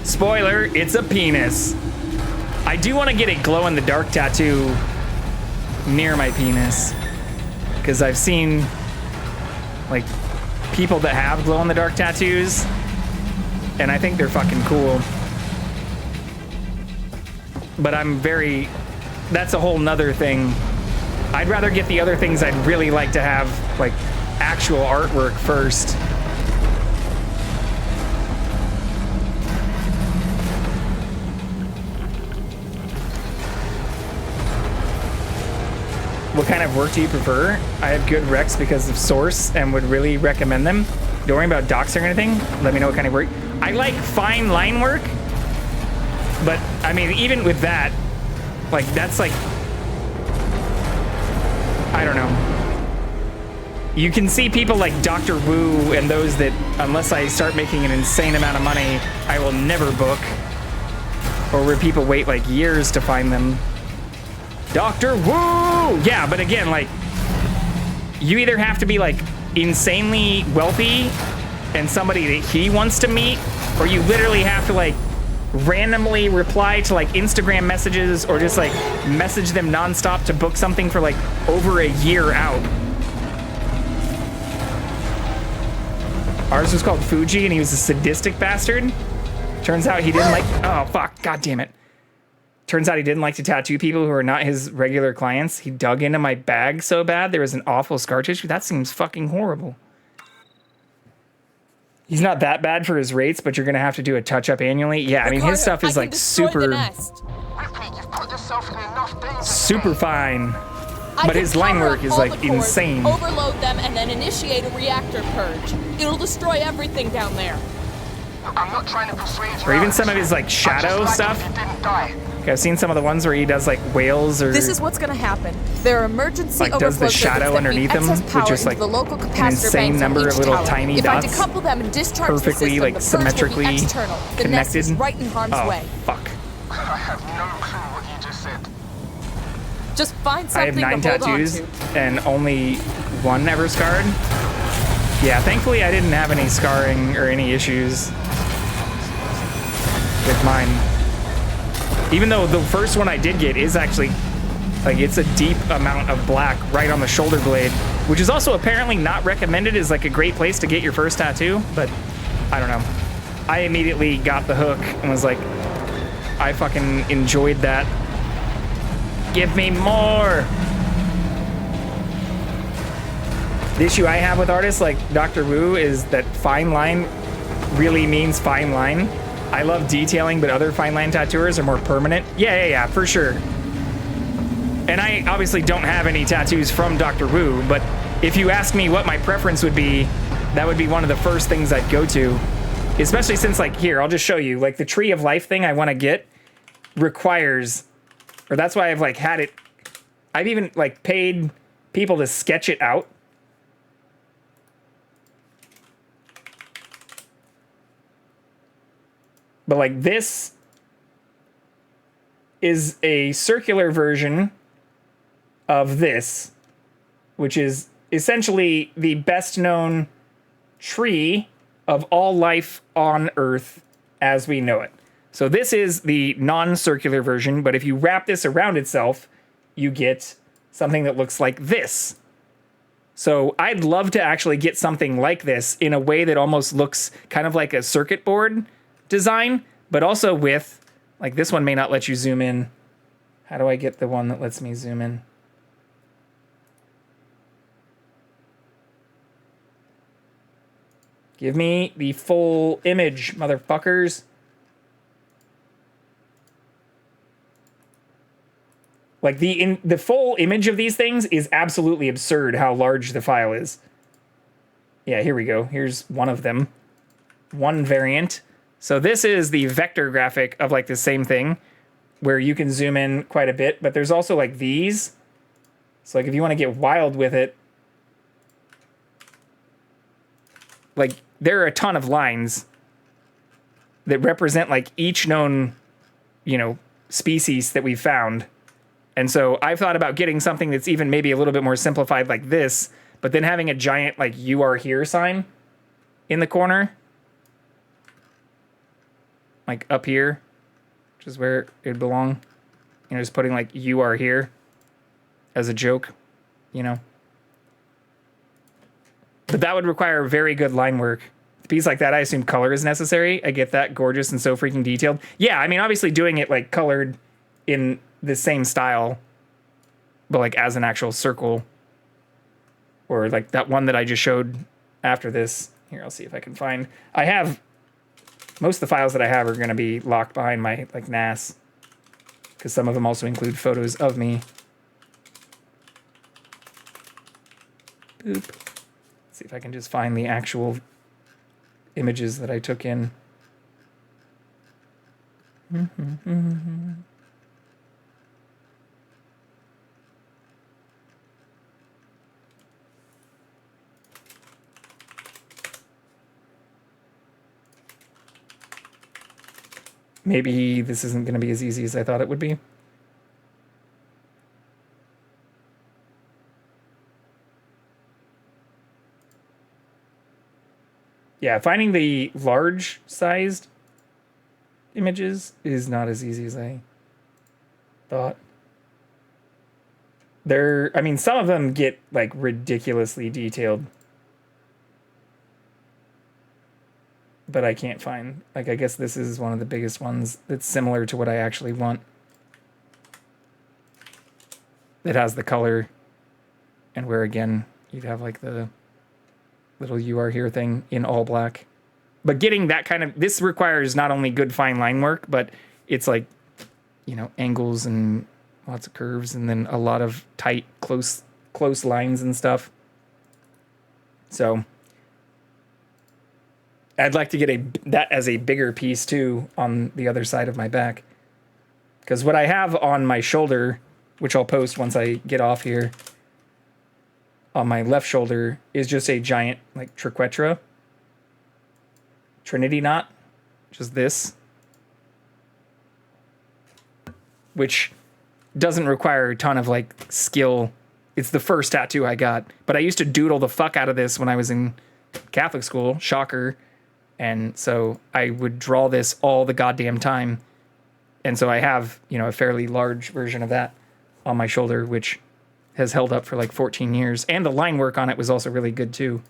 Spoiler, it's a penis. I do want to get a glow-in-the-dark tattoo near my penis, because I've seen, like, people that have glow-in-the-dark tattoos, and I think they're fucking cool. But that's a whole nother thing. I'd rather get the other things I'd really like to have, like, actual artwork first. What kind of work do you prefer? I have good recs because of Source and would really recommend them. Don't worry about doxing or anything. Let me know what kind of work. I like fine line work, but I mean, even with that, like, that's like, I don't know. You can see people like Dr. Wu and those that, unless I start making an insane amount of money, I will never book. Or where people wait like years to find them. Dr. Wu! Yeah, but again, like, you either have to be like insanely wealthy and somebody that he wants to meet, or you literally have to like randomly reply to like Instagram messages or just like message them nonstop to book something for like over a year out. Ours was called Fuji and he was a sadistic bastard. Turns out he didn't like, oh fuck, god damn it. Turns out he didn't like to tattoo people who are not his regular clients. He dug into my bag so bad there was an awful scar tissue. That seems fucking horrible. He's not that bad for his rates, but you're gonna have to do a touch-up annually. Yeah, I mean, his stuff is like super fine. But his line work is like insane. Overload them and then initiate a reactor purge. It'll destroy everything down there. I'm not trying to persuade you. Or even some of his like shadow stuff. Okay, I've seen some of the ones where he does like whales or This is what's gonna happen. There are emergency like does the shadow underneath him with just like an insane number of little tiny dots. If I decouple them and discharge perfectly the system, like the symmetrically purge will be external. The nest connected. is right in harm's way. Fuck. I have no clue what you just said. Just find I have something 9 to hold tattoos on to. and only 1 ever scarred. Yeah, thankfully I didn't have any scarring or any issues with mine. Even though the first one I did get is actually, like, it's a deep amount of black right on the shoulder blade, which is also apparently not recommended as like a great place to get your first tattoo, but I don't know. I immediately got the hook and was like, I fucking enjoyed that. Give me more. The issue I have with artists like Dr. Wu is that fine line really means fine line. I love detailing, but other fine line tattooers are more permanent. Yeah, for sure. And I obviously don't have any tattoos from Dr. Wu, but if you ask me what my preference would be, that would be one of the first things I'd go to. Especially since, like, here, I'll just show you, like, the Tree of Life thing I want to get requires, or that's why I've, like, had it, I've even, like, paid people to sketch it out. But, like, this is a circular version of this, which is essentially the best known tree of all life on Earth as we know it. So this is the non-circular version, but if you wrap this around itself, you get something that looks like this. So I'd love to actually get something like this in a way that almost looks kind of like a circuit board design, but also with, like, this one may not let you zoom in. How do I get the one that lets me zoom in? Give me the full image, motherfuckers. Like, the full image of these things is absolutely absurd how large the file is. Yeah, here we go. Here's one of them. One variant. So this is the vector graphic of, like, the same thing, where you can zoom in quite a bit, but there's also, like, these. So, like, if you want to get wild with it, like, there are a ton of lines that represent, like, each known, you know, species that we've found. And so I've thought about getting something that's even maybe a little bit more simplified like this, but then having a giant, like, "You are here" sign in the corner. Like, up here, which is where it would belong. You know, just putting, like, "You are here" as a joke, you know. But that would require very good line work. A piece like that, I assume color is necessary. I get that. Gorgeous and so freaking detailed. Yeah, I mean, obviously doing it, like, colored in the same style, but, like, as an actual circle. Or, like, that one that I just showed after this. Here, I'll see if I can find. I have... Most of the files that I have are going to be locked behind my, like, NAS. Because some of them also include photos of me. Boop. See if I can just find the actual images that I took in. Maybe this isn't going to be as easy as I thought it would be. Yeah, finding the large-sized images is not as easy as I thought. I mean, some of them get, like, ridiculously detailed. But I can't find, like, I guess this is one of the biggest ones that's similar to what I actually want. It has the color, and where, again, you'd have, like, the little "You are here" thing in all black. But getting that kind of, this requires not only good fine line work, but it's like, you know, angles and lots of curves, and then a lot of tight, close lines and stuff. So I'd like to get that as a bigger piece too on the other side of my back. Because what I have on my shoulder, which I'll post once I get off here, on my left shoulder is just a giant like triquetra, Trinity knot, just this, which doesn't require a ton of like skill. It's the first tattoo I got, but I used to doodle the fuck out of this when I was in Catholic school, shocker. And so I would draw this all the goddamn time. And so I have, you know, a fairly large version of that on my shoulder, which has held up for like 14 years. And the line work on it was also really good too.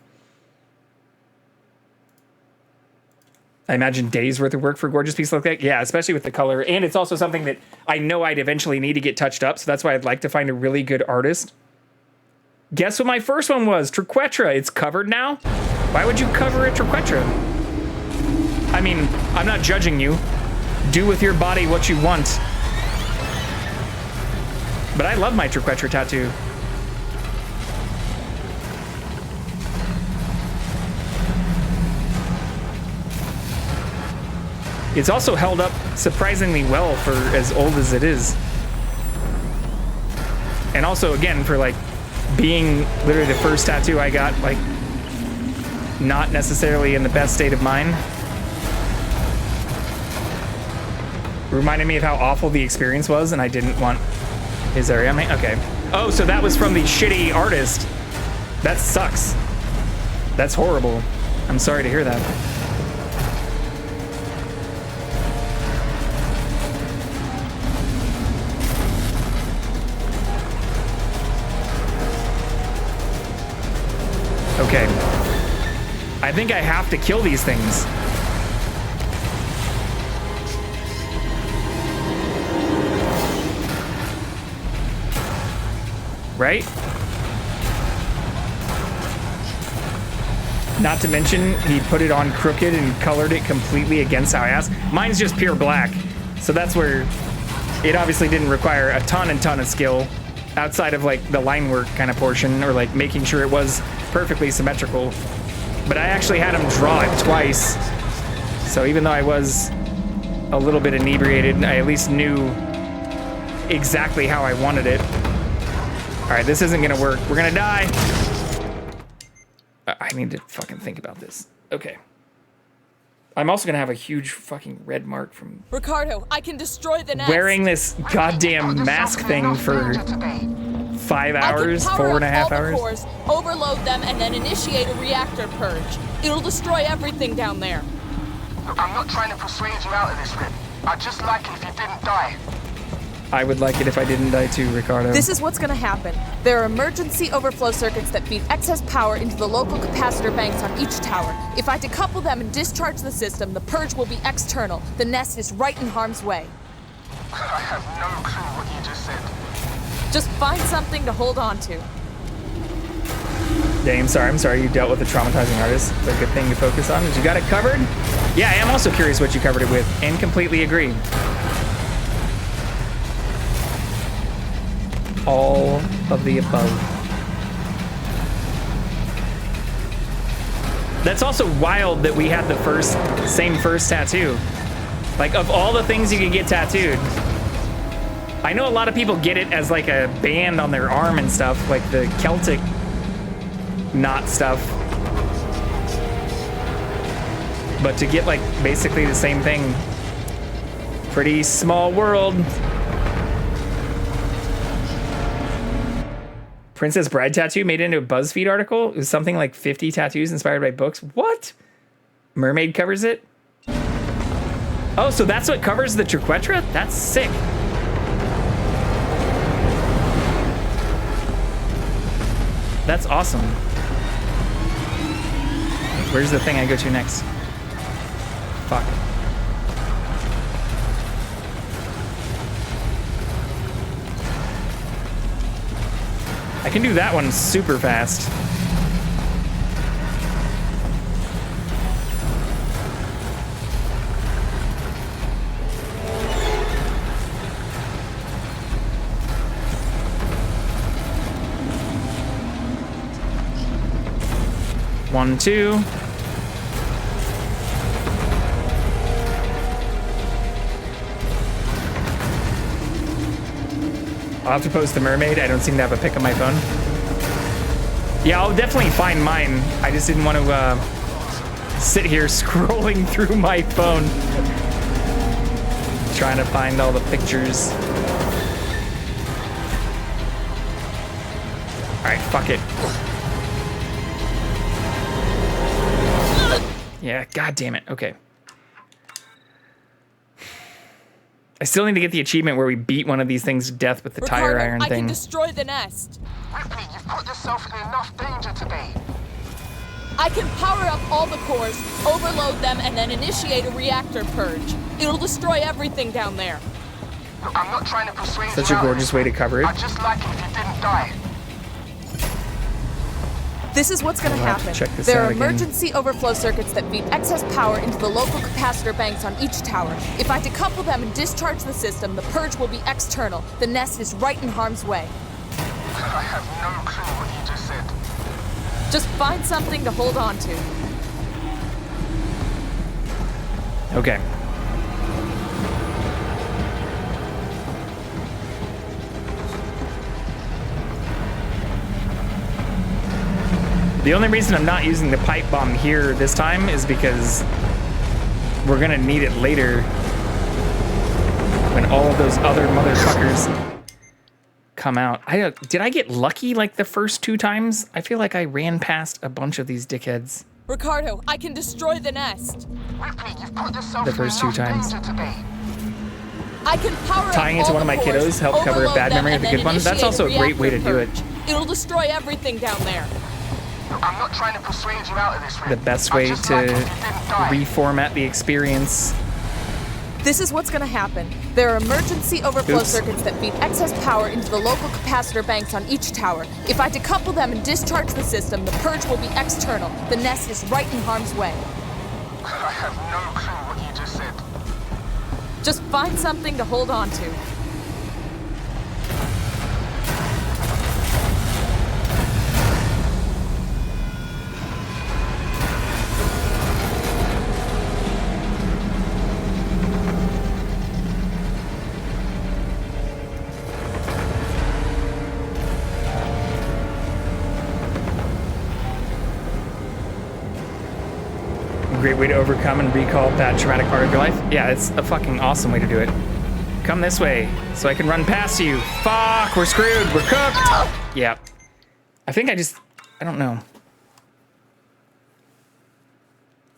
I imagine days worth of work for a gorgeous piece like that. Yeah, especially with the color. And it's also something that I know I'd eventually need to get touched up. So that's why I'd like to find a really good artist. Guess what my first one was? Triquetra. It's covered now. Why would you cover a triquetra? I mean, I'm not judging you. Do with your body what you want. But I love my triquetra tattoo. It's also held up surprisingly well for as old as it is. And also, again, for like being literally the first tattoo I got, like not necessarily in the best state of mind. Reminded me of how awful the experience was, and I didn't want his area. Okay. Oh, so that was from the shitty artist. That sucks. That's horrible. I'm sorry to hear that. Okay. I think I have to kill these things. Right? Not to mention, he put it on crooked and colored it completely against how I asked. Mine's just pure black. So that's where it obviously didn't require a ton of skill outside of like the line work kind of portion, or like making sure it was perfectly symmetrical. But I actually had him draw it twice. So even though I was a little bit inebriated, I at least knew exactly how I wanted it. All right, this isn't gonna work. We're gonna die. I need to fucking think about this. Okay. I'm also gonna have a huge fucking red mark from Ricardo, I can destroy the nest. wearing this goddamn mask thing for 5 hours, 4.5 hours. Cores, overload them, and then initiate a reactor purge. It'll destroy everything down there. Look, I'm not trying to persuade you out of this, Rip. I'd just like it if you didn't die. I would like it if I didn't die too, Ricardo. This is what's gonna happen. There are emergency overflow circuits that feed excess power into the local capacitor banks on each tower. If I decouple them and discharge the system, the purge will be external. The nest is right in harm's way. I have no clue what you just said. Just find something to hold on to. Dang, I'm sorry you dealt with a traumatizing artist. It's a good thing to focus on. Is you got it covered? Yeah, I am also curious what you covered it with, and completely agree. All of the above. That's also wild that we had the same first tattoo. Like, of all the things you could get tattooed, I know a lot of people get it as like a band on their arm and stuff, like the Celtic knot stuff. But to get like basically the same thing, pretty small world. Princess Bride tattoo made into a BuzzFeed article. It was something like 50 tattoos inspired by books. What? Mermaid covers it? Oh, so that's what covers the triquetra? That's sick. That's awesome. Where's the thing I go to next? Fuck. I can do that one super fast. 1, 2. I'll have to post the mermaid. I don't seem to have a pic on my phone. Yeah, I'll definitely find mine. I just didn't want to sit here scrolling through my phone. Trying to find all the pictures. Alright, fuck it. Yeah, god damn it. Okay. I still need to get the achievement where we beat one of these things to death with the tire iron I thing. can destroy the nest. Ripley, you've put yourself in enough danger today. I can power up all the cores, overload them, and then initiate a reactor purge. It'll destroy everything down there. Look, I'm not trying to persuade you. Such a gorgeous way to cover it. I'd just like it if you didn't die. This is what's going to happen. There are emergency overflow circuits that feed excess power into the local capacitor banks on each tower. If I decouple them and discharge the system, the purge will be external. The nest is right in harm's way. I have no clue what you just said. Just find something to hold on to. Okay. The only reason I'm not using the pipe bomb here this time is because we're gonna need it later when all of those other motherfuckers come out. Did I get lucky like the first 2 times? I feel like I ran past a bunch of these dickheads. Ricardo, I can destroy the nest. Ripley, you've put yourself The first 2 times. I can power Tying it up to all one of my the cores, kiddos help cover a overload bad them, memory with and a good then one. That's initiate also a great way to reactor do it. purge. It'll destroy everything down there. Look, I'm not trying to persuade you out of this. The best way to reformat the experience. This is what's going to happen. There are emergency overflow Oops. circuits that feed excess power into the local capacitor banks on each tower. If I decouple them and discharge the system, the purge will be external. The nest is right in harm's way. I have no clue what you just said. Just find something to hold on to. Great way to overcome and recall that traumatic part of your life. Yeah, it's a fucking awesome way to do it. Come this way so I can run past you. Fuck, we're screwed. We're cooked. Yeah. I think I don't know.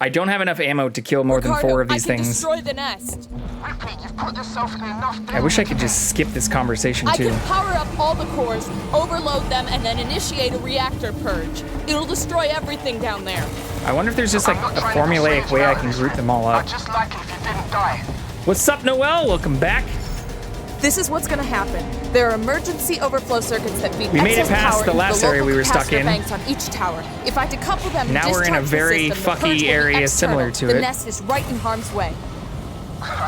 I don't have enough ammo to kill more than 4 of these things. Destroy the nest. Ripley, you've put yourself in enough danger. I wish I could just skip this conversation I too. can power up all the cores, overload them, and then initiate a reactor purge. It'll destroy everything down there. I wonder if there's just like a formulaic way I can group them all up. I'd just like it if you didn't die. What's up, Noel? Welcome back. This is what's going to happen. There are emergency overflow circuits that feed We made it excess past power the into last the area local we were stuck capacitor in. banks on each tower. If I decouple them and Now we're in a discharge the very system, the purge will fucky be area external. similar to the it. nest is right in harm's way.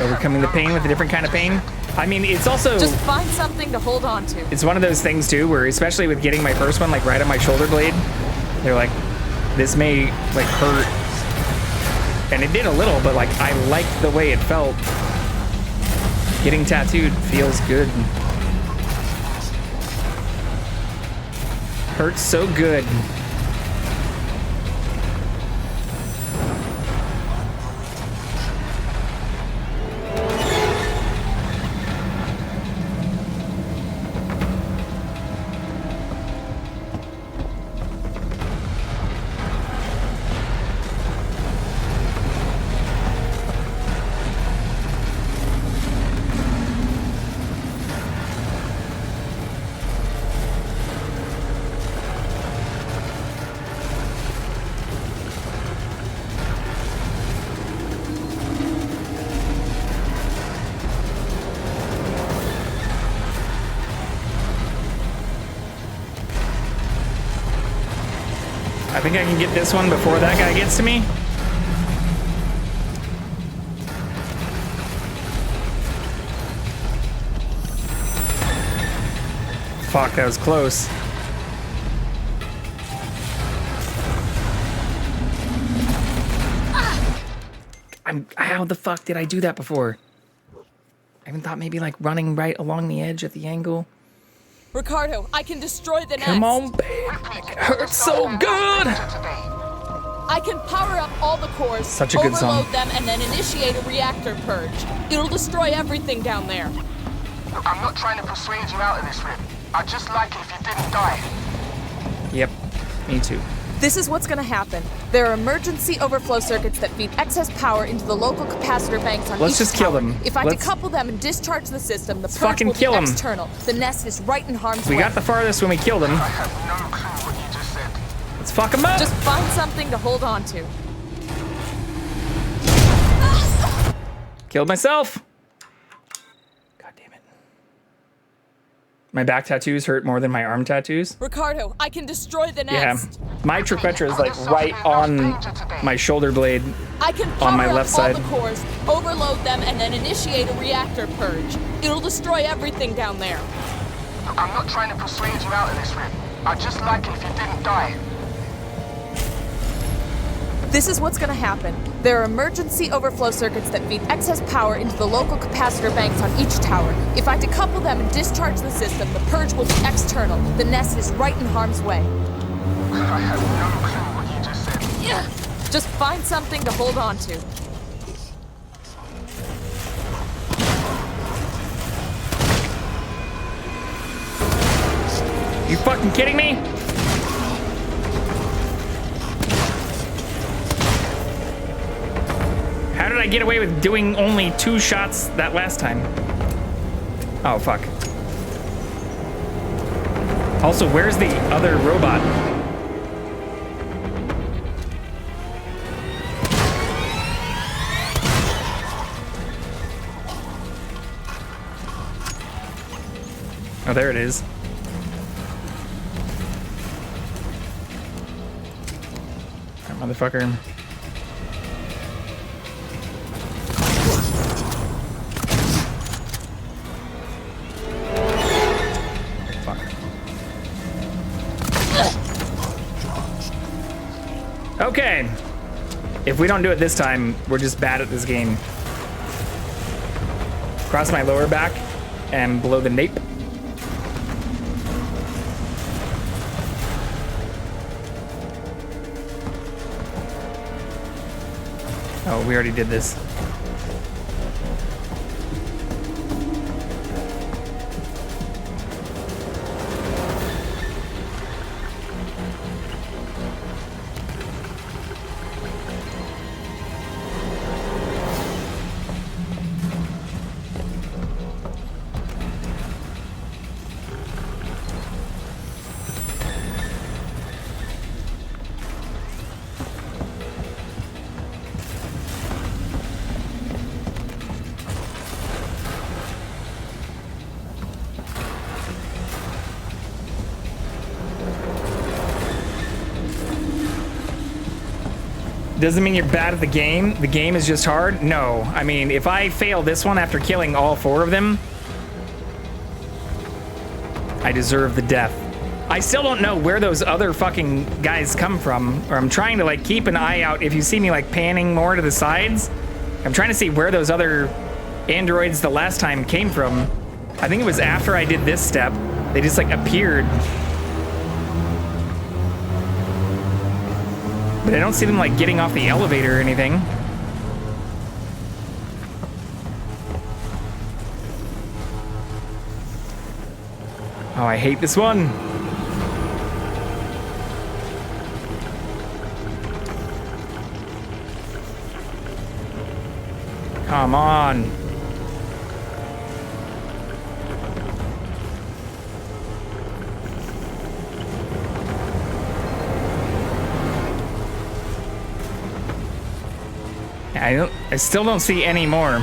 Overcoming the pain with a different kind of pain. I mean, it's also... Just find something to hold on to. It's one of those things too where, especially with getting my first one like right on my shoulder blade, they're like, this may like hurt. And it did a little, but like I liked the way it felt. Getting tattooed feels good. Hurts so good. I think I can get this one before that guy gets to me. Fuck, that was close. How the fuck did I do that before? I even thought maybe like running right along the edge at the angle. Ricardo, I can destroy the nest. Come on, babe. It hurts so good. I can power up all the cores, Such a good overload song. them, and then initiate a reactor purge. It'll destroy everything down there. I'm not trying to persuade you out of this, Rip. I'd just like it if you didn't die. Yep, me too. This is what's gonna happen. There are emergency overflow circuits that feed excess power into the local capacitor banks on Let's each just kill tower. them. If I Let's- decouple them and discharge the system, the purge fucking will kill be 'em. external. The nest is right in harm's We way. got the farthest when we killed him. Let's fuck him up. Just find something to hold on to. Killed myself. God damn it. My back tattoos hurt more than my arm tattoos. Ricardo, I can destroy the Yeah. nest. My Triquetra is like right on my shoulder blade I can power on my up left all side. the cores, overload them, and then initiate a reactor purge. It'll destroy everything down there. I'm not trying to persuade you out of this, Rip. I'd just like it if you didn't die. This is what's gonna happen. There are emergency overflow circuits that feed excess power into the local capacitor banks on each tower. If I decouple them and discharge the system, the purge will be external. The nest is right in harm's way. I have no clue what you just said. Yeah. Just find something to hold on to. You fucking kidding me? How did I get away with doing only 2 shots that last time? Oh, fuck. Also, where's the other robot? Oh, there it is. That motherfucker. Fuck. Okay. If we don't do it this time, we're just bad at this game. Cross my lower back and below the nape. Oh, we already did this. Doesn't mean you're bad at the game. The game is just hard. No, I mean, if I fail this one after killing all 4 of them, I deserve the death. I still don't know where those other fucking guys come from, or I'm trying to like keep an eye out. If you see me like panning more to the sides, I'm trying to see where those other androids the last time came from. I think it was after I did this step. They just like appeared. But I don't see them like getting off the elevator or anything. Oh, I hate this one. Come on. I still don't see any more.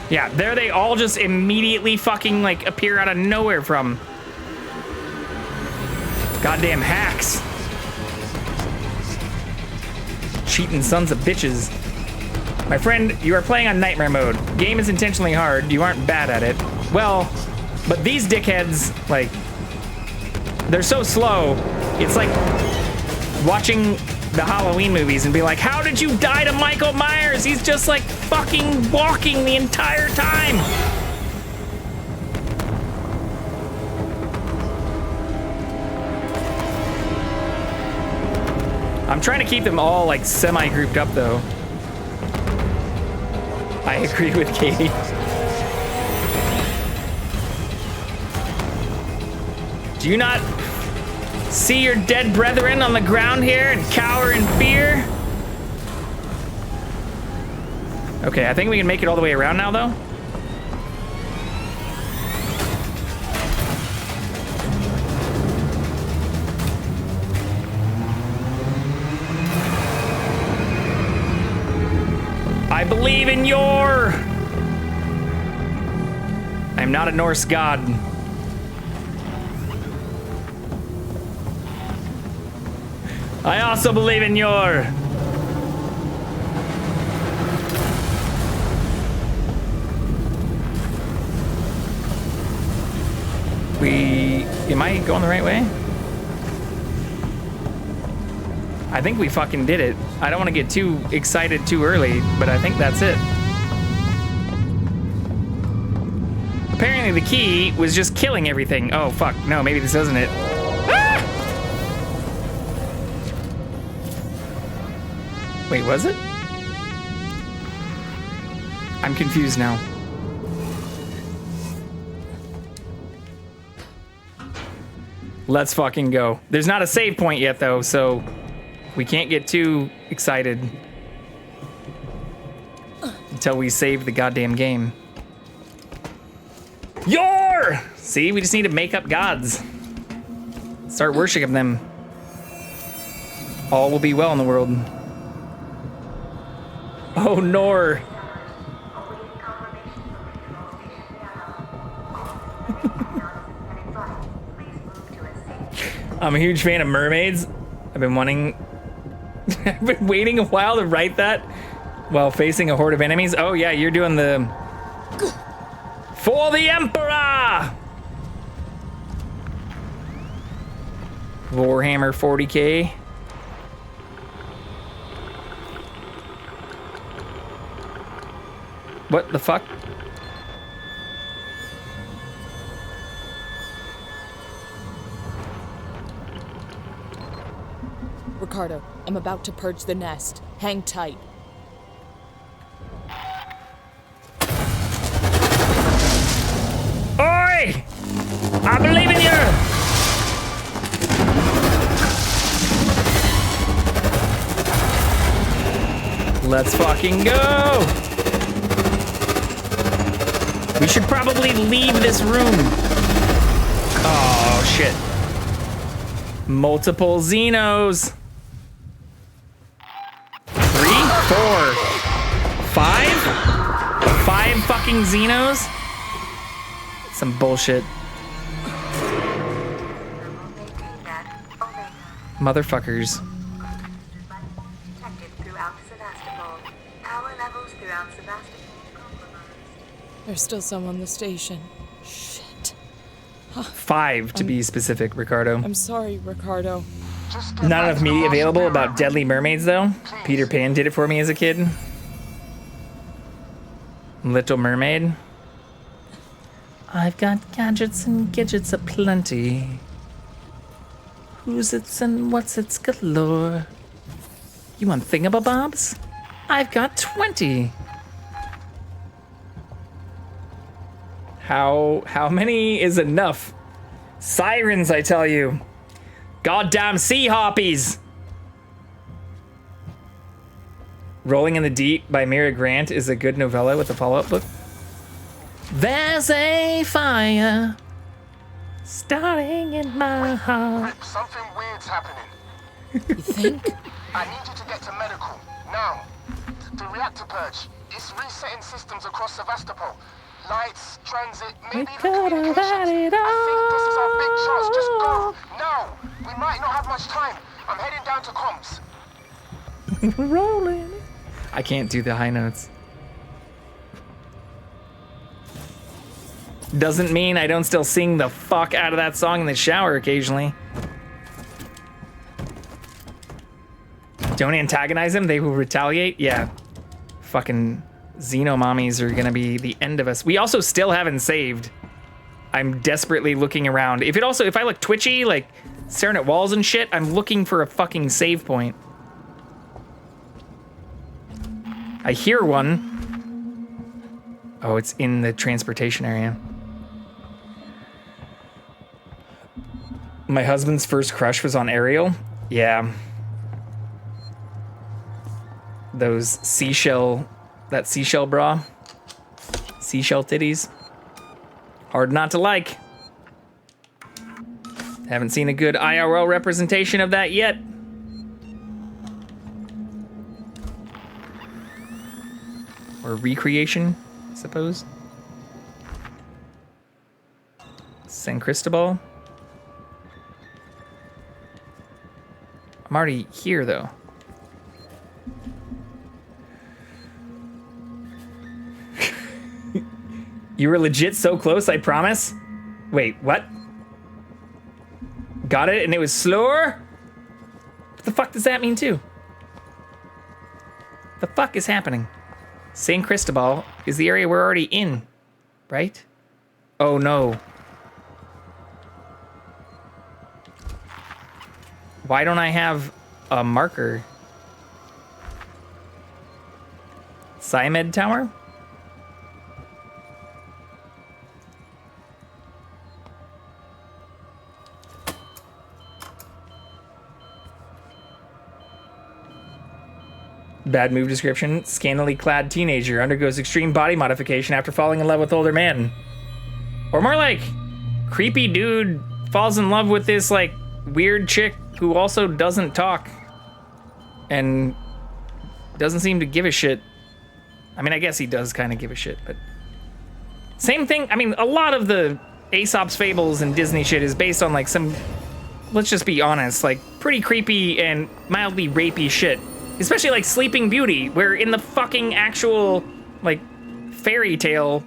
Yeah, there they all just immediately fucking like appear out of nowhere from. Goddamn hacks. Cheating sons of bitches. My friend, you are playing on nightmare mode. Game is intentionally hard. You aren't bad at it. Well, but these dickheads, like, they're so slow. It's like watching the Halloween movies and be like, how did you die to Michael Myers? He's just like fucking walking the entire time. I'm trying to keep them all like semi-grouped up though. I agree with Katie. Do you not see your dead brethren on the ground here and cower in fear? Okay, I think we can make it all the way around now though. I believe in your... I am not a Norse god. I also believe in your... Am I going the right way? I think we fucking did it. I don't want to get too excited too early, but I think that's it. Apparently the key was just killing everything. Oh, fuck. No, maybe this isn't it. Ah! Wait, was it? I'm confused now. Let's fucking go. There's not a save point yet, though, so... we can't get too excited until we save the goddamn game. Yor! See, we just need to make up gods. Start worshiping them. All will be well in the world. Oh, Nor. I'm a huge fan of mermaids. I've been waiting a while to write that while facing a horde of enemies. Oh yeah, you're doing the... For the Emperor! Warhammer 40K. What the fuck? Ricardo, I'm about to purge the nest. Hang tight. Oi! I believe in you! Let's fucking go! We should probably leave this room. Oh, shit. Multiple Xenos. 3, 4, 5? 5 fucking Xenos? Some bullshit. Motherfuckers. There's still some on the station. Shit. 5 to be specific, Ricardo. I'm sorry, Ricardo. Not enough media available about deadly mermaids, though. Peter Pan did it for me as a kid. Little Mermaid. I've got gadgets and gadgets aplenty. Who's it's and what's it's galore. You want thingamabobs? I've got 20. How many is enough? Sirens, I tell you. Goddamn sea hoppies. Rolling in the Deep by Mira Grant is a good novella with a follow-up book. There's a fire starting in my heart. Something weird's happening. You think? I need you to get to medical, now. The reactor purge. It's resetting systems across Sevastopol. Lights, transit, maybe even communications. I think this is our big chance. Just go, now. We might not have much time. I'm heading down to comms. Rolling. I can't do the high notes. Doesn't mean I don't still sing the fuck out of that song in the shower occasionally. Don't antagonize them, they will retaliate. Yeah. Fucking Xenomommies are gonna be the end of us. We also still haven't saved. I'm desperately looking around. If I look twitchy, like staring at walls and shit, I'm looking for a fucking save point. I hear one. Oh, it's in the transportation area. My husband's first crush was on Ariel. Yeah. That seashell bra. Seashell titties. Hard not to like. Haven't seen a good IRL representation of that yet. Or recreation, I suppose. San Cristobal. I'm already here, though. You were legit so close, I promise. Wait, what? Got it, and it was slower? What the fuck does that mean, too? The fuck is happening? San Cristobal is the area we're already in, right? Oh, no. Why don't I have a marker? Siamed Tower? Bad move description. Scantily clad teenager undergoes extreme body modification after falling in love with older man. Or more like, creepy dude falls in love with this, like, weird chick who also doesn't talk. And doesn't seem to give a shit. I mean, I guess he does kind of give a shit, but... Same thing, I mean, a lot of the Aesop's Fables and Disney shit is based on, like, some... Let's just be honest, like, pretty creepy and mildly rapey shit. Especially like Sleeping Beauty, where in the fucking actual, like, fairy tale,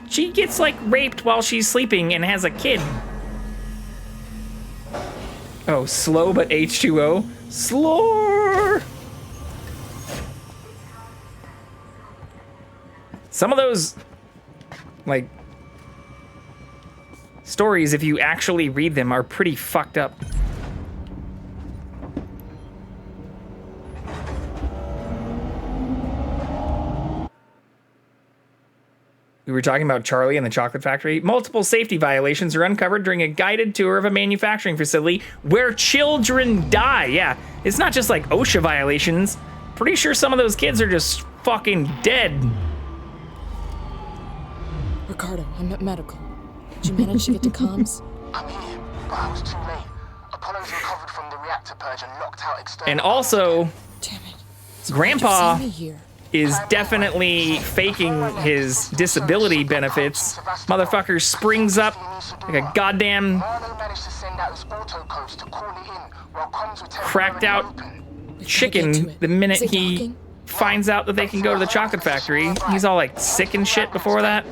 she gets, like, raped while she's sleeping and has a kid. Oh, slow but H2O? Slower! Some of those, like, stories, if you actually read them, are pretty fucked up. We were talking about Charlie and the chocolate factory. Multiple safety violations are uncovered during a guided tour of a manufacturing facility where children die. Yeah, it's not just like OSHA violations. Pretty sure some of those kids are just fucking dead. Ricardo, I'm at medical. Did you manage to get to comms? I'm here, but I was too late. Apollo's recovered from the reactor purge and locked out external. And also, Grandpa here. is definitely faking his disability benefits. Motherfucker springs up like a goddamn cracked out chicken the minute he finds out that they can go to the chocolate factory. He's all like sick and shit before that.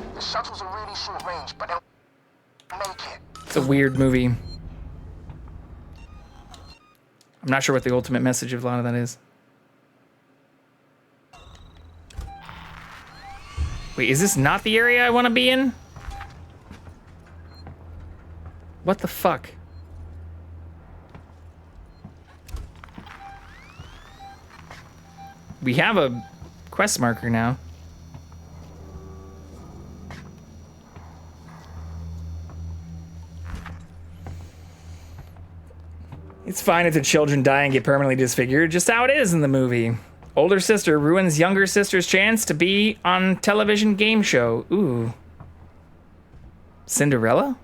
It's a weird movie. I'm not sure what the ultimate message of a lot of that is. Wait, is this not the area I want to be in? What the fuck? We have a quest marker now. It's fine if the children die and get permanently disfigured, just how it is in the movie. Older sister ruins younger sister's chance to be on television game show. Ooh. Cinderella?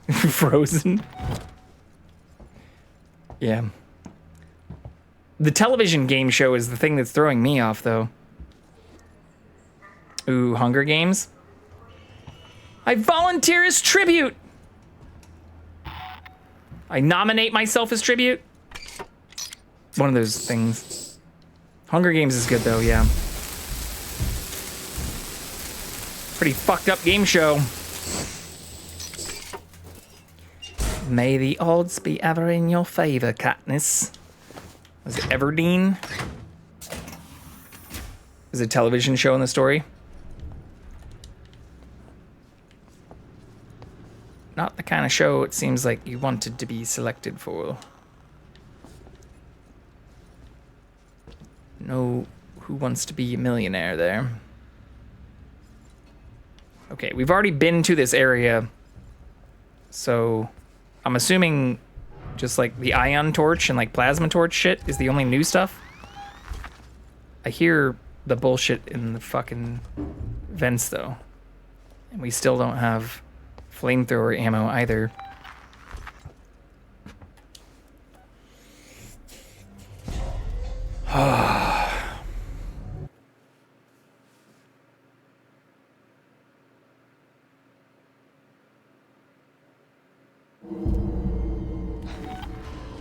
Frozen? Yeah. The television game show is the thing that's throwing me off, though. Ooh, Hunger Games? I volunteer as tribute! I nominate myself as tribute. One of those things. Hunger Games is good though, yeah. Pretty fucked up game show. May the odds be ever in your favor, Katniss. Was it Everdeen? Is it a television show in the story? Not the kind of show it seems like you wanted to be selected for. No, who wants to be a millionaire there? Okay, we've already been to this area. So I'm assuming just like the ion torch and like plasma torch shit is the only new stuff. I hear the bullshit in the fucking vents though. And we still don't have flamethrower ammo either.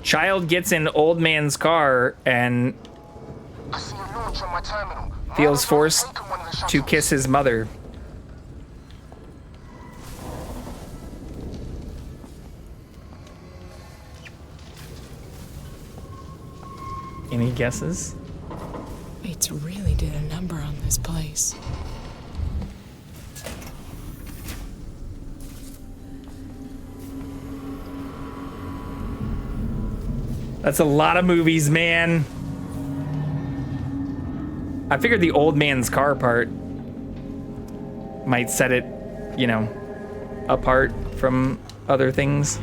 Child gets in old man's car and feels forced to kiss his mother. Any guesses? Bates really did a number on this place. That's a lot of movies, man. I figured the old man's car part might set it, you know, apart from other things.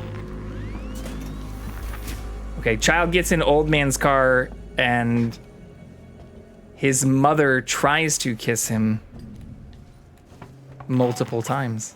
Okay, child gets in old man's car and his mother tries to kiss him multiple times.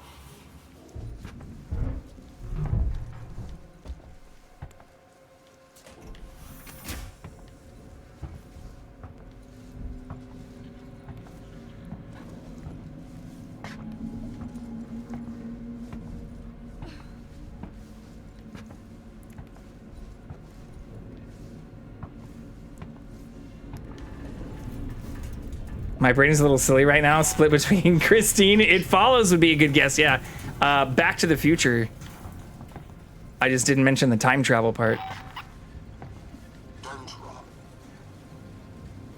My brain is a little silly right now, split between Christine. It Follows would be a good guess, yeah. Back to the Future. I just didn't mention the time travel part.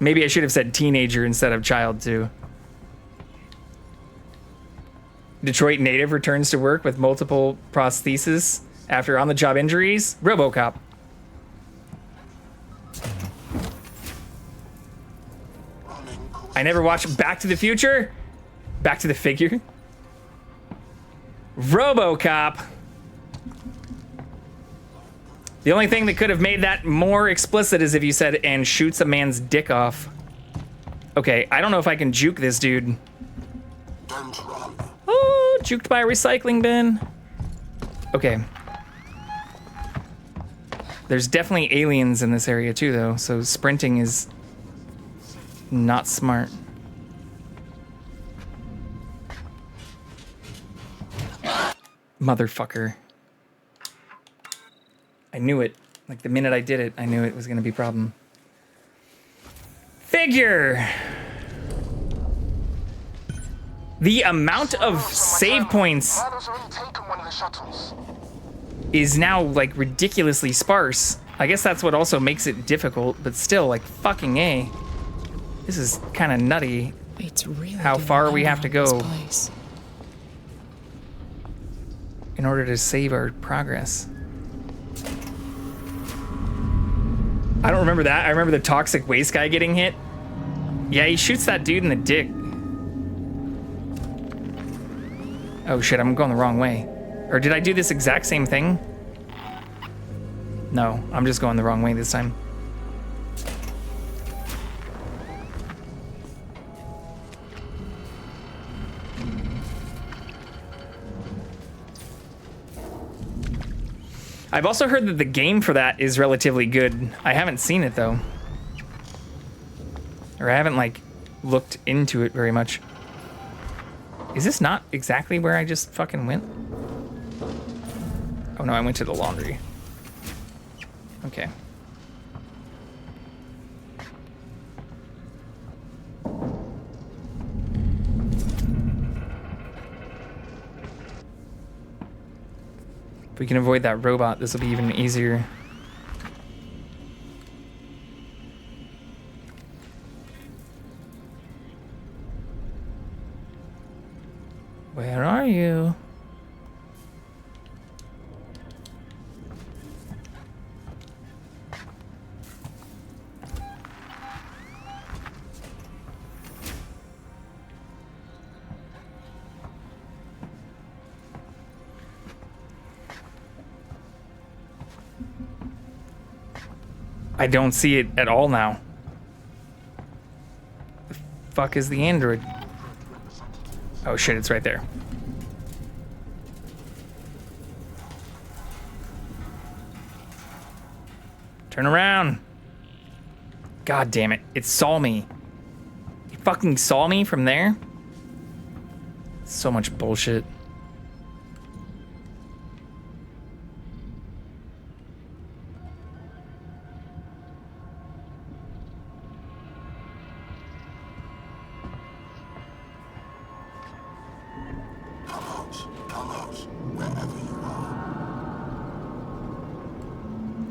Maybe I should have said teenager instead of child, too. Detroit native returns to work with multiple prostheses after on-the-job injuries. RoboCop. I never watched Back to the Future. Back to the Figure. RoboCop. The only thing that could have made that more explicit is if you said, and shoots a man's dick off. Okay, I don't know if I can juke this dude. Oh, juked by a recycling bin. Okay. There's definitely aliens in this area too, though, so sprinting is not smart. Motherfucker. I knew it. Like the minute I did it, I knew it was gonna be a problem. Figure! The amount of save points is now like ridiculously sparse. I guess that's what also makes it difficult, but still, like fucking A. This is kind of nutty. It's really how far we have to go in order to save our progress. I don't remember that. I remember the toxic waste guy getting hit. Yeah, he shoots that dude in the dick. Oh shit, I'm going the wrong way. Or did I do this exact same thing? No, I'm just going the wrong way this time. I've also heard that the game for that is relatively good. I haven't seen it though. Or I haven't like looked into it very much. Is this not exactly where I just fucking went? Oh no, I went to the laundry. Okay. If we can avoid that robot, this will be even easier. Where are you? I don't see it at all now. The fuck is the android? Oh shit, it's right there. Turn around. God damn it, it saw me. It fucking saw me from there? So much bullshit.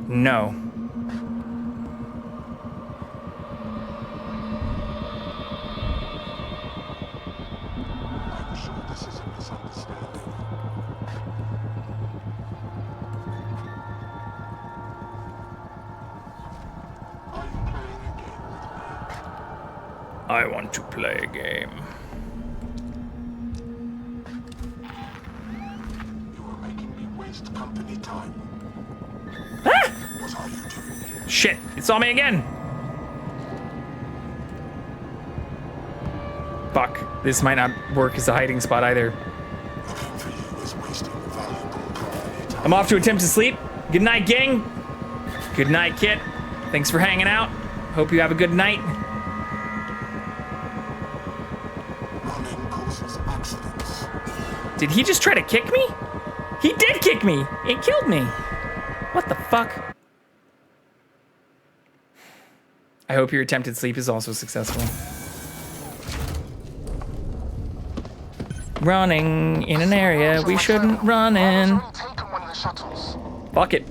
No. I'm sure this is a misunderstanding. Are you playing a game with me? I want to play a game. You are making me waste company time. Ah! What are you doing here? Shit, it saw me again. Fuck, this might not work as a hiding spot either. Looking for you is wasting valuable company time. I'm off to attempt to sleep. Good night, gang. Good night, Kit. Thanks for hanging out. Hope you have a good night. Running causes accidents. Did he just try to kick me? He did kick me. It killed me. What the fuck? I hope your attempted sleep is also successful. Running in an area we shouldn't run in. Taken one of the shuttles. Fuck it.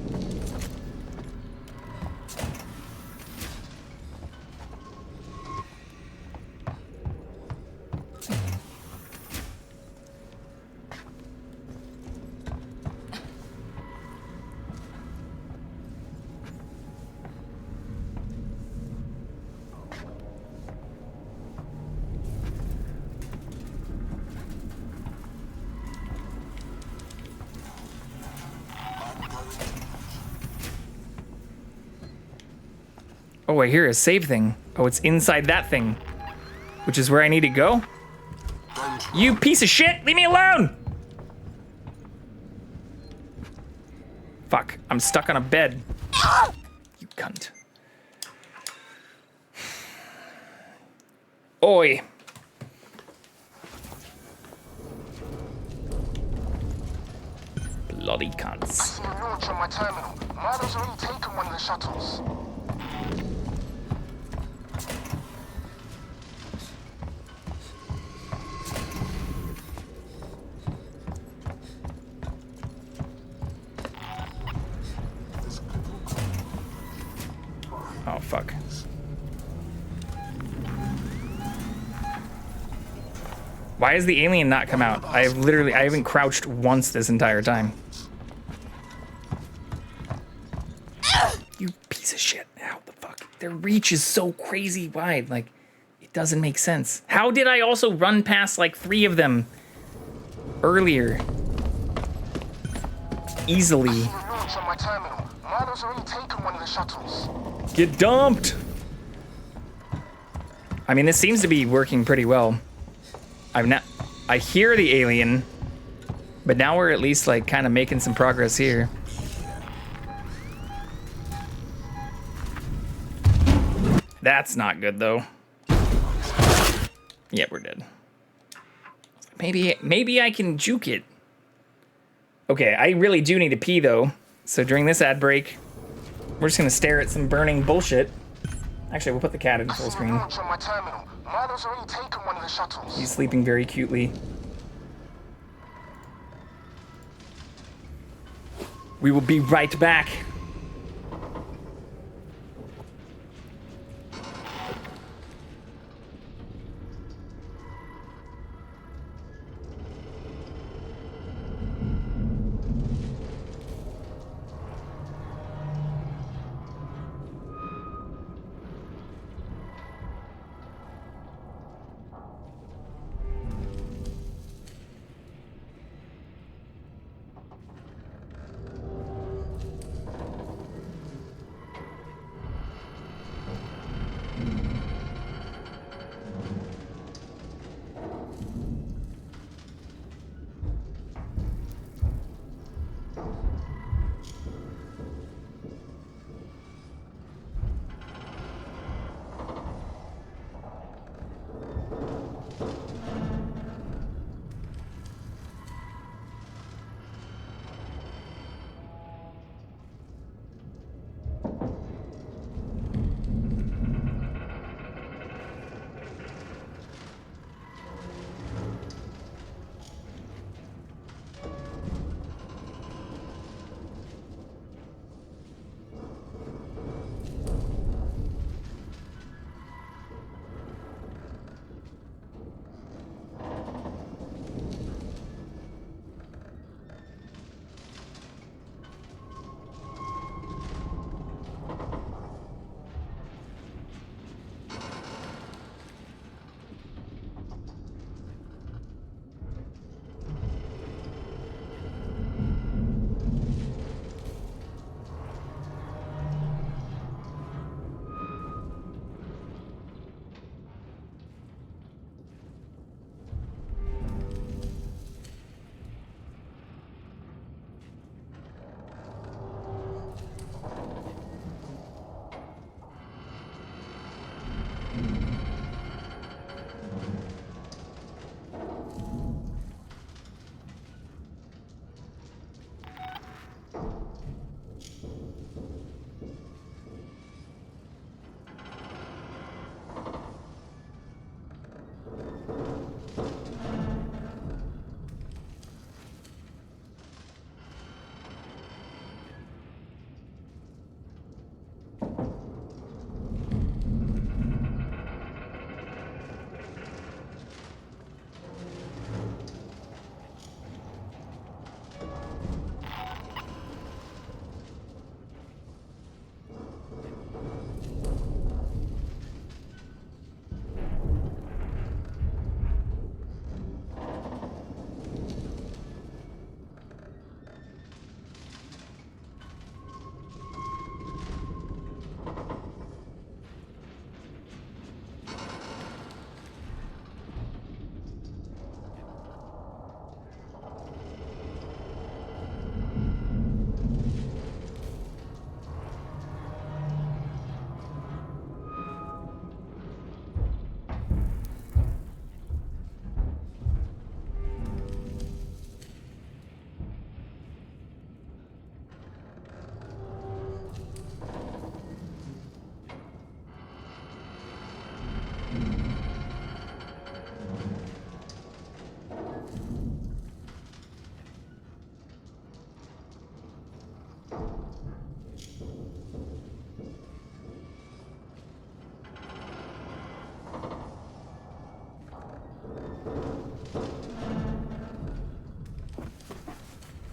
Oh, I hear a save thing. Oh, it's inside that thing. Which is where I need to go? You piece of shit! Leave me alone! Fuck, I'm stuck on a bed. You cunt. Oi. Bloody I cunts. see a launch on my terminal. Marlo's already taken one of the shuttles. Oh, fuck. Why has the alien not come out? I haven't crouched once this entire time. You piece of shit. How the fuck? Their reach is so crazy wide. Like, it doesn't make sense. How did I also run past like 3 of them earlier? Easily. I see a launch on my terminal. Marlo's already taken one of the shuttles. Get dumped! I mean, this seems to be working pretty well. I hear the alien, but now we're at least like kind of making some progress here. That's not good though. Yeah, we're dead. Maybe I can juke it. Okay, I really do need to pee though. So during this ad break, We're just gonna stare at some burning bullshit. Actually, we'll put the cat in full screen. Launch on my terminal. Milo's already taken one of the shuttles. He's sleeping very cutely. We will be right back.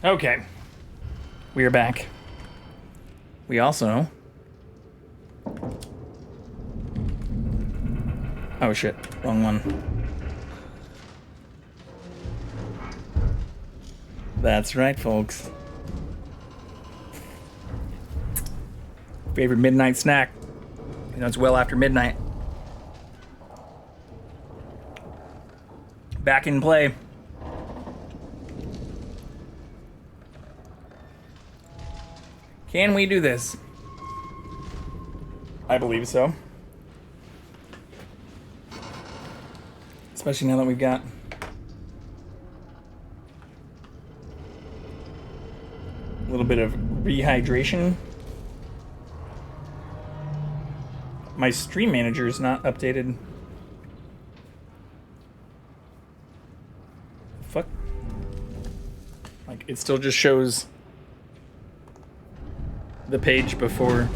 Okay. We are back. We also... Oh shit, wrong one. That's right, folks. Favorite midnight snack. You know, it's well after midnight. Back in play. Can we do this? I believe so. Especially now that we've got a little bit of rehydration. My stream manager is not updated. Fuck. Like, it still just shows the page before.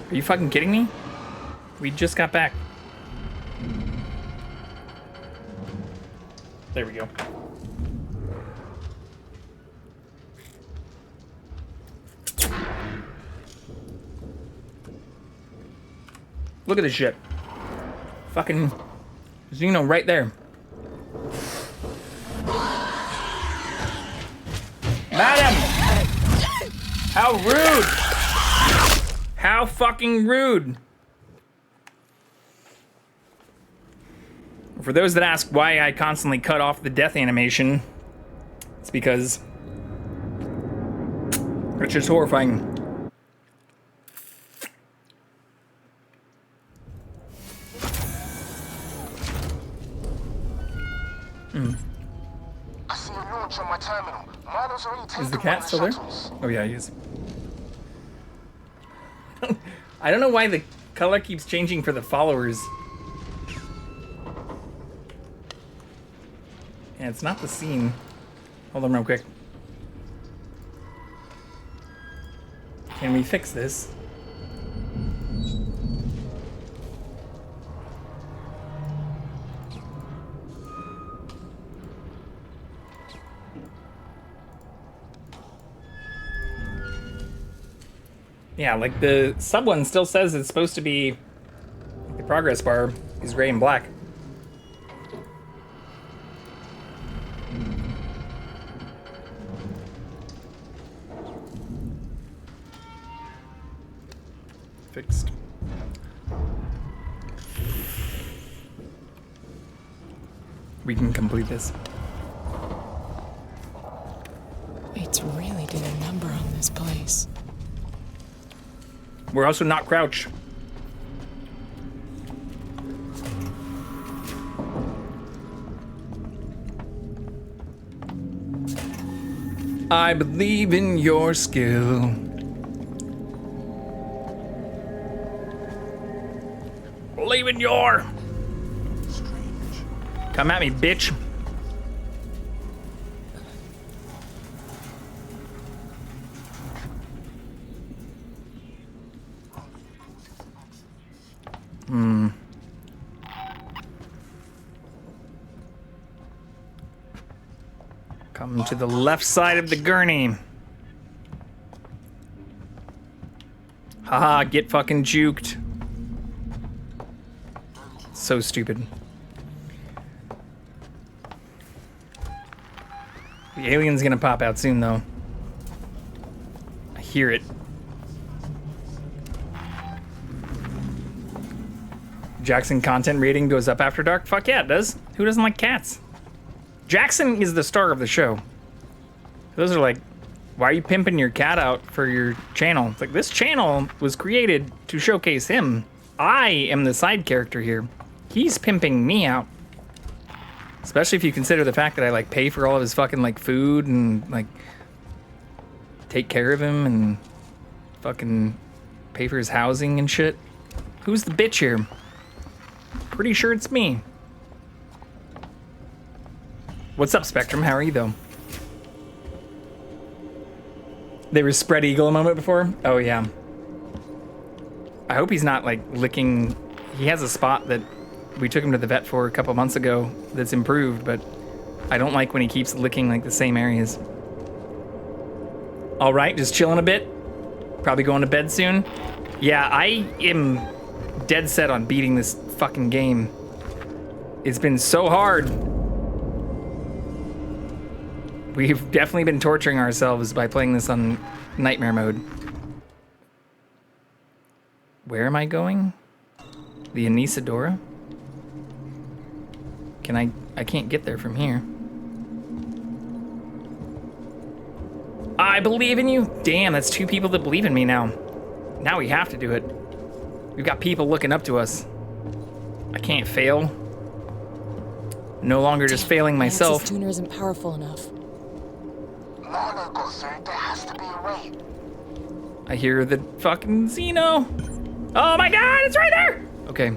Are you fucking kidding me? We just got back. There we go. Look at this shit. Fucking Xeno right there. Madam! How rude! How fucking rude! For those that ask why I constantly cut off the death animation, it's because it's just horrifying. I see a launch on my terminal. Marlo's already taken Is the one cat of the still there? shuttles. Oh yeah, he is. I don't know why the color keeps changing for the followers. Yeah, it's not the scene. Hold on real quick. Can we fix this? Yeah, like the sub one still says it's supposed to be the progress bar is gray and black. Fixed. We can complete this. Waits really did a number on this place. We're also not crouched. I believe in your skill. Believe in your. Come at me, bitch. Come to the left side of the gurney. Haha, get fucking juked. So stupid. The alien's gonna pop out soon, though. I hear it. Jackson content rating goes up after dark? Fuck yeah, it does. Who doesn't like cats? Jackson is the star of the show. Those are like, why are you pimping your cat out for your channel? It's like, this channel was created to showcase him. I am the side character here. He's pimping me out. Especially if you consider the fact that I like pay for all of his fucking like food and like take care of him and fucking pay for his housing and shit. Who's the bitch here? Pretty sure it's me. What's up, Spectrum? How are you, though? There was spread eagle a moment before? Oh, yeah. I hope he's not, like, licking... He has a spot that we took him to the vet for a couple months ago that's improved, but I don't like when he keeps licking, like, the same areas. All right, just chilling a bit. Probably going to bed soon. Yeah, I am dead set on beating this fucking game. It's been so hard. We've definitely been torturing ourselves by playing this on nightmare mode. Where am I going? The Anisadora? Can I can't get there from here. I believe in you? Damn, that's 2 people that believe in me now. Now we have to do it. We've got people looking up to us. I can't fail. No longer just failing myself. Nexus tuner isn't powerful enough. Marlo got through. There has to be a way. I hear the fucking Xeno. Oh my god, it's right there! Okay.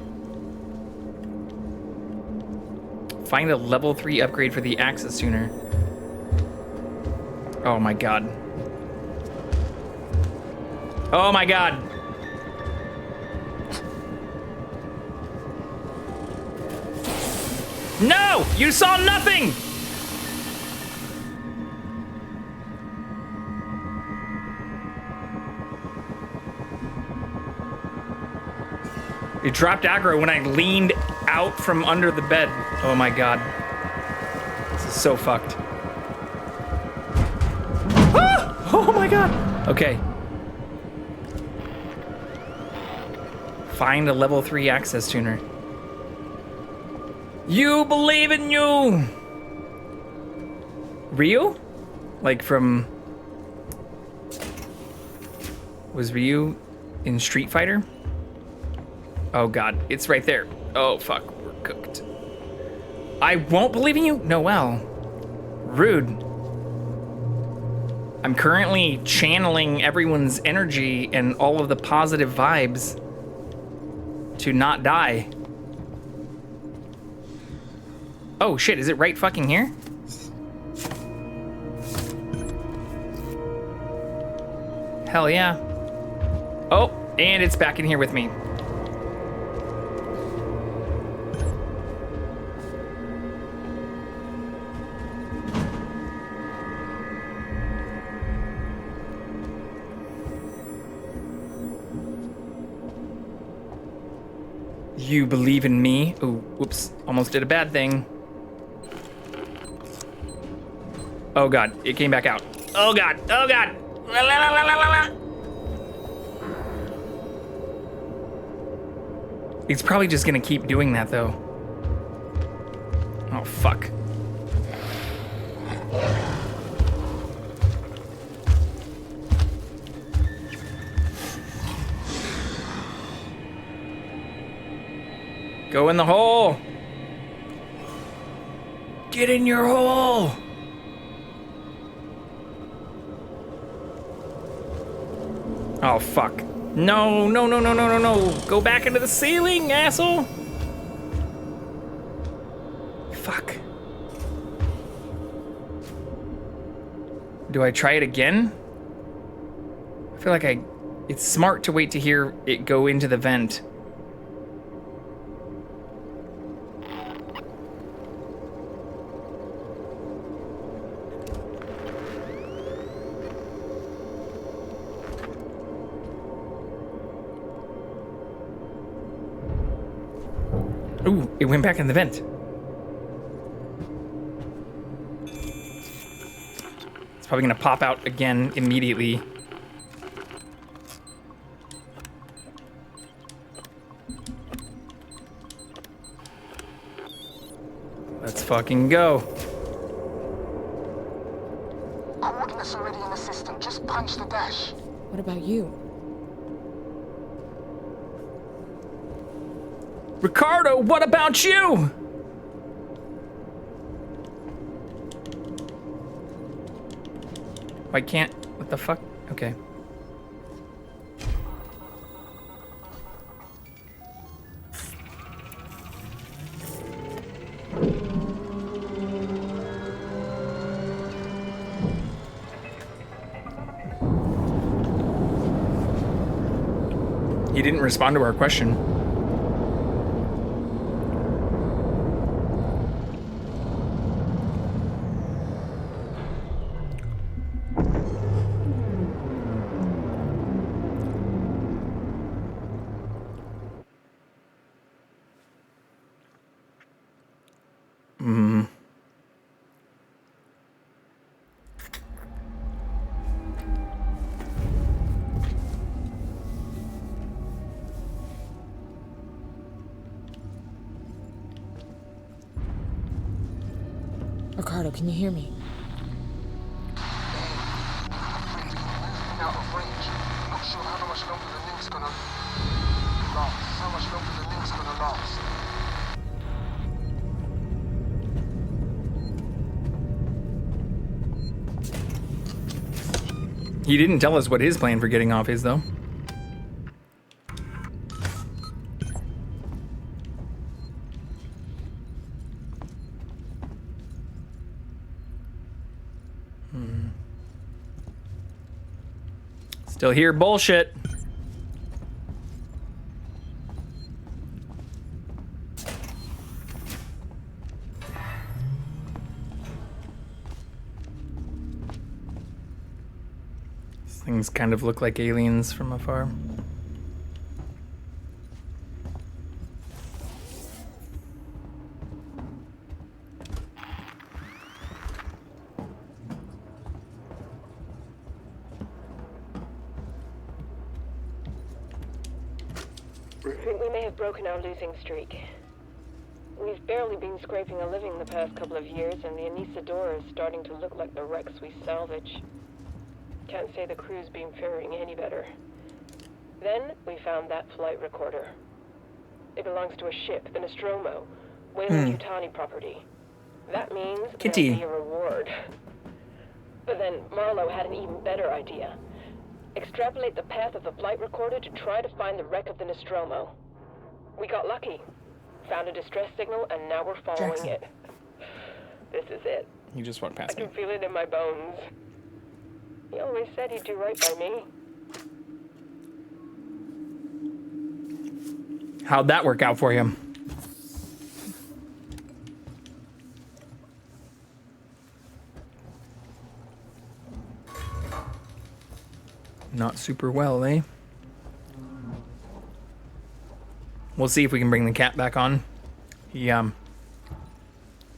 Find a level 3 upgrade for the access tuner. Oh my god. Oh my god. No! You saw nothing! It dropped aggro when I leaned out from under the bed. Oh my god. This is so fucked. Ah! Oh my god! Okay. Find a level 3 access tuner. You believe in you! Ryu? Like from... Was Ryu in Street Fighter? Oh god, it's right there. Oh fuck, we're cooked. I won't believe in you? Noelle. Rude. I'm currently channeling everyone's energy and all of the positive vibes to not die. Oh shit, is it right fucking here? Hell yeah. Oh, and it's back in here with me. You believe in me? Ooh, whoops, almost did a bad thing. Oh god, it came back out. Oh god, oh god. La, la, la, la, la, la. It's probably just gonna keep doing that though. Oh fuck. Go in the hole. Get in your hole. Oh, fuck. No, no, no, no, no, no, no. Go back into the ceiling, asshole. Fuck. Do I try it again? I feel like it's smart to wait to hear it go into the vent. Ooh, it went back in the vent. It's probably gonna pop out again immediately. Let's fucking go. Coordinates already in the system. Just punch the dash. What about you? Ricardo, what about you? I can't, what the fuck? Okay. He didn't respond to our question. Ricardo, can you hear me? Out of range. Not sure how much longer the link's gonna last. How much longer the link's gonna last. He didn't tell us what his plan for getting off is, though. Still here, bullshit. These things kind of look like aliens from afar. I think we may have broken our losing streak. We've barely been scraping a living the past couple of years, and the Anisadora is starting to look like the wrecks we salvage. Can't say the crew's been faring any better. Then we found that flight recorder. It belongs to a ship, the Nostromo, Weyland-Yutani property. That means Kitty. there'll be a reward. But then Marlowe had an even better idea. Extrapolate the path of the flight recorder to try to find the wreck of the Nostromo. We got lucky. Found a distress signal, and now we're following Jackson. it. This is it. You just walked I past me. can feel it in my bones. He always said he'd do right by me. How'd that work out for you? Not super well, eh? We'll see if we can bring the cat back on. He,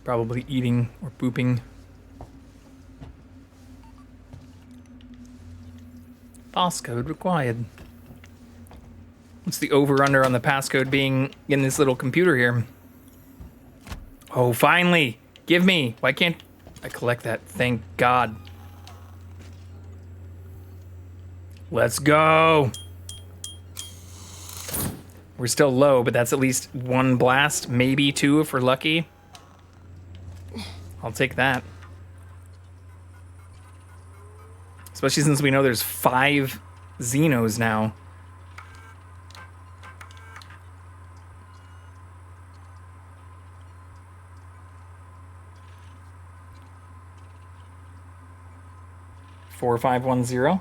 probably eating or pooping. Passcode required. What's the over-under on the passcode being in this little computer here? Oh, finally! Give me! Why can't I collect that? Thank God. Let's go! We're still low, but that's at least one blast, maybe two if we're lucky. I'll take that. Especially since we know there's 5 Xenos now. Four, 5, 1, 0.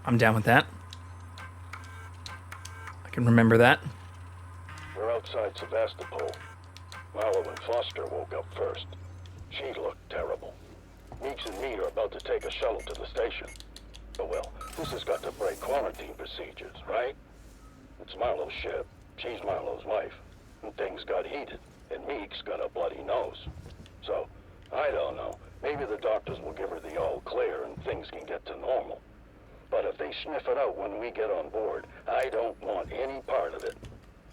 I'm down with that. I can remember that. We're outside Sevastopol. Marlowe and Foster woke up first. She looked terrible. Meeks and me are about to take a shuttle to the station. But well, this has got to break quarantine procedures, right? It's Marlowe's ship. She's Marlowe's wife. And things got heated. And Meeks got a bloody nose. So, I don't know. Maybe the doctors will give her the all clear and things can get to normal. But if they sniff it out when we get on board, I don't want any part of it.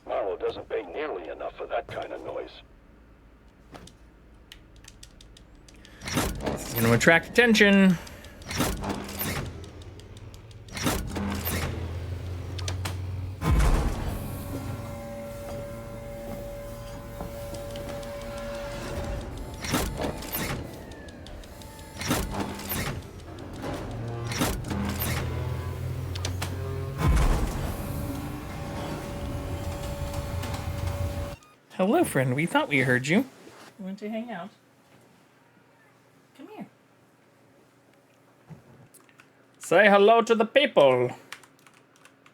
Marlowe doesn't pay nearly enough for that kind of noise. This is going to attract attention. Hello, friend. We thought we heard you. You want to hang out? Come here. Say hello to the people.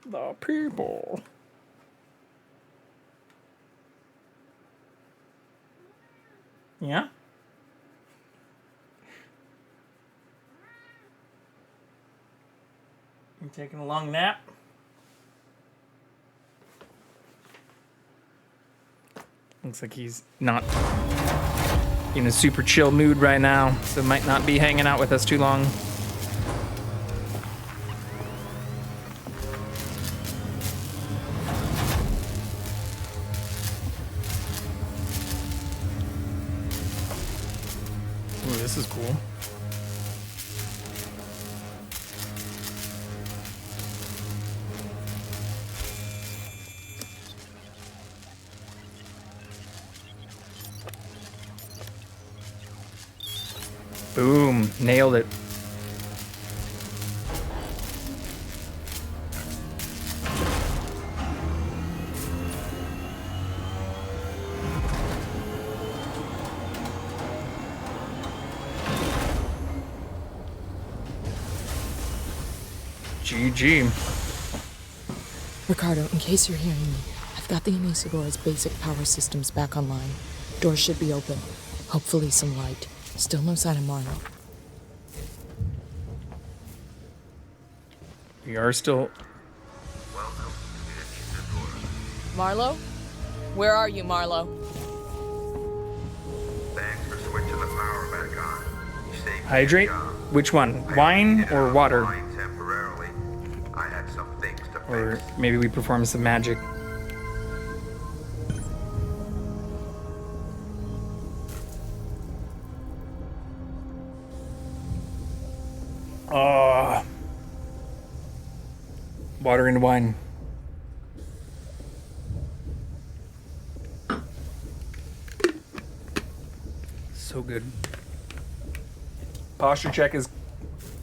The people. Yeah? You taking a long nap? Looks like he's not in a super chill mood right now, so might not be hanging out with us too long. Ooh, this is cool. Boom, nailed it. GG. Ricardo, in case you're hearing me, I've got the Anisadora's basic power systems back online. Doors should be open. Hopefully some light. Still no sign of Marlo. We are still... Marlo? Where are you, Marlo? Thanks for switching the power back on. You saved Hydrate? Which one? Wine or water? temporarily. I had some things to Or maybe we perform some magic. Water and wine. So good. Posture check is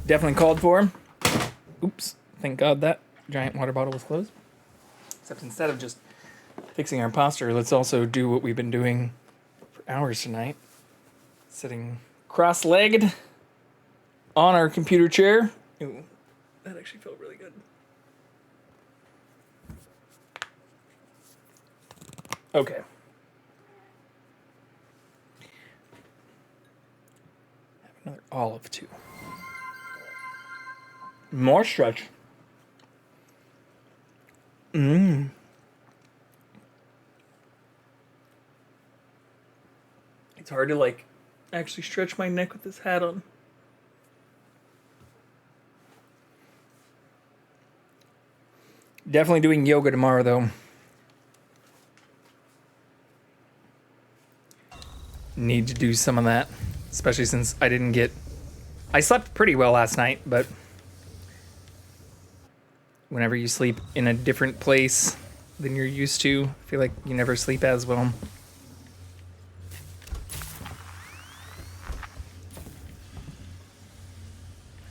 definitely called for. Oops. Thank God that giant water bottle was closed. Except instead of just fixing our posture, let's also do what we've been doing for hours tonight. Sitting cross-legged on our computer chair. Ooh, that actually felt really good. Okay. Have another olive too. More stretch. Mmm. It's hard to like actually stretch my neck with this hat on. Definitely doing yoga tomorrow though. Need to do some of that, especially since I slept pretty well last night, but whenever you sleep in a different place than you're used to, I feel like you never sleep as well.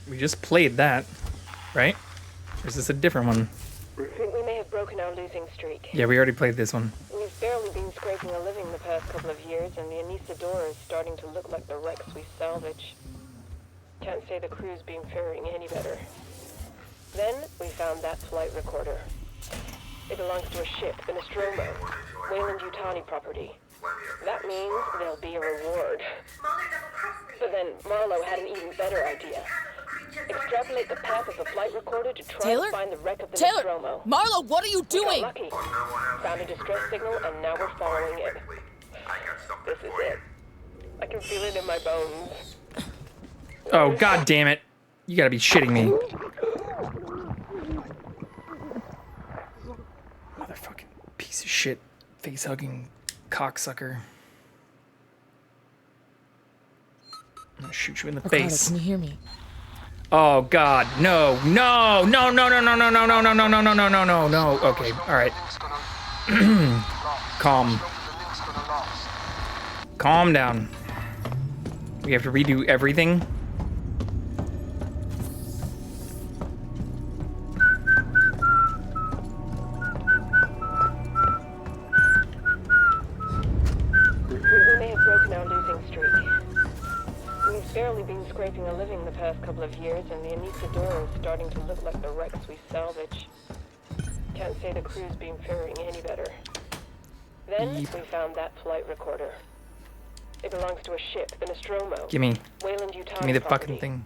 We just played that, right? Or is this a different one? I think we may have broken our losing streak. Yeah, we already played this one. We've barely been scraping a living the past couple of years, and the Anisadora is starting to look like the wrecks we salvage. Can't say the crew's been faring any better. Then we found that flight recorder. It belongs to a ship, the Nostromo, Wayland-Yutani property. That means there'll be a reward. But then Marlo had an even better idea. Extrapolate the path of the flight recorder to try to find the wreck of the Nostromo. Marlo, what are you doing? We got lucky. Found a distress signal, and now we're following it. This is it. I can feel it in my bones. Oh, god damn it. You gotta be shitting me. Motherfucking piece of shit, face-hugging cocksucker. I'm gonna shoot you in the face. Can you hear me? Oh god, no, no, no, no, no, no, no, no, no, no, no, no, no, no, no, no, no. Okay, alright. Calm. Calm down. We have to redo everything. We may have broken our losing streak. We've barely been scraping a living the past couple of years, and the Anisadora is starting to look like the wrecks we salvage. Can't say the crew's been faring any better. Then we found that flight recorder. It belongs to a ship, the Nostromo. Give me the fucking thing.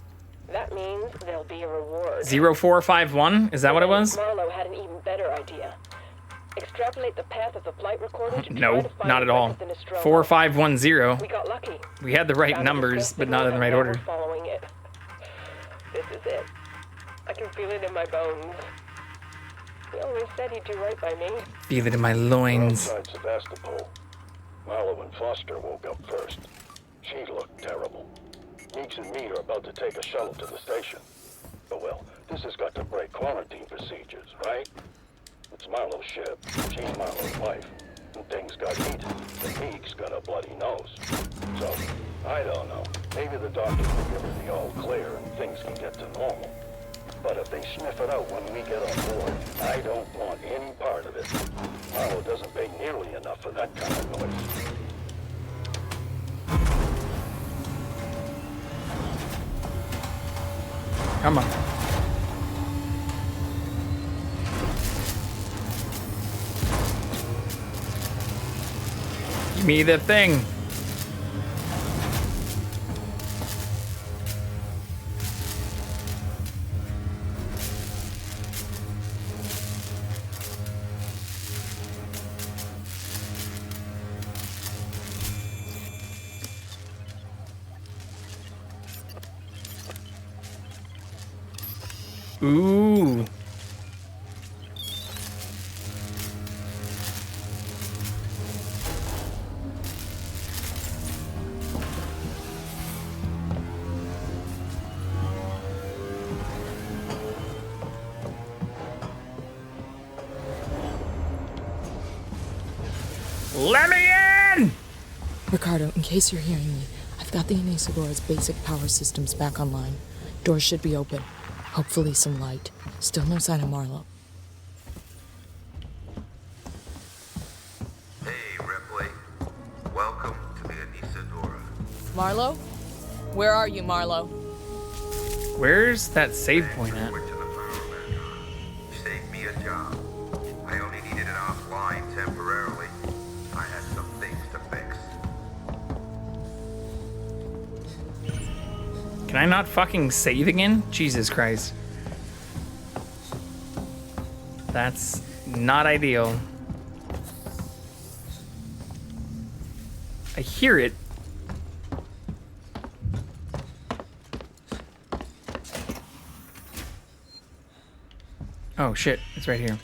That means there'll be a reward. 0451? Is that what it was? Marlo had an even better idea. Extrapolate the path of the flight recorder to try No, to find not the at wreck all. of the Nostromo. 4510. We got lucky. We had the right Found a numbers, distress but signal, not in the and right now order. we're following it. This is it. I can feel it in my bones. He always said he'd do right by me. Feel it in my loins. Outside Sevastopol, Marlo and Foster woke up first. She looked terrible. Meeks and me are about to take a shuttle to the station. But well, this has got to break quarantine procedures, right? It's Marlo's ship. She's Marlo's wife. And things got heated. And Meeks got a bloody nose. So, I don't know. Maybe the doctors will give her the all clear and things can get to normal. But if they sniff it out when we get on board, I don't want any part of it. Marlo doesn't pay nearly enough for that kind of noise. Come on. Give me the thing. Ooh. Let me in! Ricardo, in case you're hearing me, I've got the Anisadora's basic power systems back online. Doors should be open. Hopefully some light. Still no sign of Marlo. Hey, Ripley. Welcome to the Anisadora. Marlo? Where are you, Marlo? Where's that save point at? You saved me a job. I only needed it offline temporarily. I had some things to fix. Can I not fucking save again? Jesus Christ. That's not ideal. I hear it. Oh shit, it's right here.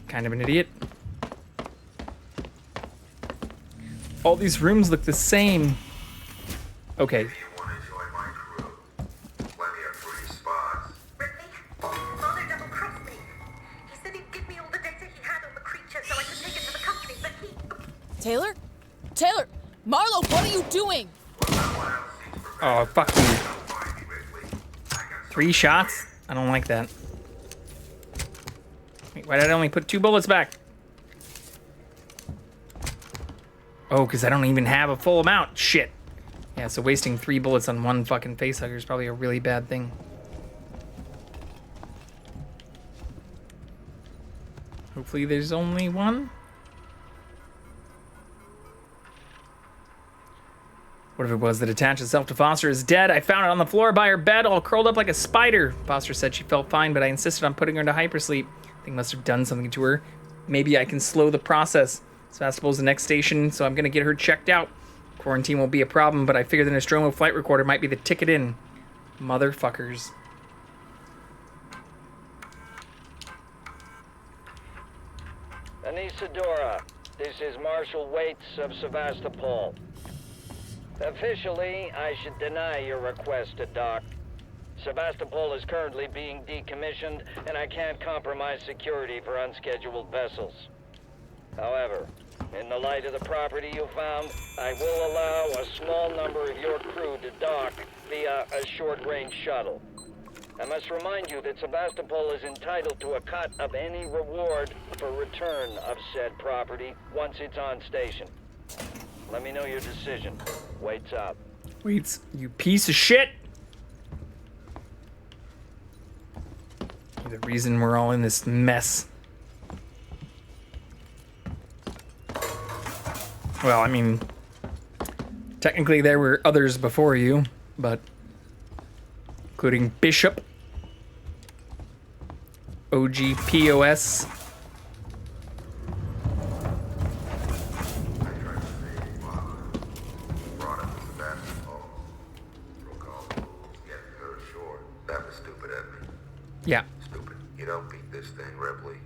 Kind of an idiot. All these rooms look the same. Okay. If you want to join my crew, plenty of free spots. Father double-crossed me. He said he'd give me all the data he had on the creature so I could take it to the company, but he... Taylor? Taylor! Marlo, what are you doing? Oh, fuck you. 3 shots? I don't like that. Wait, why did I only put 2 bullets back? Oh, because I don't even have a full amount. Shit. Yeah, so wasting 3 bullets on one fucking facehugger is probably a really bad thing. Hopefully there's only one. What if it was that attached itself to Foster is dead? I found it on the floor by her bed, all curled up like a spider. Foster said she felt fine, but I insisted on putting her into hypersleep. I think must have done something to her. Maybe I can slow the process. Sevastopol's the next station, so I'm gonna get her checked out. Quarantine won't be a problem, but I figure the Nostromo flight recorder might be the ticket in. Motherfuckers. Anisadora, this is Marshal Waits of Sevastopol. Officially, I should deny your request to dock. Sevastopol is currently being decommissioned, and I can't compromise security for unscheduled vessels. However, in the light of the property you found, I will allow a small number of your crew to dock via a short-range shuttle. I must remind you that Sevastopol is entitled to a cut of any reward for return of said property once it's on station. Let me know your decision. Waits up. Waits, you piece of shit! You're the reason we're all in this mess. Well, I mean, technically there were others before you, but including Bishop, OGPOS. Yeah. Stupid. You don't beat this thing, Ripley.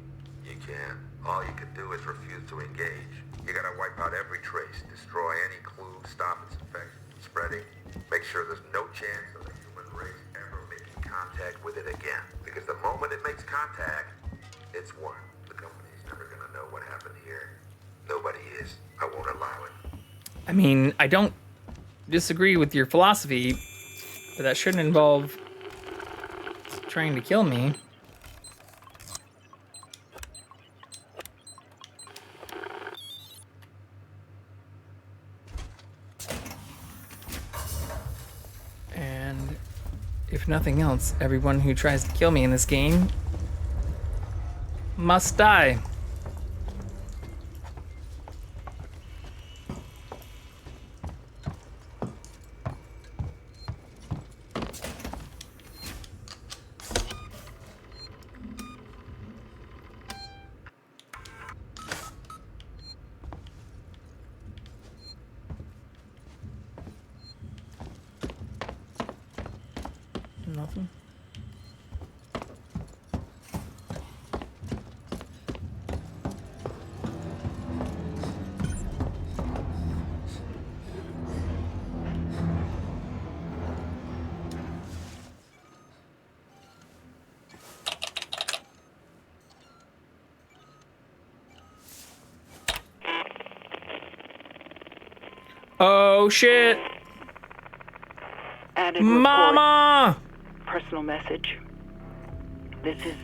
You can't. All you can do is refuse to engage. You gotta wipe out every trace, destroy any clue, stop its infection from spreading, make sure there's no chance of the human race ever making contact with it again. Because the moment it makes contact, it's won. The company's never gonna know what happened here. Nobody is. I won't allow it. I mean, I don't disagree with your philosophy, but that shouldn't involve trying to kill me. And if nothing else, everyone who tries to kill me in this game must die. Nothing. Oh shit! Added Mama! report. Personal message. This is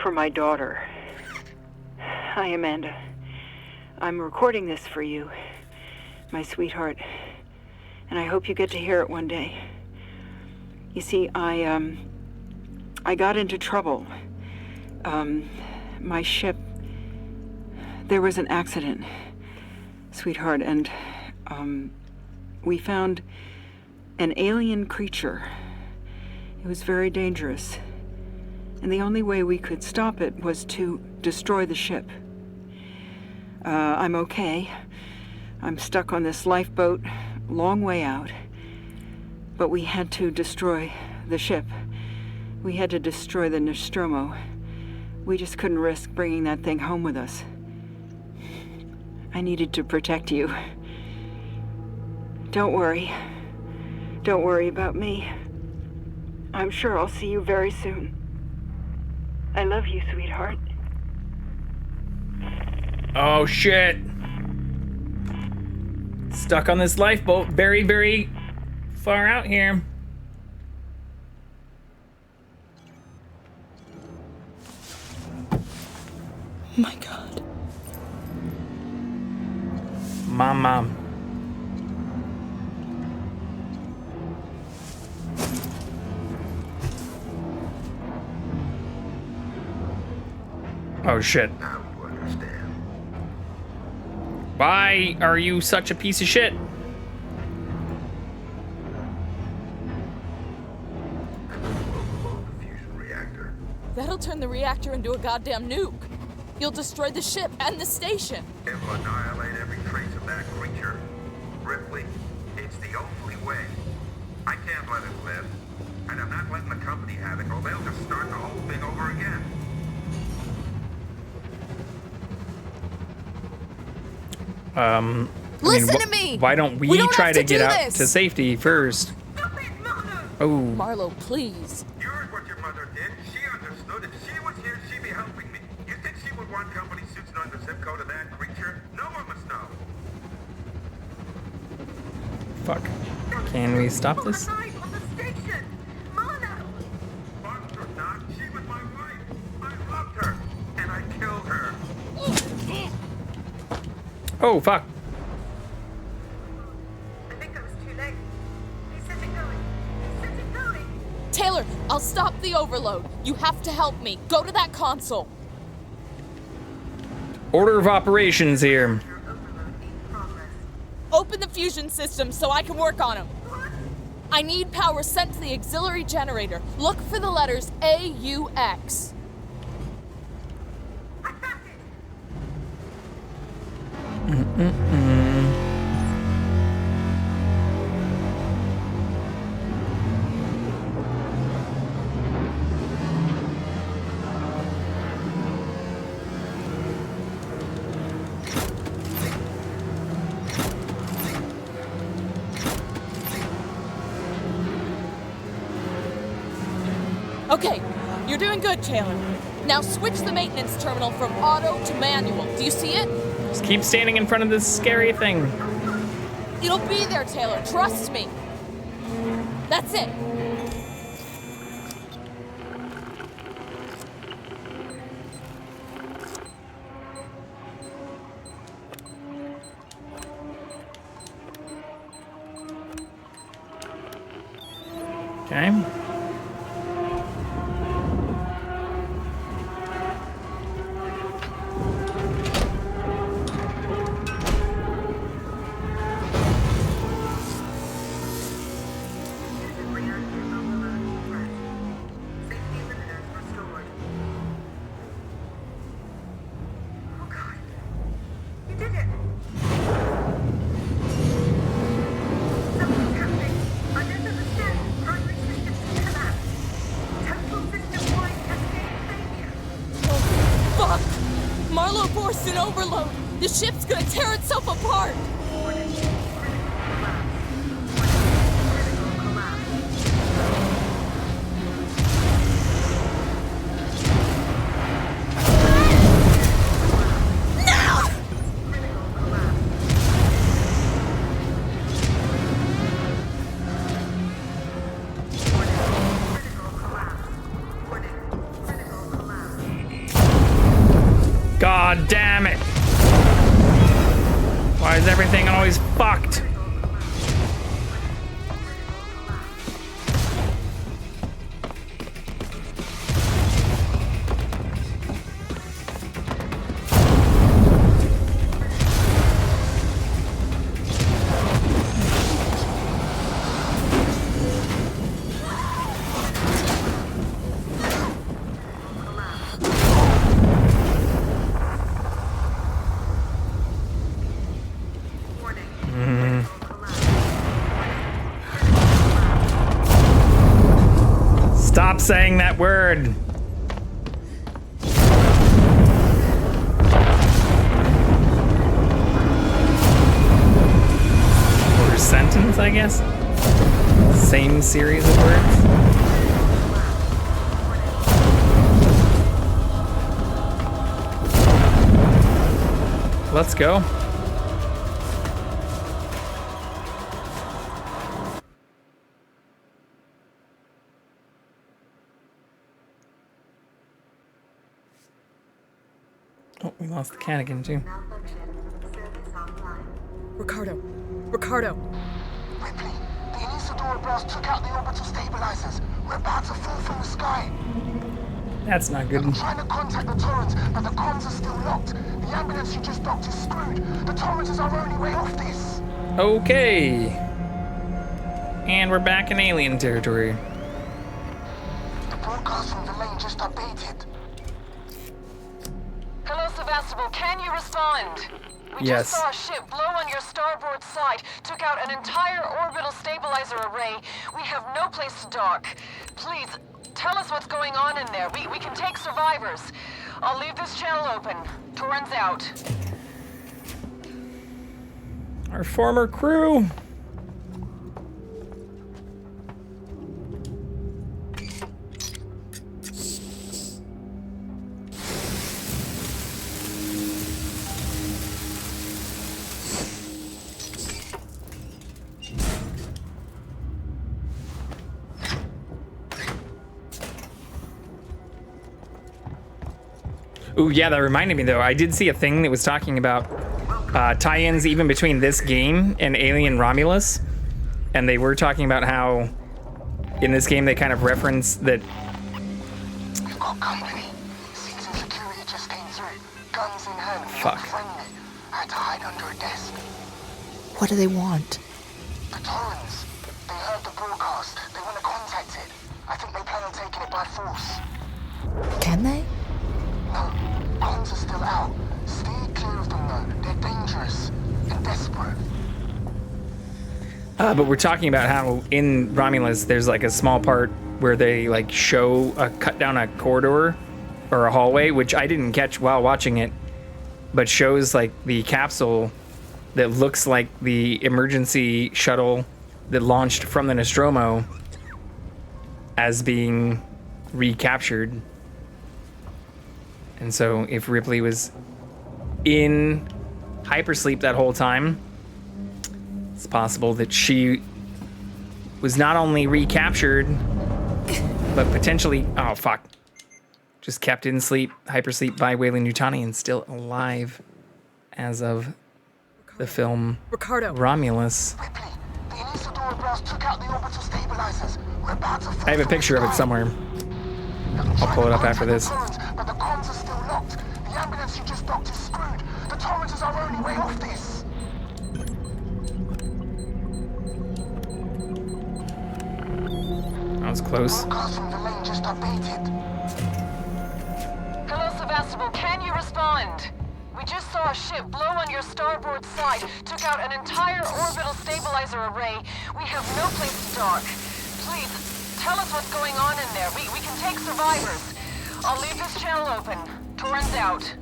for my daughter. Hi, Amanda. I'm recording this for you, my sweetheart, and I hope you get to hear it one day. You see, I got into trouble. My ship, there was an accident, sweetheart, and we found an alien creature. It was very dangerous, and the only way we could stop it was to destroy the ship. I'm okay. I'm stuck on this lifeboat, long way out, but we had to destroy the ship. We had to destroy the Nostromo. We just couldn't risk bringing that thing home with us. I needed to protect you. Don't worry. Don't worry about me. I'm sure I'll see you very soon. I love you, sweetheart. Oh shit. Stuck on this lifeboat very, very far out here. My God. Mom. Oh shit. Now you understand. Why are you such a piece of shit? That'll turn the reactor into a goddamn nuke. You'll destroy the ship and the station. It will annihilate every trace of that creature. Ripley, it's the only way. I can't let it live. And I'm not letting the company have it, or they'll just start the whole thing over again. Listen to me! Why don't we don't try have to to get do out this! to safety first? Oh. Marlo, please. You heard what your mother did. She understood. If she was here, she'd be helping me. You think she would want company suits knowing the zip code of that creature? No one must know. Fuck. Can we stop this? She was my wife. I loved her. And I killed her. Oh, fuck. I think I was too late. He said it going. He said it going. Taylor, I'll stop the overload. You have to help me. Go to that console. Order of operations here. Open the fusion system so I can work on them. I need power sent to the auxiliary generator. Look for the letters AUX. Okay, you're doing good, Taylor. Now switch the maintenance terminal from auto to manual. Do you see it? Just keep standing in front of this scary thing. It'll be there, Taylor. Trust me. That's it. Okay. Marlowe forced an overload. The ship's gonna tear itself apart. God damn it! Why is everything always fucked? Stop saying that word. Or sentence, I guess. Same series of words. Let's go. Oh, we lost the cat again, too. Ricardo. Ripley, the Anisadora blast took out the orbital stabilizers. We're about to fall from the sky. That's not good. I'm trying to contact the Torrens, but the comms are still locked. The ambulance you just docked is screwed. The Torrens is our only way off this. Okay. And we're back in alien territory. The broadcast from the lane just updated. Hello, Sevastopol. Can you respond? We Yes. just saw a ship blow on your starboard side, took out an entire orbital stabilizer array. We have no place to dock. Please, tell us what's going on in there. We can take survivors. I'll leave this channel open. Torrens out. Our former crew. Ooh, yeah, that reminded me though. I did see a thing that was talking about tie-ins even between this game and Alien Romulus, and they were talking about how in this game they kind of reference that. We've got company. Season security just came through. Guns in hand. Fuck. Friendly. I had to hide under a desk. What do they want? The Torrens. They heard the broadcast. They want to contact it. I think they plan on taking it by force. Can they? No, comms are still out. Stay clear of them though. They're dangerous and desperate. But we're talking about how in Romulus there's like a small part where they like show a cut down a corridor or a hallway, which I didn't catch while watching it, but shows like the capsule that looks like the emergency shuttle that launched from the Nostromo as being recaptured. And so if Ripley was in hypersleep that whole time, it's possible that she was not only recaptured, but potentially, oh fuck, just kept in sleep, hypersleep by Weyland-Yutani and still alive as of the film Romulus. Ripley, the Anisadora blast took out the orbital stabilizers. We're about to fall I have a from picture the of it sky. somewhere. I'll pull it up after this. But the comms are still locked. The ambulance you just docked is screwed. The Torrens is our only way off this. That was close. Broadcast from the lane just updated. Hello, Sevastopol. Can you respond? We just saw a ship blow on your starboard side, took out an entire orbital stabilizer array. We have no place to dock. Please, tell us what's going on in there. We can take survivors. I'll leave this channel open. Torrens out.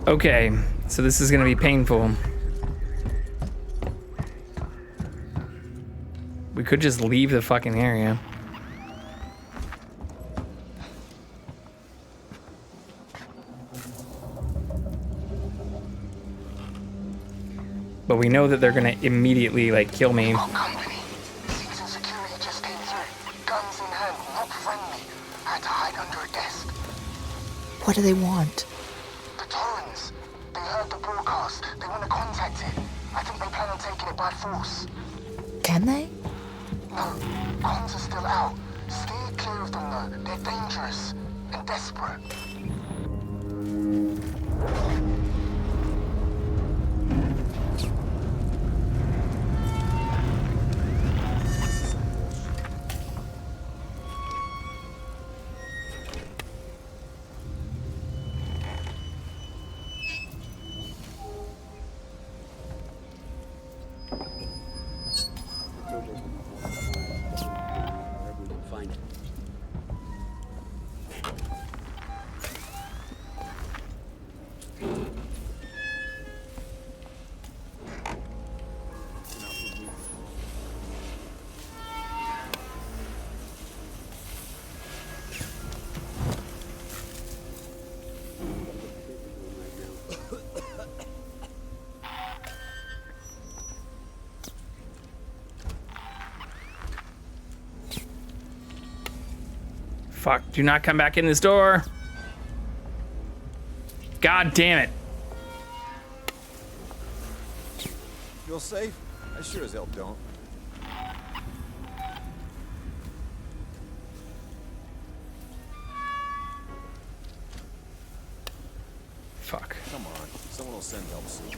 Okay, so this is gonna be painful. We could just leave the fucking area. But we know that they're gonna immediately, like, kill me. Company. Citizen security just came through. Guns in hand, not friendly. I had to hide under a desk. What do they want? The Torrens. They heard the broadcast. They want to contact it. I think they plan on taking it by force. Can they? No, comms are still out. Steer clear of them though. They're dangerous and desperate. Fuck, do not come back in this door. God damn it. Feel safe? I sure as hell don't. Fuck. Come on, someone will send help soon.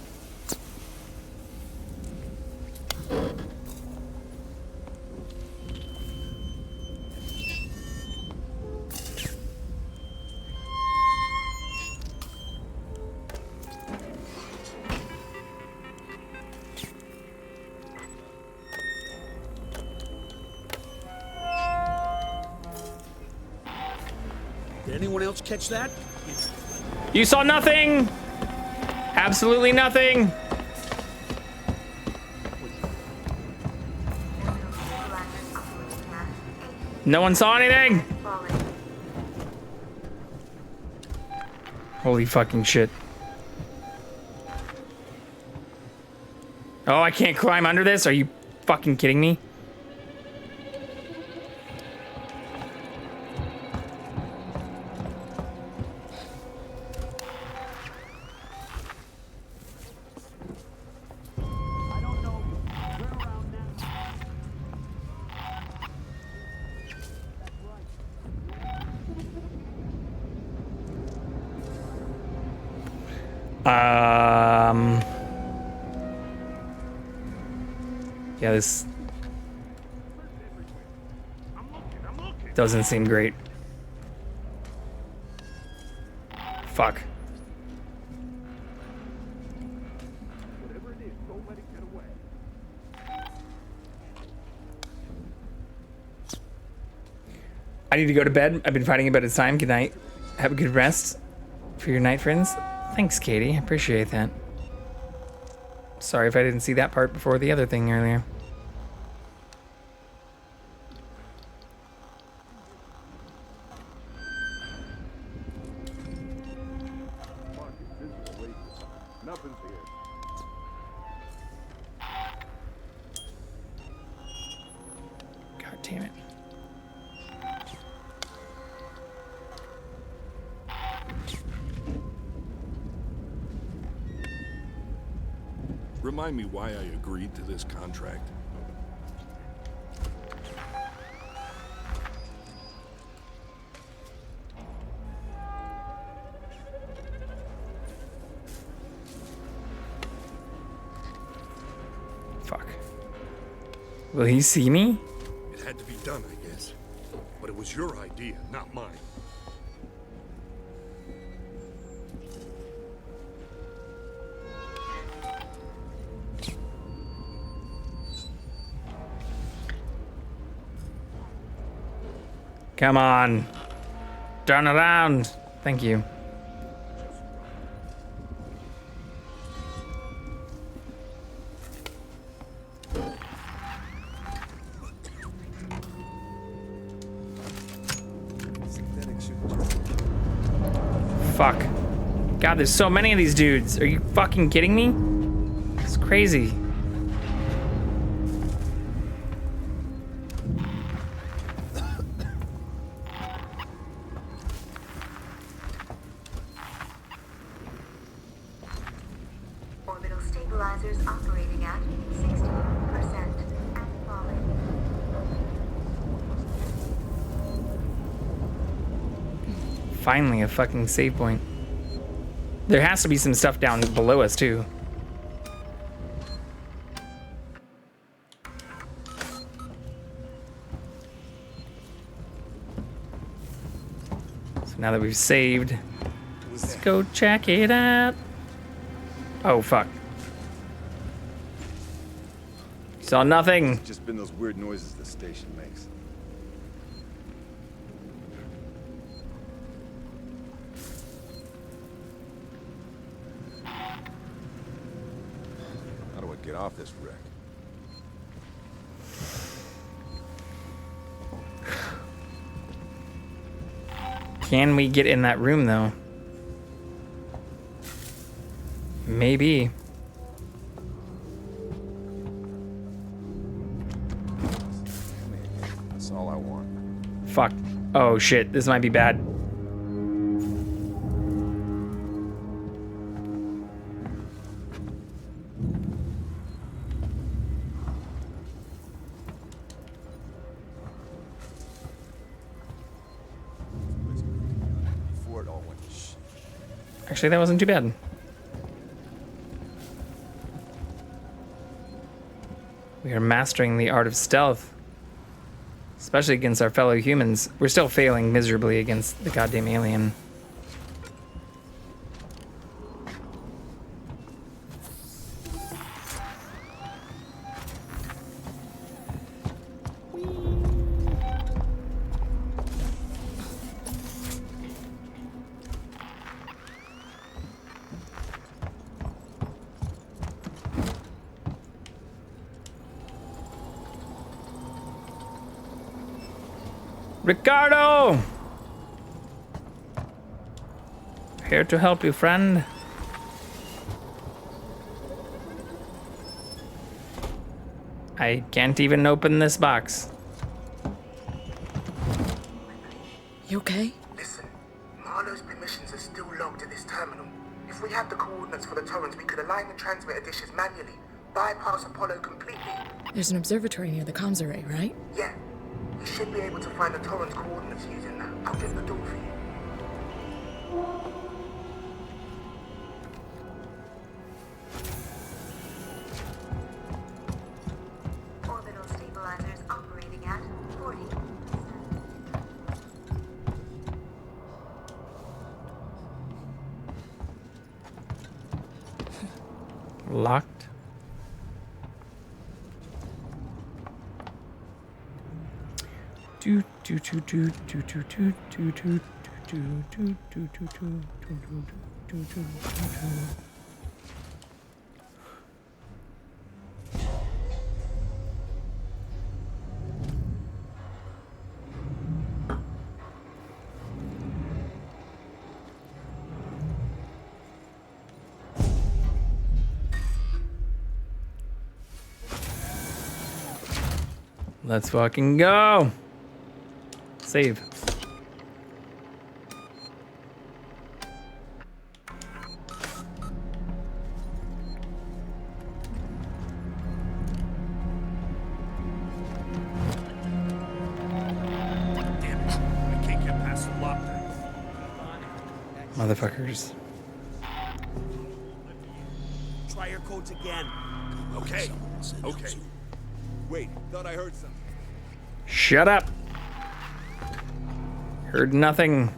Did anyone else catch that? You saw nothing! Absolutely nothing! No one saw anything? Holy fucking shit. Oh, I can't climb under this? Are you fucking kidding me? Yeah, this doesn't seem great. Fuck. I need to go to bed. I've been fighting about its time. Good night. Have a good rest for your night, friends. Thanks, Katie. I appreciate that. Sorry if I didn't see that part before the other thing earlier. God damn it. Remind me why I agreed to this contract. Fuck. Will he see me? It had to be done, I guess. But it was your idea, not mine. Come on. Turn around. Thank you. fuck. God, there's so many of these dudes. Are you fucking kidding me? It's crazy. Orbital stabilizers operating at 60% and falling. Finally, a fucking save point. There has to be some stuff down below us, too. So now that we've saved, let's go check it out. Oh, fuck. Saw nothing. It's just been those weird noises the station makes. How do I get off this wreck? Can we get in that room, though? Maybe. That's all I want. Fuck. Oh, shit. This might be bad. Before it all went to shit. Actually, that wasn't too bad. We are mastering the art of stealth. Especially against our fellow humans. We're still failing miserably against the goddamn alien. Ricardo! Here to help you, friend. I can't even open this box. You okay? Listen, Marlowe's permissions are still logged at this terminal. If we had the coordinates for the torrents, we could align the transmitter dishes manually, bypass Apollo completely. There's an observatory near the comms array, right? Yeah, we should be able to find the torrent's coordinates using that. I'll get the door for you. Orbital stabilizers operating at 40. Locked. Do do do do do do do do do do do do do do do do. Let's fucking go. Save. Damn it. I can't get past the lock. Motherfuckers. Try your codes again. Okay. Okay. Wait, thought I heard something. Shut up. Heard nothing.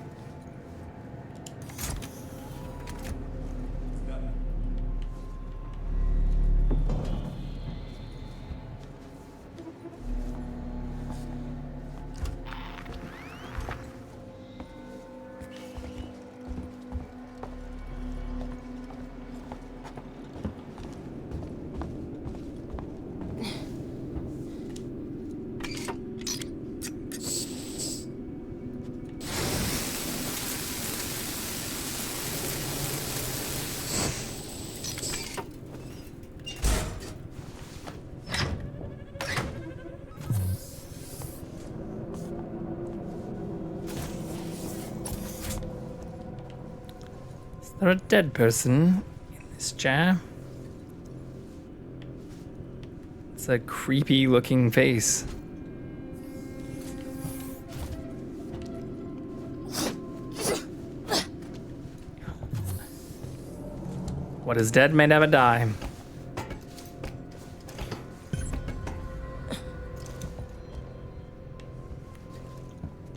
There's a dead person in this chair. It's a creepy looking face. What is dead may never die.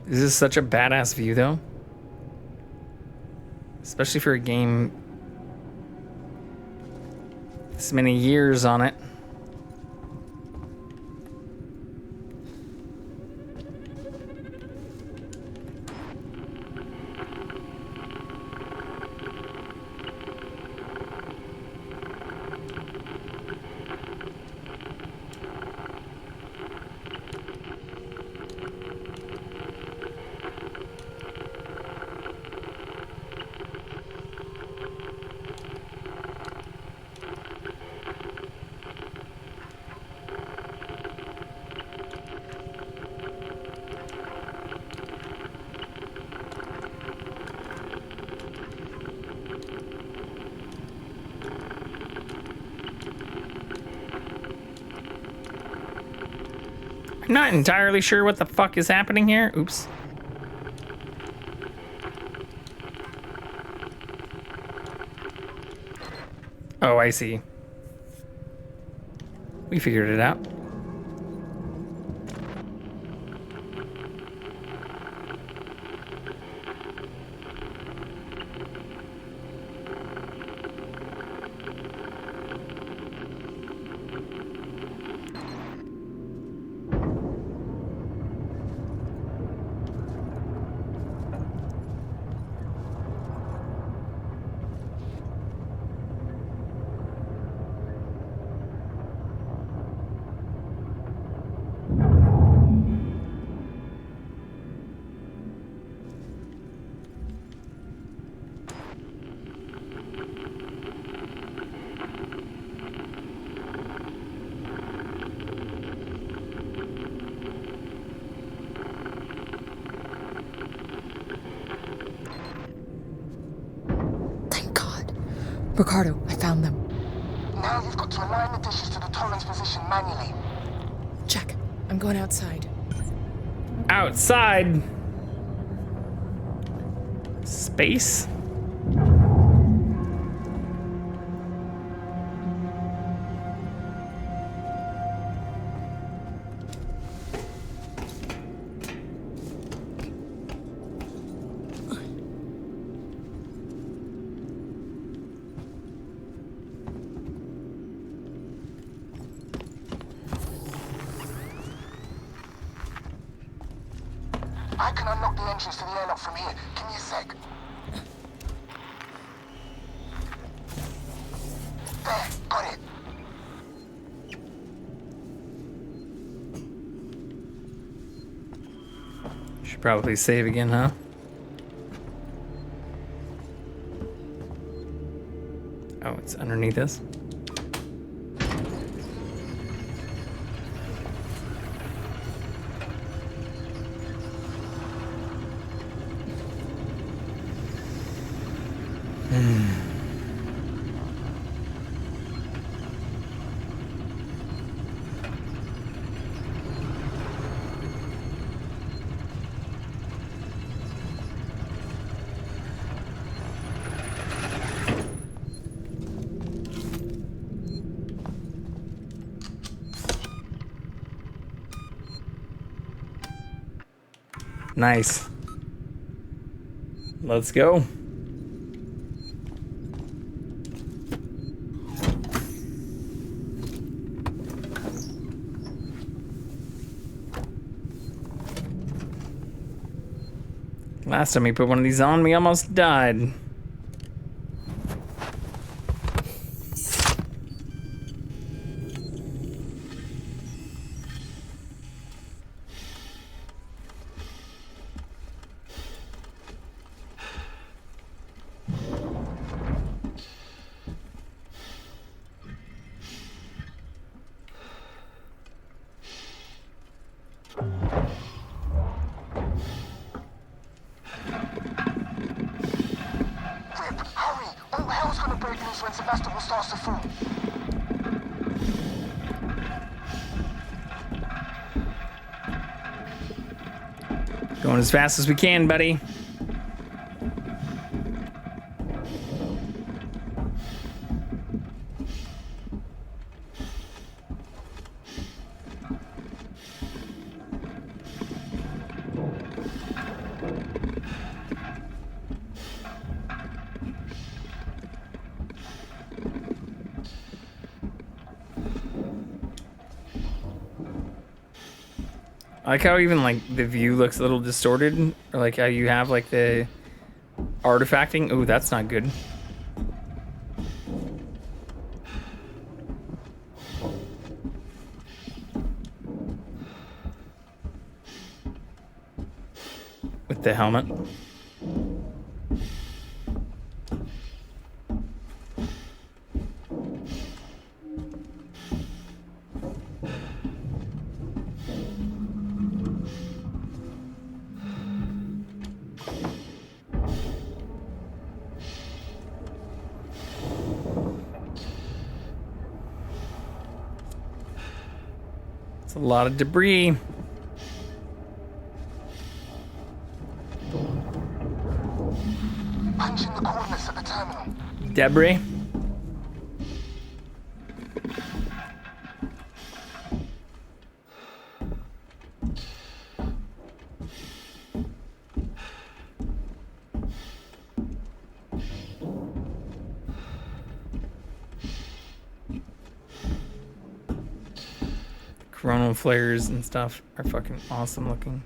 This is such a badass view though. Especially for a game this many years on it. I'm not entirely sure what the fuck is happening here. Oops. Oh, I see. We figured it out. Ricardo, I found them. Now you've got to align the dishes to the Torrens position manually. Check. I'm going outside. Outside? Space? I can unlock the entrance to the airlock from here. Give me a sec. There, got it. Should probably save again, huh? Oh, it's underneath us. Nice. Let's go. Last time he put one of these on, we almost died. hell's gonna break loose when Sebastopol starts to fall? Going as fast as we can, buddy. I like how even like the view looks a little distorted, or like how you have like the artifacting. Oh, that's not good. With the helmet. It's a lot of debris. Punch in the coordinates at the terminal. Debris. Coronal flares and stuff are fucking awesome looking.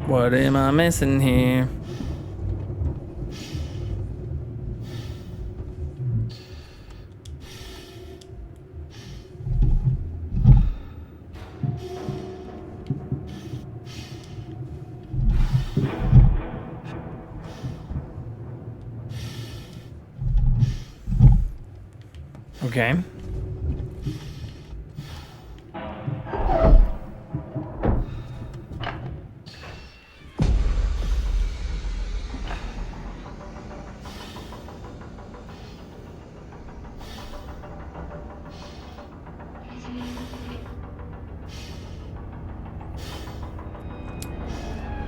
What am I missing here? Okay.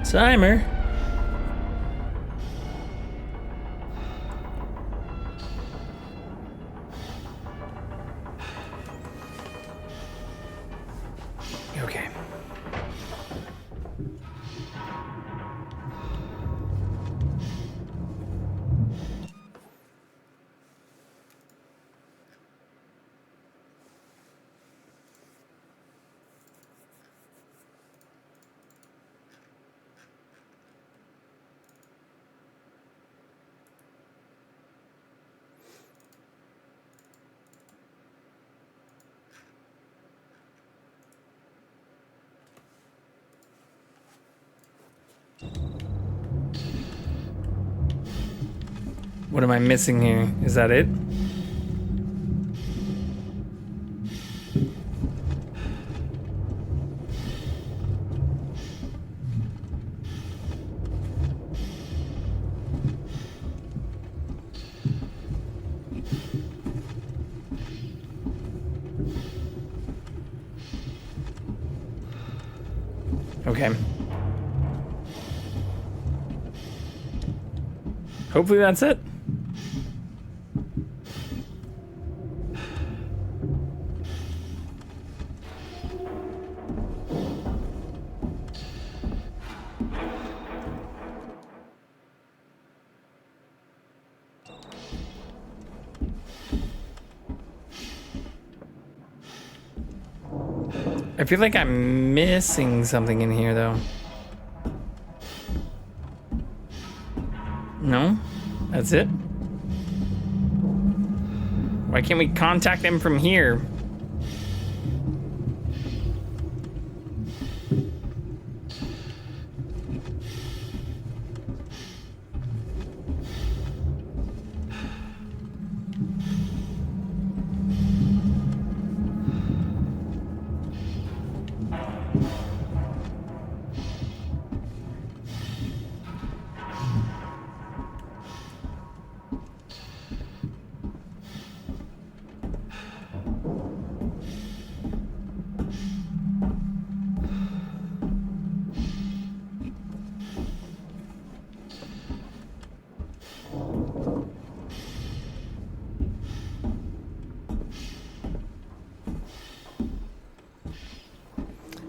Timer. Okay. What am I missing here? Is that it? Okay. Hopefully that's it. I feel like I'm missing something in here, though. No? That's it? Why can't we contact them from here?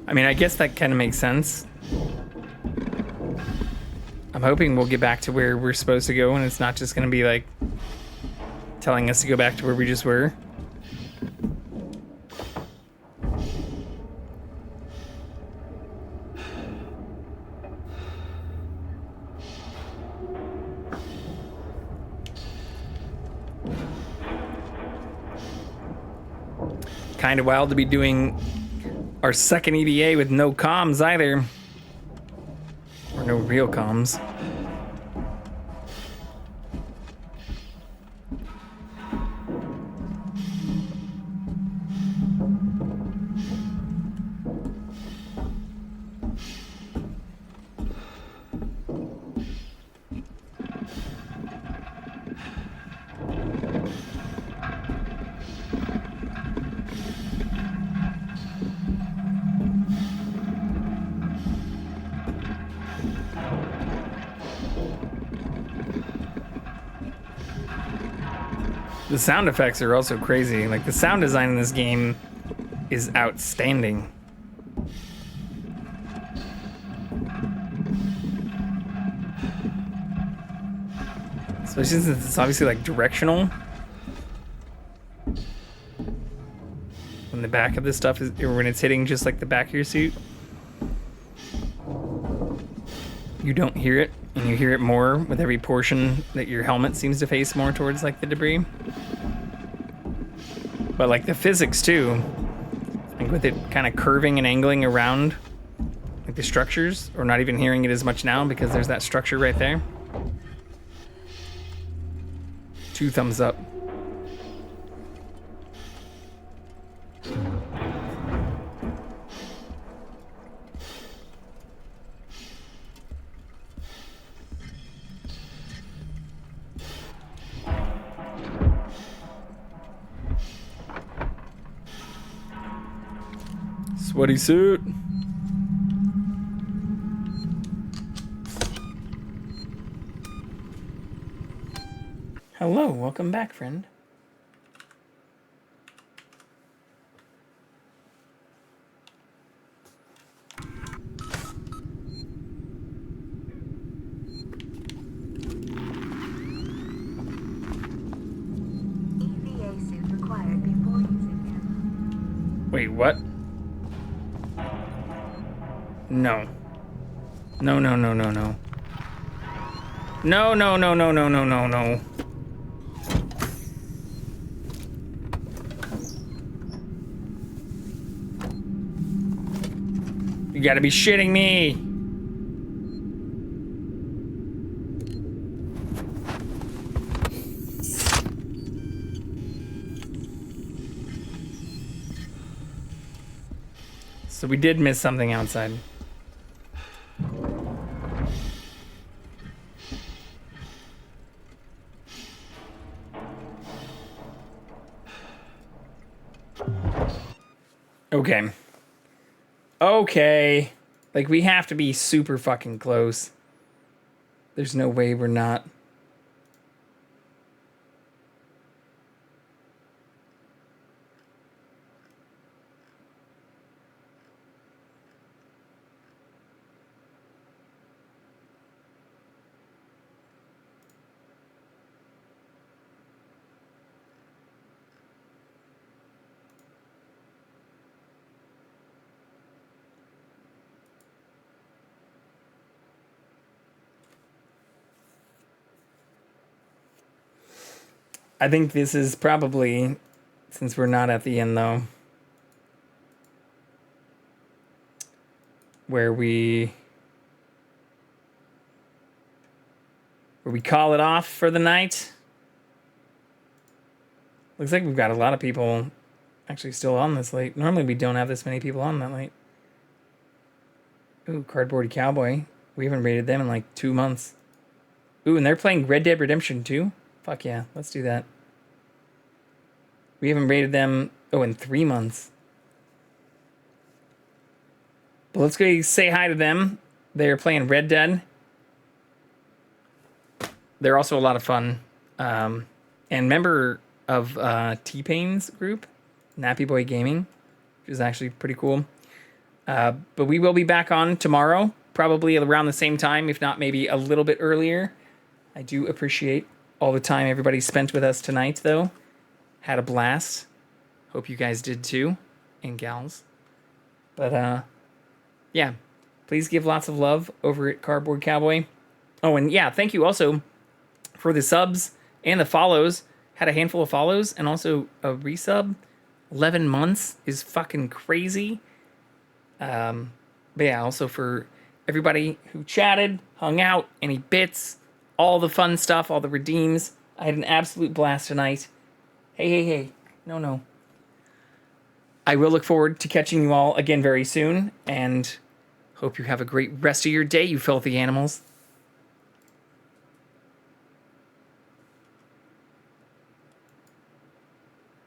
I mean, I guess that kind of makes sense. I'm hoping we'll get back to where we're supposed to go and it's not just going to be like telling us to go back to where we just were. Kind of wild to be doing our second EDA with no comms either. Or no real comms. The sound effects are also crazy. Like, the sound design in this game is outstanding. Especially since it's obviously like directional. When the back of this stuff is, or when it's hitting just like the back of your suit, you don't hear it, and you hear it more with every portion that your helmet seems to face more towards like the debris. But like the physics too, like with it kind of curving and angling around like the structures, or not even hearing it as much now because there's that structure right there. 2 thumbs up. Sweaty suit. Hello, welcome back, friend. EVA suit required before using him. Wait, what? No. No, no, no, no, no. No, no, no, no, no, no, no, no. You gotta be shitting me. So we did miss something outside. Okay. Okay. Like, we have to be super fucking close. There's no way we're not. I think this is probably, since we're not at the end though, where we call it off for the night. Looks like we've got a lot of people actually still on this late. Normally we don't have this many people on that late. Ooh, Cardboard Cowboy. We haven't rated them in like 2 months. Ooh, and they're playing Red Dead Redemption 2? Fuck yeah, let's do that. We haven't rated them, in 3 months. But let's go say hi to them. They're playing Red Dead. They're also a lot of fun. And member of T-Pain's group, Nappy Boy Gaming, which is actually pretty cool. But we will be back on tomorrow, probably around the same time, if not maybe a little bit earlier. I do appreciate all the time everybody spent with us tonight, though. Had a blast. Hope you guys did too, and gals. But, yeah, please give lots of love over at Cardboard Cowboy. Oh, and yeah, thank you also for the subs and the follows. Had a handful of follows and also a resub. 11 months is fucking crazy. But yeah, also for everybody who chatted, hung out, any bits, all the fun stuff, all the redeems. I had an absolute blast tonight. Hey. No. I will look forward to catching you all again very soon, and hope you have a great rest of your day, you filthy animals.